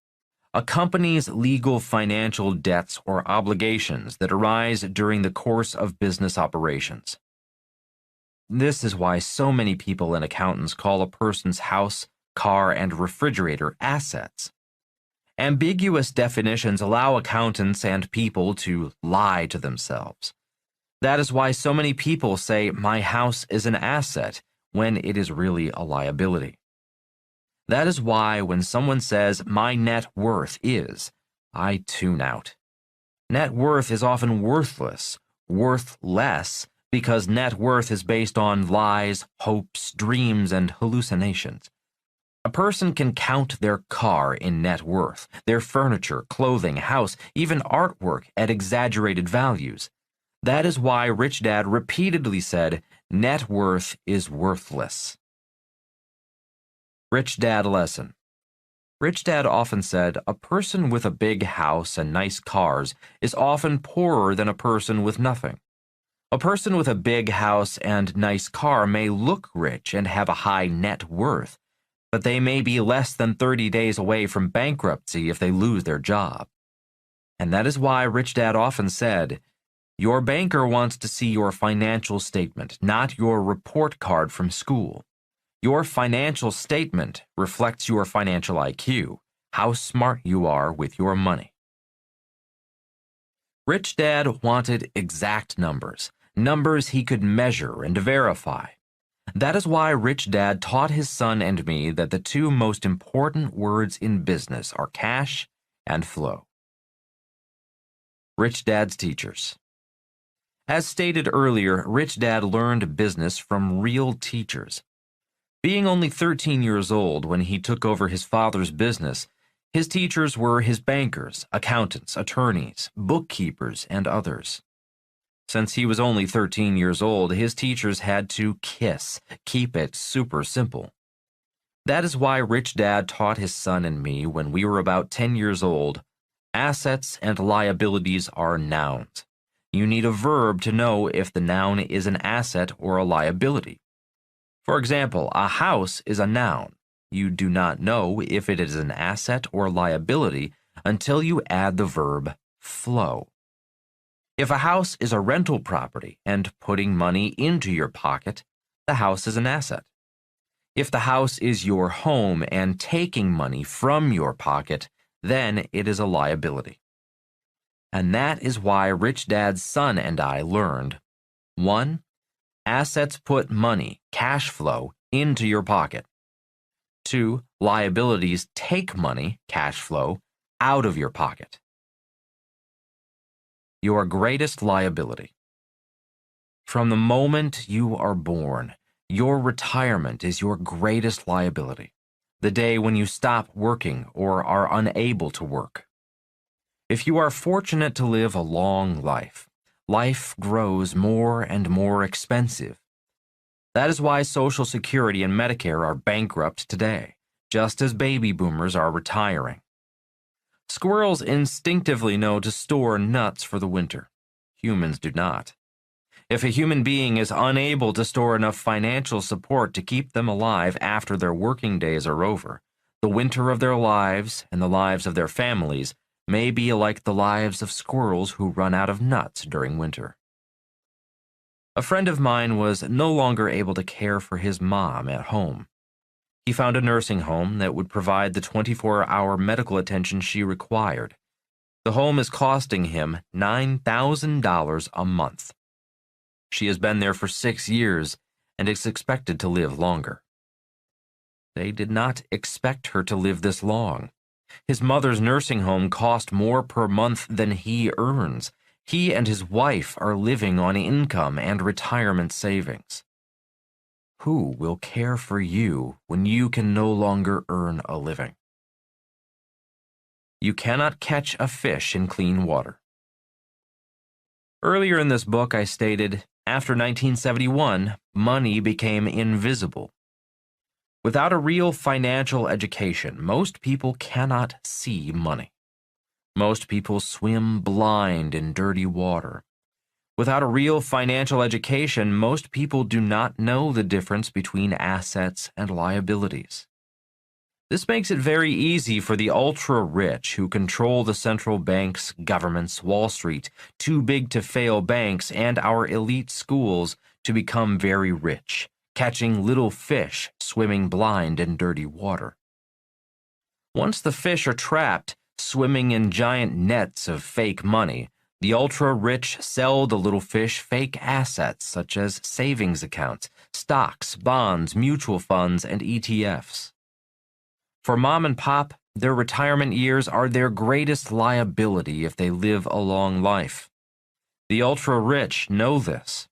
A company's legal financial debts or obligations that arise during the course of business operations. This is why so many people and accountants call a person's house, car, and refrigerator assets. Ambiguous definitions allow accountants and people to lie to themselves. That is why so many people say my house is an asset when it is really a liability. That is why when someone says my net worth is, I tune out. Net worth is often worthless, worth less, because net worth is based on lies, hopes, dreams, and hallucinations. A person can count their car in net worth, their furniture, clothing, house, even artwork at exaggerated values. That is why Rich Dad repeatedly said, net worth is worthless. Rich Dad lesson. Rich Dad often said, a person with a big house and nice cars is often poorer than a person with nothing. A person with a big house and nice car may look rich and have a high net worth, but they may be less than 30 days away from bankruptcy if they lose their job. And that is why Rich Dad often said, your banker wants to see your financial statement, not your report card from school. Your financial statement reflects your financial IQ, how smart you are with your money. Rich Dad wanted exact numbers, numbers he could measure and verify. That is why Rich Dad taught his son and me that the two most important words in business are cash and flow. Rich Dad's teachers. As stated earlier, Rich Dad learned business from real teachers. Being only 13 years old when he took over his father's business, his teachers were his bankers, accountants, attorneys, bookkeepers, and others. Since he was only 13 years old, his teachers had to keep it super simple. That is why Rich Dad taught his son and me when we were about 10 years old, assets and liabilities are nouns. You need a verb to know if the noun is an asset or a liability. For example, a house is a noun. You do not know if it is an asset or liability until you add the verb flow. If a house is a rental property and putting money into your pocket, the house is an asset. If the house is your home and taking money from your pocket, then it is a liability. And that is why Rich Dad's son and I learned 1. Assets put money, cash flow, into your pocket. 2. Liabilities take money, cash flow, out of your pocket. Your greatest liability. From the moment you are born, your retirement is your greatest liability. The day when you stop working or are unable to work. If you are fortunate to live a long life, life grows more and more expensive. That is why Social Security and Medicare are bankrupt today, just as baby boomers are retiring. Squirrels instinctively know to store nuts for the winter. Humans do not. If a human being is unable to store enough financial support to keep them alive after their working days are over, the winter of their lives and the lives of their families may be like the lives of squirrels who run out of nuts during winter. A friend of mine was no longer able to care for his mom at home. He found a nursing home that would provide the 24-hour medical attention she required. The home is costing him $9,000 a month. She has been there for 6 years and is expected to live longer. They did not expect her to live this long. His mother's nursing home cost more per month than he earns. He and his wife are living on income and retirement savings. Who will care for you when you can no longer earn a living? You cannot catch a fish in clean water. Earlier in this book, I stated, after 1971, money became invisible. Without a real financial education, most people cannot see money. Most people swim blind in dirty water. Without a real financial education, most people do not know the difference between assets and liabilities. This makes it very easy for the ultra-rich who control the central banks, governments, Wall Street, too-big-to-fail banks, and our elite schools to become very rich, catching little fish swimming blind in dirty water. Once the fish are trapped, swimming in giant nets of fake money, the ultra-rich sell the little fish fake assets such as savings accounts, stocks, bonds, mutual funds, and ETFs. For mom and pop, their retirement years are their greatest liability if they live a long life. The ultra-rich know this.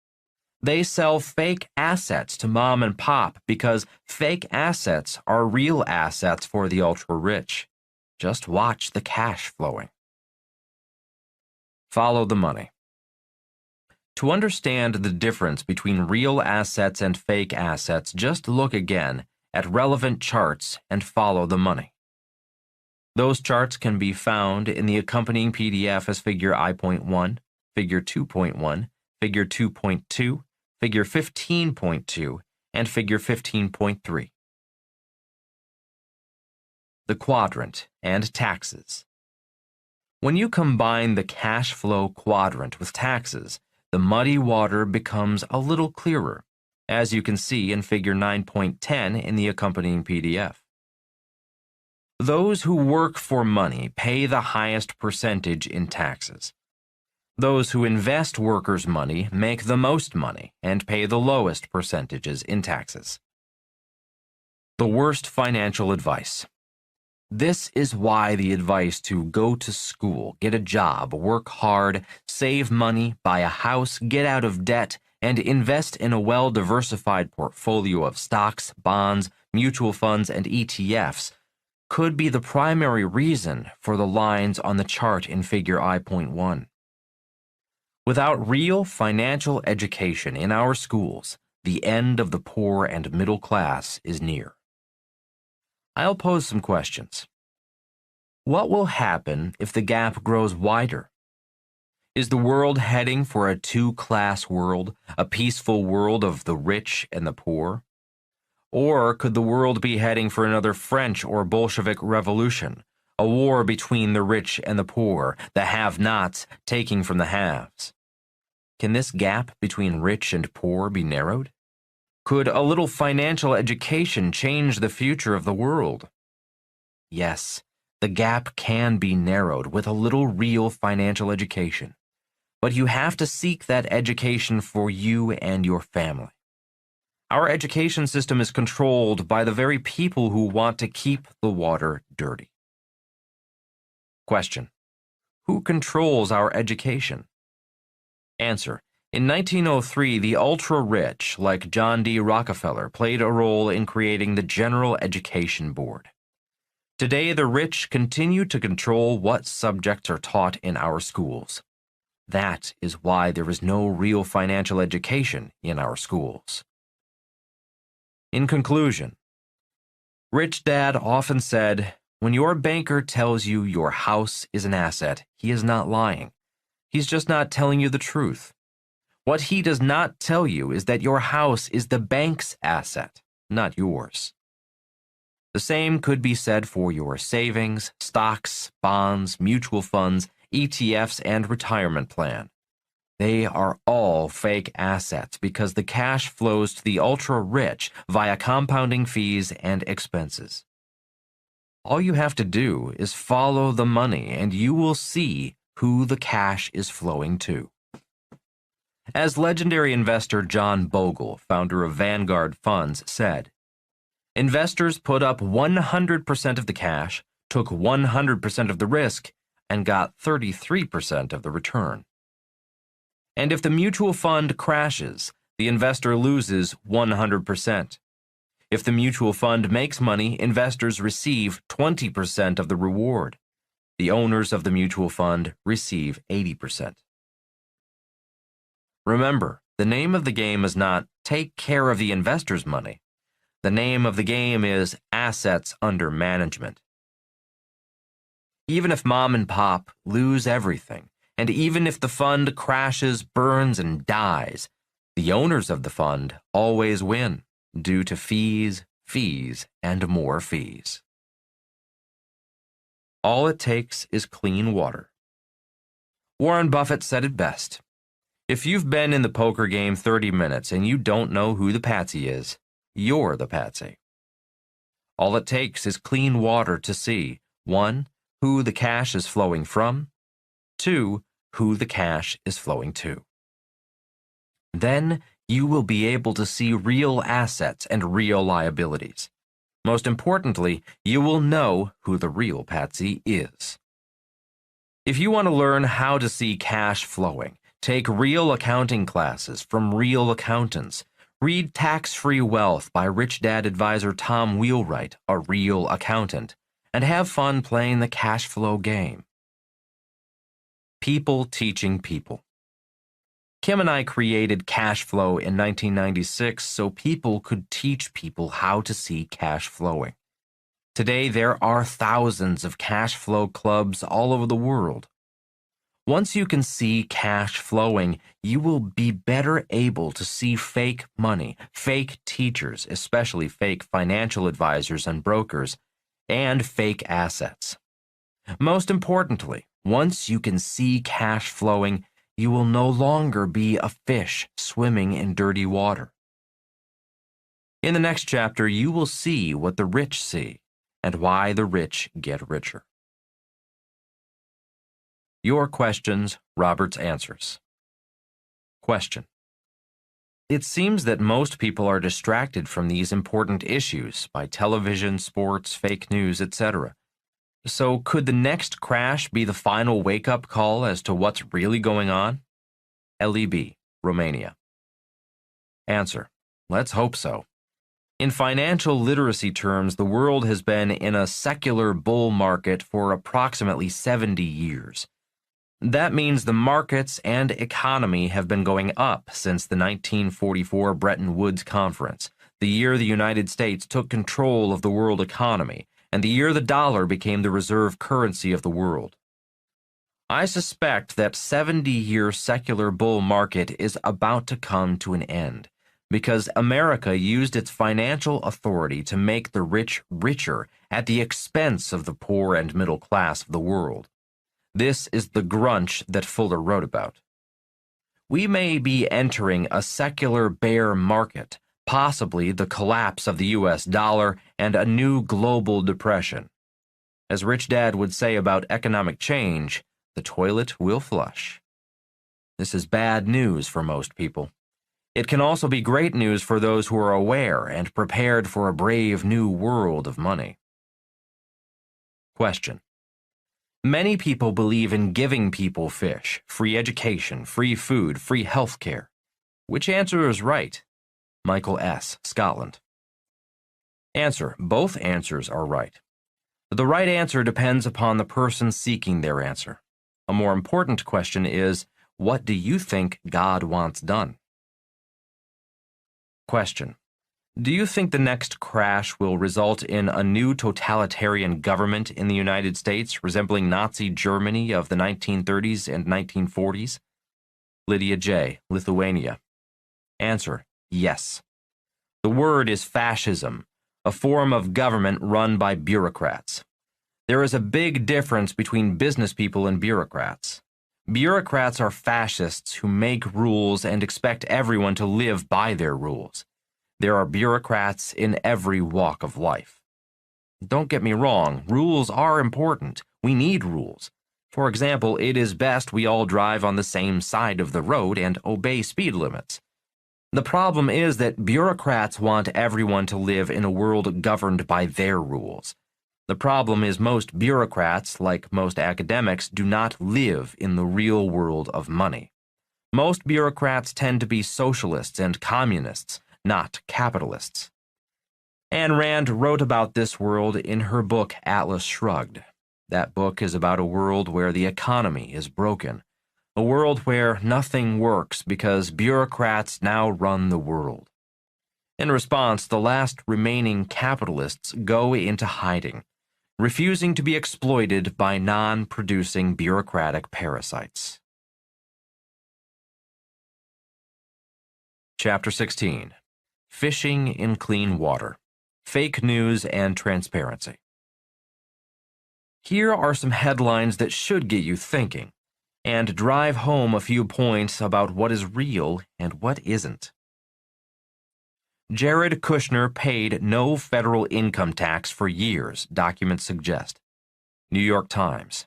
They sell fake assets to mom and pop because fake assets are real assets for the ultra-rich. Just watch the cash flowing. Follow the money. To understand the difference between real assets and fake assets, just look again at relevant charts and follow the money. Those charts can be found in the accompanying PDF as Figure I.1, Figure 2.1, Figure 2.2, Figure 15.2, and Figure 15.3. The quadrant and taxes. When you combine the cash flow quadrant with taxes, the muddy water becomes a little clearer, as you can see in Figure 9.10 in the accompanying PDF. Those who work for money pay the highest percentage in taxes. Those who invest workers' money make the most money and pay the lowest percentages in taxes. The worst financial advice. This is why the advice to go to school, get a job, work hard, save money, buy a house, get out of debt, and invest in a well-diversified portfolio of stocks, bonds, mutual funds, and ETFs could be the primary reason for the lines on the chart in Figure I.1. Without real financial education in our schools, the end of the poor and middle class is near. I'll pose some questions. What will happen if the gap grows wider? Is the world heading for a two-class world, a peaceful world of the rich and the poor? Or could the world be heading for another French or Bolshevik revolution, a war between the rich and the poor, the have-nots taking from the haves? Can this gap between rich and poor be narrowed? Could a little financial education change the future of the world? Yes, the gap can be narrowed with a little real financial education. But you have to seek that education for you and your family. Our education system is controlled by the very people who want to keep the water dirty. Question: who controls our education? Answer: in 1903, the ultra-rich, like John D. Rockefeller, played a role in creating the General Education Board. Today, the rich continue to control what subjects are taught in our schools. That is why there is no real financial education in our schools. In conclusion, Rich Dad often said, when your banker tells you your house is an asset, he is not lying. He's just not telling you the truth. What he does not tell you is that your house is the bank's asset, not yours. The same could be said for your savings, stocks, bonds, mutual funds, ETFs, and retirement plan. They are all fake assets because the cash flows to the ultra-rich via compounding fees and expenses. All you have to do is follow the money and you will see who the cash is flowing to. As legendary investor John Bogle, founder of Vanguard Funds, said, investors put up 100% of the cash, took 100% of the risk, and got 33% of the return. And if the mutual fund crashes, the investor loses 100%. If the mutual fund makes money, investors receive 20% of the reward. The owners of the mutual fund receive 80%. Remember, the name of the game is not take care of the investor's money, The name of the game is assets under management. Even if mom and pop lose everything, and even if the fund crashes, burns, and dies, the owners of the fund always win due to fees, and more fees. All it takes is clean water. Warren Buffett said it best. If you've been in the poker game 30 minutes and you don't know who the patsy is, you're the patsy. All it takes is clean water to see, 1, who the cash is flowing from, 2, who the cash is flowing to. Then you will be able to see real assets and real liabilities. Most importantly, you will know who the real patsy is. If you want to learn how to see cash flowing, take real accounting classes from real accountants. Read Tax-Free Wealth by Rich Dad advisor Tom Wheelwright, a real accountant, and have fun playing the cash flow game. People teaching people. Kim and I created Cash Flow in 1996 so people could teach people how to see cash flowing. Today, there are thousands of cash flow clubs all over the world. Once you can see cash flowing, you will be better able to see fake money, fake teachers, especially fake financial advisors and brokers, and fake assets. Most importantly, once you can see cash flowing, you will no longer be a fish swimming in dirty water. In the next chapter, you will see what the rich see and why the rich get richer. Your questions, Robert's answers. Question. It seems that most people are distracted from these important issues by television, sports, fake news, etc. So could the next crash be the final wake-up call as to what's really going on? LEB, Romania. Answer. Let's hope so. In financial literacy terms, the world has been in a secular bull market for approximately 70 years. That means the markets and economy have been going up since the 1944 Bretton Woods Conference, the year the United States took control of the world economy, and the year the dollar became the reserve currency of the world. I suspect that 70-year secular bull market is about to come to an end, because America used its financial authority to make the rich richer at the expense of the poor and middle class of the world. This is the grunge that Fuller wrote about. We may be entering a secular bear market, possibly the collapse of the U.S. dollar and a new global depression. As Rich Dad would say about economic change, the toilet will flush. This is bad news for most people. It can also be great news for those who are aware and prepared for a brave new world of money. Question. Many people believe in giving people fish, free education, free food, free health care. Which answer is right? Michael S., Scotland. Answer. Both answers are right. The right answer depends upon the person seeking their answer. A more important question is, what do you think God wants done? Question. Do you think the next crash will result in a new totalitarian government in the United States resembling Nazi Germany of the 1930s and 1940s? Lydia J., Lithuania. Answer. Yes. The word is fascism, a form of government run by bureaucrats. There is a big difference between business people and bureaucrats. Bureaucrats are fascists who make rules and expect everyone to live by their rules. There are bureaucrats in every walk of life. Don't get me wrong, rules are important. We need rules. For example, it is best we all drive on the same side of the road and obey speed limits. The problem is that bureaucrats want everyone to live in a world governed by their rules. The problem is most bureaucrats, like most academics, do not live in the real world of money. Most bureaucrats tend to be socialists and communists, not capitalists. Ayn Rand wrote about this world in her book Atlas Shrugged. That book is about a world where the economy is broken, a world where nothing works because bureaucrats now run the world. In response, the last remaining capitalists go into hiding, refusing to be exploited by non-producing bureaucratic parasites. Chapter 16. Fishing in Clean Water. Fake News and Transparency. Here are some headlines that should get you thinking, and drive home a few points about what is real and what isn't. Jared Kushner paid no federal income tax for years, documents suggest. New York Times,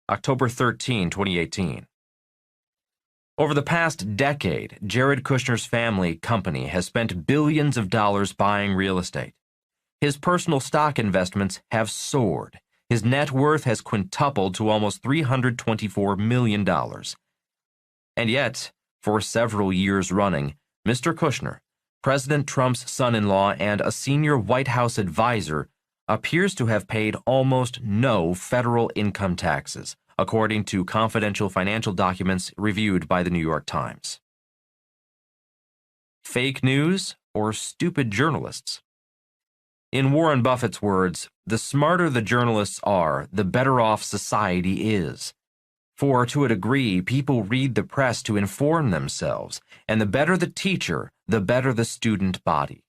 October 13, 2018. Over the past decade, Jared Kushner's family company has spent billions of dollars buying real estate. His personal stock investments have soared. His net worth has quintupled to almost $324 million. And yet, for several years running, Mr. Kushner, President Trump's son-in-law and a senior White House advisor, appears to have paid almost no federal income taxes, according to confidential financial documents reviewed by the New York Times. Fake news or stupid journalists? In Warren Buffett's words, the smarter the journalists are, the better off society is. For, to a degree, people read the press to inform themselves, and the better the teacher, the better the student body.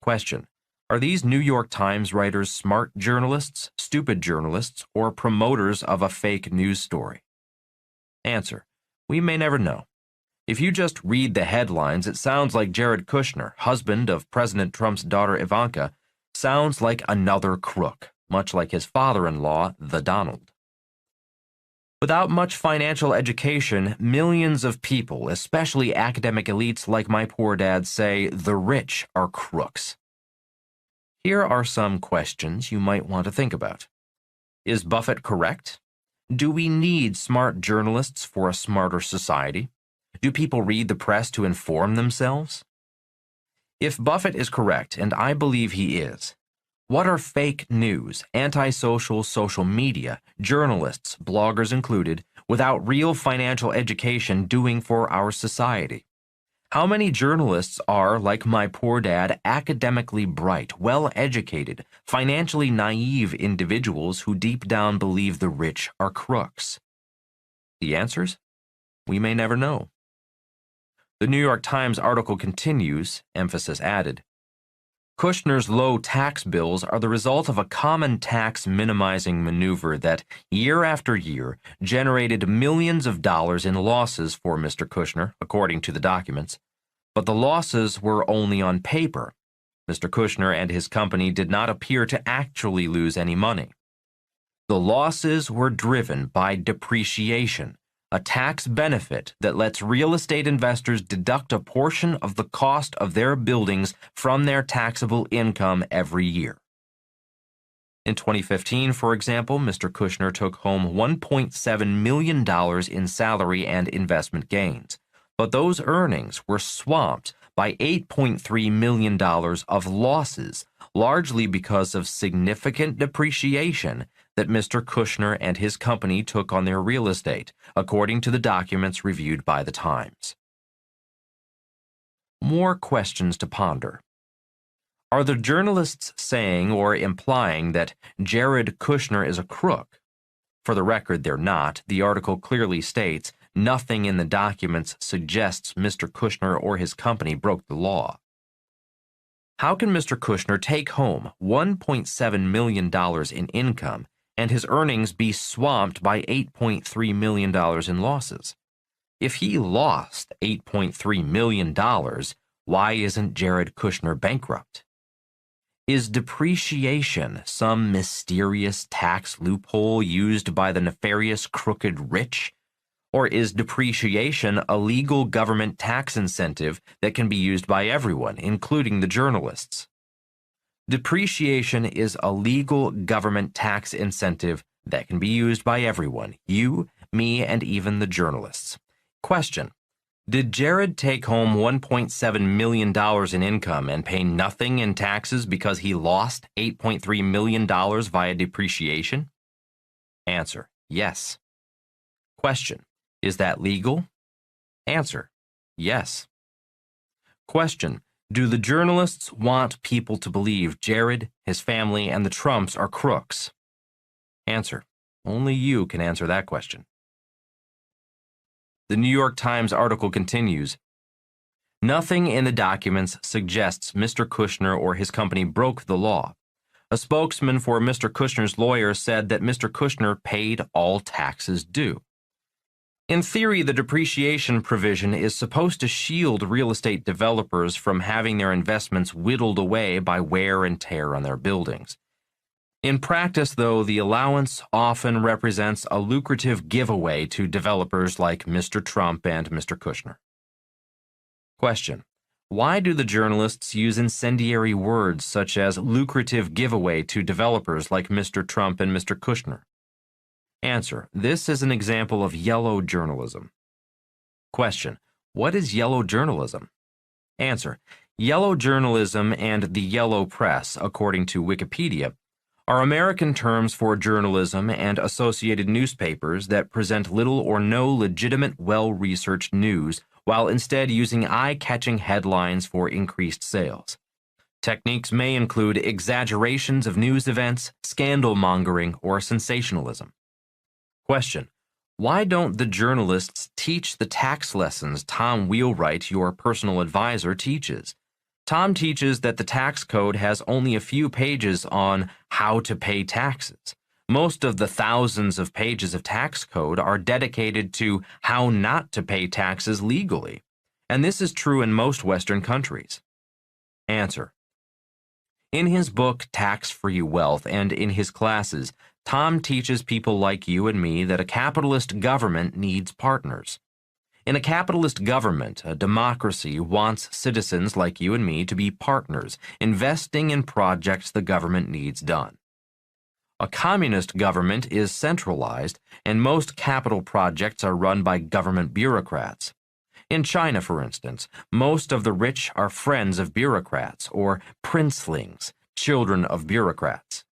Question: are these New York Times writers smart journalists, stupid journalists, or promoters of a fake news story? Answer: we may never know. If you just read the headlines, it sounds like Jared Kushner, husband of President Trump's daughter Ivanka, sounds like another crook, much like his father-in-law, the Donald. Without much financial education, millions of people, especially academic elites like my poor dad, say the rich are crooks. Here are some questions you might want to think about. Is Buffett correct? Do we need smart journalists for a smarter society? Do people read the press to inform themselves? If Buffett is correct, and I believe he is, what are fake news, antisocial social media, journalists, bloggers included, without real financial education doing for our society? How many journalists are, like my poor dad, academically bright, well-educated, financially naive individuals who deep down believe the rich are crooks? The answers? We may never know. The New York Times article continues, emphasis added. Kushner's low tax bills are the result of a common tax minimizing maneuver that, year after year, generated millions of dollars in losses for Mr. Kushner, according to the documents. But the losses were only on paper. Mr. Kushner and his company did not appear to actually lose any money. The losses were driven by depreciation, a tax benefit that lets real estate investors deduct a portion of the cost of their buildings from their taxable income every year. In 2015, for example, Mr. Kushner took home $1.7 million in salary and investment gains, but those earnings were swamped by $8.3 million of losses, largely because of significant depreciation that Mr. Kushner and his company took on their real estate, according to the documents reviewed by the Times. More questions to ponder. Are the journalists saying or implying that Jared Kushner is a crook? For the record, they're not. The article clearly states nothing in the documents suggests Mr. Kushner or his company broke the law. How can Mr. Kushner take home $1.7 million in income and his earnings be swamped by $8.3 million in losses? If he lost $8.3 million, why isn't Jared Kushner bankrupt? Is depreciation some mysterious tax loophole used by the nefarious crooked rich? Or is depreciation a legal government tax incentive that can be used by everyone, including the journalists? Depreciation is a legal government tax incentive that can be used by everyone, you, me, and even the journalists. Question: did Jared take home $1.7 million in income and pay nothing in taxes because he lost $8.3 million via depreciation? Answer: yes. Question: is that legal? Answer: yes. Question: Do the journalists want people to believe Jared, his family, and the Trumps are crooks? Answer: only you can answer that question. The New York Times article continues, nothing in the documents suggests Mr. Kushner or his company broke the law. A spokesman for Mr. Kushner's lawyer said that Mr. Kushner paid all taxes due. In theory, the depreciation provision is supposed to shield real estate developers from having their investments whittled away by wear and tear on their buildings. In practice, though, the allowance often represents a lucrative giveaway to developers like Mr. Trump and Mr. Kushner. Question: why do the journalists use incendiary words such as lucrative giveaway to developers like Mr. Trump and Mr. Kushner? Answer: this is an example of yellow journalism. Question: what is yellow journalism? Answer: yellow journalism and the yellow press, according to Wikipedia, are American terms for journalism and associated newspapers that present little or no legitimate, well-researched news while instead using eye-catching headlines for increased sales. Techniques may include exaggerations of news events, scandal-mongering, or sensationalism. Question: why don't the journalists teach the tax lessons Tom Wheelwright, your personal advisor, teaches? Tom teaches that the tax code has only a few pages on how to pay taxes. Most of the thousands of pages of tax code are dedicated to how not to pay taxes legally, and this is true in most Western countries. Answer: in his book Tax-Free Wealth and in his classes, Tom teaches people like you and me that a capitalist government needs partners. In a capitalist government, a democracy wants citizens like you and me to be partners, investing in projects the government needs done. A communist government is centralized, and most capital projects are run by government bureaucrats. In China, for instance, most of the rich are friends of bureaucrats, or princelings, children of bureaucrats.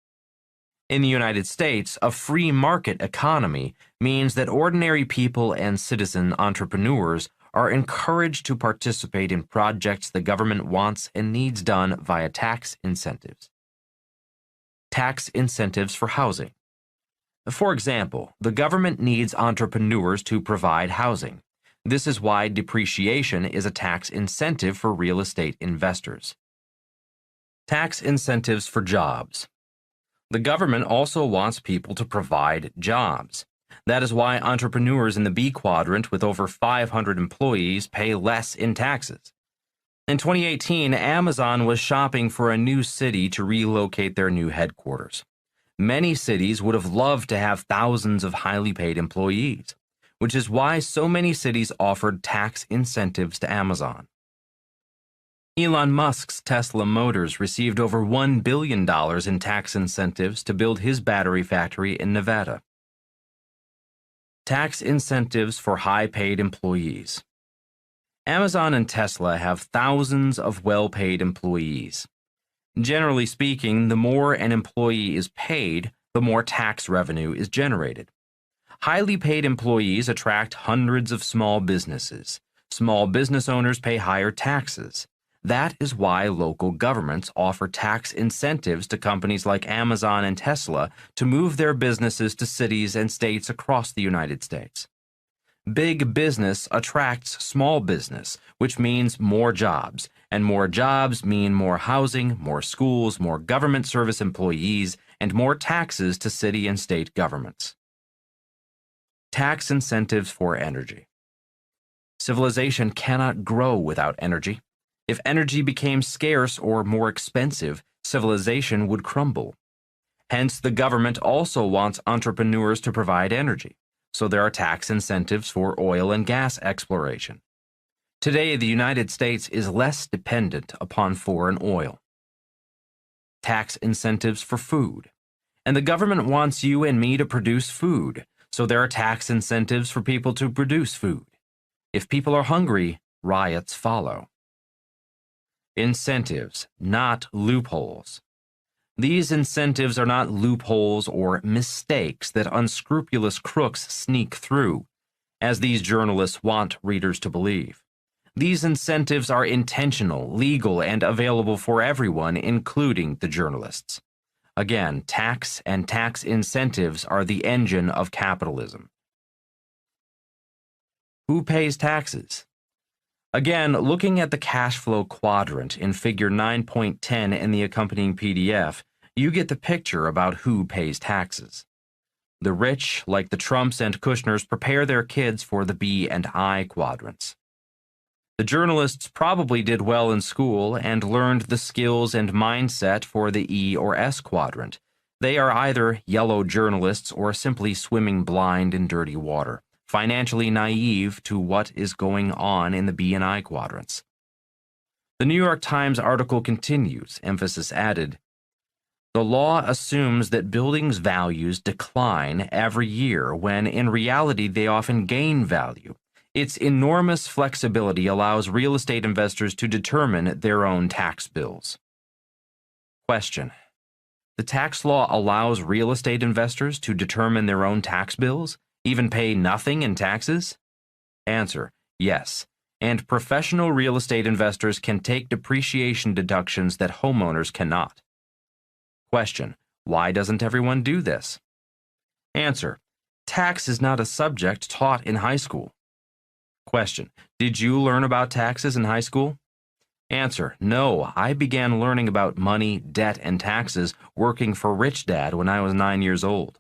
In the United States, a free market economy means that ordinary people and citizen entrepreneurs are encouraged to participate in projects the government wants and needs done via tax incentives. Tax incentives for housing. For example, the government needs entrepreneurs to provide housing. This is why depreciation is a tax incentive for real estate investors. Tax incentives for jobs. The government also wants people to provide jobs. That is why entrepreneurs in the B quadrant with over 500 employees pay less in taxes. In 2018, Amazon was shopping for a new city to relocate their new headquarters. Many cities would have loved to have thousands of highly paid employees, which is why so many cities offered tax incentives to Amazon. Elon Musk's Tesla Motors received over $1 billion in tax incentives to build his battery factory in Nevada. Tax incentives for high-paid employees. Amazon and Tesla have thousands of well-paid employees. Generally speaking, the more an employee is paid, the more tax revenue is generated. Highly paid employees attract hundreds of small businesses. Small business owners pay higher taxes. That is why local governments offer tax incentives to companies like Amazon and Tesla to move their businesses to cities and states across the United States. Big business attracts small business, which means more jobs, and more jobs mean more housing, more schools, more government service employees, and more taxes to city and state governments. Tax incentives for energy. Civilization cannot grow without energy. If energy became scarce or more expensive, civilization would crumble. Hence, the government also wants entrepreneurs to provide energy, so there are tax incentives for oil and gas exploration. Today, the United States is less dependent upon foreign oil. Tax incentives for food. And the government wants you and me to produce food, so there are tax incentives for people to produce food. If people are hungry, riots follow. Incentives, not loopholes. These incentives are not loopholes or mistakes that unscrupulous crooks sneak through, as these journalists want readers to believe. These incentives are intentional, legal, and available for everyone, including the journalists. Again, tax and tax incentives are the engine of capitalism. Who pays taxes? Again, looking at the cash flow quadrant in Figure 9.10 in the accompanying PDF, you get the picture about who pays taxes. The rich, like the Trumps and Kushners, prepare their kids for the B and I quadrants. The journalists probably did well in school and learned the skills and mindset for the E or S quadrant. They are either yellow journalists or simply swimming blind in dirty water, financially naive to what is going on in the B and I quadrants. The New York Times article continues, emphasis added. The law assumes that buildings' values decline every year when in reality they often gain value. Its enormous flexibility allows real estate investors to determine their own tax bills. Question. The tax law allows real estate investors to determine their own tax bills, even pay nothing in taxes? Answer. Yes. And professional real estate investors can take depreciation deductions that homeowners cannot. Question. Why doesn't everyone do this? Answer. Tax is not a subject taught in high school. Question. Did you learn about taxes in high school? Answer. No, I began learning about money, debt, and taxes working for Rich Dad when I was 9 years old.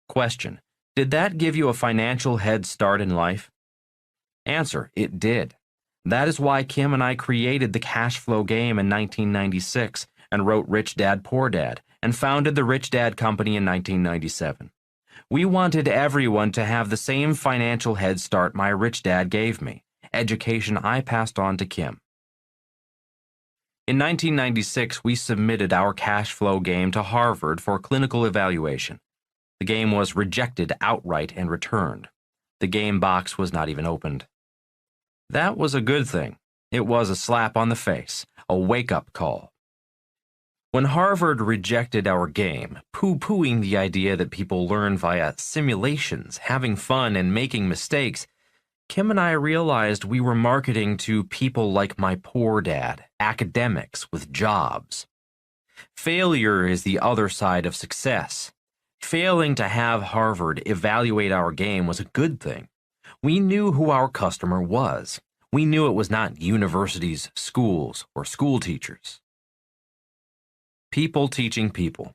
Question. Did that give you a financial head start in life? Answer. It did. That is why Kim and I created the cash flow game in 1996 and wrote Rich Dad, Poor Dad and founded the Rich Dad Company in 1997. We wanted everyone to have the same financial head start my rich dad gave me, education I passed on to Kim. In 1996, we submitted our cash flow game to Harvard for clinical evaluation. The game was rejected outright and returned. The game box was not even opened. That was a good thing. It was a slap on the face, a wake-up call. When Harvard rejected our game, poo-pooing the idea that people learn via simulations, having fun, and making mistakes, Kim and I realized we were marketing to people like my poor dad, academics with jobs. Failure is the other side of success. Failing to have Harvard evaluate our game was a good thing. We knew who our customer was. We knew it was not universities, schools, or school teachers. People teaching people.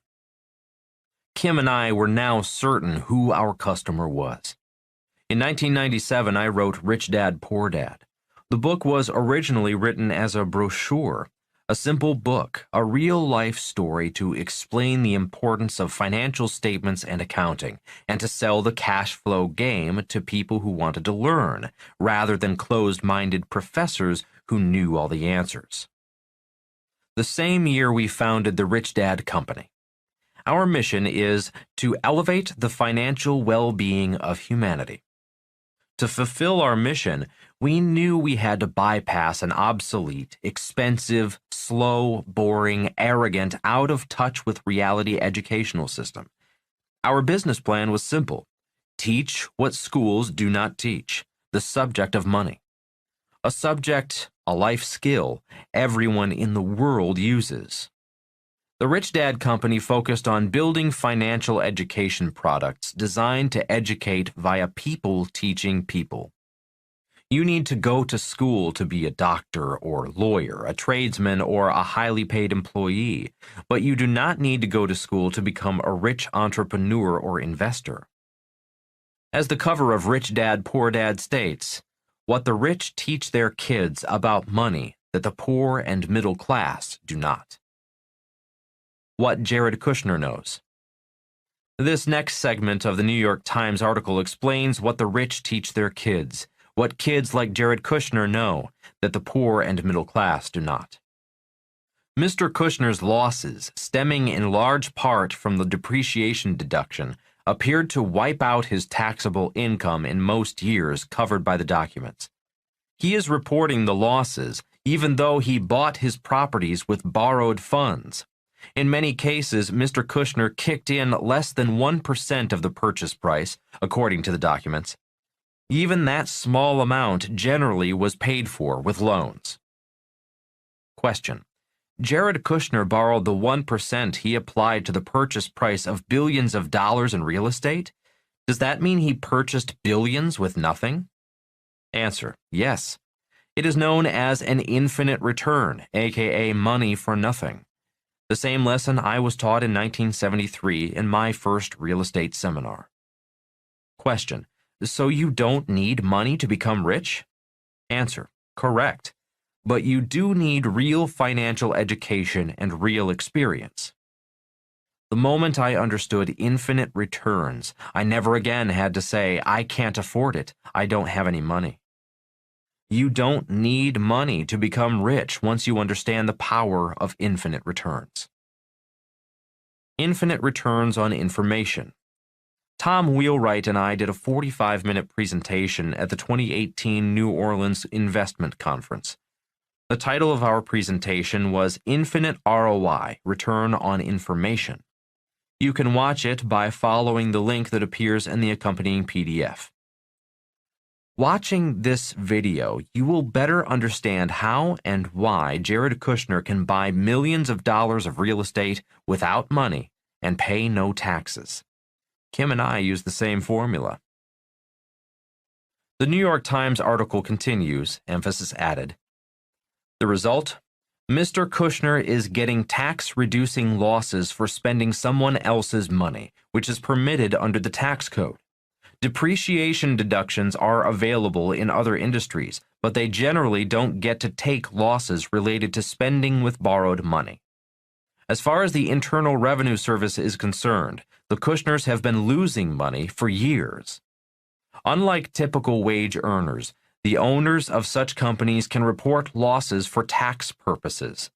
Kim and I were now certain who our customer was. In 1997, I wrote Rich Dad, Poor Dad. The book was originally written as a brochure, a simple book, a real-life story to explain the importance of financial statements and accounting, and to sell the cash flow game to people who wanted to learn, rather than closed-minded professors who knew all the answers. The same year we founded the Rich Dad Company. Our mission is to elevate the financial well-being of humanity. To fulfill our mission, we knew we had to bypass an obsolete, expensive, slow, boring, arrogant, out of touch with reality educational system. Our business plan was simple. Teach what schools do not teach, the subject of money. A subject, a life skill, everyone in the world uses. The Rich Dad Company focused on building financial education products designed to educate via people teaching people. You need to go to school to be a doctor or lawyer, a tradesman, or a highly paid employee, but you do not need to go to school to become a rich entrepreneur or investor. As the cover of Rich Dad, Poor Dad states, what the rich teach their kids about money that the poor and middle class do not. What Jared Kushner knows. This next segment of the New York Times article explains what the rich teach their kids, what kids like Jared Kushner know that the poor and middle class do not. Mr. Kushner's losses, stemming in large part from the depreciation deduction, appeared to wipe out his taxable income in most years covered by the documents. He is reporting the losses even though he bought his properties with borrowed funds. In many cases, Mr. Kushner kicked in less than 1% of the purchase price, according to the documents. Even that small amount generally was paid for with loans. Question. Jared Kushner borrowed the 1% he applied to the purchase price of billions of dollars in real estate? Does that mean he purchased billions with nothing? Answer. Yes. It is known as an infinite return, aka money for nothing. The same lesson I was taught in 1973 in my first real estate seminar. Question. So you don't need money to become rich? Answer. Correct. But you do need real financial education and real experience. The moment I understood infinite returns, I never again had to say, I can't afford it, I don't have any money. You don't need money to become rich once you understand the power of infinite returns. Infinite returns on information. Tom Wheelwright and I did a 45-minute presentation at the 2018 New Orleans Investment Conference. The title of our presentation was Infinite ROI, Return on Information. You can watch it by following the link that appears in the accompanying PDF. Watching this video, you will better understand how and why Jared Kushner can buy millions of dollars of real estate without money and pay no taxes. Kim and I use the same formula. The New York Times article continues, emphasis added. The result? Mr. Kushner is getting tax-reducing losses for spending someone else's money, which is permitted under the tax code. Depreciation deductions are available in other industries, but they generally don't get to take losses related to spending with borrowed money. As far as the Internal Revenue Service is concerned, the Kushners have been losing money for years. Unlike typical wage earners, the owners of such companies can report losses for tax purposes.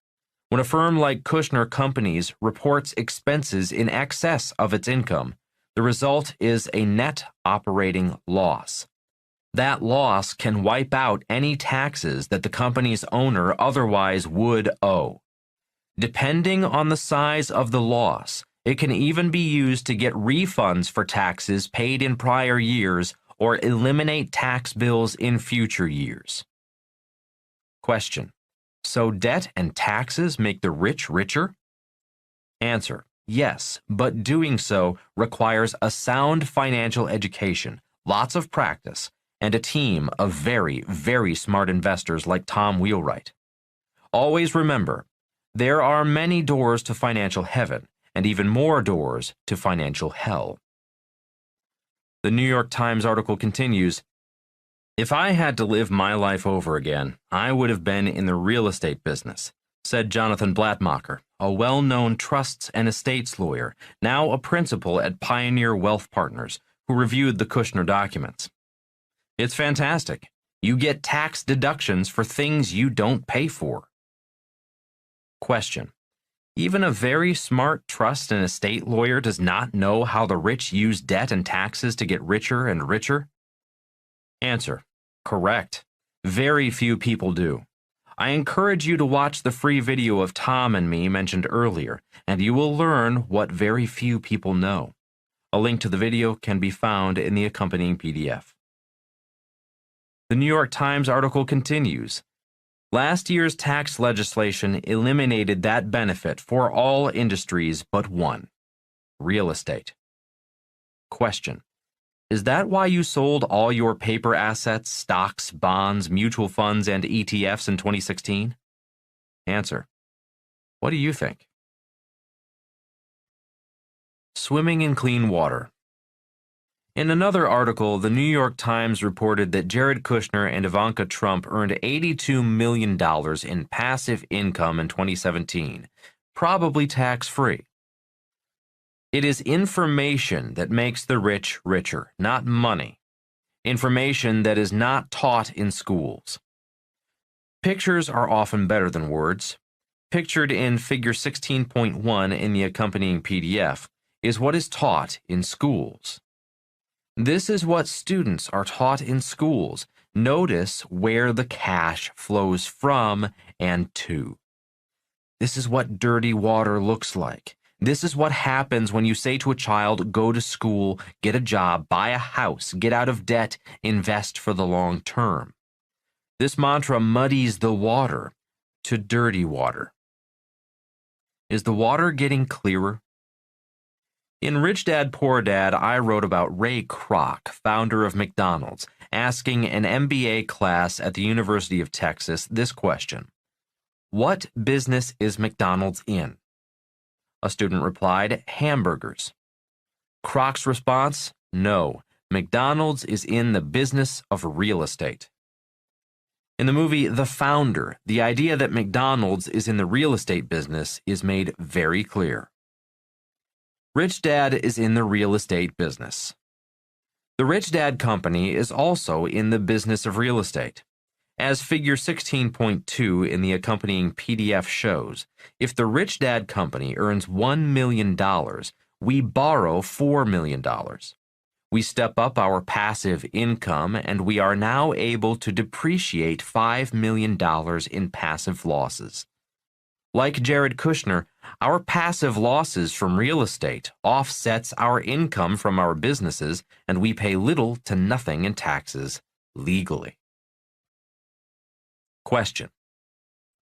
When a firm like Kushner Companies reports expenses in excess of its income, the result is a net operating loss. That loss can wipe out any taxes that the company's owner otherwise would owe. Depending on the size of the loss, it can even be used to get refunds for taxes paid in prior years or eliminate tax bills in future years. Question. So debt and taxes make the rich richer? Answer. Yes, but doing so requires a sound financial education, lots of practice, and a team of very, very smart investors like Tom Wheelwright. Always remember, there are many doors to financial heaven, and even more doors to financial hell. The New York Times article continues, If I had to live my life over again, I would have been in the real estate business, said Jonathan Blattmacher, a well-known trusts and estates lawyer, now a principal at Pioneer Wealth Partners, who reviewed the Kushner documents. It's fantastic. You get tax deductions for things you don't pay for. Question. Even a very smart trust and estate lawyer does not know how the rich use debt and taxes to get richer and richer? Answer. Correct. Very few people do. I encourage you to watch the free video of Tom and me mentioned earlier, and you will learn what very few people know. A link to the video can be found in the accompanying PDF. The New York Times article continues. Last year's tax legislation eliminated that benefit for all industries but one, real estate. Question. Is that why you sold all your paper assets, stocks, bonds, mutual funds, and ETFs in 2016? Answer. What do you think? Swimming in clean water. In another article, the New York Times reported that Jared Kushner and Ivanka Trump earned $82 million in passive income in 2017, probably tax-free. It is information that makes the rich richer, not money. Information that is not taught in schools. Pictures are often better than words. Pictured in Figure 16.1 in the accompanying PDF is what is taught in schools. This is what students are taught in schools. Notice where the cash flows from and to. This is what dirty water looks like. This is what happens when you say to a child, go to school, get a job, buy a house, get out of debt, invest for the long term. This mantra muddies the water to dirty water. Is the water getting clearer? In Rich Dad, Poor Dad, I wrote about Ray Kroc, founder of McDonald's, asking an MBA class at the University of Texas this question: what business is McDonald's in? A student replied, hamburgers. Kroc's response, no, McDonald's is in the business of real estate. In the movie The Founder, the idea that McDonald's is in the real estate business is made very clear. Rich Dad is in the real estate business. The Rich Dad Company is also in the business of real estate. As figure 16.2 in the accompanying PDF shows, if the Rich Dad Company earns $1 million, we borrow $4 million. We step up our passive income, and we are now able to depreciate $5 million in passive losses. Like Jared Kushner, our passive losses from real estate offsets our income from our businesses, and we pay little to nothing in taxes legally. Question: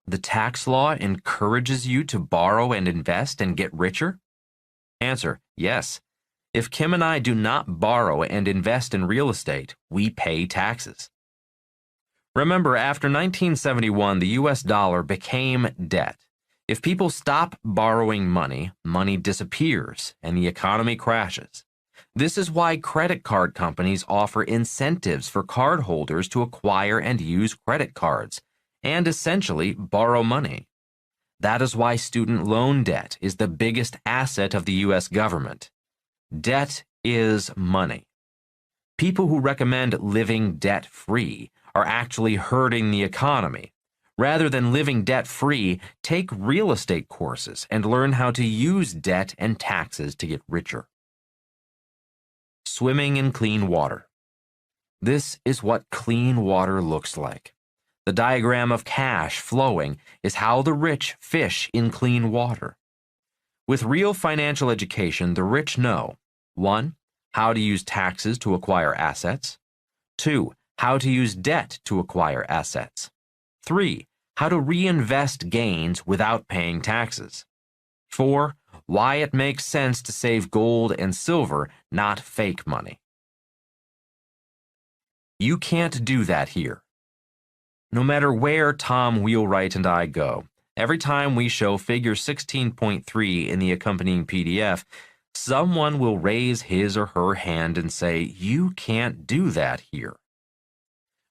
the tax law encourages you to borrow and invest and get richer? Answer: yes. If Kim and I do not borrow and invest in real estate, we pay taxes. Remember, after 1971, the U.S. dollar became debt. If people stop borrowing money, money disappears and the economy crashes. This is why credit card companies offer incentives for cardholders to acquire and use credit cards and essentially borrow money. That is why student loan debt is the biggest asset of the U.S. government. Debt is money. People who recommend living debt-free are actually hurting the economy. Rather than living debt-free, take real estate courses and learn how to use debt and taxes to get richer. Swimming in clean water. This is what clean water looks like. The diagram of cash flowing is how the rich fish in clean water. With real financial education, the rich know: 1. How to use taxes to acquire assets. 2. How to use debt to acquire assets. 3. How to reinvest gains without paying taxes. 4. Why it makes sense to save gold and silver, not fake money. You can't do that here. No matter where Tom Wheelwright and I go, every time we show figure 16.3 in the accompanying PDF, someone will raise his or her hand and say, you can't do that here.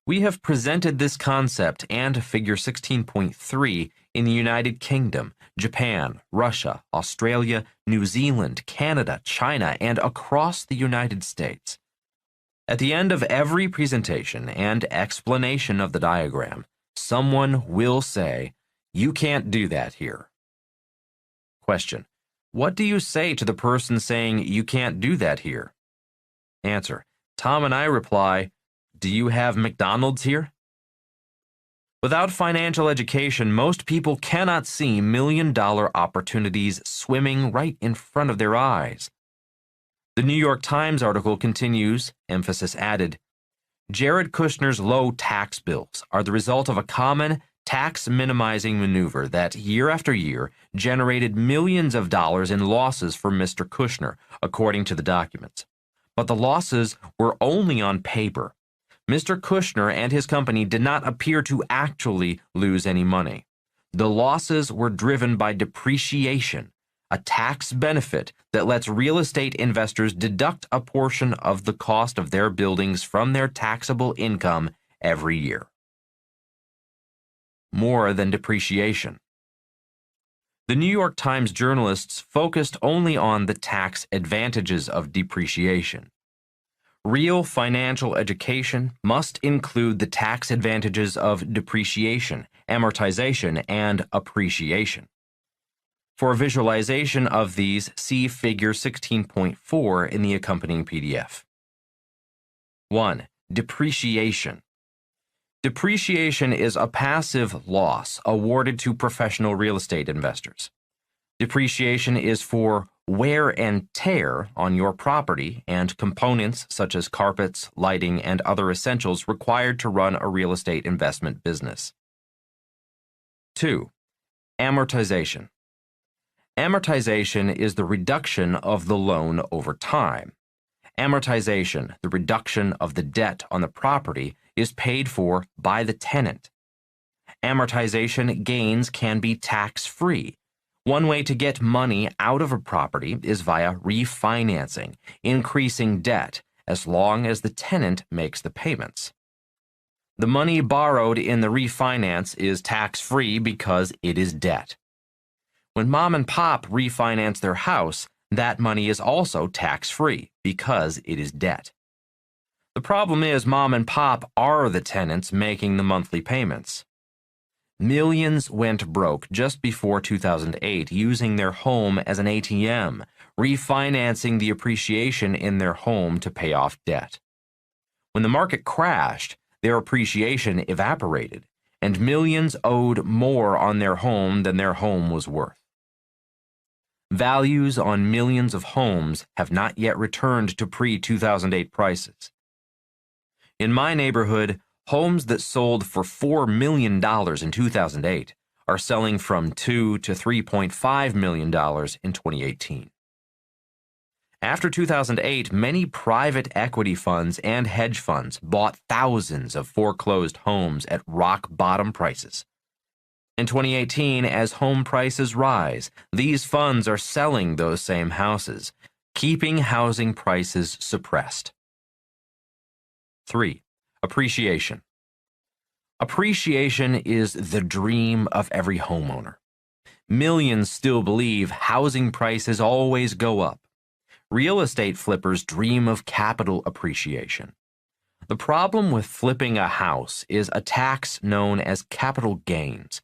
We have presented this concept and figure 16.3 in the United Kingdom, Japan, Russia, Australia, New Zealand, Canada, China, and across the United States. At the end of every presentation and explanation of the diagram, someone will say, you can't do that here. Question: what do you say to the person saying you can't do that here? Answer: Tom and I reply, do you have McDonald's here? Without financial education, most people cannot see million-dollar opportunities swimming right in front of their eyes. The New York Times article continues, emphasis added, Jared Kushner's low tax bills are the result of a common tax-minimizing maneuver that, year after year, generated millions of dollars in losses for Mr. Kushner, according to the documents. But the losses were only on paper. Mr. Kushner and his company did not appear to actually lose any money. The losses were driven by depreciation, a tax benefit that lets real estate investors deduct a portion of the cost of their buildings from their taxable income every year. More than depreciation. The New York Times journalists focused only on the tax advantages of depreciation. Real financial education must include the tax advantages of depreciation, amortization, and appreciation. For visualization of these, see figure 16.4 in the accompanying PDF. 1. Depreciation. Depreciation is a passive loss awarded to professional real estate investors. Depreciation is for wear and tear on your property and components such as carpets, lighting, and other essentials required to run a real estate investment business. 2. Amortization. Amortization is the reduction of the loan over time. Amortization, the reduction of the debt on the property, is paid for by the tenant. Amortization gains can be tax-free. One way to get money out of a property is via refinancing, increasing debt, as long as the tenant makes the payments. The money borrowed in the refinance is tax-free because it is debt. When mom and pop refinance their house, that money is also tax-free because it is debt. The problem is mom and pop are the tenants making the monthly payments. Millions went broke just before 2008 using their home as an ATM, refinancing the appreciation in their home to pay off debt. When the market crashed, their appreciation evaporated, and millions owed more on their home than their home was worth. Values on millions of homes have not yet returned to pre-2008 prices. In my neighborhood, homes that sold for $4 million in 2008 are selling from $2 to $3.5 million in 2018. After 2008, many private equity funds and hedge funds bought thousands of foreclosed homes at rock-bottom prices. In 2018, as home prices rise, these funds are selling those same houses, keeping housing prices suppressed. 3. Appreciation. Appreciation is the dream of every homeowner. Millions still believe housing prices always go up. Real estate flippers dream of capital appreciation. The problem with flipping a house is a tax known as capital gains.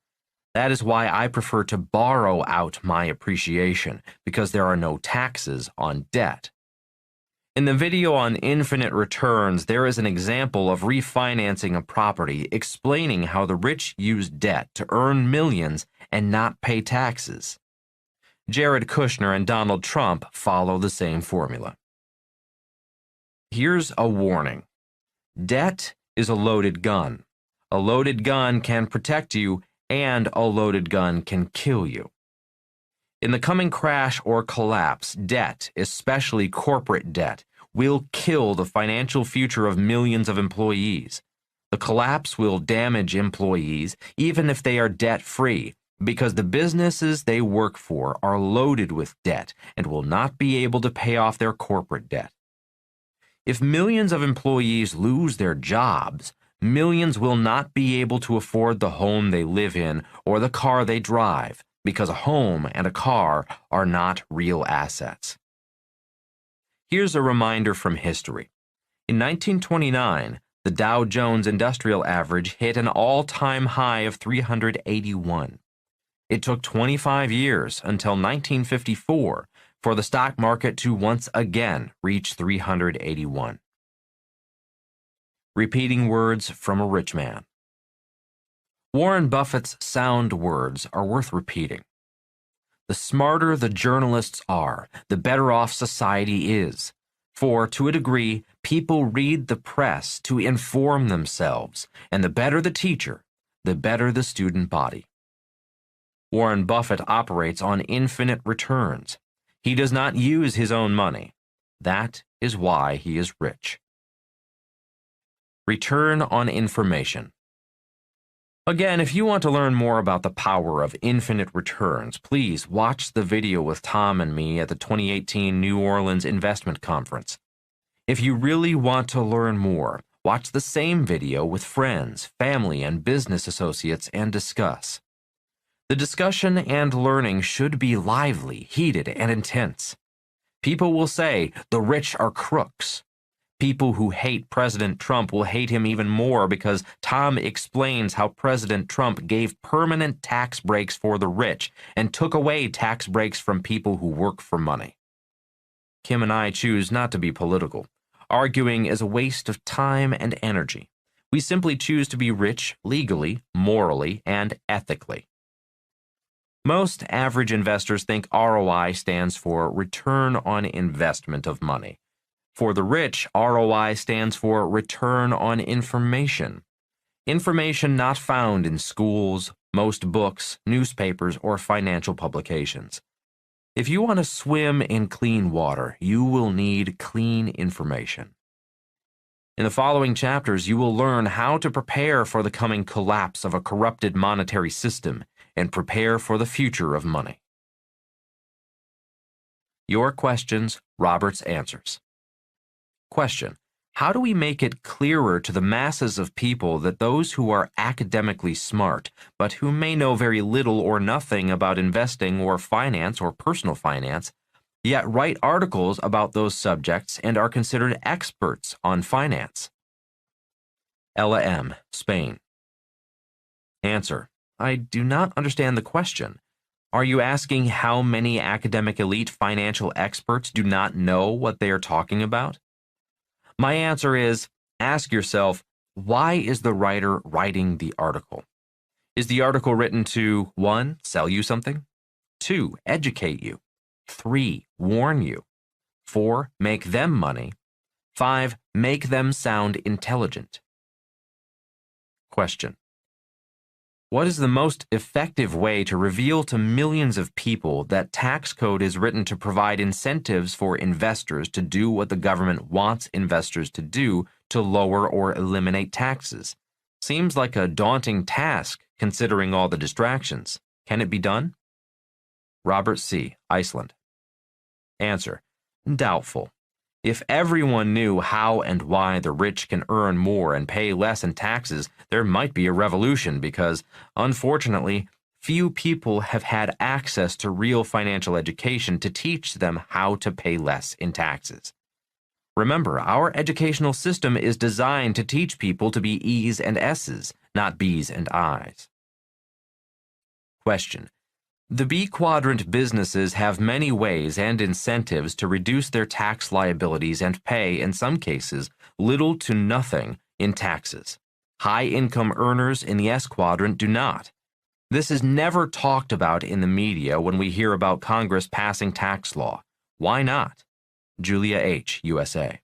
That is why I prefer to borrow out my appreciation, because there are no taxes on debt. In the video on infinite returns, there is an example of refinancing a property explaining how the rich use debt to earn millions and not pay taxes. Jared Kushner and Donald Trump follow the same formula. Here's a warning. Debt is a loaded gun. A loaded gun can protect you, and a loaded gun can kill you. In the coming crash or collapse, debt, especially corporate debt, will kill the financial future of millions of employees. The collapse will damage employees, even if they are debt-free, because the businesses they work for are loaded with debt and will not be able to pay off their corporate debt. If millions of employees lose their jobs, millions will not be able to afford the home they live in or the car they drive, because a home and a car are not real assets. Here's a reminder from history. In 1929, the Dow Jones Industrial Average hit an all-time high of 381. It took 25 years until 1954 for the stock market to once again reach 381. Repeating words from a rich man. Warren Buffett's sound words are worth repeating. The smarter the journalists are, the better off society is. For, to a degree, people read the press to inform themselves, and the better the teacher, the better the student body. Warren Buffett operates on infinite returns. He does not use his own money. That is why he is rich. Return on information. Again, if you want to learn more about the power of infinite returns, please watch the video with Tom and me at the 2018 New Orleans Investment Conference. If you really want to learn more, watch the same video with friends, family, and business associates and discuss. The discussion and learning should be lively, heated, and intense. People will say, the rich are crooks. People who hate President Trump will hate him even more because Tom explains how President Trump gave permanent tax breaks for the rich and took away tax breaks from people who work for money. Kim and I choose not to be political. Arguing is a waste of time and energy. We simply choose to be rich legally, morally, and ethically. Most average investors think ROI stands for return on investment of money. For the rich, ROI stands for return on information. Information not found in schools, most books, newspapers, or financial publications. If you want to swim in clean water, you will need clean information. In the following chapters, you will learn how to prepare for the coming collapse of a corrupted monetary system and prepare for the future of money. Your questions, Robert's answers. Question: how do we make it clearer to the masses of people that those who are academically smart, but who may know very little or nothing about investing or finance or personal finance, yet write articles about those subjects and are considered experts on finance? Ella M., Spain. Answer: I do not understand the question. Are you asking how many academic elite financial experts do not know what they are talking about? My answer is, ask yourself, why is the writer writing the article? Is the article written to 1. Sell you something? 2. Educate you? 3. Warn you? 4. Make them money? 5. Make them sound intelligent? Question: what is the most effective way to reveal to millions of people that tax code is written to provide incentives for investors to do what the government wants investors to do to lower or eliminate taxes? Seems like a daunting task considering all the distractions. Can it be done? Robert C., Iceland. Answer: doubtful. If everyone knew how and why the rich can earn more and pay less in taxes, there might be a revolution because, unfortunately, few people have had access to real financial education to teach them how to pay less in taxes. Remember, our educational system is designed to teach people to be E's and S's, not B's and I's. Question: the B quadrant businesses have many ways and incentives to reduce their tax liabilities and pay, in some cases, little to nothing in taxes. High-income earners in the S quadrant do not. This is never talked about in the media when we hear about Congress passing tax law. Why not? Julia H., USA.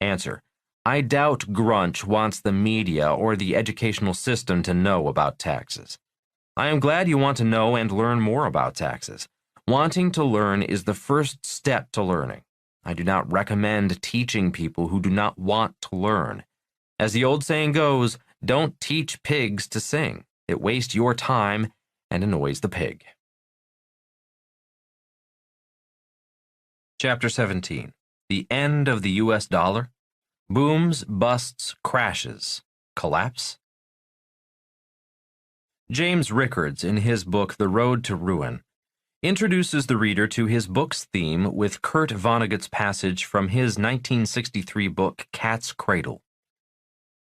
Answer: I doubt Grunch wants the media or the educational system to know about taxes. I am glad you want to know and learn more about taxes. Wanting to learn is the first step to learning. I do not recommend teaching people who do not want to learn. As the old saying goes, don't teach pigs to sing. It wastes your time and annoys the pig. Chapter 17. The End of the U.S. Dollar. Booms, busts, crashes. Collapse. James Rickards, in his book The Road to Ruin, introduces the reader to his book's theme with Kurt Vonnegut's passage from his 1963 book Cat's Cradle.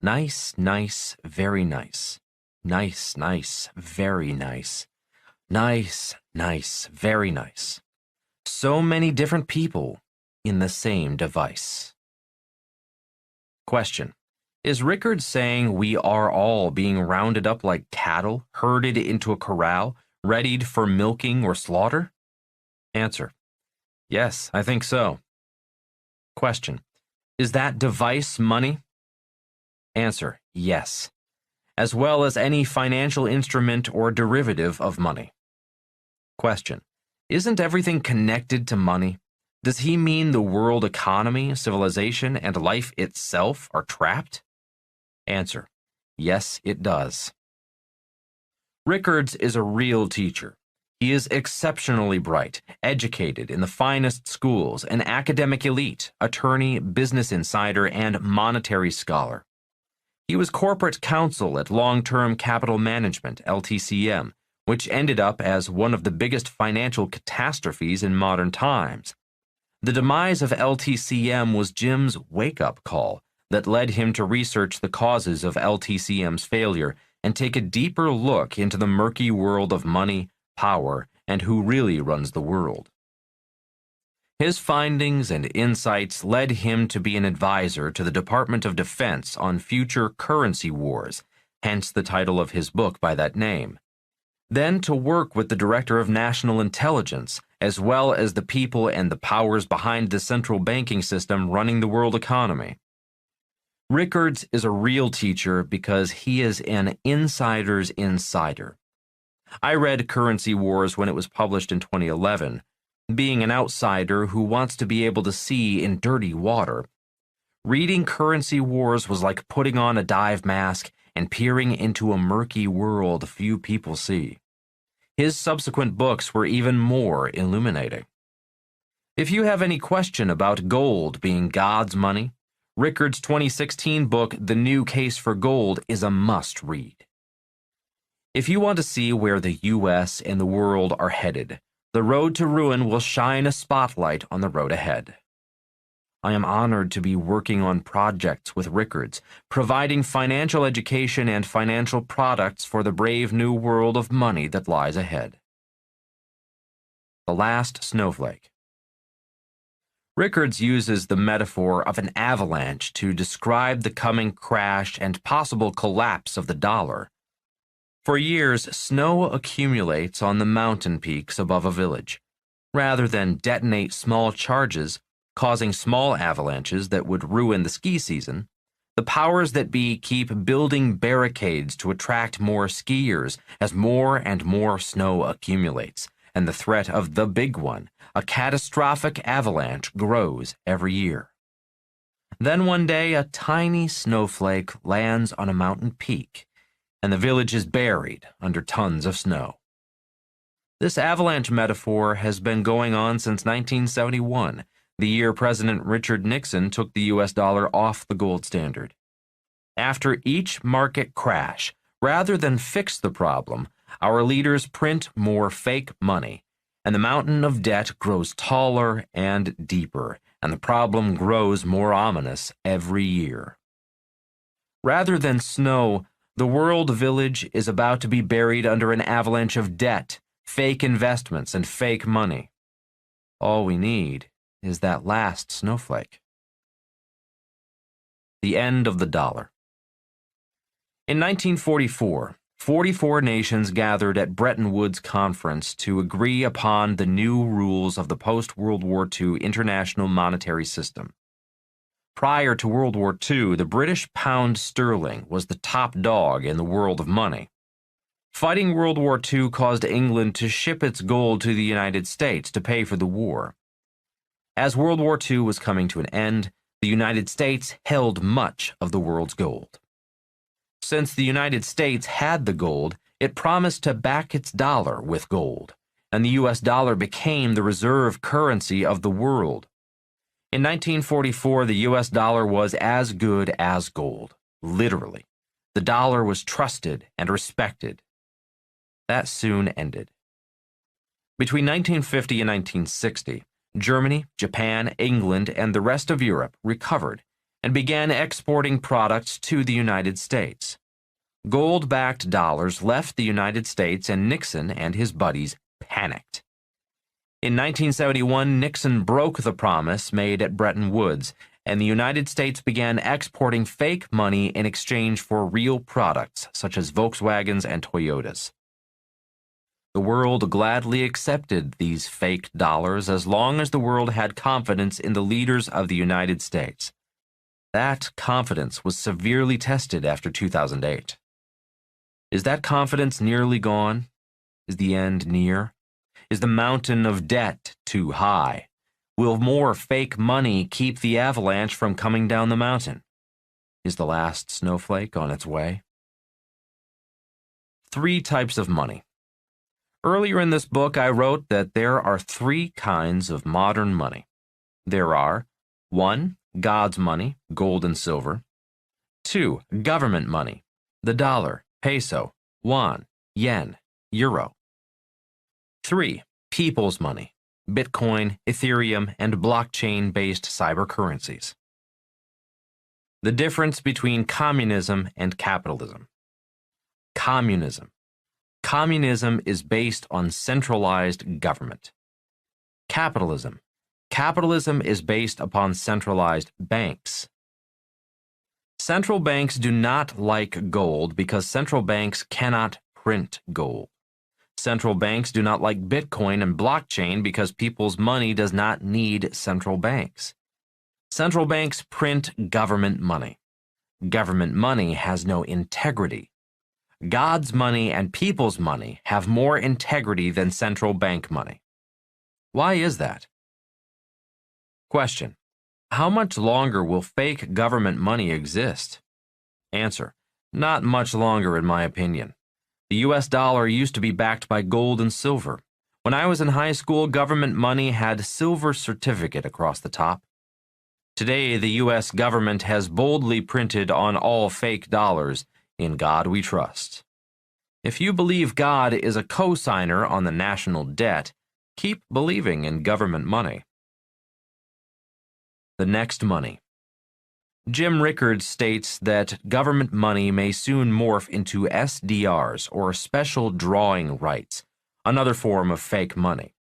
Nice, nice, very nice. Nice, nice, very nice. Nice, nice, very nice. So many different people in the same device. Question: is Rickards saying we are all being rounded up like cattle, herded into a corral, readied for milking or slaughter? Answer: yes, I think so. Question: is that device money? Answer: yes, as well as any financial instrument or derivative of money. Question: isn't everything connected to money? Does he mean the world economy, civilization, and life itself are trapped? Answer: yes, it does. Rickards is a real teacher. He is exceptionally bright, educated in the finest schools, an academic elite, attorney, business insider, and monetary scholar. He was corporate counsel at Long-Term Capital Management, LTCM, which ended up as one of the biggest financial catastrophes in modern times. The demise of LTCM was Jim's wake-up call that led him to research the causes of LTCM's failure and take a deeper look into the murky world of money, power, and who really runs the world. His findings and insights led him to be an advisor to the Department of Defense on future currency wars, hence the title of his book by that name. then to work with the Director of National Intelligence, as well as the people and the powers behind the central banking system running the world economy. Rickards is a real teacher because he is an insider's insider. I read Currency Wars when it was published in 2011. Being an outsider who wants to be able to see in dirty water, reading Currency Wars was like putting on a dive mask and peering into a murky world few people see. His subsequent books were even more illuminating. If you have any question about gold being God's money, Rickards' 2016 book, The New Case for Gold, is a must-read. If you want to see where the U.S. and the world are headed, The Road to Ruin will shine a spotlight on the road ahead. I am honored to be working on projects with Rickards, providing financial education and financial products for the brave new world of money that lies ahead. The Last Snowflake. Rickards uses the metaphor of an avalanche to describe the coming crash and possible collapse of the dollar. For years, snow accumulates on the mountain peaks above a village. Rather than detonate small charges, causing small avalanches that would ruin the ski season, the powers that be keep building barricades to attract more skiers as more and more snow accumulates, and the threat of the big one, a catastrophic avalanche, grows every year. Then one day, a tiny snowflake lands on a mountain peak, and the village is buried under tons of snow. This avalanche metaphor has been going on since 1971, the year President Richard Nixon took the U.S. dollar off the gold standard. After each market crash, rather than fix the problem, our leaders print more fake money, and the mountain of debt grows taller and deeper, and the problem grows more ominous every year. Rather than snow, the world village is about to be buried under an avalanche of debt, fake investments, and fake money. All we need is that last snowflake. The end of the dollar. In 1944, 44 nations gathered at Bretton Woods Conference to agree upon the new rules of the post-World War II international monetary system. Prior to World War II, the British pound sterling was the top dog in the world of money. Fighting World War II caused England to ship its gold to the United States to pay for the war. As World War II was coming to an end, the United States held much of the world's gold. Since the United States had the gold, it promised to back its dollar with gold, and the U.S. dollar became the reserve currency of the world. In 1944, the U.S. dollar was as good as gold, literally. The dollar was trusted and respected. That soon ended. Between 1950 and 1960, Germany, Japan, England, and the rest of Europe recovered and began exporting products to the United States. Gold-backed dollars left the United States, and Nixon and his buddies panicked. In 1971, Nixon broke the promise made at Bretton Woods, and the United States began exporting fake money in exchange for real products such as Volkswagens and Toyotas. The world gladly accepted these fake dollars as long as the world had confidence in the leaders of the United States. That confidence was severely tested after 2008. Is that confidence nearly gone? Is the end near? Is the mountain of debt too high? Will more fake money keep the avalanche from coming down the mountain? Is the last snowflake on its way? 3 types of money. Earlier in this book, I wrote that there are 3 kinds of modern money. There are 1. God's money, gold and silver. 2. Government money, the dollar, peso, yuan, yen, euro. 3. People's money, Bitcoin, Ethereum, and blockchain-based cyber currencies. The difference between communism and capitalism. Communism. Communism is based on centralized government. Capitalism. Capitalism is based upon centralized banks. Central banks do not like gold because central banks cannot print gold. Central banks do not like Bitcoin and blockchain because people's money does not need central banks. Central banks print government money. Government money has no integrity. God's money and people's money have more integrity than central bank money. Why is that? Question: how much longer will fake government money exist? Answer: not much longer, in my opinion. The US dollar used to be backed by gold and silver. When I was in high school, government money had silver certificate across the top. Today, the US government has boldly printed on all fake dollars, "In God we trust." If you believe God is a co-signer on the national debt, keep believing in government money. The next money. Jim Rickards states that government money may soon morph into SDRs, or special drawing rights, another form of fake money,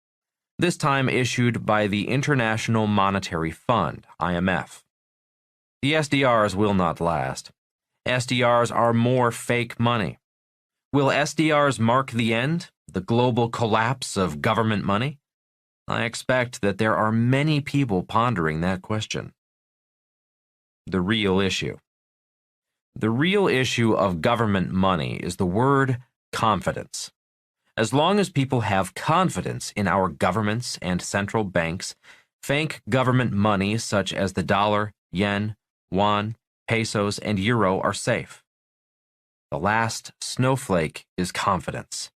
this time issued by the International Monetary Fund, IMF. The SDRs will not last. SDRs are more fake money. Will SDRs mark the end, the global collapse of government money? I expect that there are many people pondering that question. The real issue. The real issue of government money is the word confidence. As long as people have confidence in our governments and central banks, fake government money such as the dollar, yen, yuan, pesos, and euro are safe. The last snowflake is confidence.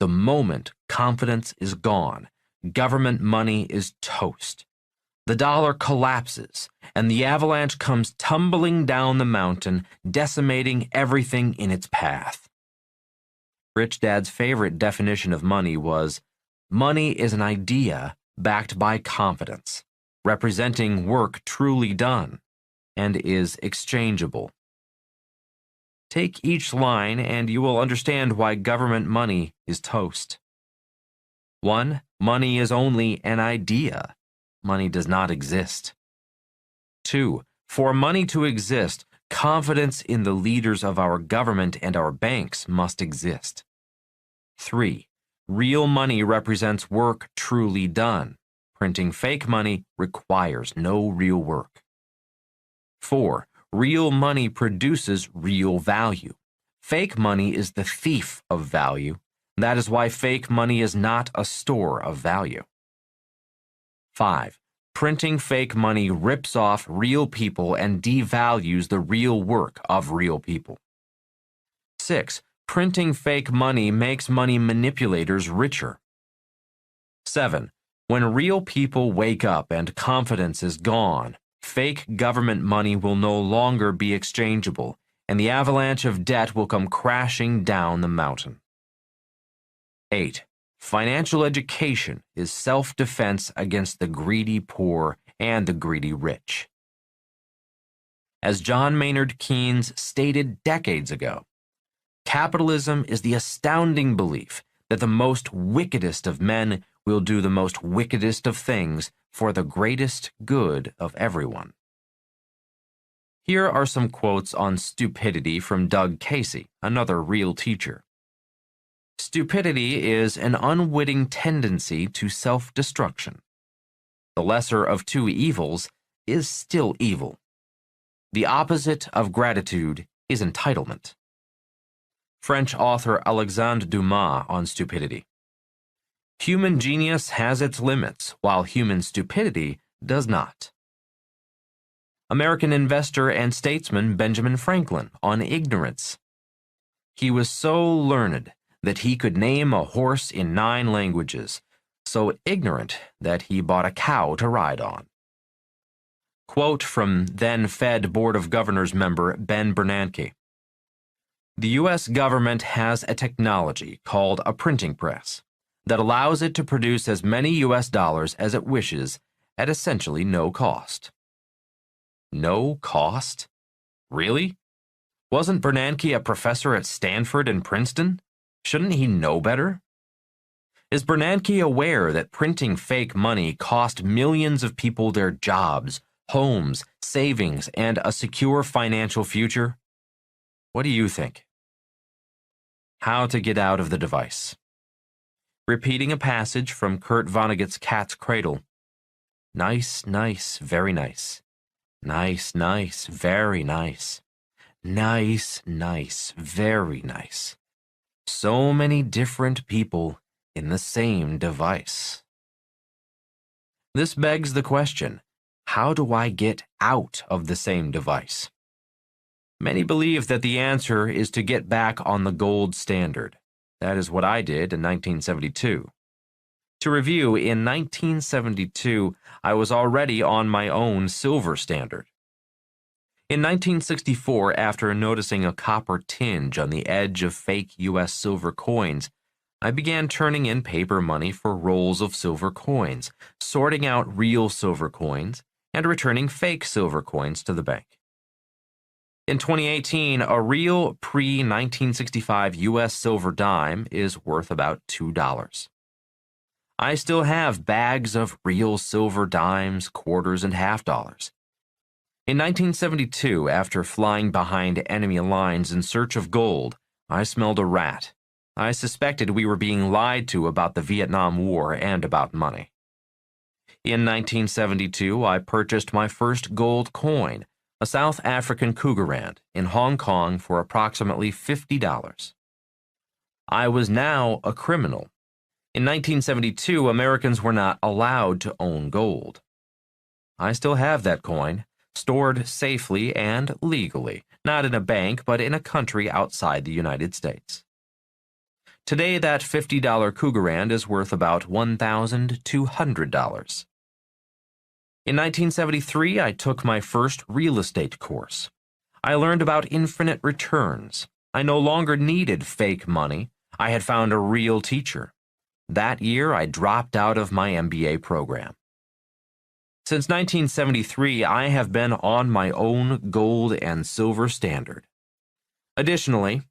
The moment confidence is gone, government money is toast. The dollar collapses, and the avalanche comes tumbling down the mountain, decimating everything in its path. Rich Dad's favorite definition of money was, money is an idea backed by confidence, representing work truly done, and is exchangeable. Take each line and you will understand why government money is toast. 1. Money is only an idea. Money does not exist. 2. For money to exist, confidence in the leaders of our government and our banks must exist. 3. Real money represents work truly done. Printing fake money requires no real work. 4. Real money produces real value. Fake money is the thief of value. That is why fake money is not a store of value. 5. Printing fake money rips off real people and devalues the real work of real people. 6. Printing fake money makes money manipulators richer. 7. When real people wake up and confidence is gone, fake government money will no longer be exchangeable, and the avalanche of debt will come crashing down the mountain. 8. Financial education is self-defense against the greedy poor and the greedy rich. As John Maynard Keynes stated decades ago, capitalism is the astounding belief that the most wickedest of men will do the most wickedest of things for the greatest good of everyone. Here are some quotes on stupidity from Doug Casey, another real teacher. Stupidity is an unwitting tendency to self-destruction. The lesser of two evils is still evil. The opposite of gratitude is entitlement. French author Alexandre Dumas on stupidity. Human genius has its limits, while human stupidity does not. American investor and statesman Benjamin Franklin on ignorance. He was so learned that he could name a horse in 9 languages, so ignorant that he bought a cow to ride on. Quote from then Fed Board of Governors member Ben Bernanke. The U.S. government has a technology called a printing press that allows it to produce as many U.S. dollars as it wishes at essentially no cost. No cost? Really? Wasn't Bernanke a professor at Stanford and Princeton? Shouldn't he know better? Is Bernanke aware that printing fake money cost millions of people their jobs, homes, savings, and a secure financial future? What do you think? How to get out of the device. repeating a passage from Kurt Vonnegut's Cat's Cradle. Nice, nice, very nice. Nice, nice, very nice. Nice, nice, very nice. So many different people in the same device. This begs the question, how do I get out of the same device? Many believe that the answer is to get back on the gold standard. That is what I did in 1972. To review, in 1972, I was already on my own silver standard. In 1964, after noticing a copper tinge on the edge of fake U.S. silver coins, I began turning in paper money for rolls of silver coins, sorting out real silver coins, and returning fake silver coins to the bank. In 2018, a real pre-1965 U.S. silver dime is worth about $2. I still have bags of real silver dimes, quarters, and half dollars. In 1972, after flying behind enemy lines in search of gold, I smelled a rat. I suspected we were being lied to about the Vietnam War and about money. In 1972, I purchased my first gold coin, a South African cougarand, in Hong Kong for approximately $50. I was now a criminal. In 1972, Americans were not allowed to own gold. I still have that coin, stored safely and legally, not in a bank, but in a country outside the United States. Today, that $50 cougarand is worth about $1,200. In 1973, I took my first real estate course. I learned about infinite returns. I no longer needed fake money. I had found a real teacher. That year, I dropped out of my MBA program. Since 1973, I have been on my own gold and silver standard. Additionally,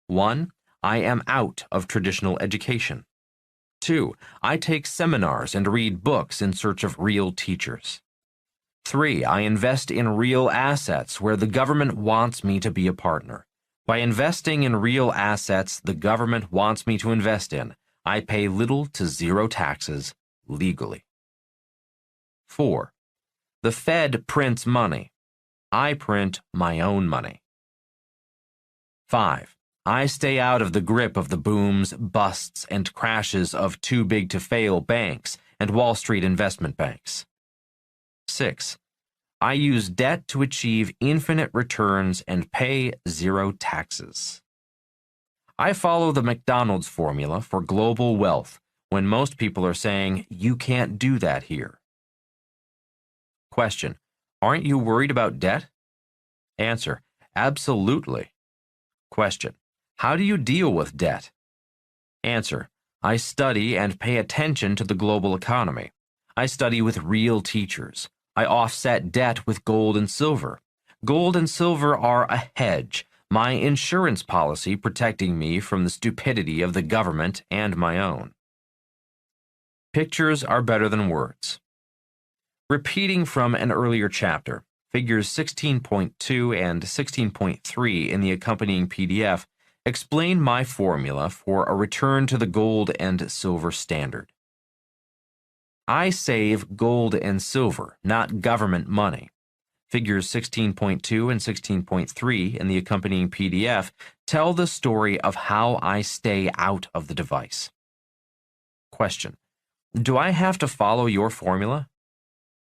1. I am out of traditional education. 2. I take seminars and read books in search of real teachers. 3. I invest in real assets where the government wants me to be a partner. By investing in real assets the government wants me to invest in, I pay little to zero taxes legally. 4. The Fed prints money. I print my own money. 5. I stay out of the grip of the booms, busts, and crashes of too-big-to-fail banks and Wall Street investment banks. 6. I use debt to achieve infinite returns and pay zero taxes. I follow the McDonald's formula for global wealth when most people are saying, you can't do that here. Question: aren't you worried about debt? Answer: absolutely. Question: how do you deal with debt? Answer: I study and pay attention to the global economy. I study with real teachers. I offset debt with gold and silver. Gold and silver are a hedge, my insurance policy protecting me from the stupidity of the government and my own. Pictures are better than words. Repeating from an earlier chapter, figures 16.2 and 16.3 in the accompanying PDF explain my formula for a return to the gold and silver standard. I save gold and silver, not government money. Figures 16.2 and 16.3 in the accompanying PDF tell the story of how I stay out of the device. Question: do I have to follow your formula?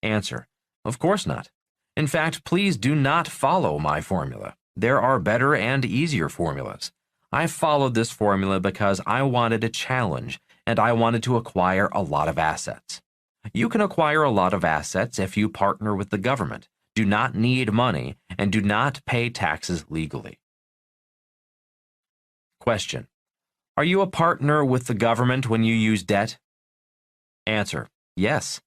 Answer: of course not. In fact, please do not follow my formula. There are better and easier formulas. I followed this formula because I wanted a challenge and I wanted to acquire a lot of assets. You can acquire a lot of assets if you partner with the government, do not need money, and do not pay taxes legally. Question: are you a partner with the government when you use debt? Answer: yes.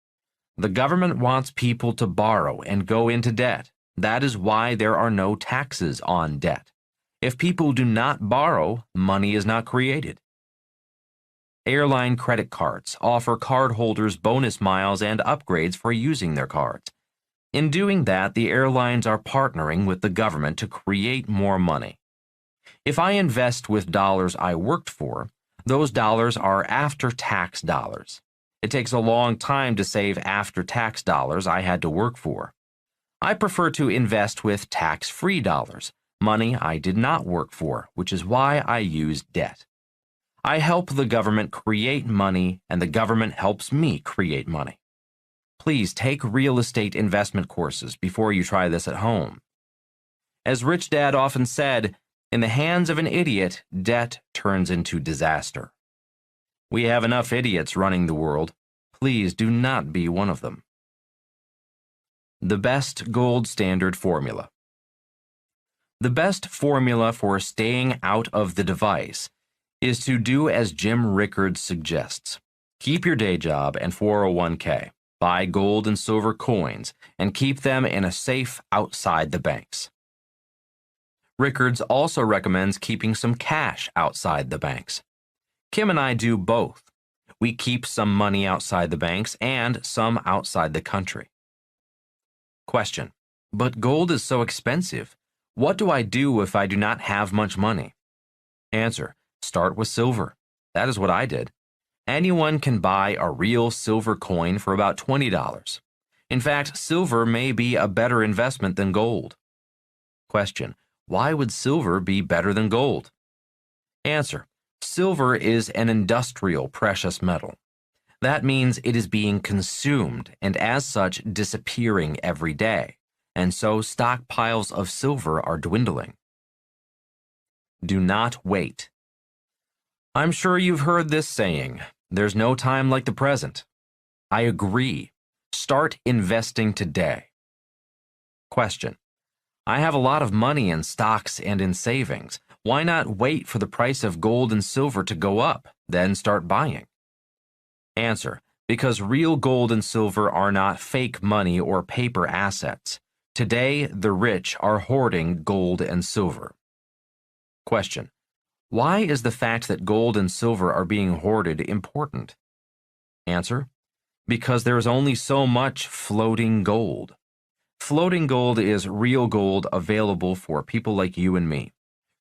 The government wants people to borrow and go into debt. That is why there are no taxes on debt. If people do not borrow, money is not created. Airline credit cards offer cardholders bonus miles and upgrades for using their cards. In doing that, the airlines are partnering with the government to create more money. If I invest with dollars I worked for, Those dollars are after-tax dollars. It takes a long time to save after-tax dollars I had to work for. I prefer to invest with tax-free dollars, money I did not work for, which is why I use debt. I help the government create money, and the government helps me create money. Please take real estate investment courses before you try this at home. As Rich Dad often said, in the hands of an idiot, debt turns into disaster. We have enough idiots running the world. Please do not be one of them. The best gold standard formula. The best formula for staying out of the device is to do as Jim Rickards suggests. Keep your day job and 401k. Buy gold and silver coins and keep them in a safe outside the banks. Rickards also recommends keeping some cash outside the banks. Kim and I do both. We keep some money outside the banks and some outside the country. Question: but gold is so expensive. What do I do if I do not have much money? Answer: start with silver. That is what I did. Anyone can buy a real silver coin for about $20. In fact, silver may be a better investment than gold. Question: why would silver be better than gold? Answer: silver is an industrial precious metal. That means it is being consumed and as such disappearing every day, and so stockpiles of silver are dwindling. Do not wait. I'm sure you've heard this saying, there's no time like the present. I agree. Start investing today. Question: I have a lot of money in stocks and in savings. Why not wait for the price of gold and silver to go up, then start buying? Answer: because real gold and silver are not fake money or paper assets. Today, the rich are hoarding gold and silver. Question: why is the fact that gold and silver are being hoarded important? Answer: because there is only so much floating gold. Floating gold is real gold available for people like you and me.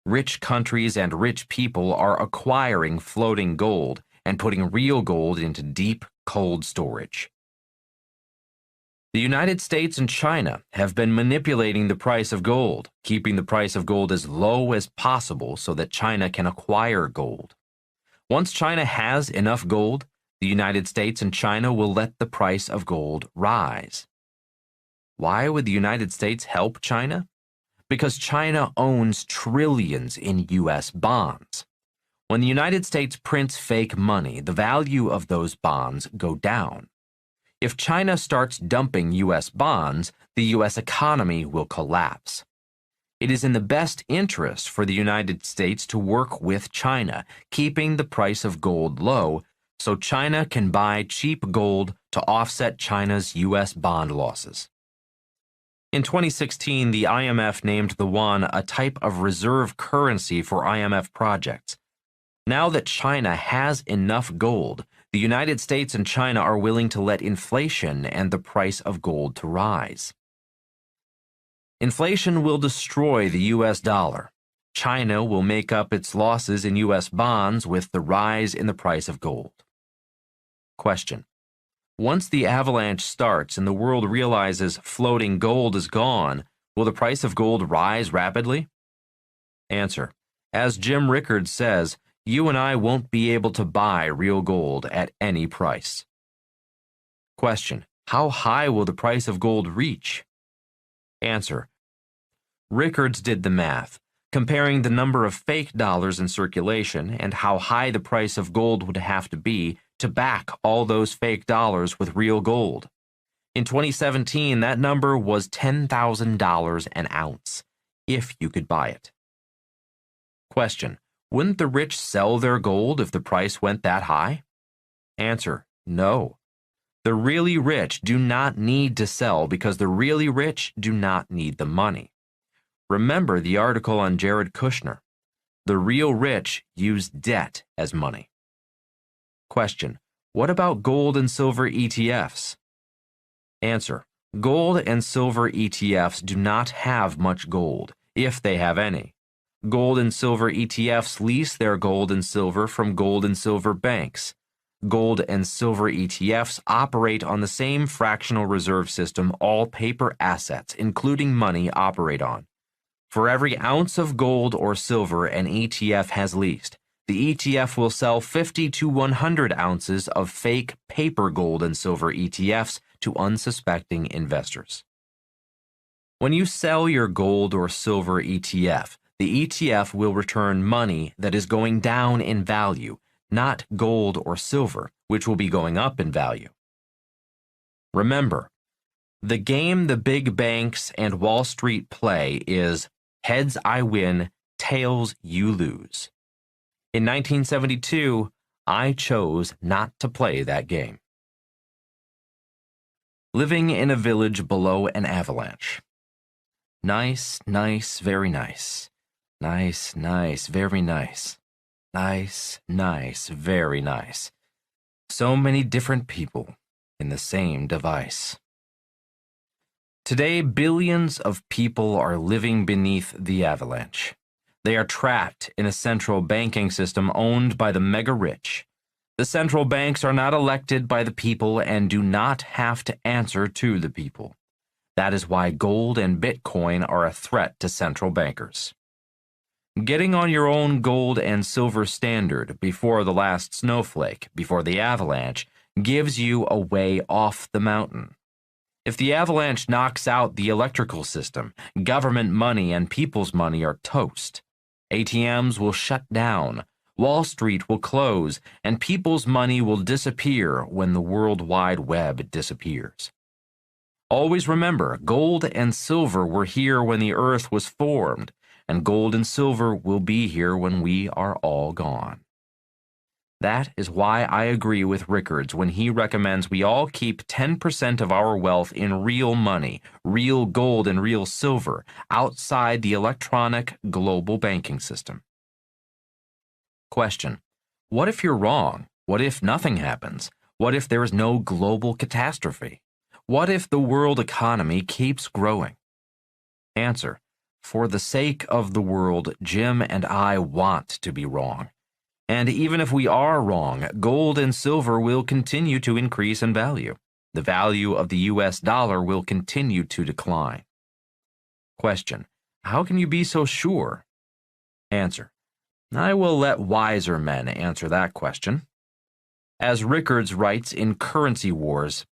Rich countries and rich people are acquiring floating gold and putting real gold into deep, cold storage. The United States and China have been manipulating the price of gold, keeping the price of gold as low as possible so that China can acquire gold. Once China has enough gold, the United States and China will let the price of gold rise. Why would the United States help China? Because China owns trillions in U.S. bonds. When the United States prints fake money, the value of those bonds go down. If China starts dumping U.S. bonds, the U.S. economy will collapse. It is in the best interest for the United States to work with China, keeping the price of gold low, so China can buy cheap gold to offset China's U.S. bond losses. In 2016, the IMF named the yuan a type of reserve currency for IMF projects. Now that China has enough gold, the United States and China are willing to let inflation and the price of gold to rise. Inflation will destroy the U.S. dollar. China will make up its losses in U.S. bonds with the rise in the price of gold. Question: once the avalanche starts and the world realizes floating gold is gone, will the price of gold rise rapidly? Answer: as Jim Rickards says, you and I won't be able to buy real gold at any price. Question: how high will the price of gold reach? Answer: Rickards did the math, comparing the number of fake dollars in circulation and how high the price of gold would have to be to back all those fake dollars with real gold. In 2017, that number was $10,000 an ounce, if you could buy it. Question: wouldn't the rich sell their gold if the price went that high? Answer: no. The really rich do not need to sell because the really rich do not need the money. Remember the article on Jared Kushner. The real rich use debt as money. Question: what about gold and silver ETFs? Answer: gold and silver ETFs do not have much gold, if they have any. Gold and silver ETFs lease their gold and silver from gold and silver banks. Gold and silver ETFs operate on the same fractional reserve system all paper assets, including money, operate on. For every ounce of gold or silver an ETF has leased, the ETF will sell 50 to 100 ounces of fake paper gold and silver ETFs to unsuspecting investors. When you sell your gold or silver ETF, the ETF will return money that is going down in value, not gold or silver, which will be going up in value. Remember, the game the big banks and Wall Street play is heads I win, tails you lose. In 1972, I chose not to play that game. Living in a village below an avalanche. Nice, nice, very nice. Nice, nice, very nice. Nice, nice, very nice. So many different people in the same device. Today, billions of people are living beneath the avalanche. They are trapped in a central banking system owned by the mega-rich. The central banks are not elected by the people and do not have to answer to the people. That is why gold and Bitcoin are a threat to central bankers. Getting on your own gold and silver standard before the last snowflake, before the avalanche, gives you a way off the mountain. If the avalanche knocks out the electrical system, government money and people's money are toast. ATMs will shut down, Wall Street will close, and people's money will disappear when the World Wide Web disappears. Always remember, gold and silver were here when the earth was formed, and gold and silver will be here when we are all gone. That is why I agree with Rickards when he recommends we all keep 10% of our wealth in real money, real gold and real silver, outside the electronic global banking system. Question: what if you're wrong? What if nothing happens? What if there is no global catastrophe? What if the world economy keeps growing? Answer: for the sake of the world, Jim and I want to be wrong. And even if we are wrong, gold and silver will continue to increase in value. The value of the US dollar will continue to decline. Question: how can you be so sure? Answer: I will let wiser men answer that question. As Rickards writes in Currency Wars,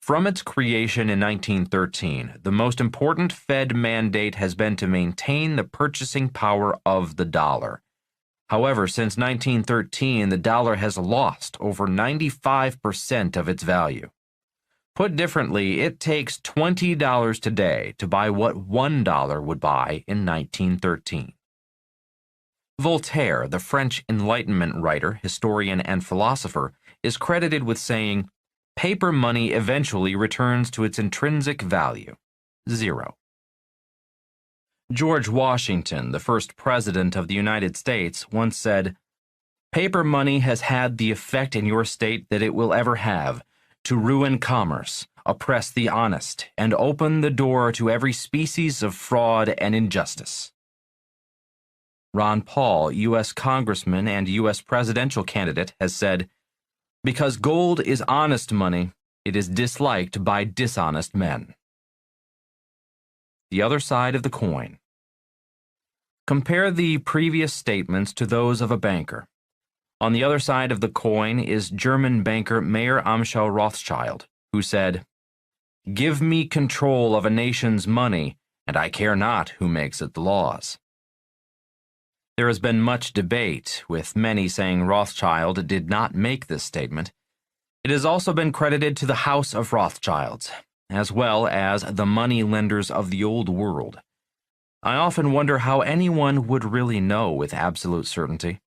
from its creation in 1913, the most important Fed mandate has been to maintain the purchasing power of the dollar. However, since 1913, the dollar has lost over 95% of its value. Put differently, it takes $20 today to buy what $1 would buy in 1913. Voltaire, the French Enlightenment writer, historian, and philosopher, is credited with saying, "Paper money eventually returns to its intrinsic value, zero." George Washington, the first president of the United States, once said, "Paper money has had the effect in your state that it will ever have, to ruin commerce, oppress the honest, and open the door to every species of fraud and injustice." Ron Paul, U.S. Congressman and U.S. presidential candidate, has said, "Because gold is honest money, it is disliked by dishonest men." The other side of the coin. Compare the previous statements to those of a banker. On the other side of the coin is German banker Mayer Amschel Rothschild, who said, "Give me control of a nation's money, and I care not who makes it the laws." There has been much debate, with many saying Rothschild did not make this statement. It has also been credited to the House of Rothschilds, as well as the money lenders of the old world. I often wonder how anyone would really know with absolute certainty.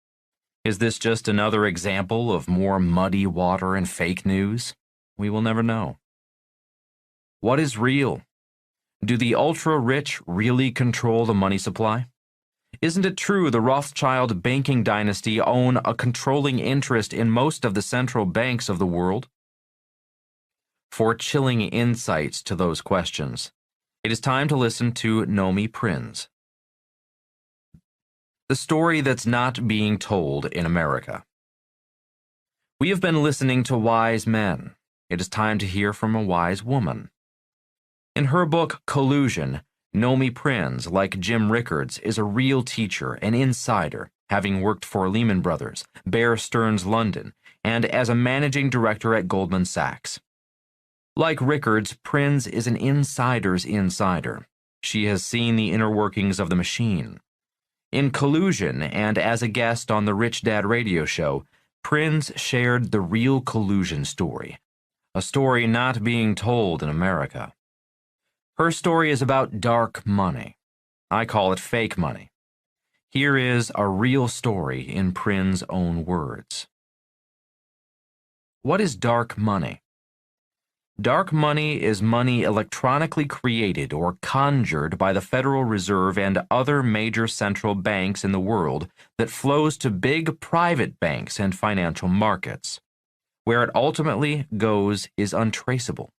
Is this just another example of more muddy water and fake news? We will never know. What is real? Do the ultra-rich really control the money supply? Isn't it true the Rothschild banking dynasty own a controlling interest in most of the central banks of the world? For chilling insights to those questions, it is time to listen to Nomi Prinz. The story that's not being told in America. We have been listening to wise men. It is time to hear from a wise woman. In her book, Collusion, Nomi Prinz, like Jim Rickards, is a real teacher, an insider, having worked for Lehman Brothers, Bear Stearns London, and as a managing director at Goldman Sachs. Like Rickards, Prinz is an insider's insider. She has seen the inner workings of the machine. In Collusion, and as a guest on the Rich Dad radio show, Prinz shared the real collusion story, a story not being told in America. Her story is about dark money. I call it fake money. Here is a real story in Prinz's own words. What is dark money? Dark money is money electronically created or conjured by the Federal Reserve and other major central banks in the world that flows to big private banks and financial markets. Where it ultimately goes is untraceable.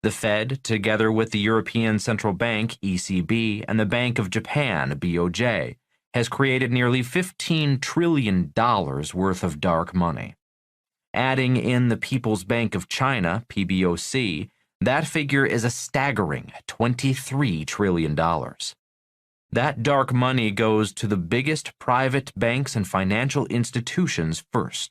The Fed, together with the European Central Bank, ECB, and the Bank of Japan, BOJ, has created nearly $15 trillion worth of dark money. Adding in the People's Bank of China, PBOC, that figure is a staggering $23 trillion. That dark money goes to the biggest private banks and financial institutions first.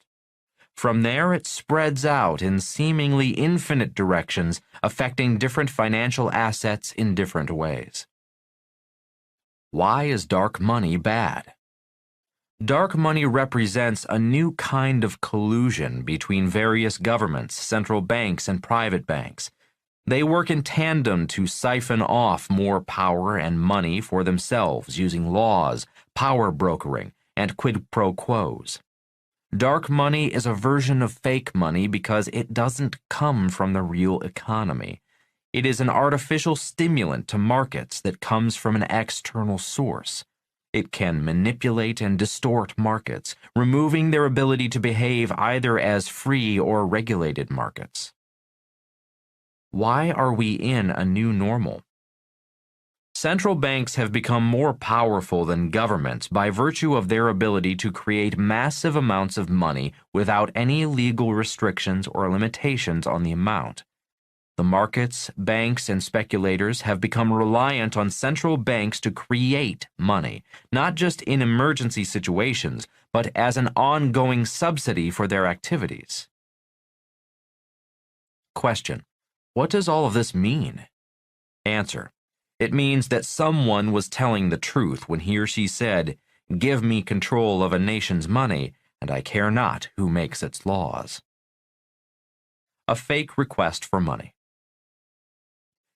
From there, it spreads out in seemingly infinite directions, affecting different financial assets in different ways. Why is dark money bad? Dark money represents a new kind of collusion between various governments, central banks, and private banks. They work in tandem to siphon off more power and money for themselves using laws, power brokering, and quid pro quos. Dark money is a version of fake money because it doesn't come from the real economy. It is an artificial stimulant to markets that comes from an external source. It can manipulate and distort markets, removing their ability to behave either as free or regulated markets. Why are we in a new normal? Central banks have become more powerful than governments by virtue of their ability to create massive amounts of money without any legal restrictions or limitations on the amount. The markets, banks, and speculators have become reliant on central banks to create money, not just in emergency situations, but as an ongoing subsidy for their activities. Question: what does all of this mean? Answer: it means that someone was telling the truth when he or she said, "Give me control of a nation's money, and I care not who makes its laws." A fake request for money.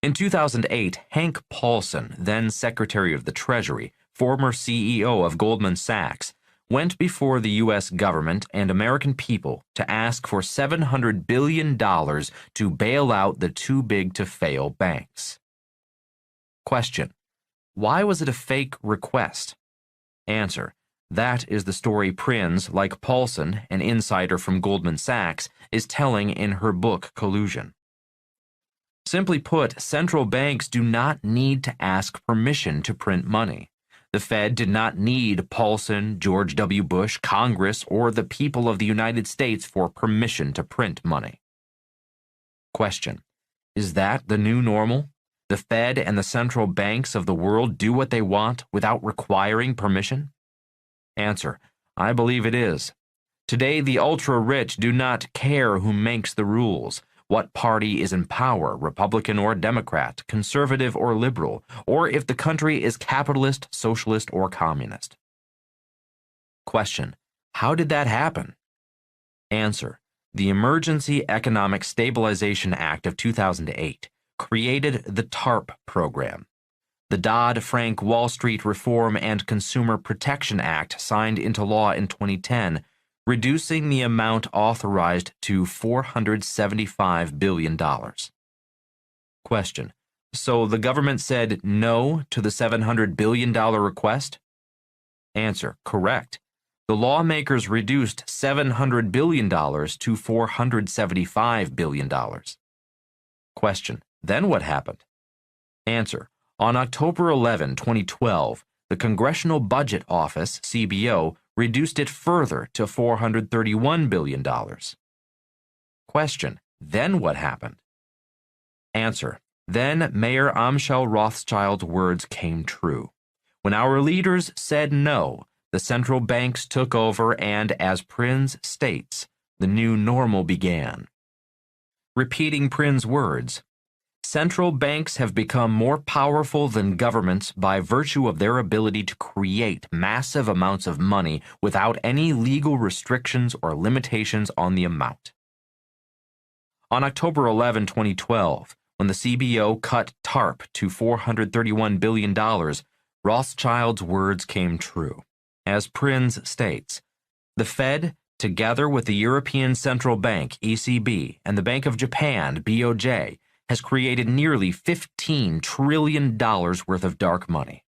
In 2008, Hank Paulson, then Secretary of the Treasury, former CEO of Goldman Sachs, went before the U.S. government and American people to ask for $700 billion to bail out the too-big-to-fail banks. Question: why was it a fake request? Answer: that is the story Prinz, like Paulson, an insider from Goldman Sachs, is telling in her book Collusion. Simply put, central banks do not need to ask permission to print money. The Fed did not need Paulson, George W. Bush, Congress, or the people of the United States for permission to print money. Question: is that the new normal? The Fed and the central banks of the world do what they want without requiring permission? Answer: I believe it is. Today, the ultra-rich do not care who makes the rules, what party is in power, Republican or Democrat, conservative or liberal, or if the country is capitalist, socialist, or communist. Question: how did that happen? Answer: the Emergency Economic Stabilization Act of 2008 created the TARP program. The Dodd-Frank Wall Street Reform and Consumer Protection Act signed into law in 2010, reducing the amount authorized to $475 billion. Question: so the government said no to the $700 billion request? Answer: correct. The lawmakers reduced $700 billion to $475 billion. Question: then what happened? Answer: on October 11, 2012, The Congressional Budget Office, CBO, reduced it further to $431 billion. Question: then what happened? Answer: then Mayor Amschel Rothschild's words came true. When our leaders said no, the central banks took over, and, as Prinz states, the new normal began. Repeating Prinz's words, central banks have become more powerful than governments by virtue of their ability to create massive amounts of money without any legal restrictions or limitations on the amount. On October 11, 2012, when the CBO cut TARP to $431 billion, Rothschild's words came true. As Prinz states, the Fed, together with the European Central Bank, ECB, and the Bank of Japan, BOJ, has created nearly $15 trillion worth of dark money.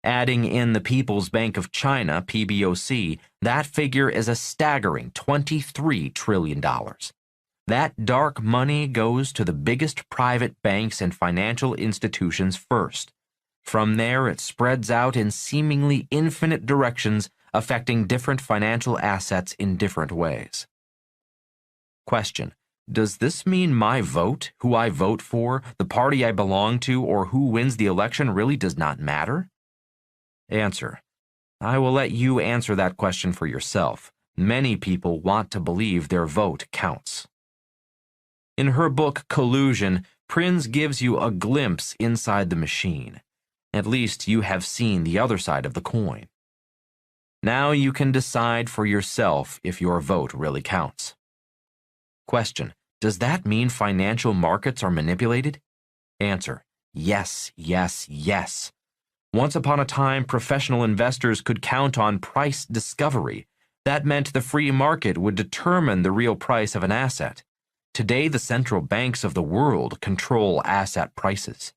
Adding in the People's Bank of China, PBOC, that figure is a staggering $23 trillion. That dark money goes to the biggest private banks and financial institutions first. From there, it spreads out in seemingly infinite directions, affecting different financial assets in different ways. Question: does this mean my vote, who I vote for, the party I belong to, or who wins the election really does not matter? Answer: I will let you answer that question for yourself. Many people want to believe their vote counts. In her book, Collusion, Prinz gives you a glimpse inside the machine. At least you have seen the other side of the coin. Now you can decide for yourself if your vote really counts. Question: does that mean financial markets are manipulated? Answer: yes, yes, yes. Once upon a time, professional investors could count on price discovery. That meant the free market would determine the real price of an asset. Today, the central banks of the world control asset prices.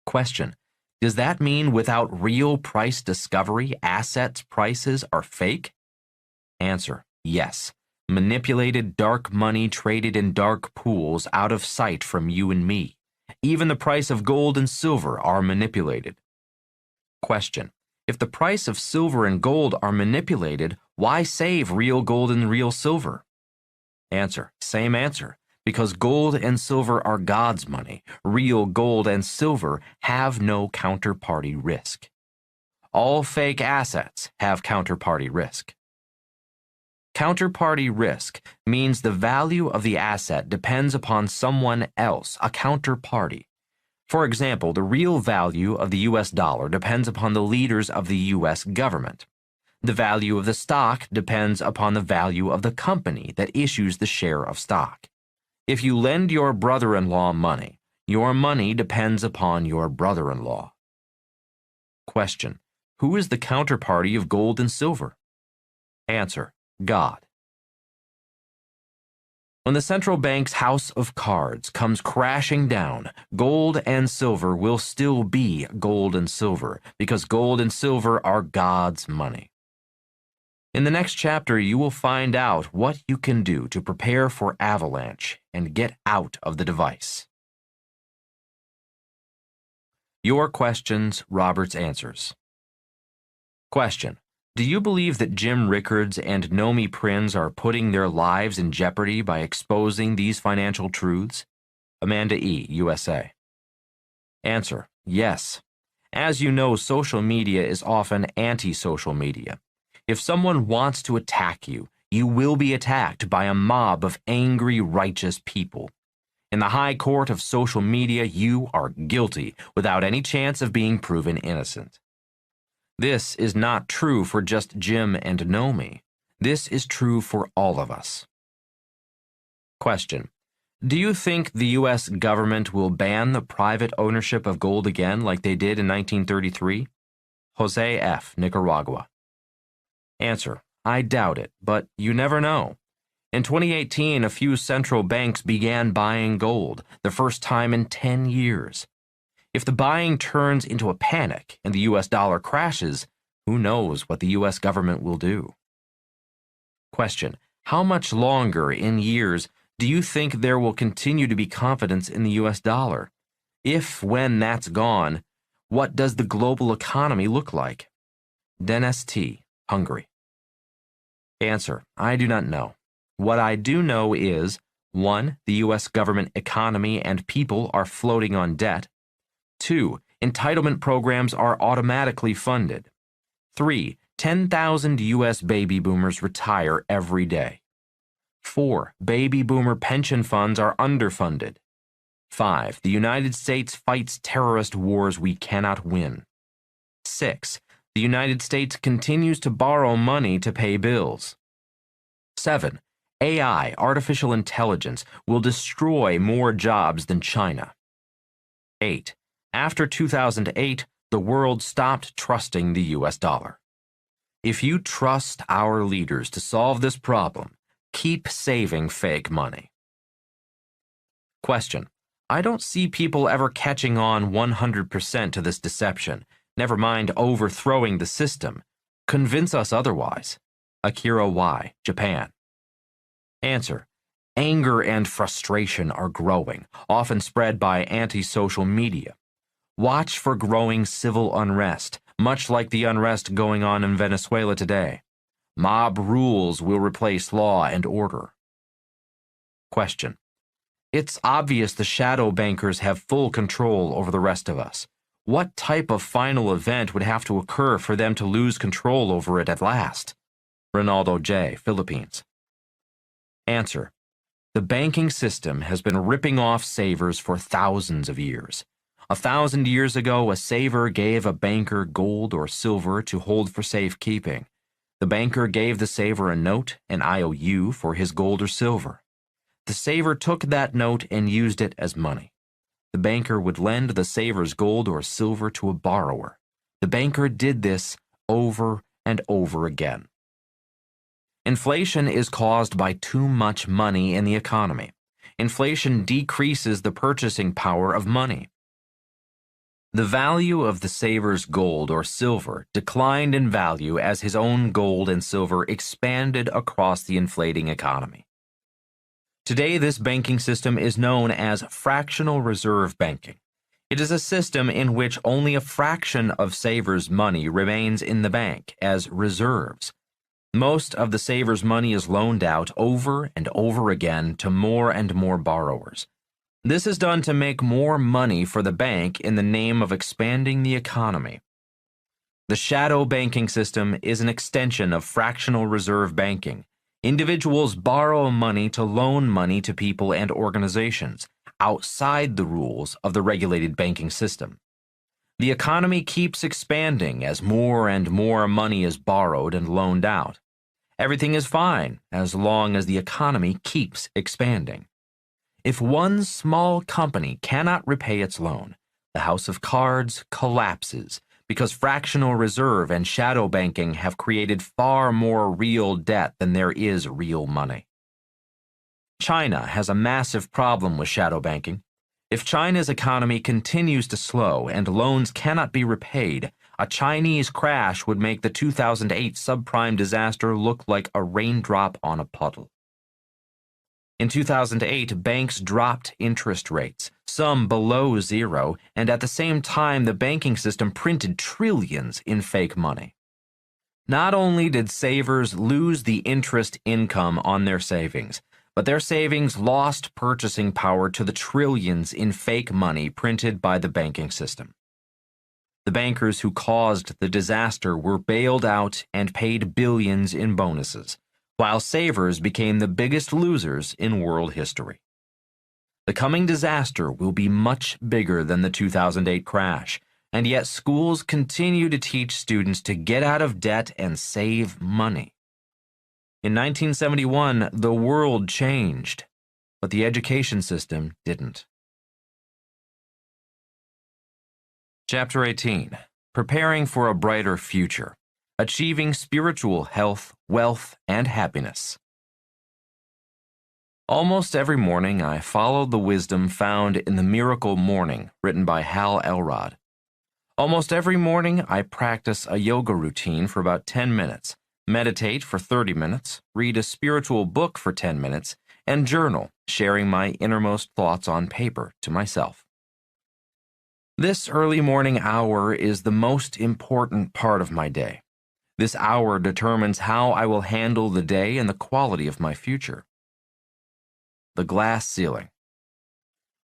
Question: does that mean without real price discovery, assets prices are fake? Answer: yes. Manipulated dark money traded in dark pools out of sight from you and me. Even the price of gold and silver are manipulated. Question: if the price of silver and gold are manipulated, why save real gold and real silver? Answer: same answer. Because gold and silver are God's money. Real gold and silver have no counterparty risk. All fake assets have counterparty risk. Counterparty risk means the value of the asset depends upon someone else, a counterparty. For example, the real value of the US dollar depends upon the leaders of the US government. The value of the stock depends upon the value of the company that issues the share of stock. If you lend your brother-in-law money, your money depends upon your brother-in-law. Question: who is the counterparty of gold and silver? Answer: God. When the central bank's house of cards comes crashing down, gold and silver will still be gold and silver, because gold and silver are God's money. In the next chapter, you will find out what you can do to prepare for avalanche and get out of the device. Your questions, Robert's answers. Question: do you believe that Jim Rickards and Nomi Prinz are putting their lives in jeopardy by exposing these financial truths? Amanda E., USA. Answer: yes. As you know, social media is often anti-social media. If someone wants to attack you, you will be attacked by a mob of angry, righteous people. In the high court of social media, you are guilty without any chance of being proven innocent. This is not true for just Jim and Nomi. This is true for all of us. Question: do you think the U.S. government will ban the private ownership of gold again like they did in 1933? Jose F., Nicaragua. Answer: I doubt it, but you never know. In 2018, a few central banks began buying gold, the first time in 10 years. If the buying turns into a panic and the U.S. dollar crashes, who knows what the U.S. government will do? Question: how much longer in years do you think there will continue to be confidence in the U.S. dollar? If, when that's gone, What does the global economy look like? Dennis T, Hungary. Answer: I do not know. What I do know is 1. The U.S. government economy and people are floating on debt. 2. Entitlement programs are automatically funded. 3. 10,000 U.S. baby boomers retire every day. 4. Baby boomer pension funds are underfunded. 5. The United States fights terrorist wars we cannot win. 6. The United States continues to borrow money to pay bills. 7. AI, artificial intelligence, will destroy more jobs than China. 8. After 2008, the world stopped trusting the U.S. dollar. If you trust our leaders to solve this problem, keep saving fake money. Question: I don't see people ever catching on 100% to this deception, never mind overthrowing the system. Convince us otherwise. Akira Y, Japan. Answer: anger and frustration are growing, often spread by anti-social media. Watch for growing civil unrest, much like the unrest going on in Venezuela today. Mob rules will replace law and order. Question: it's obvious the shadow bankers have full control over the rest of us. What type of final event would have to occur for them to lose control over it at last? Ronaldo J, Philippines. Answer: the banking system has been ripping off savers for thousands of years. 1,000 years ago, a saver gave a banker gold or silver to hold for safekeeping. The banker gave the saver a note, an IOU, for his gold or silver. The saver took that note and used it as money. The banker would lend the saver's gold or silver to a borrower. The banker did this over and over again. Inflation is caused by too much money in the economy. Inflation decreases the purchasing power of money. The value of the saver's gold or silver declined in value as his own gold and silver expanded across the inflating economy. Today, this banking system is known as fractional reserve banking. It is a system in which only a fraction of savers' money remains in the bank as reserves. Most of the savers' money is loaned out over and over again to more and more borrowers. This is done to make more money for the bank in the name of expanding the economy. The shadow banking system is an extension of fractional reserve banking. Individuals borrow money to loan money to people and organizations outside the rules of the regulated banking system. The economy keeps expanding as more and more money is borrowed and loaned out. Everything is fine as long as the economy keeps expanding. If one small company cannot repay its loan, the house of cards collapses because fractional reserve and shadow banking have created far more real debt than there is real money. China has a massive problem with shadow banking. If China's economy continues to slow and loans cannot be repaid, a Chinese crash would make the 2008 subprime disaster look like a raindrop on a puddle. In 2008, banks dropped interest rates, some below zero, and at the same time the banking system printed trillions in fake money. Not only did savers lose the interest income on their savings, but their savings lost purchasing power to the trillions in fake money printed by the banking system. The bankers who caused the disaster were bailed out and paid billions in bonuses, while savers became the biggest losers in world history. The coming disaster will be much bigger than the 2008 crash, and yet schools continue to teach students to get out of debt and save money. In 1971, the world changed, but the education system didn't. Chapter 18. Preparing for a Brighter Future. Achieving Spiritual Health, Wealth, and Happiness. Almost every morning, I followed the wisdom found in The Miracle Morning, written by Hal Elrod. Almost every morning, I practice a yoga routine for about 10 minutes, meditate for 30 minutes, read a spiritual book for 10 minutes, and journal, sharing my innermost thoughts on paper to myself. This early morning hour is the most important part of my day. This hour determines how I will handle the day and the quality of my future. The glass ceiling.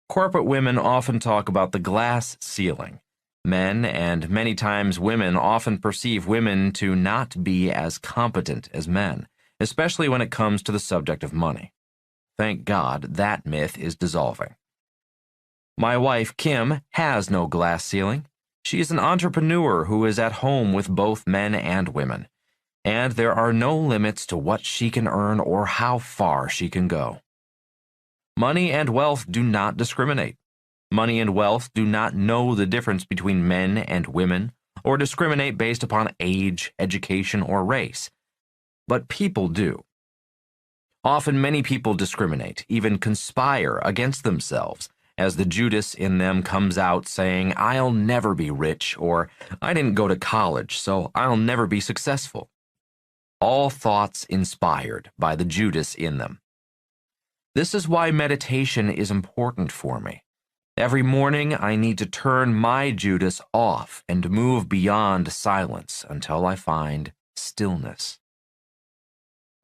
Corporate women often talk about the glass ceiling. Men, and many times women, often perceive women to not be as competent as men, especially when it comes to the subject of money. Thank God that myth is dissolving. My wife, Kim, has no glass ceiling. She is an entrepreneur who is at home with both men and women, and there are no limits to what she can earn or how far she can go. Money and wealth do not discriminate. Money and wealth do not know the difference between men and women or discriminate based upon age, education, or race. But people do. Often many people discriminate, even conspire against themselves, as the Judas in them comes out saying, "I'll never be rich," or "I didn't go to college, so I'll never be successful." All thoughts inspired by the Judas in them. This is why meditation is important for me. Every morning I need to turn my Judas off and move beyond silence until I find stillness.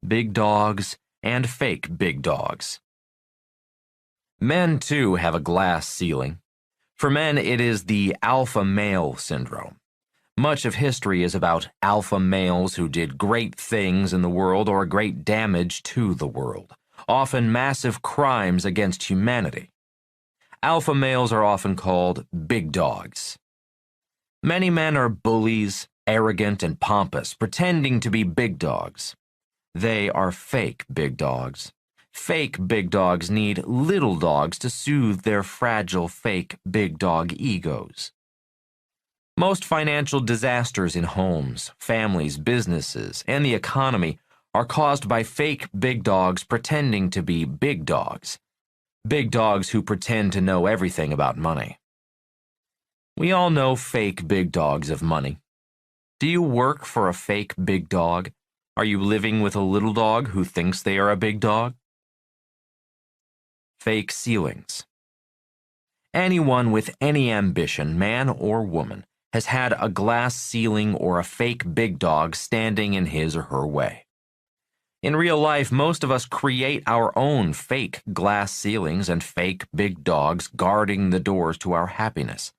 Big dogs and fake big dogs. Men, too, have a glass ceiling. For men, it is the alpha male syndrome. Much of history is about alpha males who did great things in the world or great damage to the world, often massive crimes against humanity. Alpha males are often called big dogs. Many men are bullies, arrogant and pompous, pretending to be big dogs. They are fake big dogs. Fake big dogs need little dogs to soothe their fragile fake big dog egos. Most financial disasters in homes, families, businesses, and the economy are caused by fake big dogs pretending to be big dogs. Big dogs who pretend to know everything about money. We all know fake big dogs of money. Do you work for a fake big dog? Are you living with a little dog who thinks they are a big dog? Fake ceilings. Anyone with any ambition, man or woman, has had a glass ceiling or a fake big dog standing in his or her way. In real life, most of us create our own fake glass ceilings and fake big dogs guarding the doors to our happiness.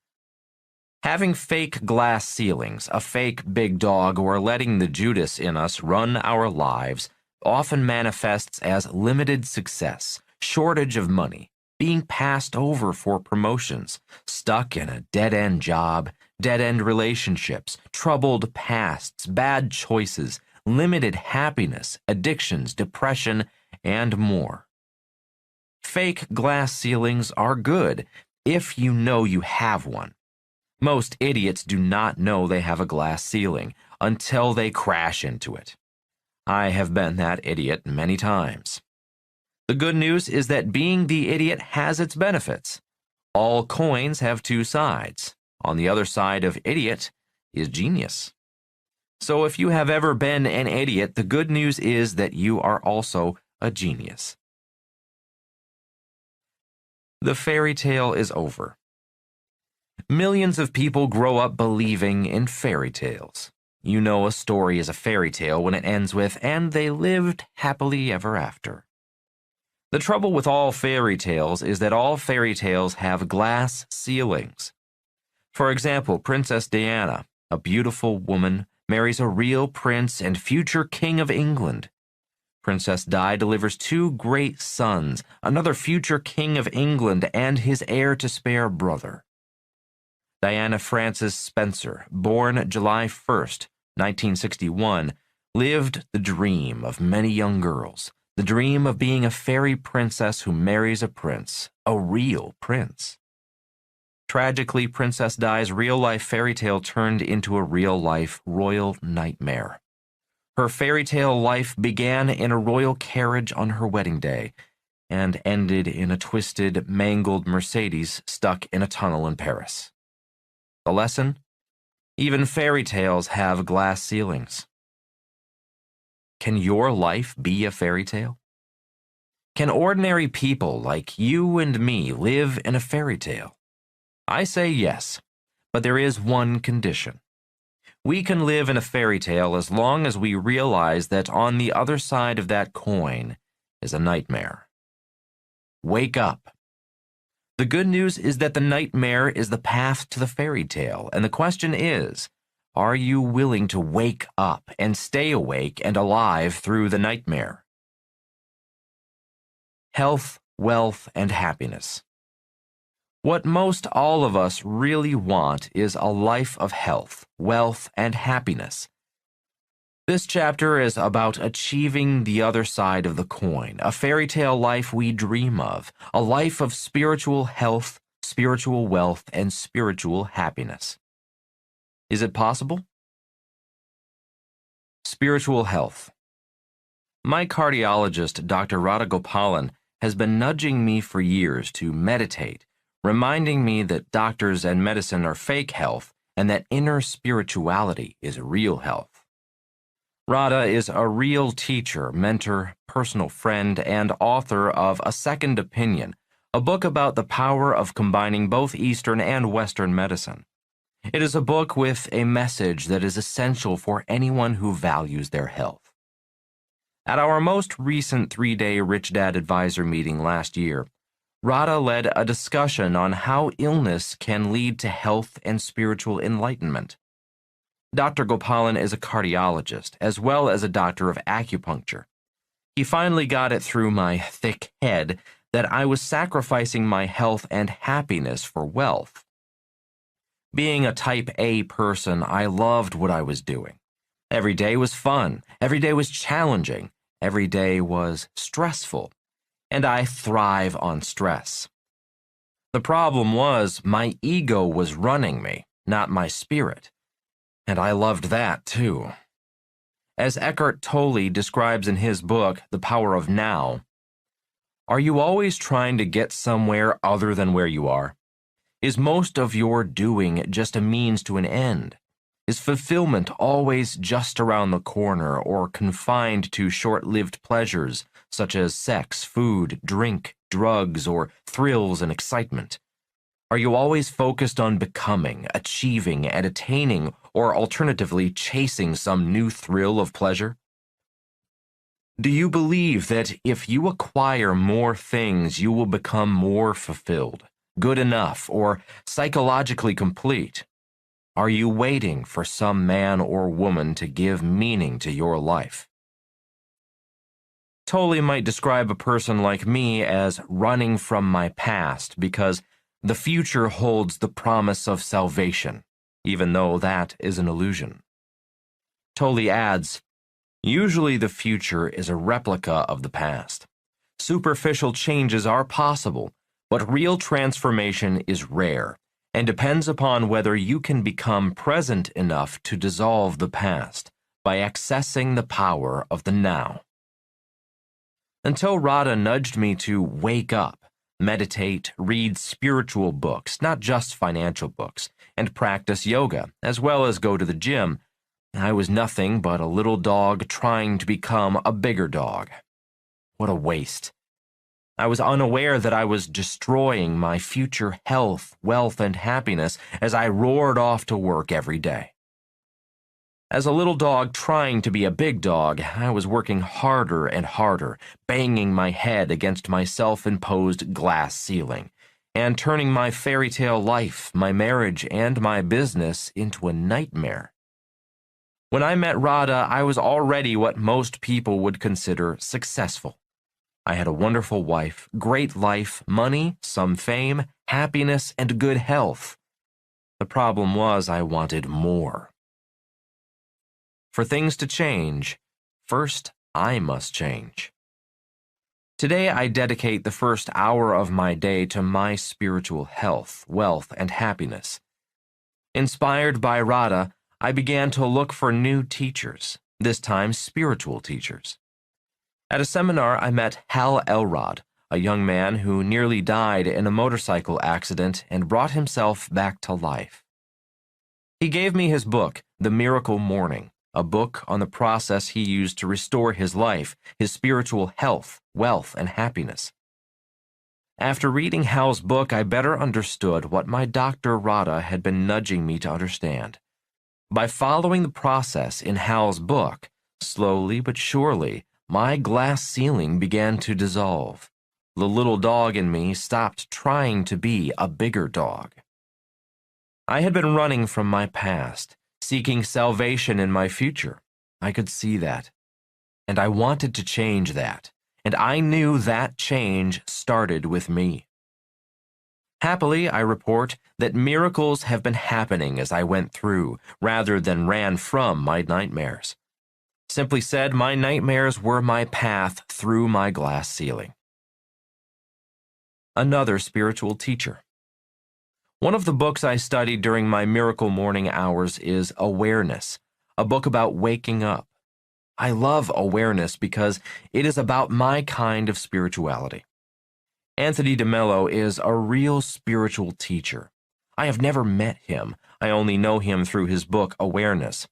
Having fake glass ceilings, a fake big dog, or letting the Judas in us run our lives often manifests as limited success, shortage of money, being passed over for promotions, stuck in a dead-end job, dead-end relationships, troubled pasts, bad choices, limited happiness, addictions, depression, and more. Fake glass ceilings are good if you know you have one. Most idiots do not know they have a glass ceiling until they crash into it. I have been that idiot many times. The good news is that being the idiot has its benefits. All coins have two sides. On the other side of idiot is genius. So if you have ever been an idiot, the good news is that you are also a genius. The fairy tale is over. Millions of people grow up believing in fairy tales. You know a story is a fairy tale when it ends with, "and they lived happily ever after." The trouble with all fairy tales is that all fairy tales have glass ceilings. For example, Princess Diana, a beautiful woman, marries a real prince and future king of England. Princess Di delivers two great sons, another future king of England and his heir-to-spare brother. Diana Frances Spencer, born July 1st, 1961, lived the dream of many young girls, the dream of being a fairy princess who marries a prince, a real prince. Tragically, Princess Di's real-life fairy tale turned into a real-life royal nightmare. Her fairy tale life began in a royal carriage on her wedding day and ended in a twisted, mangled Mercedes stuck in a tunnel in Paris. The lesson? Even fairy tales have glass ceilings. Can your life be a fairy tale? Can ordinary people like you and me live in a fairy tale? I say yes, but there is one condition. We can live in a fairy tale as long as we realize that on the other side of that coin is a nightmare. Wake up. The good news is that the nightmare is the path to the fairy tale, and the question is, are you willing to wake up and stay awake and alive through the nightmare? Health, wealth, and happiness. What most all of us really want is a life of health, wealth, and happiness. This chapter is about achieving the other side of the coin, a fairy tale life we dream of, a life of spiritual health, spiritual wealth, and spiritual happiness. Is it possible? Spiritual health. My cardiologist, Dr. Radha Gopalan, has been nudging me for years to meditate, reminding me that doctors and medicine are fake health and that inner spirituality is real health. Radha is a real teacher, mentor, personal friend, and author of A Second Opinion, a book about the power of combining both Eastern and Western medicine. It is a book with a message that is essential for anyone who values their health. At our most recent 3-day Rich Dad Advisor meeting last year, Radha led a discussion on how illness can lead to health and spiritual enlightenment. Dr. Gopalan is a cardiologist, as well as a doctor of acupuncture. He finally got it through my thick head that I was sacrificing my health and happiness for wealth. Being a type A person, I loved what I was doing. Every day was fun, every day was challenging, every day was stressful, and I thrive on stress. The problem was my ego was running me, not my spirit. And I loved that, too. As Eckhart Tolle describes in his book, The Power of Now, are you always trying to get somewhere other than where you are? Is most of your doing just a means to an end? Is fulfillment always just around the corner or confined to short-lived pleasures such as sex, food, drink, drugs, or thrills and excitement? Are you always focused on becoming, achieving, and attaining, or alternatively chasing some new thrill of pleasure? Do you believe that if you acquire more things, you will become more fulfilled, good enough, or psychologically complete? Are you waiting for some man or woman to give meaning to your life? Tolle might describe a person like me as running from my past because the future holds the promise of salvation, even though that is an illusion. Tolle adds, usually the future is a replica of the past. Superficial changes are possible, but real transformation is rare and depends upon whether you can become present enough to dissolve the past by accessing the power of the now. Until Radha nudged me to wake up, meditate, read spiritual books, not just financial books, and practice yoga, as well as go to the gym, I was nothing but a little dog trying to become a bigger dog. What a waste. I was unaware that I was destroying my future health, wealth, and happiness as I roared off to work every day. As a little dog trying to be a big dog, I was working harder and harder, banging my head against my self-imposed glass ceiling, and turning my fairy tale life, my marriage, and my business into a nightmare. When I met Radha, I was already what most people would consider successful. I had a wonderful wife, great life, money, some fame, happiness, and good health. The problem was I wanted more. For things to change, first I must change. Today I dedicate the first hour of my day to my spiritual health, wealth, and happiness. Inspired by Radha, I began to look for new teachers, this time spiritual teachers. At a seminar, I met Hal Elrod, a young man who nearly died in a motorcycle accident and brought himself back to life. He gave me his book, The Miracle Morning, a book on the process he used to restore his life, his spiritual health, wealth, and happiness. After reading Hal's book, I better understood what my Dr. Rada had been nudging me to understand. By following the process in Hal's book, slowly but surely, my glass ceiling began to dissolve. The little dog in me stopped trying to be a bigger dog. I had been running from my past, seeking salvation in my future. I could see that. And I wanted to change that. And I knew that change started with me. Happily, I report that miracles have been happening as I went through, rather than ran from my nightmares. Simply said, my nightmares were my path through my glass ceiling. Another spiritual teacher. One of the books I studied during my miracle morning hours is Awareness, a book about waking up. I love awareness because it is about my kind of spirituality. Anthony DeMello is a real spiritual teacher. I have never met him. I only know him through his book, Awareness.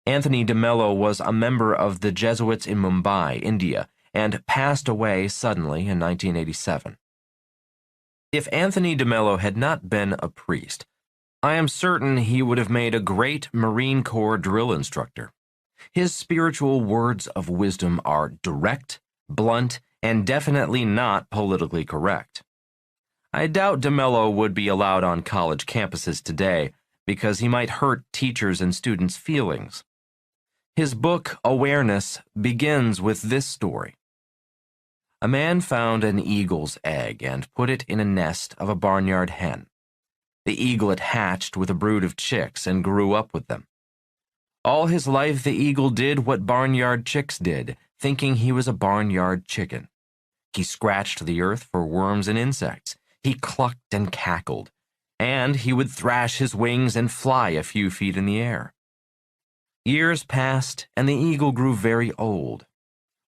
Anthony DeMello was a member of the Jesuits in Mumbai, India, and passed away suddenly in 1987. If Anthony DeMello had not been a priest, I am certain he would have made a great Marine Corps drill instructor. His spiritual words of wisdom are direct, blunt, and definitely not politically correct. I doubt DeMello would be allowed on college campuses today because he might hurt teachers' and students' feelings. His book, Awareness, begins with this story. A man found an eagle's egg and put it in a nest of a barnyard hen. The eaglet hatched with a brood of chicks and grew up with them. All his life the eagle did what barnyard chicks did, thinking he was a barnyard chicken. He scratched the earth for worms and insects. He clucked and cackled, and he would thrash his wings and fly a few feet in the air. Years passed, and the eagle grew very old.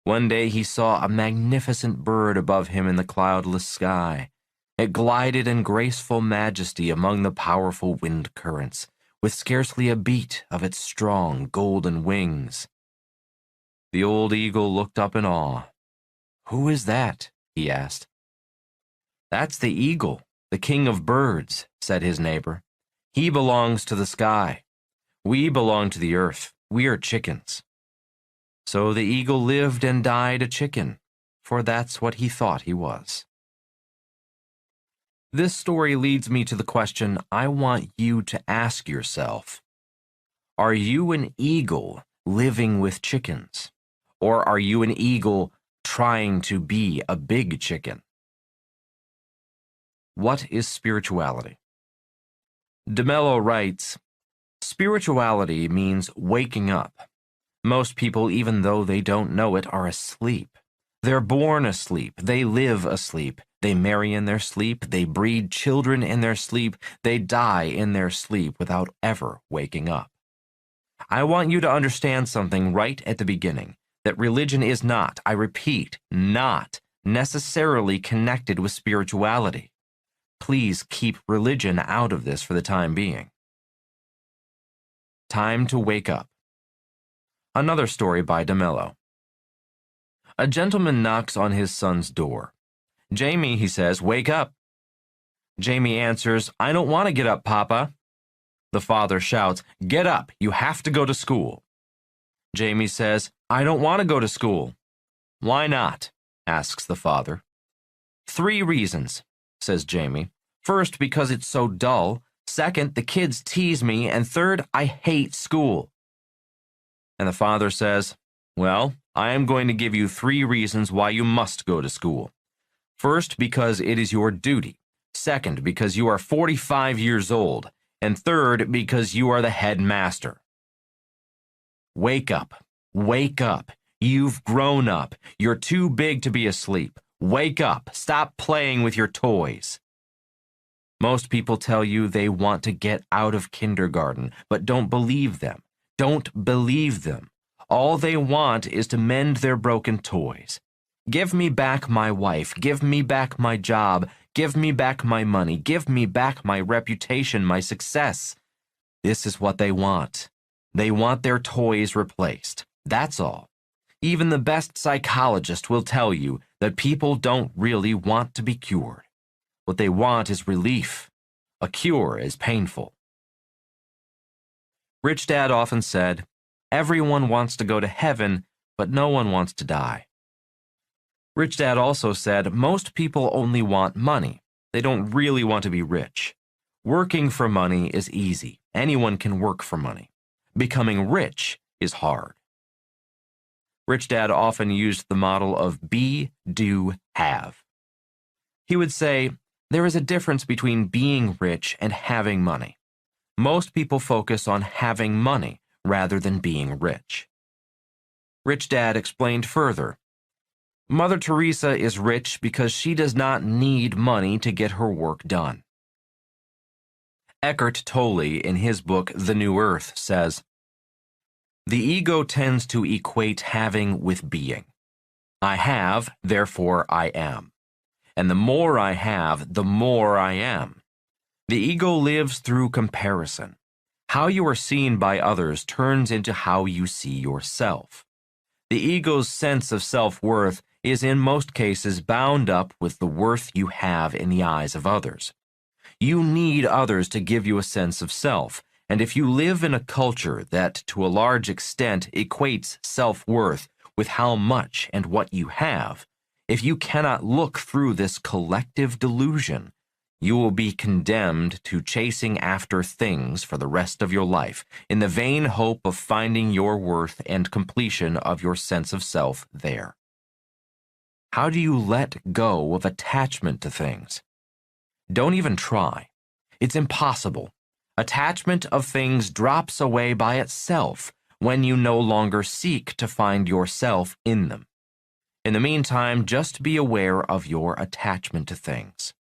One day he saw a magnificent bird above him in the cloudless sky. It glided in graceful majesty among the powerful wind currents, with scarcely a beat of its strong golden wings. The old eagle looked up in awe. "Who is that?" he asked. "That's the eagle, the king of birds," said his neighbor. "He belongs to the sky. We belong to the earth. We are chickens." So the eagle lived and died a chicken, for that's what he thought he was. This story leads me to the question I want you to ask yourself. Are you an eagle living with chickens? Or are you an eagle trying to be a big chicken? What is spirituality? DeMello writes, "Spirituality means waking up. Most people, even though they don't know it, are asleep. They're born asleep. They live asleep. They marry in their sleep. They breed children in their sleep. They die in their sleep without ever waking up." I want you to understand something right at the beginning, that religion is not, I repeat, not necessarily connected with spirituality. Please keep religion out of this for the time being. Time to wake up. Another story by DeMello. A gentleman knocks on his son's door. "Jamie," he says, "wake up." Jamie answers, "I don't want to get up, Papa." The father shouts, "Get up, you have to go to school." Jamie says, "I don't want to go to school." "Why not?" asks the father. "3 reasons," says Jamie. "First, because it's so dull. Second, the kids tease me. And third, I hate school." And the father says, "Well, I am going to give you 3 reasons why you must go to school. First, because it is your duty. Second, because you are 45 years old. And third, because you are the headmaster." Wake up. Wake up. You've grown up. You're too big to be asleep. Wake up. Stop playing with your toys. Most people tell you they want to get out of kindergarten, but don't believe them. Don't believe them. All they want is to mend their broken toys. Give me back my wife. Give me back my job. Give me back my money. Give me back my reputation, my success. This is what they want. They want their toys replaced. That's all. Even the best psychologist will tell you that people don't really want to be cured. What they want is relief. A cure is painful. Rich Dad often said, "Everyone wants to go to heaven, but no one wants to die." Rich Dad also said, "Most people only want money. They don't really want to be rich. Working for money is easy. Anyone can work for money. Becoming rich is hard." Rich Dad often used the model of be, do, have. He would say, there is a difference between being rich and having money. Most people focus on having money rather than being rich. Rich Dad explained further, Mother Teresa is rich because she does not need money to get her work done. Eckhart Tolle, in his book The New Earth, says, "The ego tends to equate having with being. I have, therefore I am. And the more I have, the more I am. The ego lives through comparison. How you are seen by others turns into how you see yourself. The ego's sense of self-worth is in most cases bound up with the worth you have in the eyes of others. You need others to give you a sense of self, and if you live in a culture that, to a large extent, equates self-worth with how much and what you have, if you cannot look through this collective delusion, you will be condemned to chasing after things for the rest of your life in the vain hope of finding your worth and completion of your sense of self there. How do you let go of attachment to things? Don't even try. It's impossible. Attachment of things drops away by itself when you no longer seek to find yourself in them. In the meantime, just be aware of your attachment to things.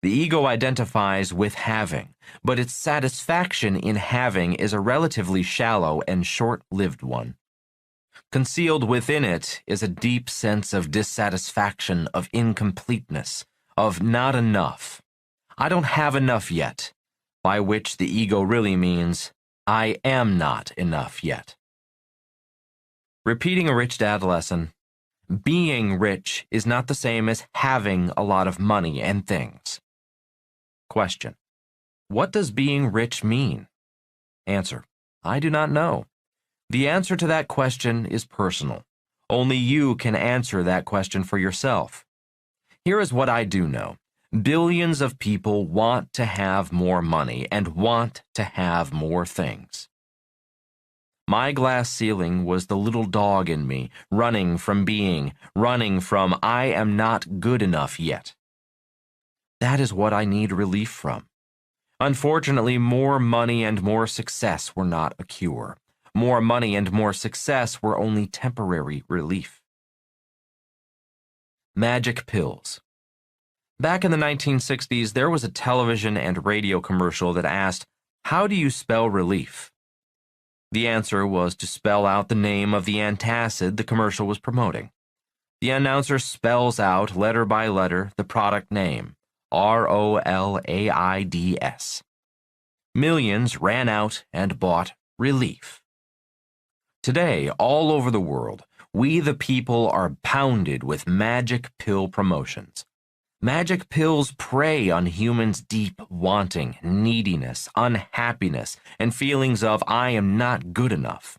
The ego identifies with having, but its satisfaction in having is a relatively shallow and short-lived one. Concealed within it is a deep sense of dissatisfaction, of incompleteness, of not enough. I don't have enough yet, by which the ego really means, I am not enough yet. Repeating a Rich Dad lesson, being rich is not the same as having a lot of money and things. Question: what does being rich mean? Answer: I do not know. The answer to that question is personal. Only you can answer that question for yourself. Here is what I do know. Billions of people want to have more money and want to have more things. My glass ceiling was the little dog in me, running from I am not good enough yet. That is what I need relief from. Unfortunately, more money and more success were not a cure. More money and more success were only temporary relief. Magic pills. Back in the 1960s, there was a television and radio commercial that asked, "How do you spell relief?" The answer was to spell out the name of the antacid the commercial was promoting. The announcer spells out, letter by letter, the product name, ROLAIDS. Millions ran out and bought relief. Today, all over the world, we the people are pounded with magic pill promotions. Magic pills prey on humans' deep wanting, neediness, unhappiness, and feelings of I am not good enough.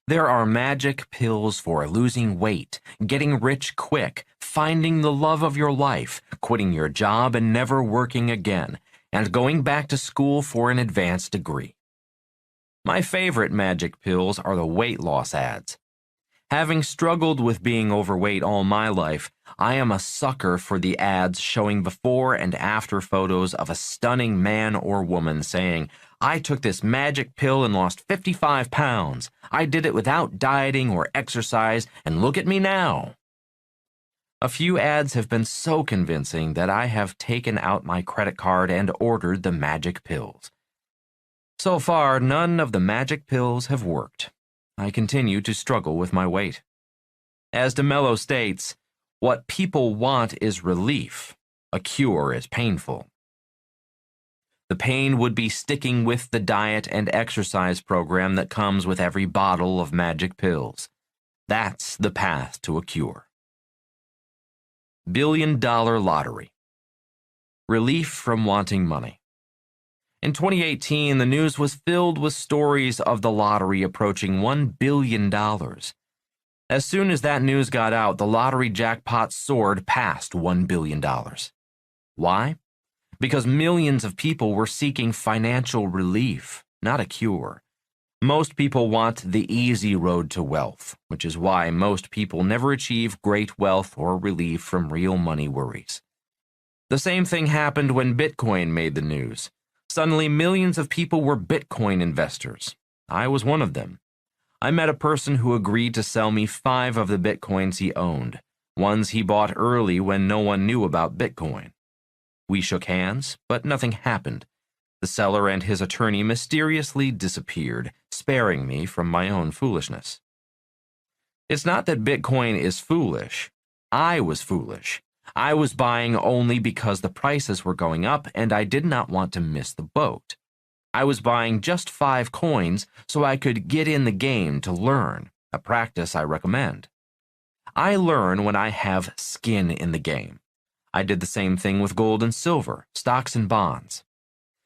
There are magic pills for losing weight, getting rich quick, finding the love of your life, quitting your job and never working again, and going back to school for an advanced degree. My favorite magic pills are the weight loss ads. Having struggled with being overweight all my life, I am a sucker for the ads showing before and after photos of a stunning man or woman saying, I took this magic pill and lost 55 pounds. I did it without dieting or exercise, and look at me now. A few ads have been so convincing that I have taken out my credit card and ordered the magic pills. So far, none of the magic pills have worked. I continue to struggle with my weight. As DeMello states, what people want is relief. A cure is painful. The pain would be sticking with the diet and exercise program that comes with every bottle of magic pills. That's the path to a cure. $1 billion lottery. Relief from wanting money. In 2018, the news was filled with stories of the lottery approaching $1 billion. As soon as that news got out, the lottery jackpot soared past $1 billion. Why? Because millions of people were seeking financial relief, not a cure. Most people want the easy road to wealth, which is why most people never achieve great wealth or relief from real money worries. The same thing happened when Bitcoin made the news. Suddenly, millions of people were Bitcoin investors. I was one of them. I met a person who agreed to sell me 5 of the Bitcoins he owned, ones he bought early when no one knew about Bitcoin. We shook hands, but nothing happened. The seller and his attorney mysteriously disappeared, sparing me from my own foolishness. It's not that Bitcoin is foolish. I was foolish. I was buying only because the prices were going up and I did not want to miss the boat. I was buying just 5 coins so I could get in the game to learn, a practice I recommend. I learn when I have skin in the game. I did the same thing with gold and silver, stocks and bonds.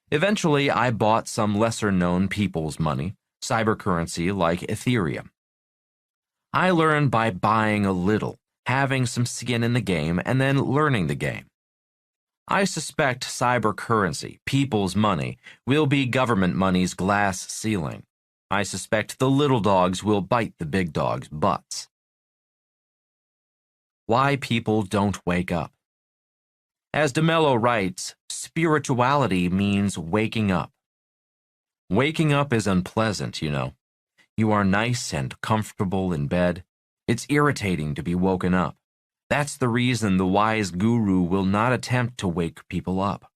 Eventually, I bought some lesser-known people's money, cybercurrency like Ethereum. I learned by buying a little, having some skin in the game, and then learning the game. I suspect cybercurrency, people's money, will be government money's glass ceiling. I suspect the little dogs will bite the big dogs' butts. Why people don't wake up. As DeMello writes, spirituality means waking up. Waking up is unpleasant, you know. You are nice and comfortable in bed. It's irritating to be woken up. That's the reason the wise guru will not attempt to wake people up.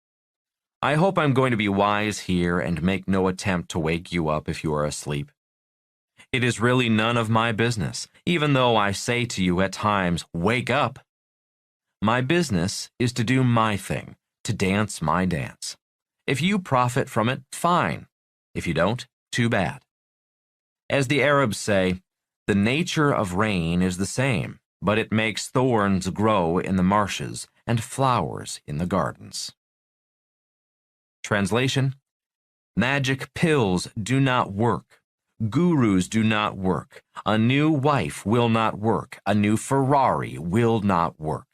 I hope I'm going to be wise here and make no attempt to wake you up if you are asleep. It is really none of my business, even though I say to you at times, wake up. My business is to do my thing, to dance my dance. If you profit from it, fine. If you don't, too bad. As the Arabs say, the nature of rain is the same, but it makes thorns grow in the marshes and flowers in the gardens. Translation: Magic pills do not work. Gurus do not work. A new wife will not work. A new Ferrari will not work.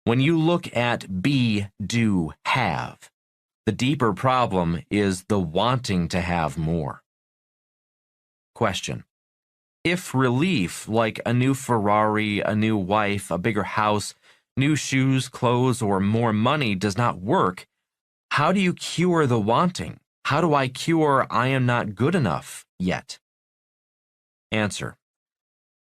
When you look at be, do, have, the deeper problem is the wanting to have more. Question: If relief, like a new Ferrari, a new wife, a bigger house, new shoes, clothes, or more money does not work, how do you cure the wanting? How do I cure I am not good enough yet? Answer: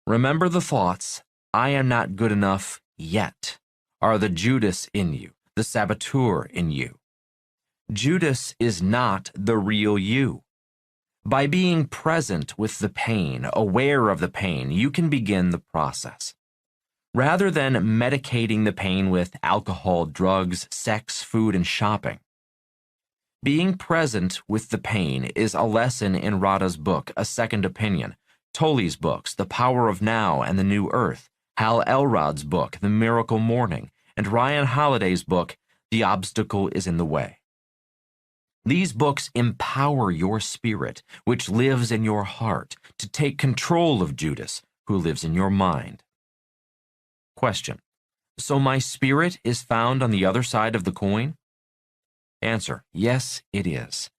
Remember the thoughts, I am not good enough yet, are the Judas in you, the saboteur in you. Judas is not the real you. By being present with the pain, aware of the pain, you can begin the process. Rather than medicating the pain with alcohol, drugs, sex, food, and shopping. Being present with the pain is a lesson in Radha's book, A Second Opinion, Tolle's books, The Power of Now and the New Earth, Hal Elrod's book, The Miracle Morning, and Ryan Holiday's book, The Obstacle is in the Way. These books empower your spirit, which lives in your heart, to take control of Judas, who lives in your mind. Question: So my spirit is found on the other side of the coin? Answer: Yes, it is.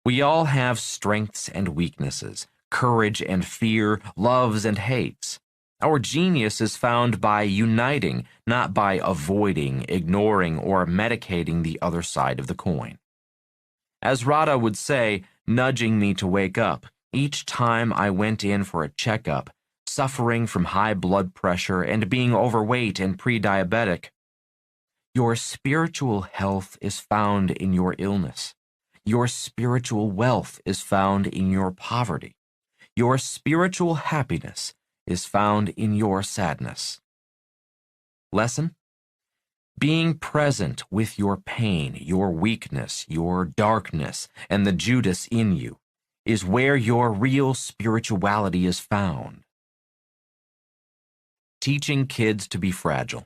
We all have strengths and weaknesses, courage and fear, loves and hates. Our genius is found by uniting, not by avoiding, ignoring, or medicating the other side of the coin. As Radha would say, nudging me to wake up, each time I went in for a checkup, suffering from high blood pressure and being overweight and pre-diabetic. Your spiritual health is found in your illness. Your spiritual wealth is found in your poverty. Your spiritual happiness is found in your sadness. Lesson: Being present with your pain, your weakness, your darkness, and the Judas in you is where your real spirituality is found. Teaching kids to be fragile.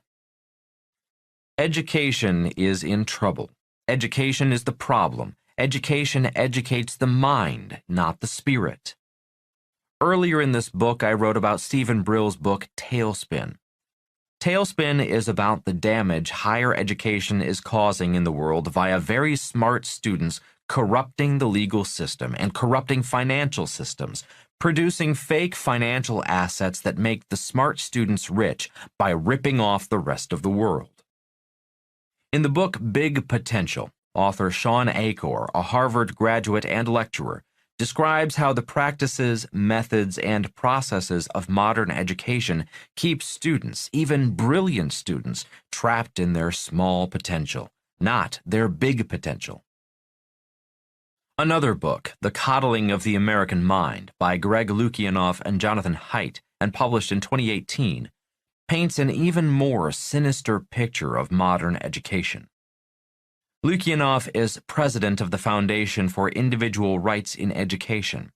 Education is in trouble. Education is the problem. Education educates the mind, not the spirit. Earlier in this book, I wrote about Stephen Brill's book, Tailspin. Tailspin is about the damage higher education is causing in the world via very smart students corrupting the legal system and corrupting financial systems, producing fake financial assets that make the smart students rich by ripping off the rest of the world. In the book Big Potential, author Sean Achor, a Harvard graduate and lecturer, describes how the practices, methods, and processes of modern education keep students, even brilliant students, trapped in their small potential, not their big potential. Another book, The Coddling of the American Mind, by Greg Lukianoff and Jonathan Haidt, and published in 2018, paints an even more sinister picture of modern education. Lukianoff is president of the Foundation for Individual Rights in Education.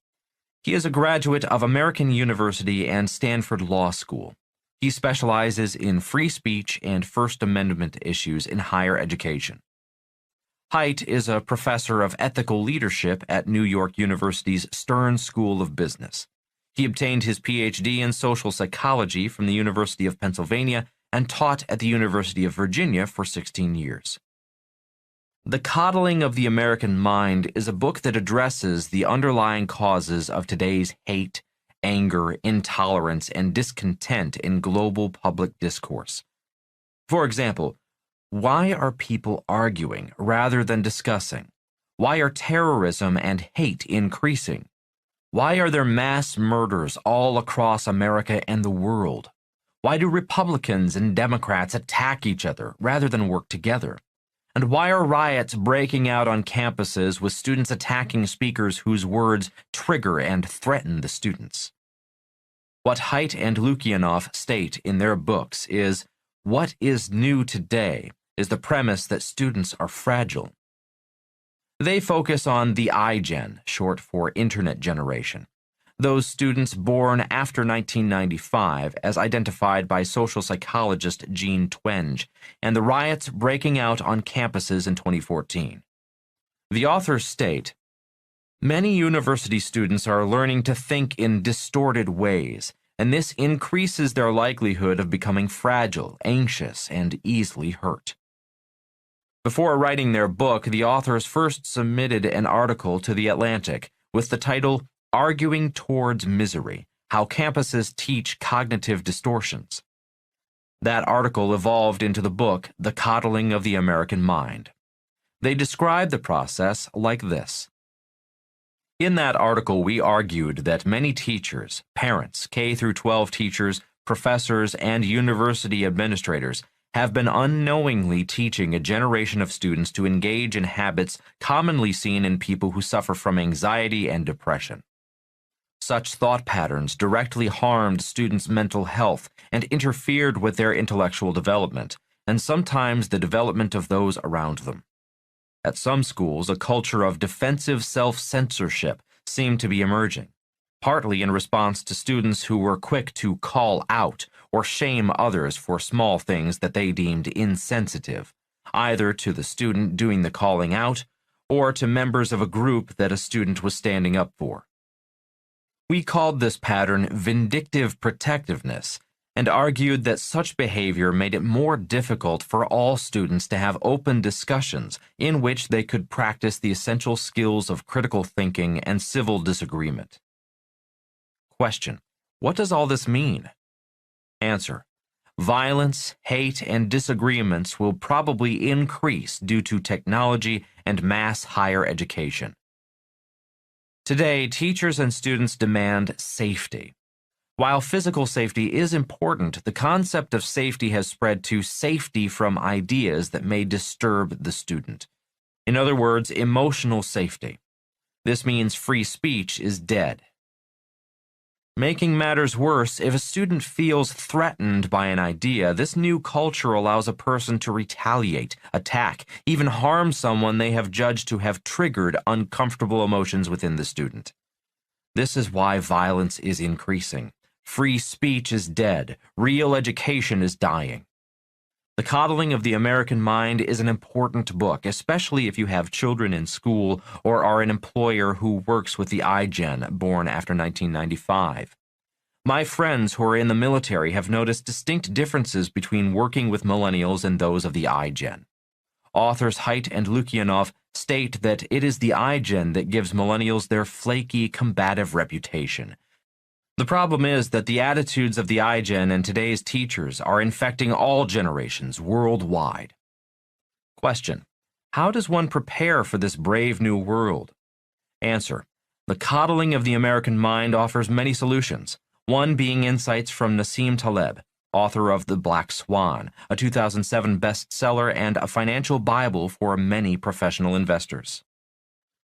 He is a graduate of American University and Stanford Law School. He specializes in free speech and First Amendment issues in higher education. Haidt is a professor of ethical leadership at New York University's Stern School of Business. He obtained his PhD in social psychology from the University of Pennsylvania and taught at the University of Virginia for 16 years. The Coddling of the American Mind is a book that addresses the underlying causes of today's hate, anger, intolerance, and discontent in global public discourse. For example, why are people arguing rather than discussing? Why are terrorism and hate increasing? Why are there mass murders all across America and the world? Why do Republicans and Democrats attack each other rather than work together? And why are riots breaking out on campuses with students attacking speakers whose words trigger and threaten the students? What Haidt and Lukianoff state in their books is, what is new today is the premise that students are fragile. They focus on the iGen, short for Internet generation, those students born after 1995 as identified by social psychologist Jean Twenge, and the riots breaking out on campuses in 2014. The authors state, many university students are learning to think in distorted ways, and this increases their likelihood of becoming fragile, anxious, and easily hurt. Before writing their book, the authors first submitted an article to The Atlantic with the title, Arguing Towards Misery, How Campuses Teach Cognitive Distortions. That article evolved into the book, The Coddling of the American Mind. They describe the process like this. In that article, we argued that many teachers, parents, K-12 teachers, professors, and university administrators have been unknowingly teaching a generation of students to engage in habits commonly seen in people who suffer from anxiety and depression. Such thought patterns directly harmed students' mental health and interfered with their intellectual development, and sometimes the development of those around them. At some schools, a culture of defensive self-censorship seemed to be emerging, partly in response to students who were quick to call out or shame others for small things that they deemed insensitive, either to the student doing the calling out or to members of a group that a student was standing up for. We called this pattern vindictive protectiveness and argued that such behavior made it more difficult for all students to have open discussions in which they could practice the essential skills of critical thinking and civil disagreement. Question: what does all this mean? Answer: violence, hate, and disagreements will probably increase due to technology and mass higher education. Today, teachers and students demand safety. While physical safety is important, the concept of safety has spread to safety from ideas that may disturb the student. In other words, emotional safety. This means free speech is dead. Making matters worse, if a student feels threatened by an idea, this new culture allows a person to retaliate, attack, even harm someone they have judged to have triggered uncomfortable emotions within the student. This is why violence is increasing. Free speech is dead. Real education is dying. The Coddling of the American Mind is an important book, especially if you have children in school or are an employer who works with the iGen born after 1995. My friends who are in the military have noticed distinct differences between working with millennials and those of the iGen. Authors Haidt and Lukianoff state that it is the iGen that gives millennials their flaky, combative reputation. The problem is that the attitudes of the iGen and today's teachers are infecting all generations worldwide. Question: how does one prepare for this brave new world? Answer: the Coddling of the American Mind offers many solutions, one being insights from Nassim Taleb, author of The Black Swan, a 2007 bestseller and a financial Bible for many professional investors.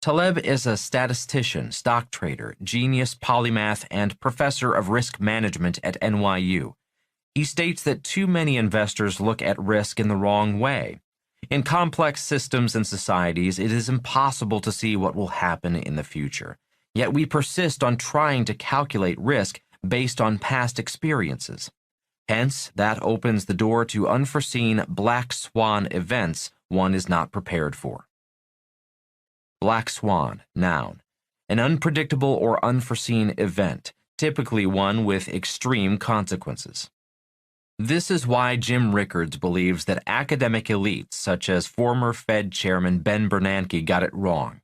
Taleb is a statistician, stock trader, genius polymath, and professor of risk management at NYU. He states that too many investors look at risk in the wrong way. In complex systems and societies, it is impossible to see what will happen in the future. Yet we persist on trying to calculate risk based on past experiences. Hence, that opens the door to unforeseen black swan events one is not prepared for. Black swan, noun. An unpredictable or unforeseen event, typically one with extreme consequences. This is why Jim Rickards believes that academic elites, such as former Fed Chairman Ben Bernanke, got it wrong.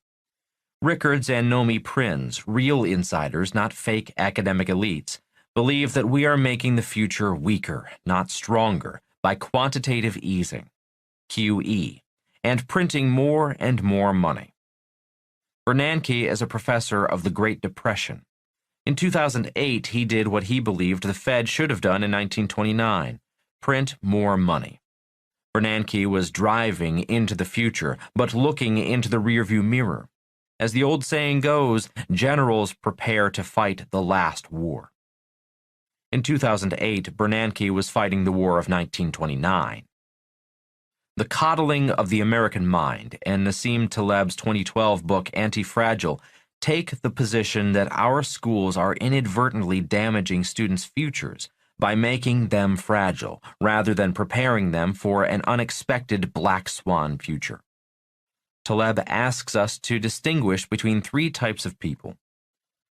Rickards and Nomi Prinz, real insiders, not fake academic elites, believe that we are making the future weaker, not stronger, by quantitative easing, QE, and printing more and more money. Bernanke is a professor of the Great Depression. In 2008, he did what he believed the Fed should have done in 1929, print more money. Bernanke was driving into the future, but looking into the rearview mirror. As the old saying goes, generals prepare to fight the last war. In 2008, Bernanke was fighting the war of 1929. The Coddling of the American Mind and Nassim Taleb's 2012 book Anti-Fragile take the position that our schools are inadvertently damaging students' futures by making them fragile rather than preparing them for an unexpected black swan future. Taleb asks us to distinguish between three types of people.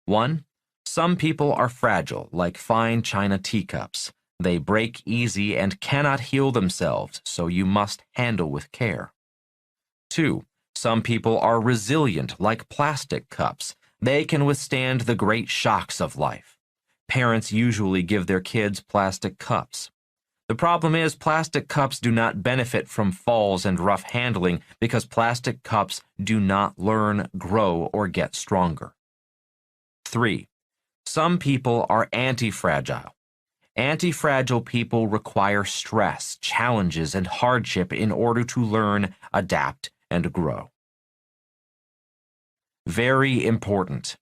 1. Some people are fragile, like fine china teacups. They break easy and cannot heal themselves, so you must handle with care. 2. Some people are resilient, like plastic cups. They can withstand the great shocks of life. Parents usually give their kids plastic cups. The problem is plastic cups do not benefit from falls and rough handling because plastic cups do not learn, grow, or get stronger. 3. Some people are anti-fragile. Anti-fragile people require stress, challenges, and hardship in order to learn, adapt, and grow. Very important.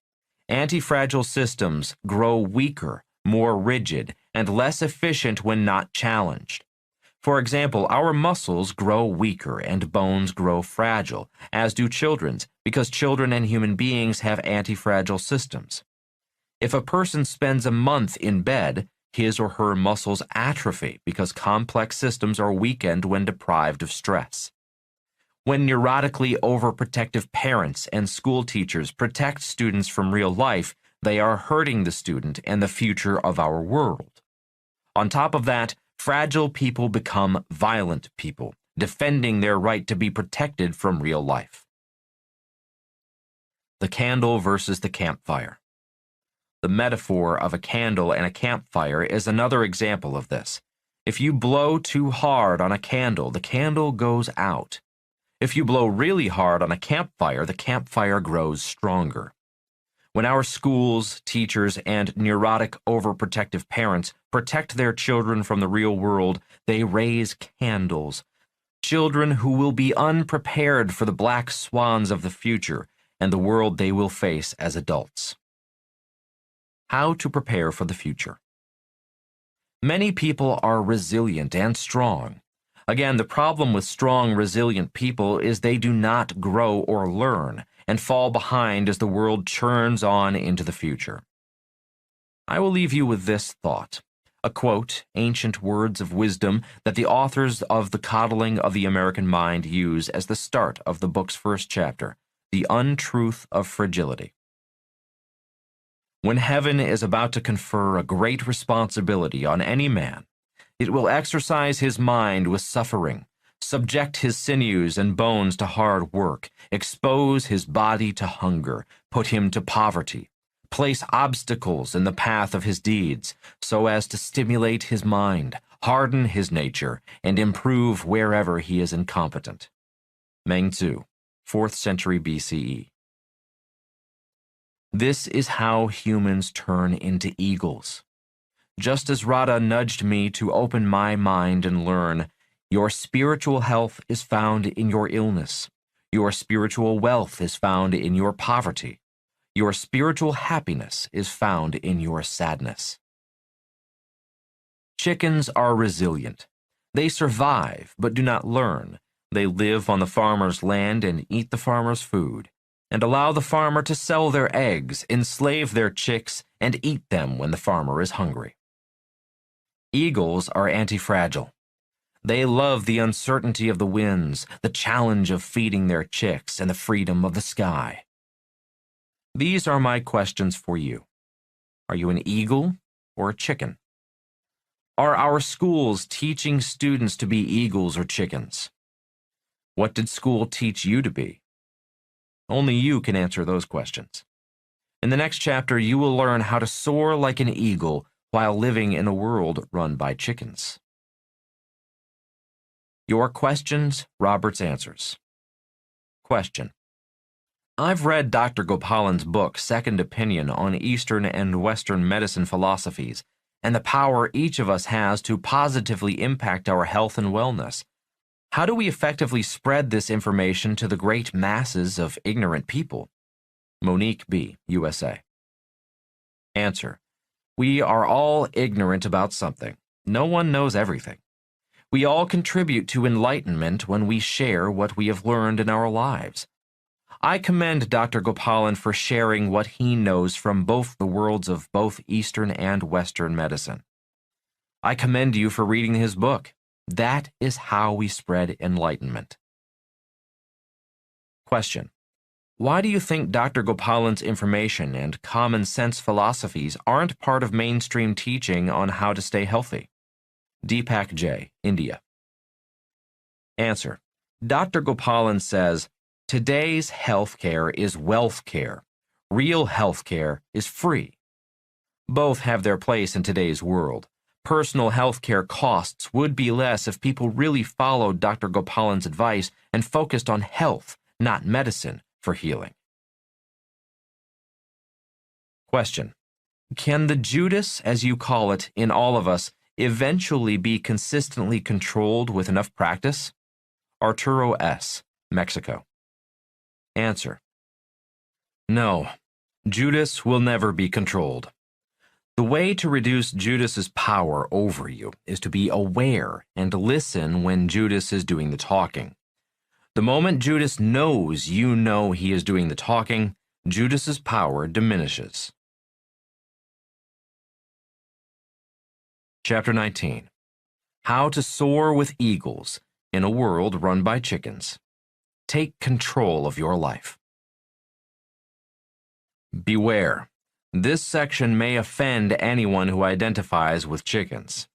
Anti-fragile systems grow weaker, more rigid, and less efficient when not challenged. For example, our muscles grow weaker and bones grow fragile, as do children's, because children and human beings have anti-fragile systems. If a person spends a month in bed, his or her muscles atrophy because complex systems are weakened when deprived of stress. When neurotically overprotective parents and school teachers protect students from real life, they are hurting the student and the future of our world. On top of that, fragile people become violent people, defending their right to be protected from real life. The candle versus the campfire. The metaphor of a candle and a campfire is another example of this. If you blow too hard on a candle, the candle goes out. If you blow really hard on a campfire, the campfire grows stronger. When our schools, teachers, and neurotic, overprotective parents protect their children from the real world, they raise candles. Children who will be unprepared for the black swans of the future and the world they will face as adults. How to prepare for the future. Many people are resilient and strong. Again, the problem with strong, resilient people is they do not grow or learn and fall behind as the world churns on into the future. I will leave you with this thought. a quote, ancient words of wisdom that the authors of The Coddling of the American Mind use as the start of the book's first chapter, The Untruth of Fragility. When heaven is about to confer a great responsibility on any man, it will exercise his mind with suffering, subject his sinews and bones to hard work, expose his body to hunger, put him to poverty, place obstacles in the path of his deeds, so as to stimulate his mind, harden his nature, and improve wherever he is incompetent. Meng Tzu, 4th century BCE. This is how humans turn into eagles. Just as Radha nudged me to open my mind and learn, your spiritual health is found in your illness. Your spiritual wealth is found in your poverty. Your spiritual happiness is found in your sadness. Chickens are resilient. They survive, but do not learn. They live on the farmer's land and eat the farmer's food, and allow the farmer to sell their eggs, enslave their chicks, and eat them when the farmer is hungry. Eagles are anti-fragile. They love the uncertainty of the winds, the challenge of feeding their chicks, and the freedom of the sky. These are my questions for you. Are you an eagle or a chicken? Are our schools teaching students to be eagles or chickens? What did school teach you to be? Only you can answer those questions. In the next chapter, you will learn how to soar like an eagle while living in a world run by chickens. Your questions, Robert's answers. Question. I've read Dr. Gopalan's book, Second Opinion, on Eastern and Western medicine philosophies, and the power each of us has to positively impact our health and wellness. How do we effectively spread this information to the great masses of ignorant people? Monique B., USA. Answer. We are all ignorant about something. No one knows everything. We all contribute to enlightenment when we share what we have learned in our lives. I commend Dr. Gopalan for sharing what he knows from both the worlds of both Eastern and Western medicine. I commend you for reading his book. That is how we spread enlightenment. Question. Why do you think Dr. Gopalan's information and common sense philosophies aren't part of mainstream teaching on how to stay healthy? Deepak J., India. Answer. Dr. Gopalan says, today's healthcare is wealth care. Real healthcare is free. Both have their place in today's world. Personal healthcare costs would be less if people really followed Dr. Gopalan's advice and focused on health, not medicine, for healing. Question. Can the Judas, as you call it, in all of us, eventually be consistently controlled with enough practice? Arturo S., Mexico. Answer. No, Judas will never be controlled. The way to reduce Judas's power over you is to be aware and listen when Judas is doing the talking. The moment Judas knows you know he is doing the talking, Judas's power diminishes. Chapter 19. How to soar with eagles in a world run by chickens. Take control of your life. Beware. This section may offend anyone who identifies with chickens.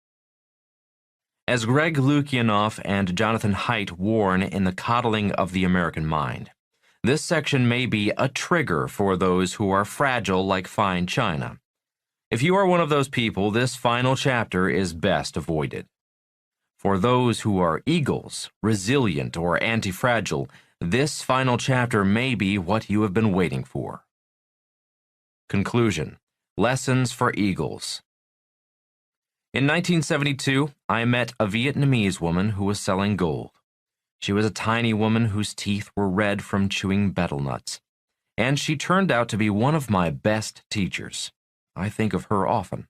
As Greg Lukianoff and Jonathan Haidt warn in The Coddling of the American Mind, this section may be a trigger for those who are fragile like fine china. If you are one of those people, this final chapter is best avoided. For those who are eagles, resilient, or anti-fragile, this final chapter may be what you have been waiting for. Conclusion. Lessons for Eagles. In 1972, I met a Vietnamese woman who was selling gold. She was a tiny woman whose teeth were red from chewing betel nuts, and she turned out to be one of my best teachers. I think of her often.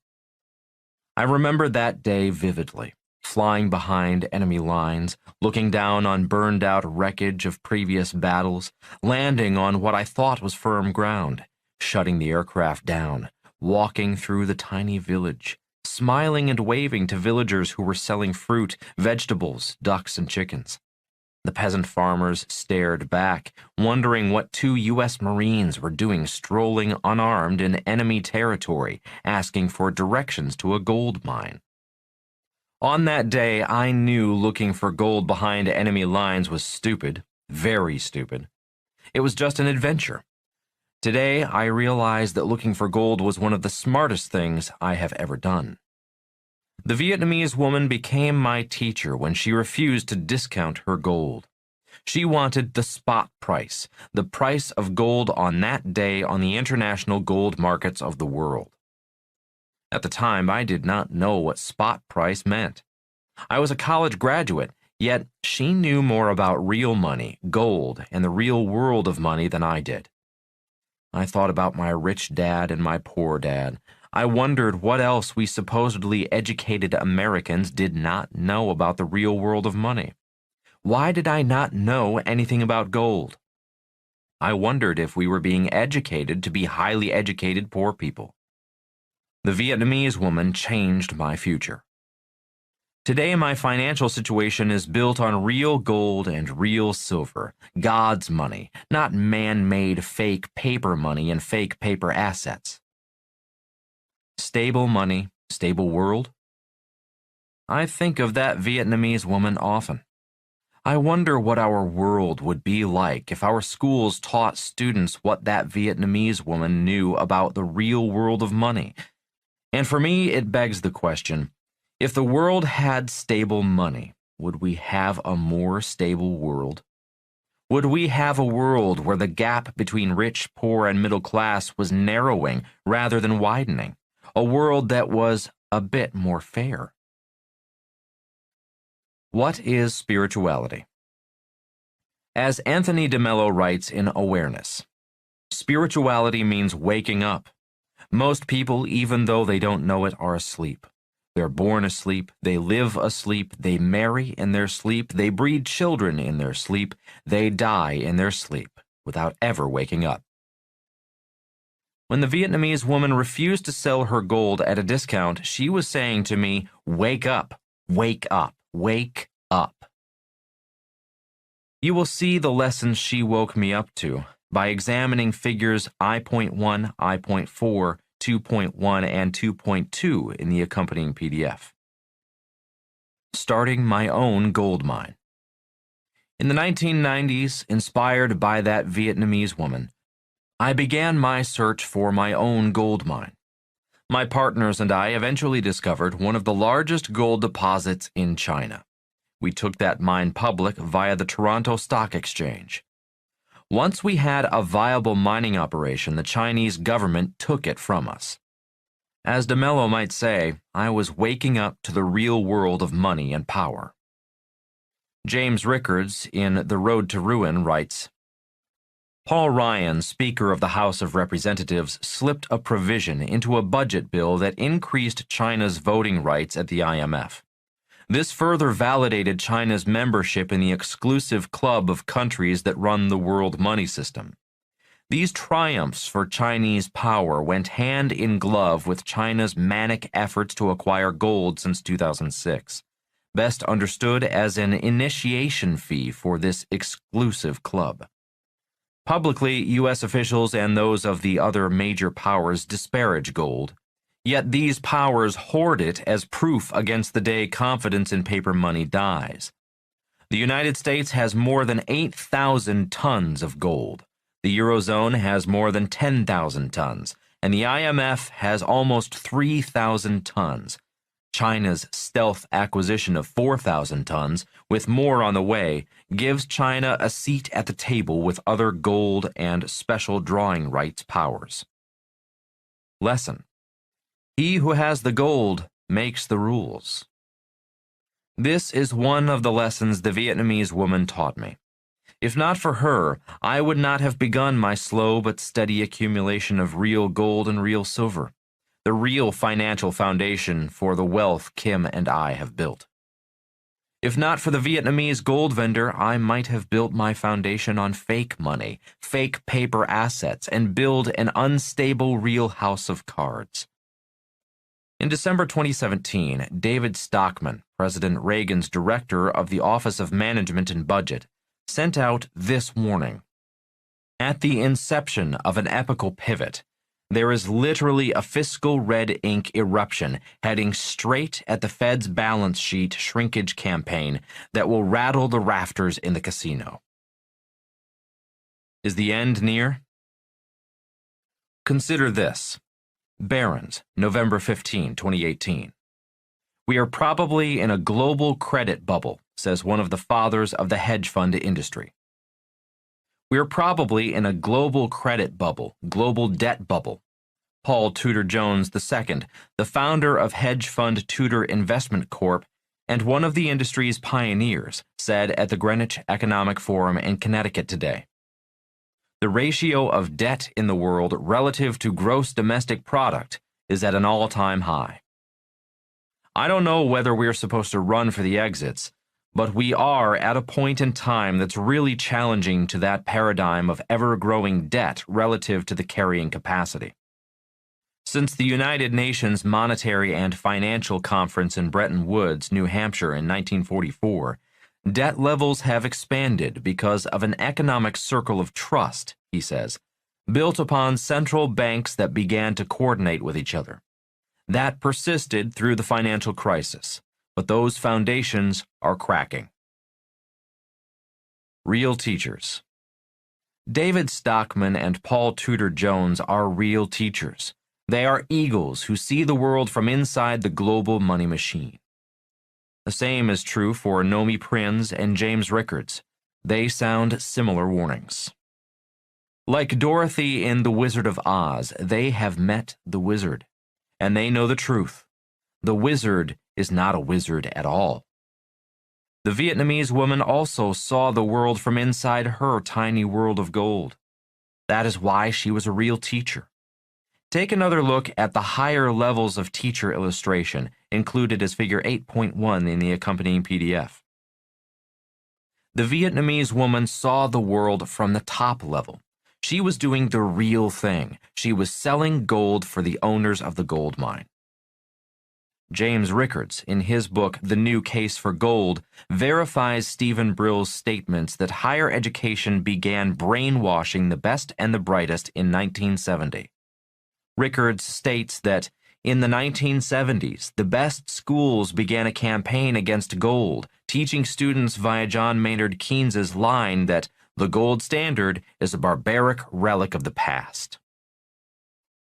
I remember that day vividly, flying behind enemy lines, looking down on burned-out wreckage of previous battles, landing on what I thought was firm ground, shutting the aircraft down, walking through the tiny village, smiling and waving to villagers who were selling fruit, vegetables, ducks, and chickens. The peasant farmers stared back, wondering what 2 U.S. Marines were doing strolling unarmed in enemy territory, asking for directions to a gold mine. On that day, I knew looking for gold behind enemy lines was stupid, very stupid. It was just an adventure. Today, I realize that looking for gold was one of the smartest things I have ever done. The Vietnamese woman became my teacher when she refused to discount her gold. She wanted the spot price, the price of gold on that day on the international gold markets of the world. At the time, I did not know what spot price meant. I was a college graduate, yet she knew more about real money, gold, and the real world of money than I did. I thought about my rich dad and my poor dad. I wondered what else we supposedly educated Americans did not know about the real world of money. Why did I not know anything about gold? I wondered if we were being educated to be highly educated poor people. The Vietnamese woman changed my future. Today, my financial situation is built on real gold and real silver, God's money, not man-made fake paper money and fake paper assets. Stable money, stable world? I think of that Vietnamese woman often. I wonder what our world would be like if our schools taught students what that Vietnamese woman knew about the real world of money. And for me, it begs the question, if the world had stable money, would we have a more stable world? Would we have a world where the gap between rich, poor, and middle class was narrowing rather than widening? A world that was a bit more fair. What is spirituality? As Anthony DeMello writes in Awareness, spirituality means waking up. Most people, even though they don't know it, are asleep. They're born asleep, they live asleep, they marry in their sleep, they breed children in their sleep, they die in their sleep, without ever waking up. When the Vietnamese woman refused to sell her gold at a discount, she was saying to me, wake up, wake up, wake up. You will see the lessons she woke me up to by examining figures I.1, I.4, 2.1, and 2.2 in the accompanying PDF. Starting my own gold mine. In the 1990s, inspired by that Vietnamese woman, I began my search for my own gold mine. My partners and I eventually discovered one of the largest gold deposits in China. We took that mine public via the Toronto Stock Exchange. Once we had a viable mining operation, the Chinese government took it from us. As DeMello might say, I was waking up to the real world of money and power. James Rickards, in The Road to Ruin, writes, Paul Ryan, Speaker of the House of Representatives, slipped a provision into a budget bill that increased China's voting rights at the IMF. This further validated China's membership in the exclusive club of countries that run the world money system. These triumphs for Chinese power went hand in glove with China's manic efforts to acquire gold since 2006, best understood as an initiation fee for this exclusive club. Publicly, U.S. officials and those of the other major powers disparage gold, yet these powers hoard it as proof against the day confidence in paper money dies. The United States has more than 8,000 tons of gold. The Eurozone has more than 10,000 tons, and the IMF has almost 3,000 tons. China's stealth acquisition of 4,000 tons, with more on the way, gives China a seat at the table with other gold and special drawing rights powers. Lesson: he who has the gold makes the rules. This is one of the lessons the Vietnamese woman taught me. If not for her, I would not have begun my slow but steady accumulation of real gold and real silver, the real financial foundation for the wealth Kim and I have built. If not for the Vietnamese gold vendor, I might have built my foundation on fake money, fake paper assets, and build an unstable real house of cards. In December 2017, David Stockman, President Reagan's director of the Office of Management and Budget, sent out this warning. At the inception of an epochal pivot, there is literally a fiscal red ink eruption heading straight at the Fed's balance sheet shrinkage campaign that will rattle the rafters in the casino. Is the end near? Consider this. Barron's, November 15, 2018. We are probably in a global credit bubble, says one of the fathers of the hedge fund industry. We are probably in a global credit bubble, global debt bubble. Paul Tudor Jones II, the founder of hedge fund Tudor Investment Corp. And one of the industry's pioneers, said at the Greenwich Economic Forum in Connecticut today. The ratio of debt in the world relative to gross domestic product is at an all-time high. I don't know whether we're supposed to run for the exits, but we are at a point in time that's really challenging to that paradigm of ever-growing debt relative to the carrying capacity. Since the United Nations Monetary and Financial Conference in Bretton Woods, New Hampshire in 1944, debt levels have expanded because of an economic circle of trust, he says, built upon central banks that began to coordinate with each other. That persisted through the financial crisis, but those foundations are cracking. Real teachers. David Stockman and Paul Tudor Jones are real teachers. They are eagles who see the world from inside the global money machine. The same is true for Nomi Prinz and James Rickards. They sound similar warnings. Like Dorothy in The Wizard of Oz, they have met the wizard, and they know the truth. The wizard is not a wizard at all. The Vietnamese woman also saw the world from inside her tiny world of gold. That is why she was a real teacher. Take another look at the higher levels of teacher illustration included as figure 8.1 in the accompanying PDF. The Vietnamese woman saw the world from the top level. She was doing the real thing. She was selling gold for the owners of the gold mine. James Rickards, in his book The New Case for Gold, verifies Stephen Brill's statements that higher education began brainwashing the best and the brightest in 1970. Rickards states that in the 1970s, the best schools began a campaign against gold, teaching students via John Maynard Keynes's line that the gold standard is a barbaric relic of the past.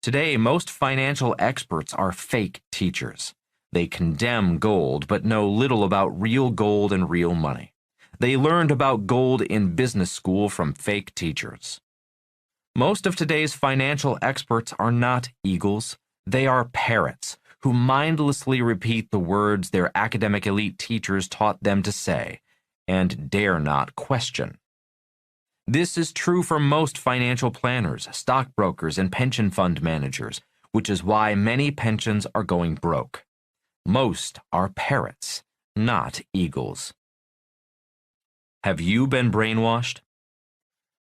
Today, most financial experts are fake teachers. They condemn gold, but know little about real gold and real money. They learned about gold in business school from fake teachers. Most of today's financial experts are not eagles. They are parrots who mindlessly repeat the words their academic elite teachers taught them to say and dare not question. This is true for most financial planners, stockbrokers, and pension fund managers, which is why many pensions are going broke. Most are parrots, not eagles. Have you been brainwashed?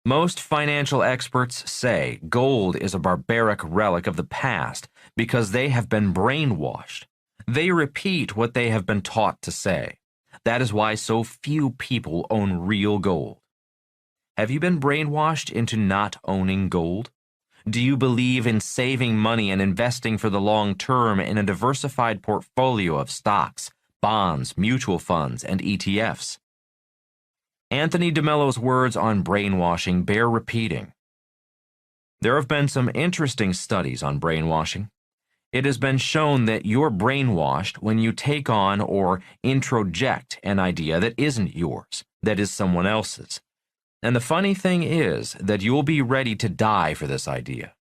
Most financial experts say gold is a barbaric relic of the past because they have been brainwashed. They repeat what they have been taught to say. That is why so few people own real gold. Have you been brainwashed into not owning gold? Do you believe in saving money and investing for the long term in a diversified portfolio of stocks, bonds, mutual funds, and ETFs? Anthony DeMello's words on brainwashing bear repeating. There have been some interesting studies on brainwashing. It has been shown that you're brainwashed when you take on or introject an idea that isn't yours, that is someone else's. And the funny thing is that you'll be ready to die for this idea.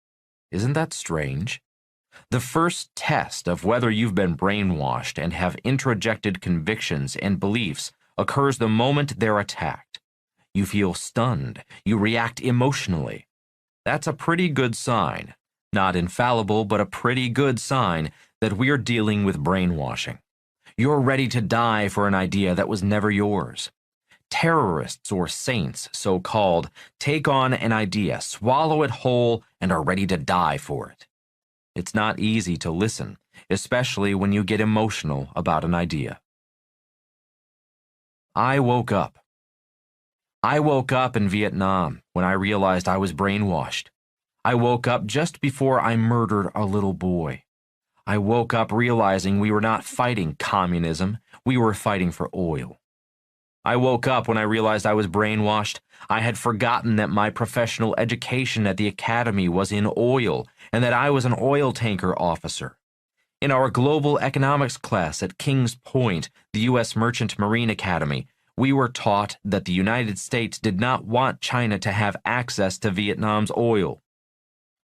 Isn't that strange? The first test of whether you've been brainwashed and have introjected convictions and beliefs occurs the moment they're attacked. You feel stunned. You react emotionally. That's a pretty good sign. Not infallible, but a pretty good sign that we're dealing with brainwashing. You're ready to die for an idea that was never yours. Terrorists or saints, so-called, take on an idea, swallow it whole, and are ready to die for it. It's not easy to listen, especially when you get emotional about an idea. I woke up. I woke up in Vietnam when I realized I was brainwashed. I woke up just before I murdered a little boy. I woke up realizing we were not fighting communism, we were fighting for oil. I woke up when I realized I was brainwashed. I had forgotten that my professional education at the academy was in oil and that I was an oil tanker officer. In our global economics class at Kings Point, the U.S. Merchant Marine Academy, we were taught that the United States did not want China to have access to Vietnam's oil.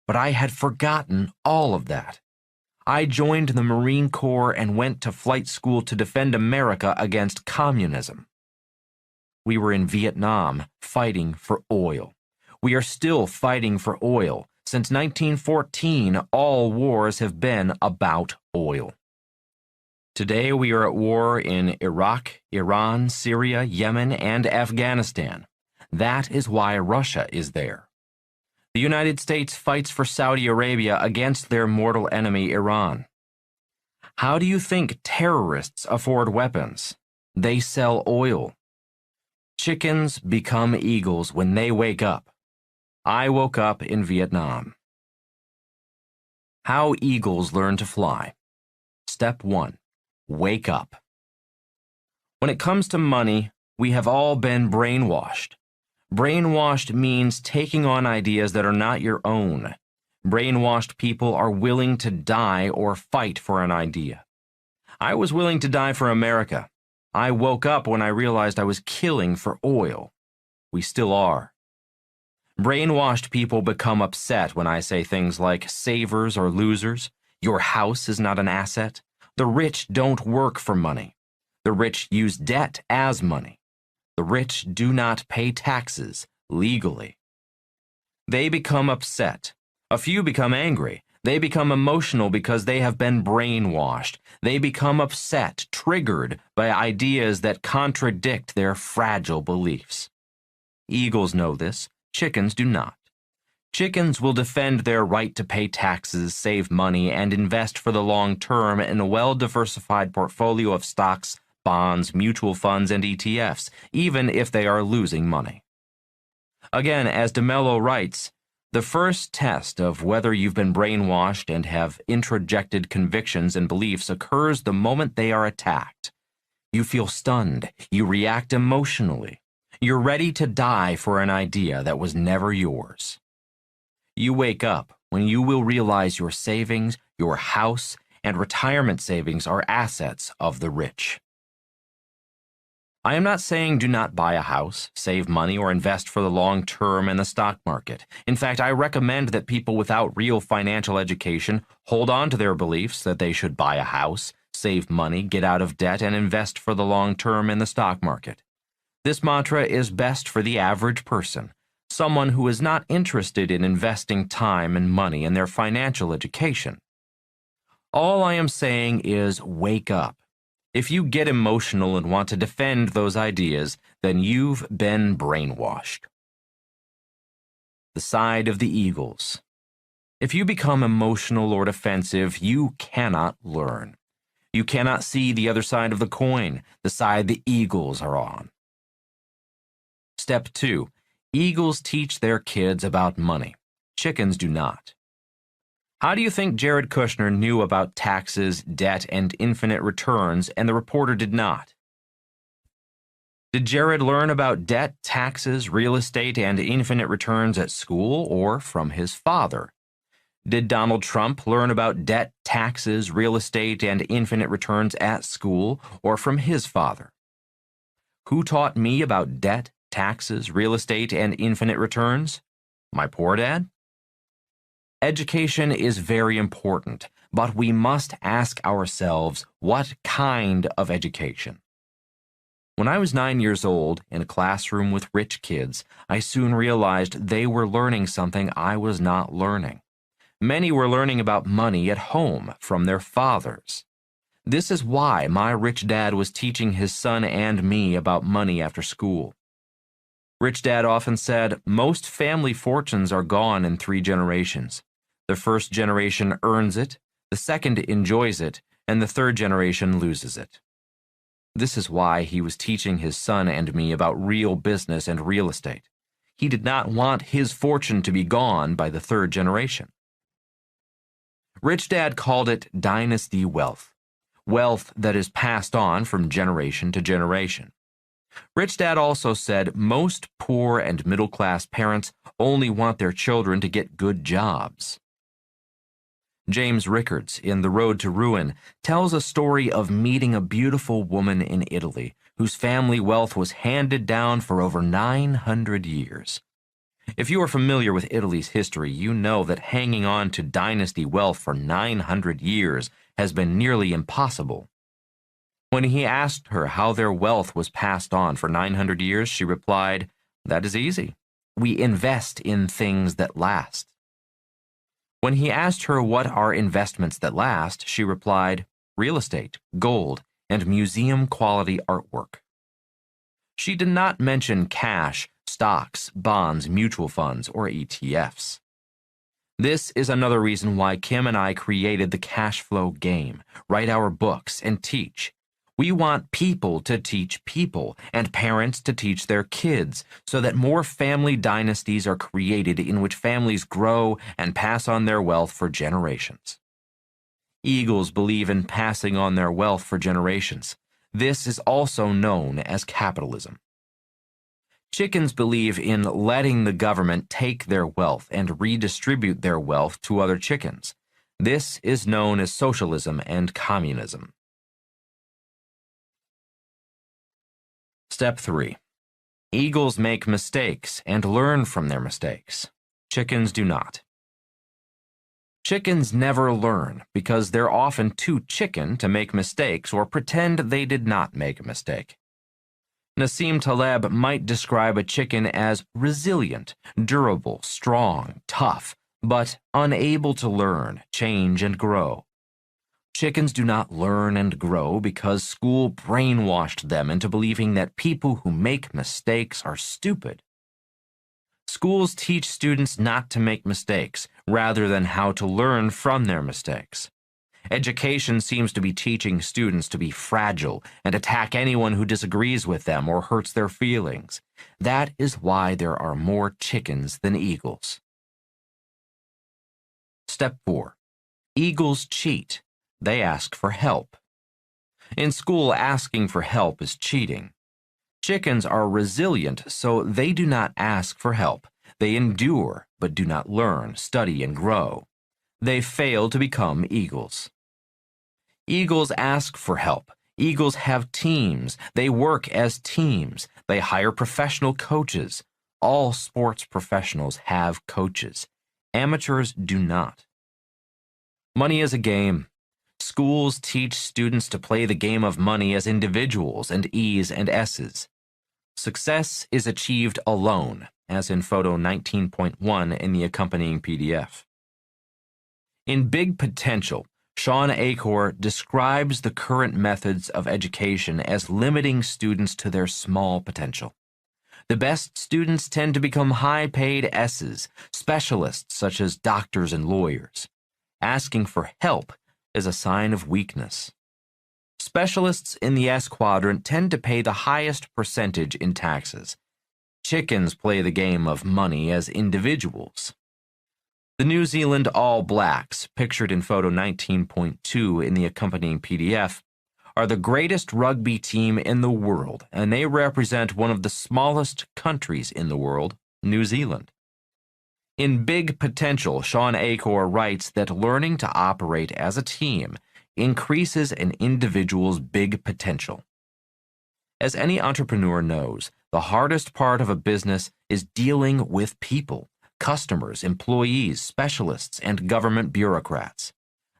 But I had forgotten all of that. I joined the Marine Corps and went to flight school to defend America against communism. We were in Vietnam fighting for oil. We are still fighting for oil. Since 1914, all wars have been about oil. Today we are at war in Iraq, Iran, Syria, Yemen, and Afghanistan. That is why Russia is there. The United States fights for Saudi Arabia against their mortal enemy, Iran. How do you think terrorists afford weapons? They sell oil. Chickens become eagles when they wake up. I woke up in Vietnam. How eagles learn to fly. Step 1. Wake up. When it comes to money, we have all been brainwashed. Brainwashed means taking on ideas that are not your own. Brainwashed people are willing to die or fight for an idea. I was willing to die for America. I woke up when I realized I was killing for oil. We still are. Brainwashed people become upset when I say things like savers or losers, your house is not an asset, the rich don't work for money, the rich use debt as money, the rich do not pay taxes legally. They become upset. A few become angry. They become emotional because they have been brainwashed. They become upset, triggered by ideas that contradict their fragile beliefs. Eagles know this. Chickens do not. Chickens will defend their right to pay taxes, save money, and invest for the long term in a well-diversified portfolio of stocks, bonds, mutual funds, and ETFs, even if they are losing money. Again, as DeMello writes, the first test of whether you've been brainwashed and have introjected convictions and beliefs occurs the moment they are attacked. You feel stunned. You react emotionally. You're ready to die for an idea that was never yours. You wake up when you will realize your savings, your house, and retirement savings are assets of the rich. I am not saying do not buy a house, save money, or invest for the long term in the stock market. In fact, I recommend that people without real financial education hold on to their beliefs that they should buy a house, save money, get out of debt, and invest for the long term in the stock market. This mantra is best for the average person, someone who is not interested in investing time and money in their financial education. All I am saying is wake up. If you get emotional and want to defend those ideas, then you've been brainwashed. The side of the eagles. If you become emotional or defensive, you cannot learn. You cannot see the other side of the coin, the side the eagles are on. Step 2. Eagles teach their kids about money. Chickens do not. How do you think Jared Kushner knew about taxes, debt, and infinite returns, and the reporter did not? Did Jared learn about debt, taxes, real estate, and infinite returns at school or from his father? Did Donald Trump learn about debt, taxes, real estate, and infinite returns at school or from his father? Who taught me about debt, taxes, real estate, and infinite returns? My poor dad? Education is very important, but we must ask ourselves, what kind of education? When I was 9 years old, in a classroom with rich kids, I soon realized they were learning something I was not learning. Many were learning about money at home from their fathers. This is why my rich dad was teaching his son and me about money after school. Rich Dad often said, most family fortunes are gone in 3 generations. The first generation earns it, The second enjoys it, and the third generation loses it. This is why he was teaching his son and me about real business and real estate. He did not want his fortune to be gone by the third generation. Rich Dad called it dynasty wealth, wealth that is passed on from generation to generation. Rich Dad also said most poor and middle-class parents only want their children to get good jobs. James Rickards, in The Road to Ruin, tells a story of meeting a beautiful woman in Italy whose family wealth was handed down for over 900 years. If you are familiar with Italy's history, you know that hanging on to dynasty wealth for 900 years has been nearly impossible. When he asked her how their wealth was passed on for 900 years, she replied, "That is easy. We invest in things that last." When he asked her what are investments that last, she replied, "Real estate, gold, and museum-quality artwork." She did not mention cash, stocks, bonds, mutual funds, or ETFs. This is another reason why Kim and I created the cash flow game, write our books, and teach. We want people to teach people, and parents to teach their kids, so that more family dynasties are created in which families grow and pass on their wealth for generations. Eagles believe in passing on their wealth for generations. This is also known as capitalism. Chickens believe in letting the government take their wealth and redistribute their wealth to other chickens. This is known as socialism and communism. Step 3. Eagles make mistakes and learn from their mistakes. Chickens do not. Chickens never learn because they're often too chicken to make mistakes or pretend they did not make a mistake. Nassim Taleb might describe a chicken as resilient, durable, strong, tough, but unable to learn, change, and grow. Chickens do not learn and grow because school brainwashed them into believing that people who make mistakes are stupid. Schools teach students not to make mistakes, rather than how to learn from their mistakes. Education seems to be teaching students to be fragile and attack anyone who disagrees with them or hurts their feelings. That is why there are more chickens than eagles. Step 4. Eagles cheat. They ask for help. In school, asking for help is cheating. Chickens are resilient, so they do not ask for help. They endure, but do not learn, study, and grow. They fail to become eagles. Eagles ask for help. Eagles have teams. They work as teams. They hire professional coaches. All sports professionals have coaches. Amateurs do not. Money is a game. Schools teach students to play the game of money as individuals and E's and S's. Success is achieved alone, as in photo 19.1 in the accompanying PDF. In Big Potential, Sean Achor describes the current methods of education as limiting students to their small potential. The best students tend to become high-paid S's, specialists such as doctors and lawyers. Asking for help is a sign of weakness. Specialists in the S quadrant tend to pay the highest percentage in taxes. Chickens play the game of money as individuals. The New Zealand All Blacks, pictured in photo 19.2 in the accompanying PDF, are the greatest rugby team in the world, and they represent one of the smallest countries in the world, New Zealand. In Big Potential, Sean Achor writes that learning to operate as a team increases an individual's big potential. As any entrepreneur knows, the hardest part of a business is dealing with people, customers, employees, specialists, and government bureaucrats.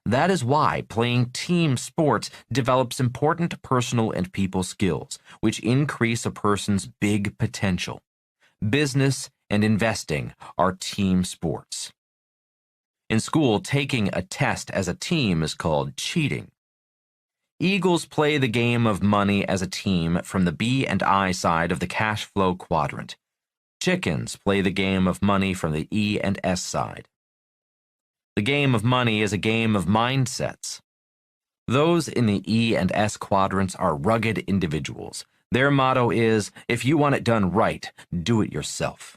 That is why playing team sports develops important personal and people skills, which increase a person's big potential. Business and investing are team sports. In school, taking a test as a team is called cheating. Eagles play the game of money as a team from the B and I side of the cash flow quadrant. Chickens play the game of money from the E and S side. The game of money is a game of mindsets. Those in the E and S quadrants are rugged individuals. Their motto is, if you want it done right, do it yourself.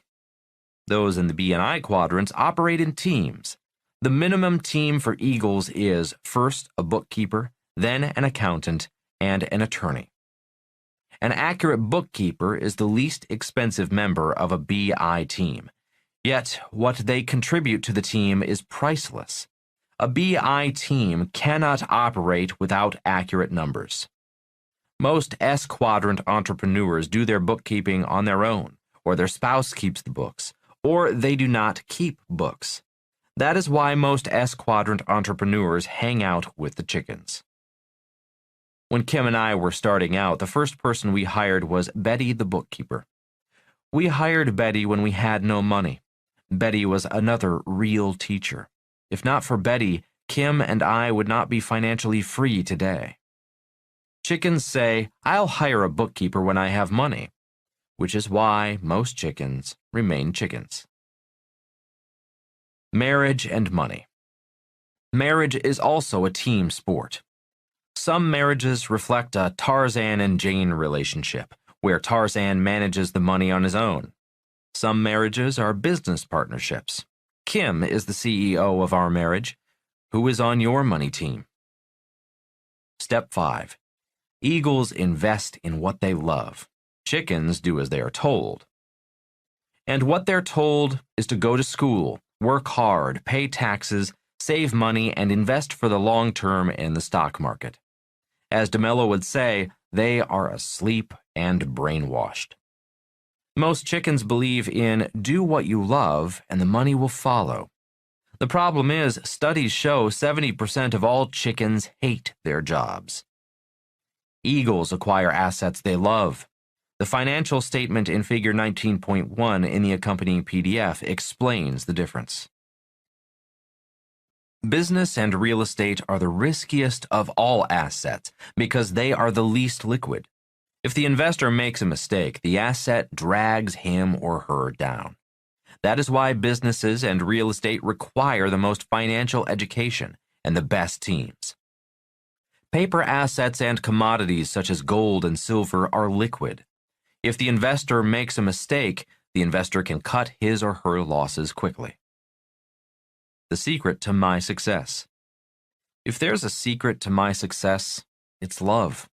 Those in the B and I quadrants operate in teams. The minimum team for Eagles is first a bookkeeper, then an accountant, and an attorney. An accurate bookkeeper is the least expensive member of a BI team. Yet, what they contribute to the team is priceless. A BI team cannot operate without accurate numbers. Most S-quadrant entrepreneurs do their bookkeeping on their own, or their spouse keeps the books, or they do not keep books. That is why most S-quadrant entrepreneurs hang out with the chickens. When Kim and I were starting out, the first person we hired was Betty the bookkeeper. We hired Betty when we had no money. Betty was another real teacher. If not for Betty, Kim and I would not be financially free today. Chickens say, I'll hire a bookkeeper when I have money, which is why most chickens remain chickens. Marriage and money. Marriage is also a team sport. Some marriages reflect a Tarzan and Jane relationship, where Tarzan manages the money on his own. Some marriages are business partnerships. Kim is the CEO of our marriage. Who is on your money team? Step 5. Eagles invest in what they love. Chickens do as they are told. And what they're told is to go to school, work hard, pay taxes, save money, and invest for the long term in the stock market. As DeMello would say, they are asleep and brainwashed. Most chickens believe in do what you love and the money will follow. The problem is, studies show 70% of all chickens hate their jobs. Eagles acquire assets they love. The financial statement in Figure 19.1 in the accompanying PDF explains the difference. Business and real estate are the riskiest of all assets because they are the least liquid. If the investor makes a mistake, the asset drags him or her down. That is why businesses and real estate require the most financial education and the best teams. Paper assets and commodities such as gold and silver are liquid. If the investor makes a mistake, the investor can cut his or her losses quickly. The secret to my success. If there's a secret to my success, it's love.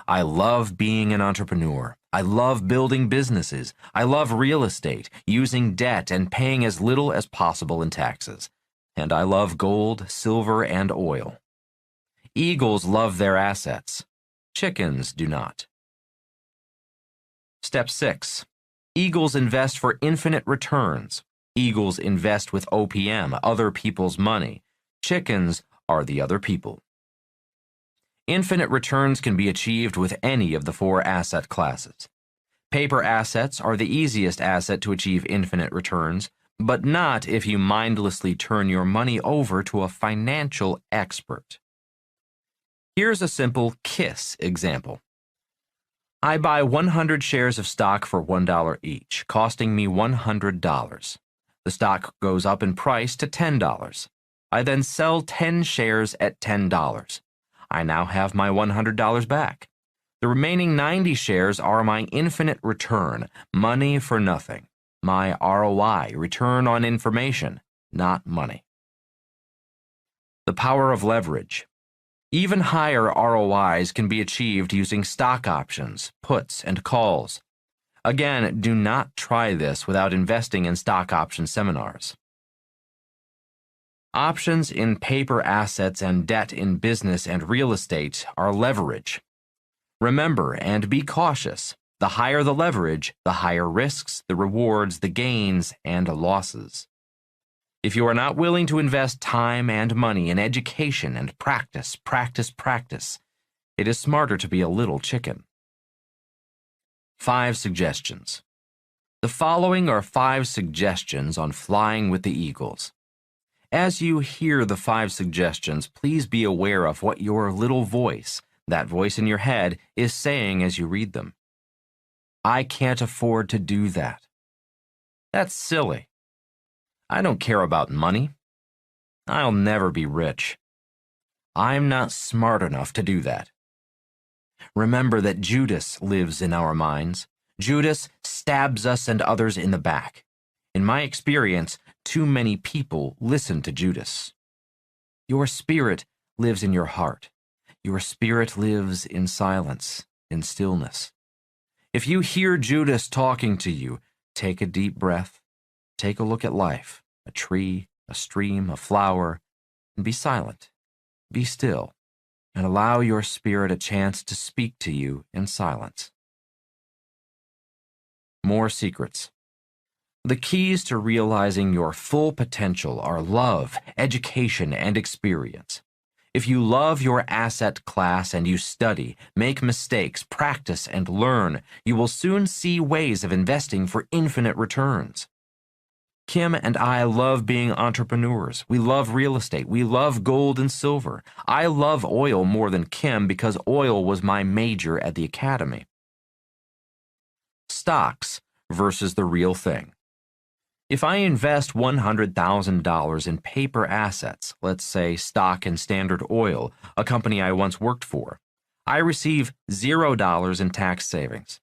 I love being an entrepreneur. I love building businesses. I love real estate, using debt and paying as little as possible in taxes. And I love gold, silver, and oil. Eagles love their assets. Chickens do not. Step 6. Eagles invest for infinite returns. Eagles invest with OPM, other people's money. Chickens are the other people. Infinite returns can be achieved with any of the 4 asset classes. Paper assets are the easiest asset to achieve infinite returns, but not if you mindlessly turn your money over to a financial expert. Here's a simple KISS example. I buy 100 shares of stock for $1 each, costing me $100. The stock goes up in price to $10. I then sell 10 shares at $10. I now have my $100 back. The remaining 90 shares are my infinite return, money for nothing. My ROI, return on information, not money. The power of leverage. Even higher ROIs can be achieved using stock options, puts, and calls. Again, do not try this without investing in stock option seminars. Options in paper assets and debt in business and real estate are leverage. Remember and be cautious. The higher the leverage, the higher risks, the rewards, the gains, and losses. If you are not willing to invest time and money in education and practice, it is smarter to be a little chicken. 5 suggestions. The following are 5 suggestions on flying with the Eagles. As you hear the 5 suggestions, please be aware of what your little voice, that voice in your head, is saying as you read them. I can't afford to do that. That's silly. I don't care about money. I'll never be rich. I'm not smart enough to do that. Remember that Judas lives in our minds. Judas stabs us and others in the back. In my experience, too many people listen to Judas. Your spirit lives in your heart. Your spirit lives in silence, in stillness. If you hear Judas talking to you, take a deep breath, take a look at life, a tree, a stream, a flower, and be silent. Be still, and allow your spirit a chance to speak to you in silence. More secrets. The keys to realizing your full potential are love, education, and experience. If you love your asset class and you study, make mistakes, practice, and learn, you will soon see ways of investing for infinite returns. Kim and I love being entrepreneurs. We love real estate. We love gold and silver. I love oil more than Kim because oil was my major at the academy. Stocks versus the real thing. If I invest $100,000 in paper assets, let's say stock in Standard Oil, a company I once worked for, I receive $0 in tax savings.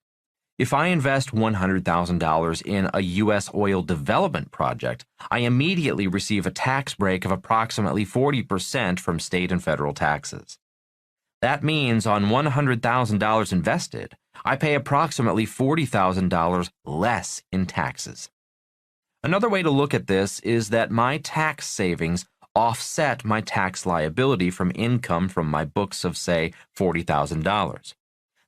If I invest $100,000 in a U.S. oil development project, I immediately receive a tax break of approximately 40% from state and federal taxes. That means on $100,000 invested, I pay approximately $40,000 less in taxes. Another way to look at this is that my tax savings offset my tax liability from income from my books of, say, $40,000.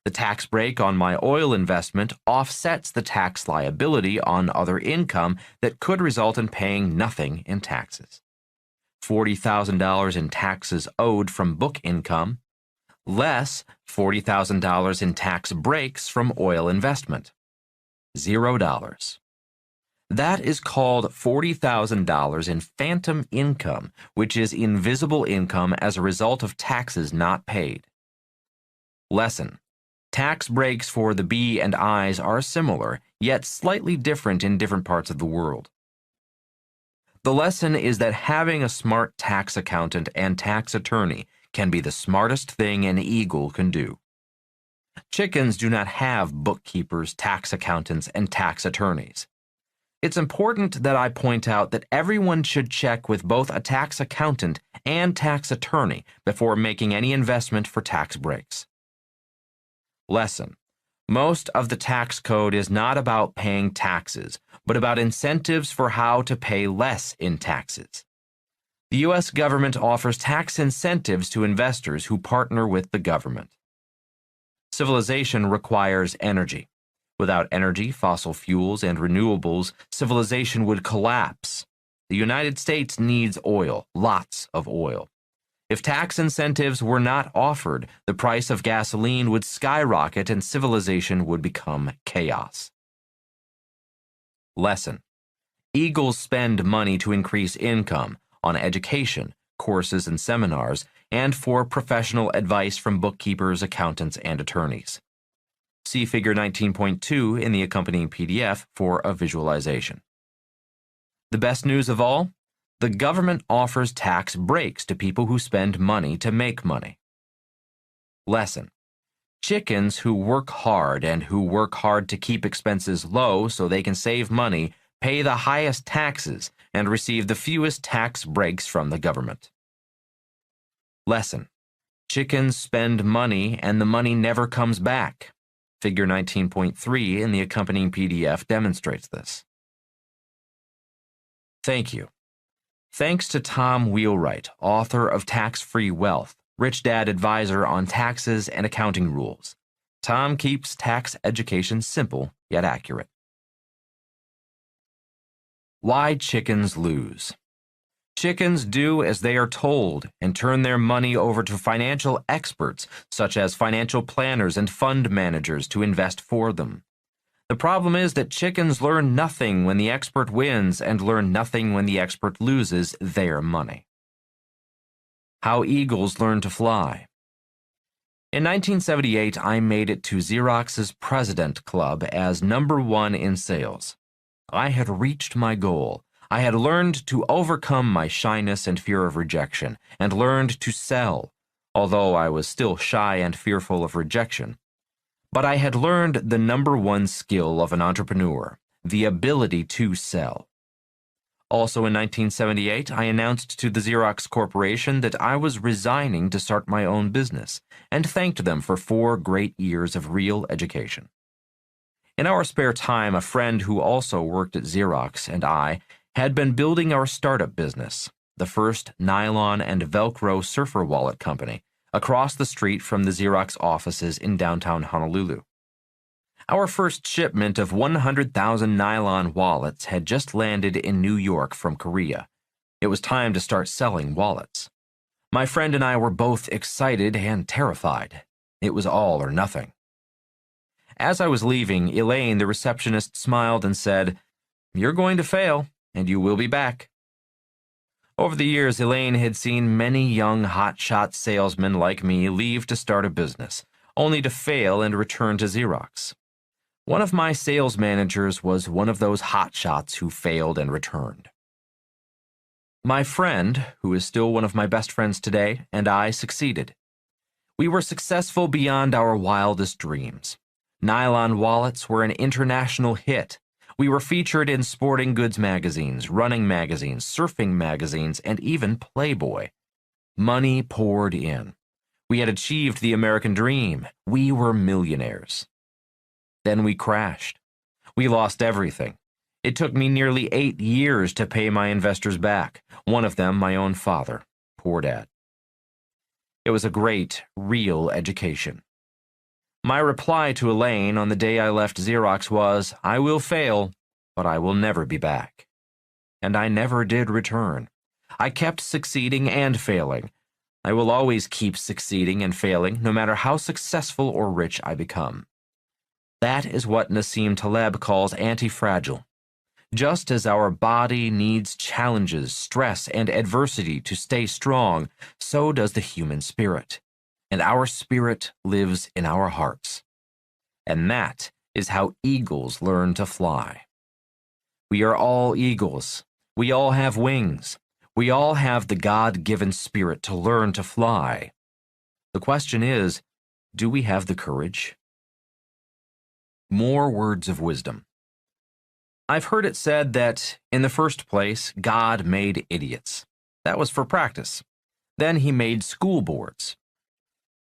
The tax break on my oil investment offsets the tax liability on other income that could result in paying nothing in taxes. $40,000 in taxes owed from book income, less $40,000 in tax breaks from oil investment. $0. That is called $40,000 in phantom income, which is invisible income as a result of taxes not paid. Lesson. Tax breaks for the B and I's are similar, yet slightly different in different parts of the world. The lesson is that having a smart tax accountant and tax attorney can be the smartest thing an eagle can do. Chickens do not have bookkeepers, tax accountants, and tax attorneys. It's important that I point out that everyone should check with both a tax accountant and tax attorney before making any investment for tax breaks. Lesson. Most of the tax code is not about paying taxes, but about incentives for how to pay less in taxes. The U.S. government offers tax incentives to investors who partner with the government. Civilization requires energy. Without energy, fossil fuels, and renewables, civilization would collapse. The United States needs oil, lots of oil. If tax incentives were not offered, the price of gasoline would skyrocket and civilization would become chaos. Lesson. Eagles spend money to increase income on education, courses and seminars, and for professional advice from bookkeepers, accountants, and attorneys. See Figure 19.2 in the accompanying PDF for a visualization. The best news of all? The government offers tax breaks to people who spend money to make money. Lesson. Chickens who work hard and who work hard to keep expenses low so they can save money pay the highest taxes and receive the fewest tax breaks from the government. Lesson. Chickens spend money and the money never comes back. Figure 19.3 in the accompanying PDF demonstrates this. Thank you. Thanks to Tom Wheelwright, author of Tax-Free Wealth, Rich Dad Advisor on Taxes and Accounting Rules. Tom keeps tax education simple yet accurate. Why chickens lose. Chickens do as they are told and turn their money over to financial experts, such as financial planners and fund managers, to invest for them. The problem is that chickens learn nothing when the expert wins and learn nothing when the expert loses their money. How eagles learn to fly. In 1978, I made it to Xerox's President Club as #1 in sales. I had reached my goal. I had learned to overcome my shyness and fear of rejection, and learned to sell, although I was still shy and fearful of rejection. But I had learned the number one skill of an entrepreneur, the ability to sell. Also in 1978, I announced to the Xerox Corporation that I was resigning to start my own business, and thanked them for 4 great years of real education. In our spare time, a friend who also worked at Xerox and I had been building our startup business, the first nylon and Velcro surfer wallet company, across the street from the Xerox offices in downtown Honolulu. Our first shipment of 100,000 nylon wallets had just landed in New York from Korea. It was time to start selling wallets. My friend and I were both excited and terrified. It was all or nothing. As I was leaving, Elaine, the receptionist, smiled and said, "You're going to fail, and you will be back." Over the years, Elaine had seen many young hotshot salesmen like me leave to start a business, only to fail and return to Xerox. One of my sales managers was one of those hotshots who failed and returned. My friend, who is still one of my best friends today, and I succeeded. We were successful beyond our wildest dreams. Nylon wallets were an international hit. We were featured in sporting goods magazines, running magazines, surfing magazines, and even Playboy. Money poured in. We had achieved the American dream. We were millionaires. Then we crashed. We lost everything. It took me nearly 8 years to pay my investors back, one of them my own father. Poor Dad. It was a great, real education. My reply to Elaine on the day I left Xerox was, "I will fail, but I will never be back." And I never did return. I kept succeeding and failing. I will always keep succeeding and failing, no matter how successful or rich I become. That is what Nassim Taleb calls anti-fragile. Just as our body needs challenges, stress, and adversity to stay strong, so does the human spirit. And our spirit lives in our hearts. And that is how eagles learn to fly. We are all eagles. We all have wings. We all have the God-given spirit to learn to fly. The question is, do we have the courage? More words of wisdom. I've heard it said that, in the first place, God made idiots. That was for practice. Then he made school boards.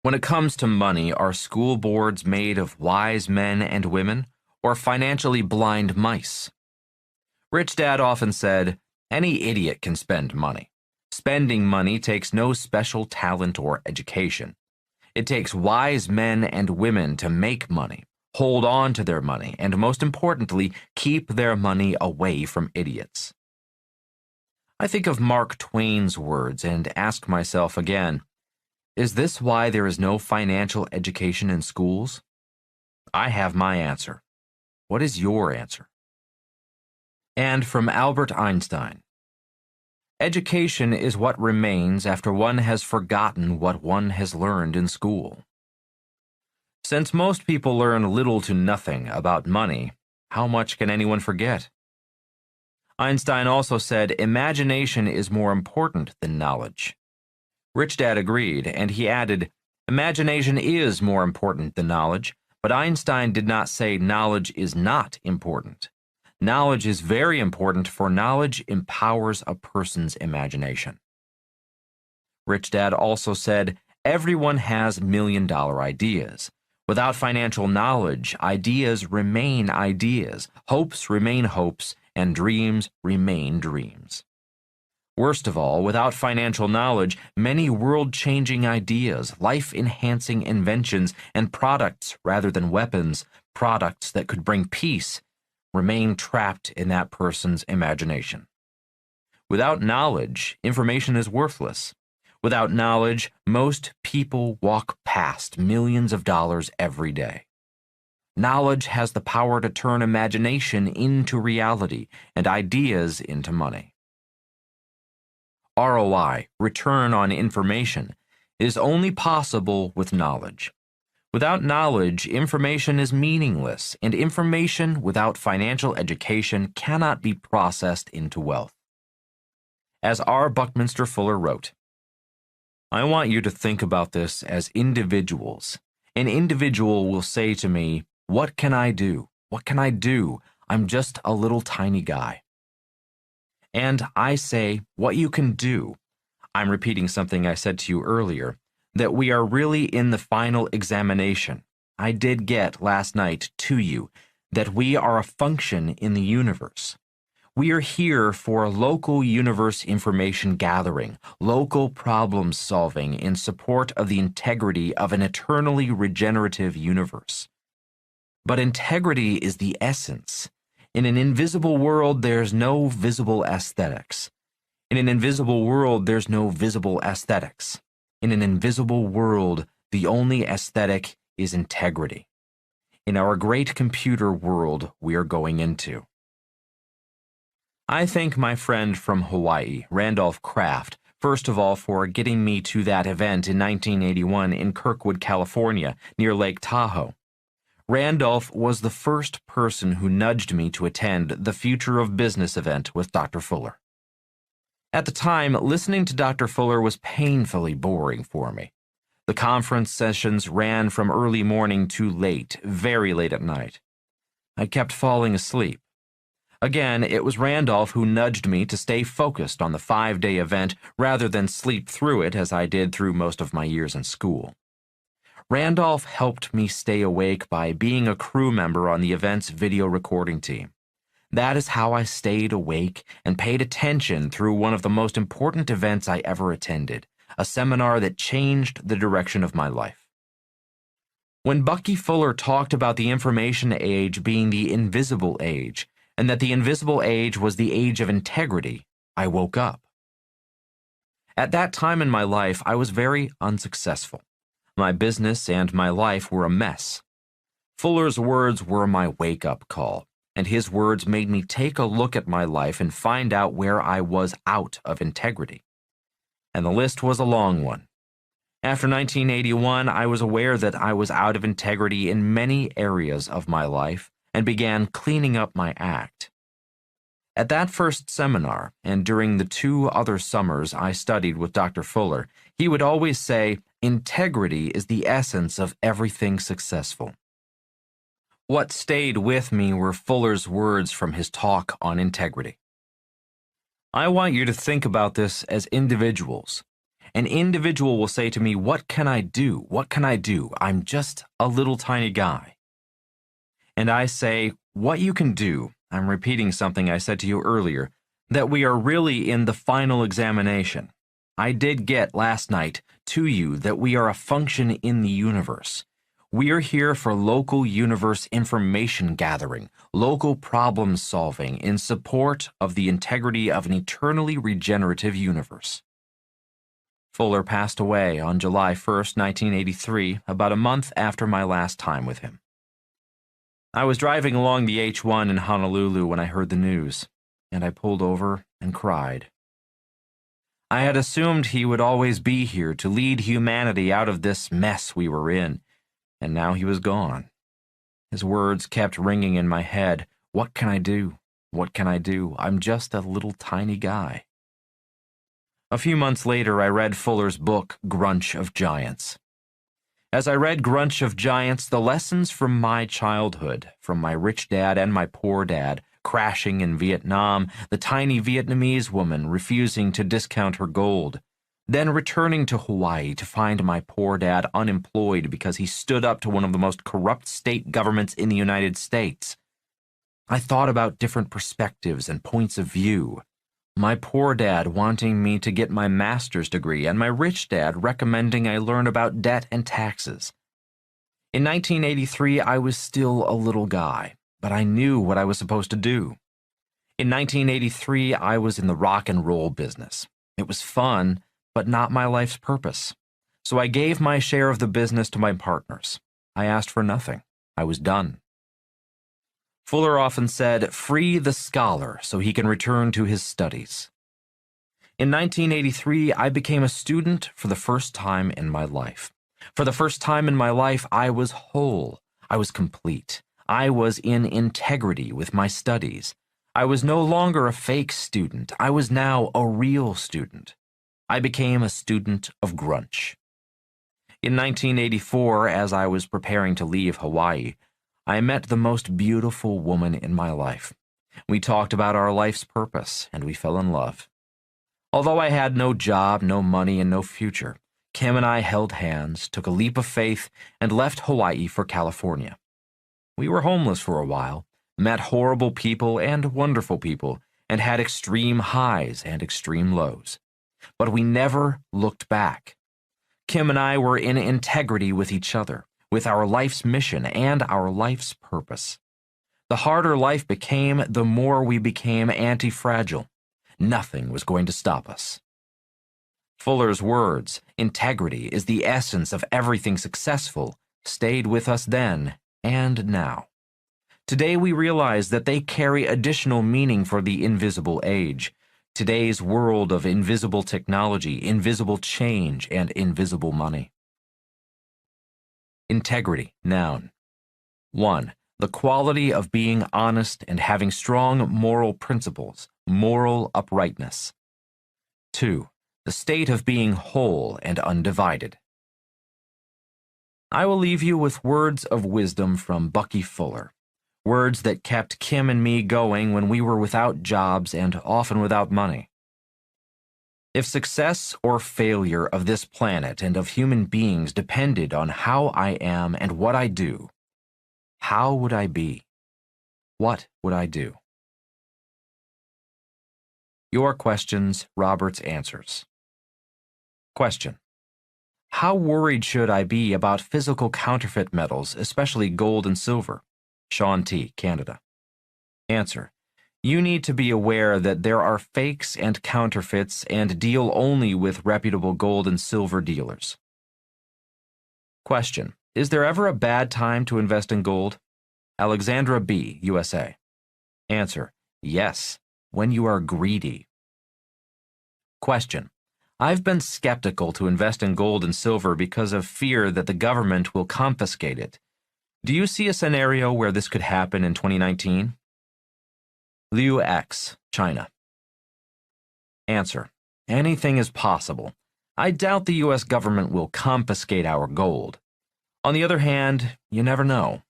When it comes to money, are school boards made of wise men and women, or financially blind mice? Rich Dad often said, "Any idiot can spend money. Spending money takes no special talent or education. It takes wise men and women to make money, hold on to their money, and most importantly, keep their money away from idiots." I think of Mark Twain's words and ask myself again, is this why there is no financial education in schools? I have my answer. What is your answer? And from Albert Einstein, education is what remains after one has forgotten what one has learned in school. Since most people learn little to nothing about money, how much can anyone forget? Einstein also said, imagination is more important than knowledge. Rich Dad agreed, and he added, imagination is more important than knowledge, but Einstein did not say knowledge is not important. Knowledge is very important, for knowledge empowers a person's imagination. Rich Dad also said, everyone has million-dollar ideas. Without financial knowledge, ideas remain ideas, hopes remain hopes, and dreams remain dreams. Worst of all, without financial knowledge, many world-changing ideas, life-enhancing inventions, and products rather than weapons, products that could bring peace, remain trapped in that person's imagination. Without knowledge, information is worthless. Without knowledge, most people walk past millions of dollars every day. Knowledge has the power to turn imagination into reality and ideas into money. ROI, return on information, is only possible with knowledge. Without knowledge, information is meaningless, and information without financial education cannot be processed into wealth. As R. Buckminster Fuller wrote, I want you to think about this as individuals. An individual will say to me, "What can I do? What can I do? I'm just a little tiny guy." And I say, what you can do. I'm repeating something I said to you earlier, that we are really in the final examination. I did get last night to you that we are a function in the universe. We are here for local universe information gathering, local problem solving in support of the integrity of an eternally regenerative universe. But integrity is the essence. In an invisible world, there's no visible aesthetics. In an invisible world, there's no visible aesthetics. In an invisible world, the only aesthetic is integrity. In our great computer world we are going into. I thank my friend from Hawaii, Randolph Kraft, first of all for getting me to that event in 1981 in Kirkwood, California, near Lake Tahoe. Randolph was the first person who nudged me to attend the Future of Business event with Dr. Fuller. At the time, listening to Dr. Fuller was painfully boring for me. The conference sessions ran from early morning to late, very late at night. I kept falling asleep. Again, it was Randolph who nudged me to stay focused on the 5-day event rather than sleep through it as I did through most of my years in school. Randolph helped me stay awake by being a crew member on the event's video recording team. That is how I stayed awake and paid attention through one of the most important events I ever attended, a seminar that changed the direction of my life. When Bucky Fuller talked about the information age being the invisible age, and that the invisible age was the age of integrity, I woke up. At that time in my life, I was very unsuccessful. My business and my life were a mess. Fuller's words were my wake-up call, and his words made me take a look at my life and find out where I was out of integrity. And the list was a long one. After 1981, I was aware that I was out of integrity in many areas of my life and began cleaning up my act. At that first seminar, and during the 2 other summers I studied with Dr. Fuller, he would always say, integrity is the essence of everything successful. What stayed with me were Fuller's words from his talk on integrity. I want you to think about this as individuals. An individual will say to me, "What can I do? What can I do? I'm just a little tiny guy." And I say, what you can do, I'm repeating something I said to you earlier, that we are really in the final examination. I did get last night to you that we are a function in the universe. We are here for local universe information gathering, local problem solving in support of the integrity of an eternally regenerative universe. Fuller passed away on July 1st, 1983, about a month after my last time with him. I was driving along the H1 in Honolulu when I heard the news, and I pulled over and cried. I had assumed he would always be here to lead humanity out of this mess we were in, and now he was gone. His words kept ringing in my head. What can I do? What can I do? I'm just a little tiny guy. A few months later, I read Fuller's book, Grunch of Giants. As I read Grunch of Giants, the lessons from my childhood, from my rich dad and my poor dad, crashing in Vietnam, the tiny Vietnamese woman refusing to discount her gold, then returning to Hawaii to find my poor dad unemployed because he stood up to one of the most corrupt state governments in the United States. I thought about different perspectives and points of view. My poor dad wanting me to get my master's degree, and my rich dad recommending I learn about debt and taxes. In 1983, I was still a little guy, but I knew what I was supposed to do. In 1983, I was in the rock and roll business. It was fun, but not my life's purpose. So I gave my share of the business to my partners. I asked for nothing. I was done. Fuller often said, "Free the scholar so he can return to his studies." In 1983, I became a student for the first time in my life. For the first time in my life, I was whole. I was complete. I was in integrity with my studies. I was no longer a fake student. I was now a real student. I became a student of grunch. In 1984, as I was preparing to leave Hawaii, I met the most beautiful woman in my life. We talked about our life's purpose, and we fell in love. Although I had no job, no money, and no future, Kim and I held hands, took a leap of faith, and left Hawaii for California. We were homeless for a while, met horrible people and wonderful people, and had extreme highs and extreme lows. But we never looked back. Kim and I were in integrity with each other, with our life's mission and our life's purpose. The harder life became, the more we became anti-fragile. Nothing was going to stop us. Fuller's words, integrity is the essence of everything successful, stayed with us then and now. Today we realize that they carry additional meaning for the invisible age, today's world of invisible technology, invisible change, and invisible money. Integrity, noun. 1. The quality of being honest and having strong moral principles, moral uprightness. 2. The state of being whole and undivided. I will leave you with words of wisdom from Bucky Fuller, words that kept Kim and me going when we were without jobs and often without money. If success or failure of this planet and of human beings depended on how I am and what I do, how would I be? What would I do? Your questions, Robert's answers. Question. How worried should I be about physical counterfeit metals, especially gold and silver? Sean T., Canada. Answer. You need to be aware that there are fakes and counterfeits and deal only with reputable gold and silver dealers. Question. Is there ever a bad time to invest in gold? Alexandra B., USA. Answer. Yes, when you are greedy. Question. I've been skeptical to invest in gold and silver because of fear that the government will confiscate it. Do you see a scenario where this could happen in 2019? Liu X, China. Answer. Anything is possible. I doubt the U.S. government will confiscate our gold. On the other hand, you never know.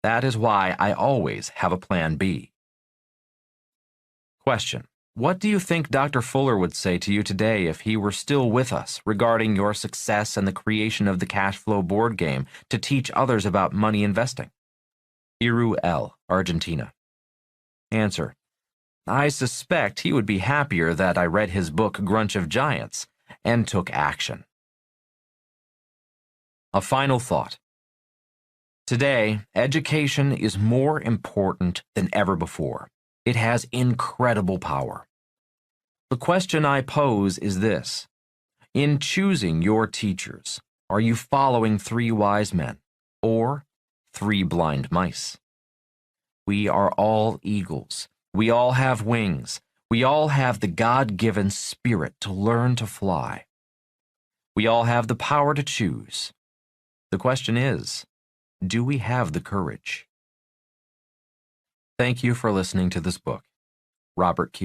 That is why I always have a plan B. Question. What do you think Dr. Fuller would say to you today if he were still with us regarding your success and the creation of the cash flow board game to teach others about money investing? Iru L., Argentina. Answer. I suspect he would be happier that I read his book Grunch of Giants and took action. A final thought. Today, education is more important than ever before. It has incredible power. The question I pose is this. In choosing your teachers, are you following 3 wise men or 3 blind mice? We are all eagles. We all have wings. We all have the God-given spirit to learn to fly. We all have the power to choose. The question is, do we have the courage? Thank you for listening to this book. Robert Kiyosaki.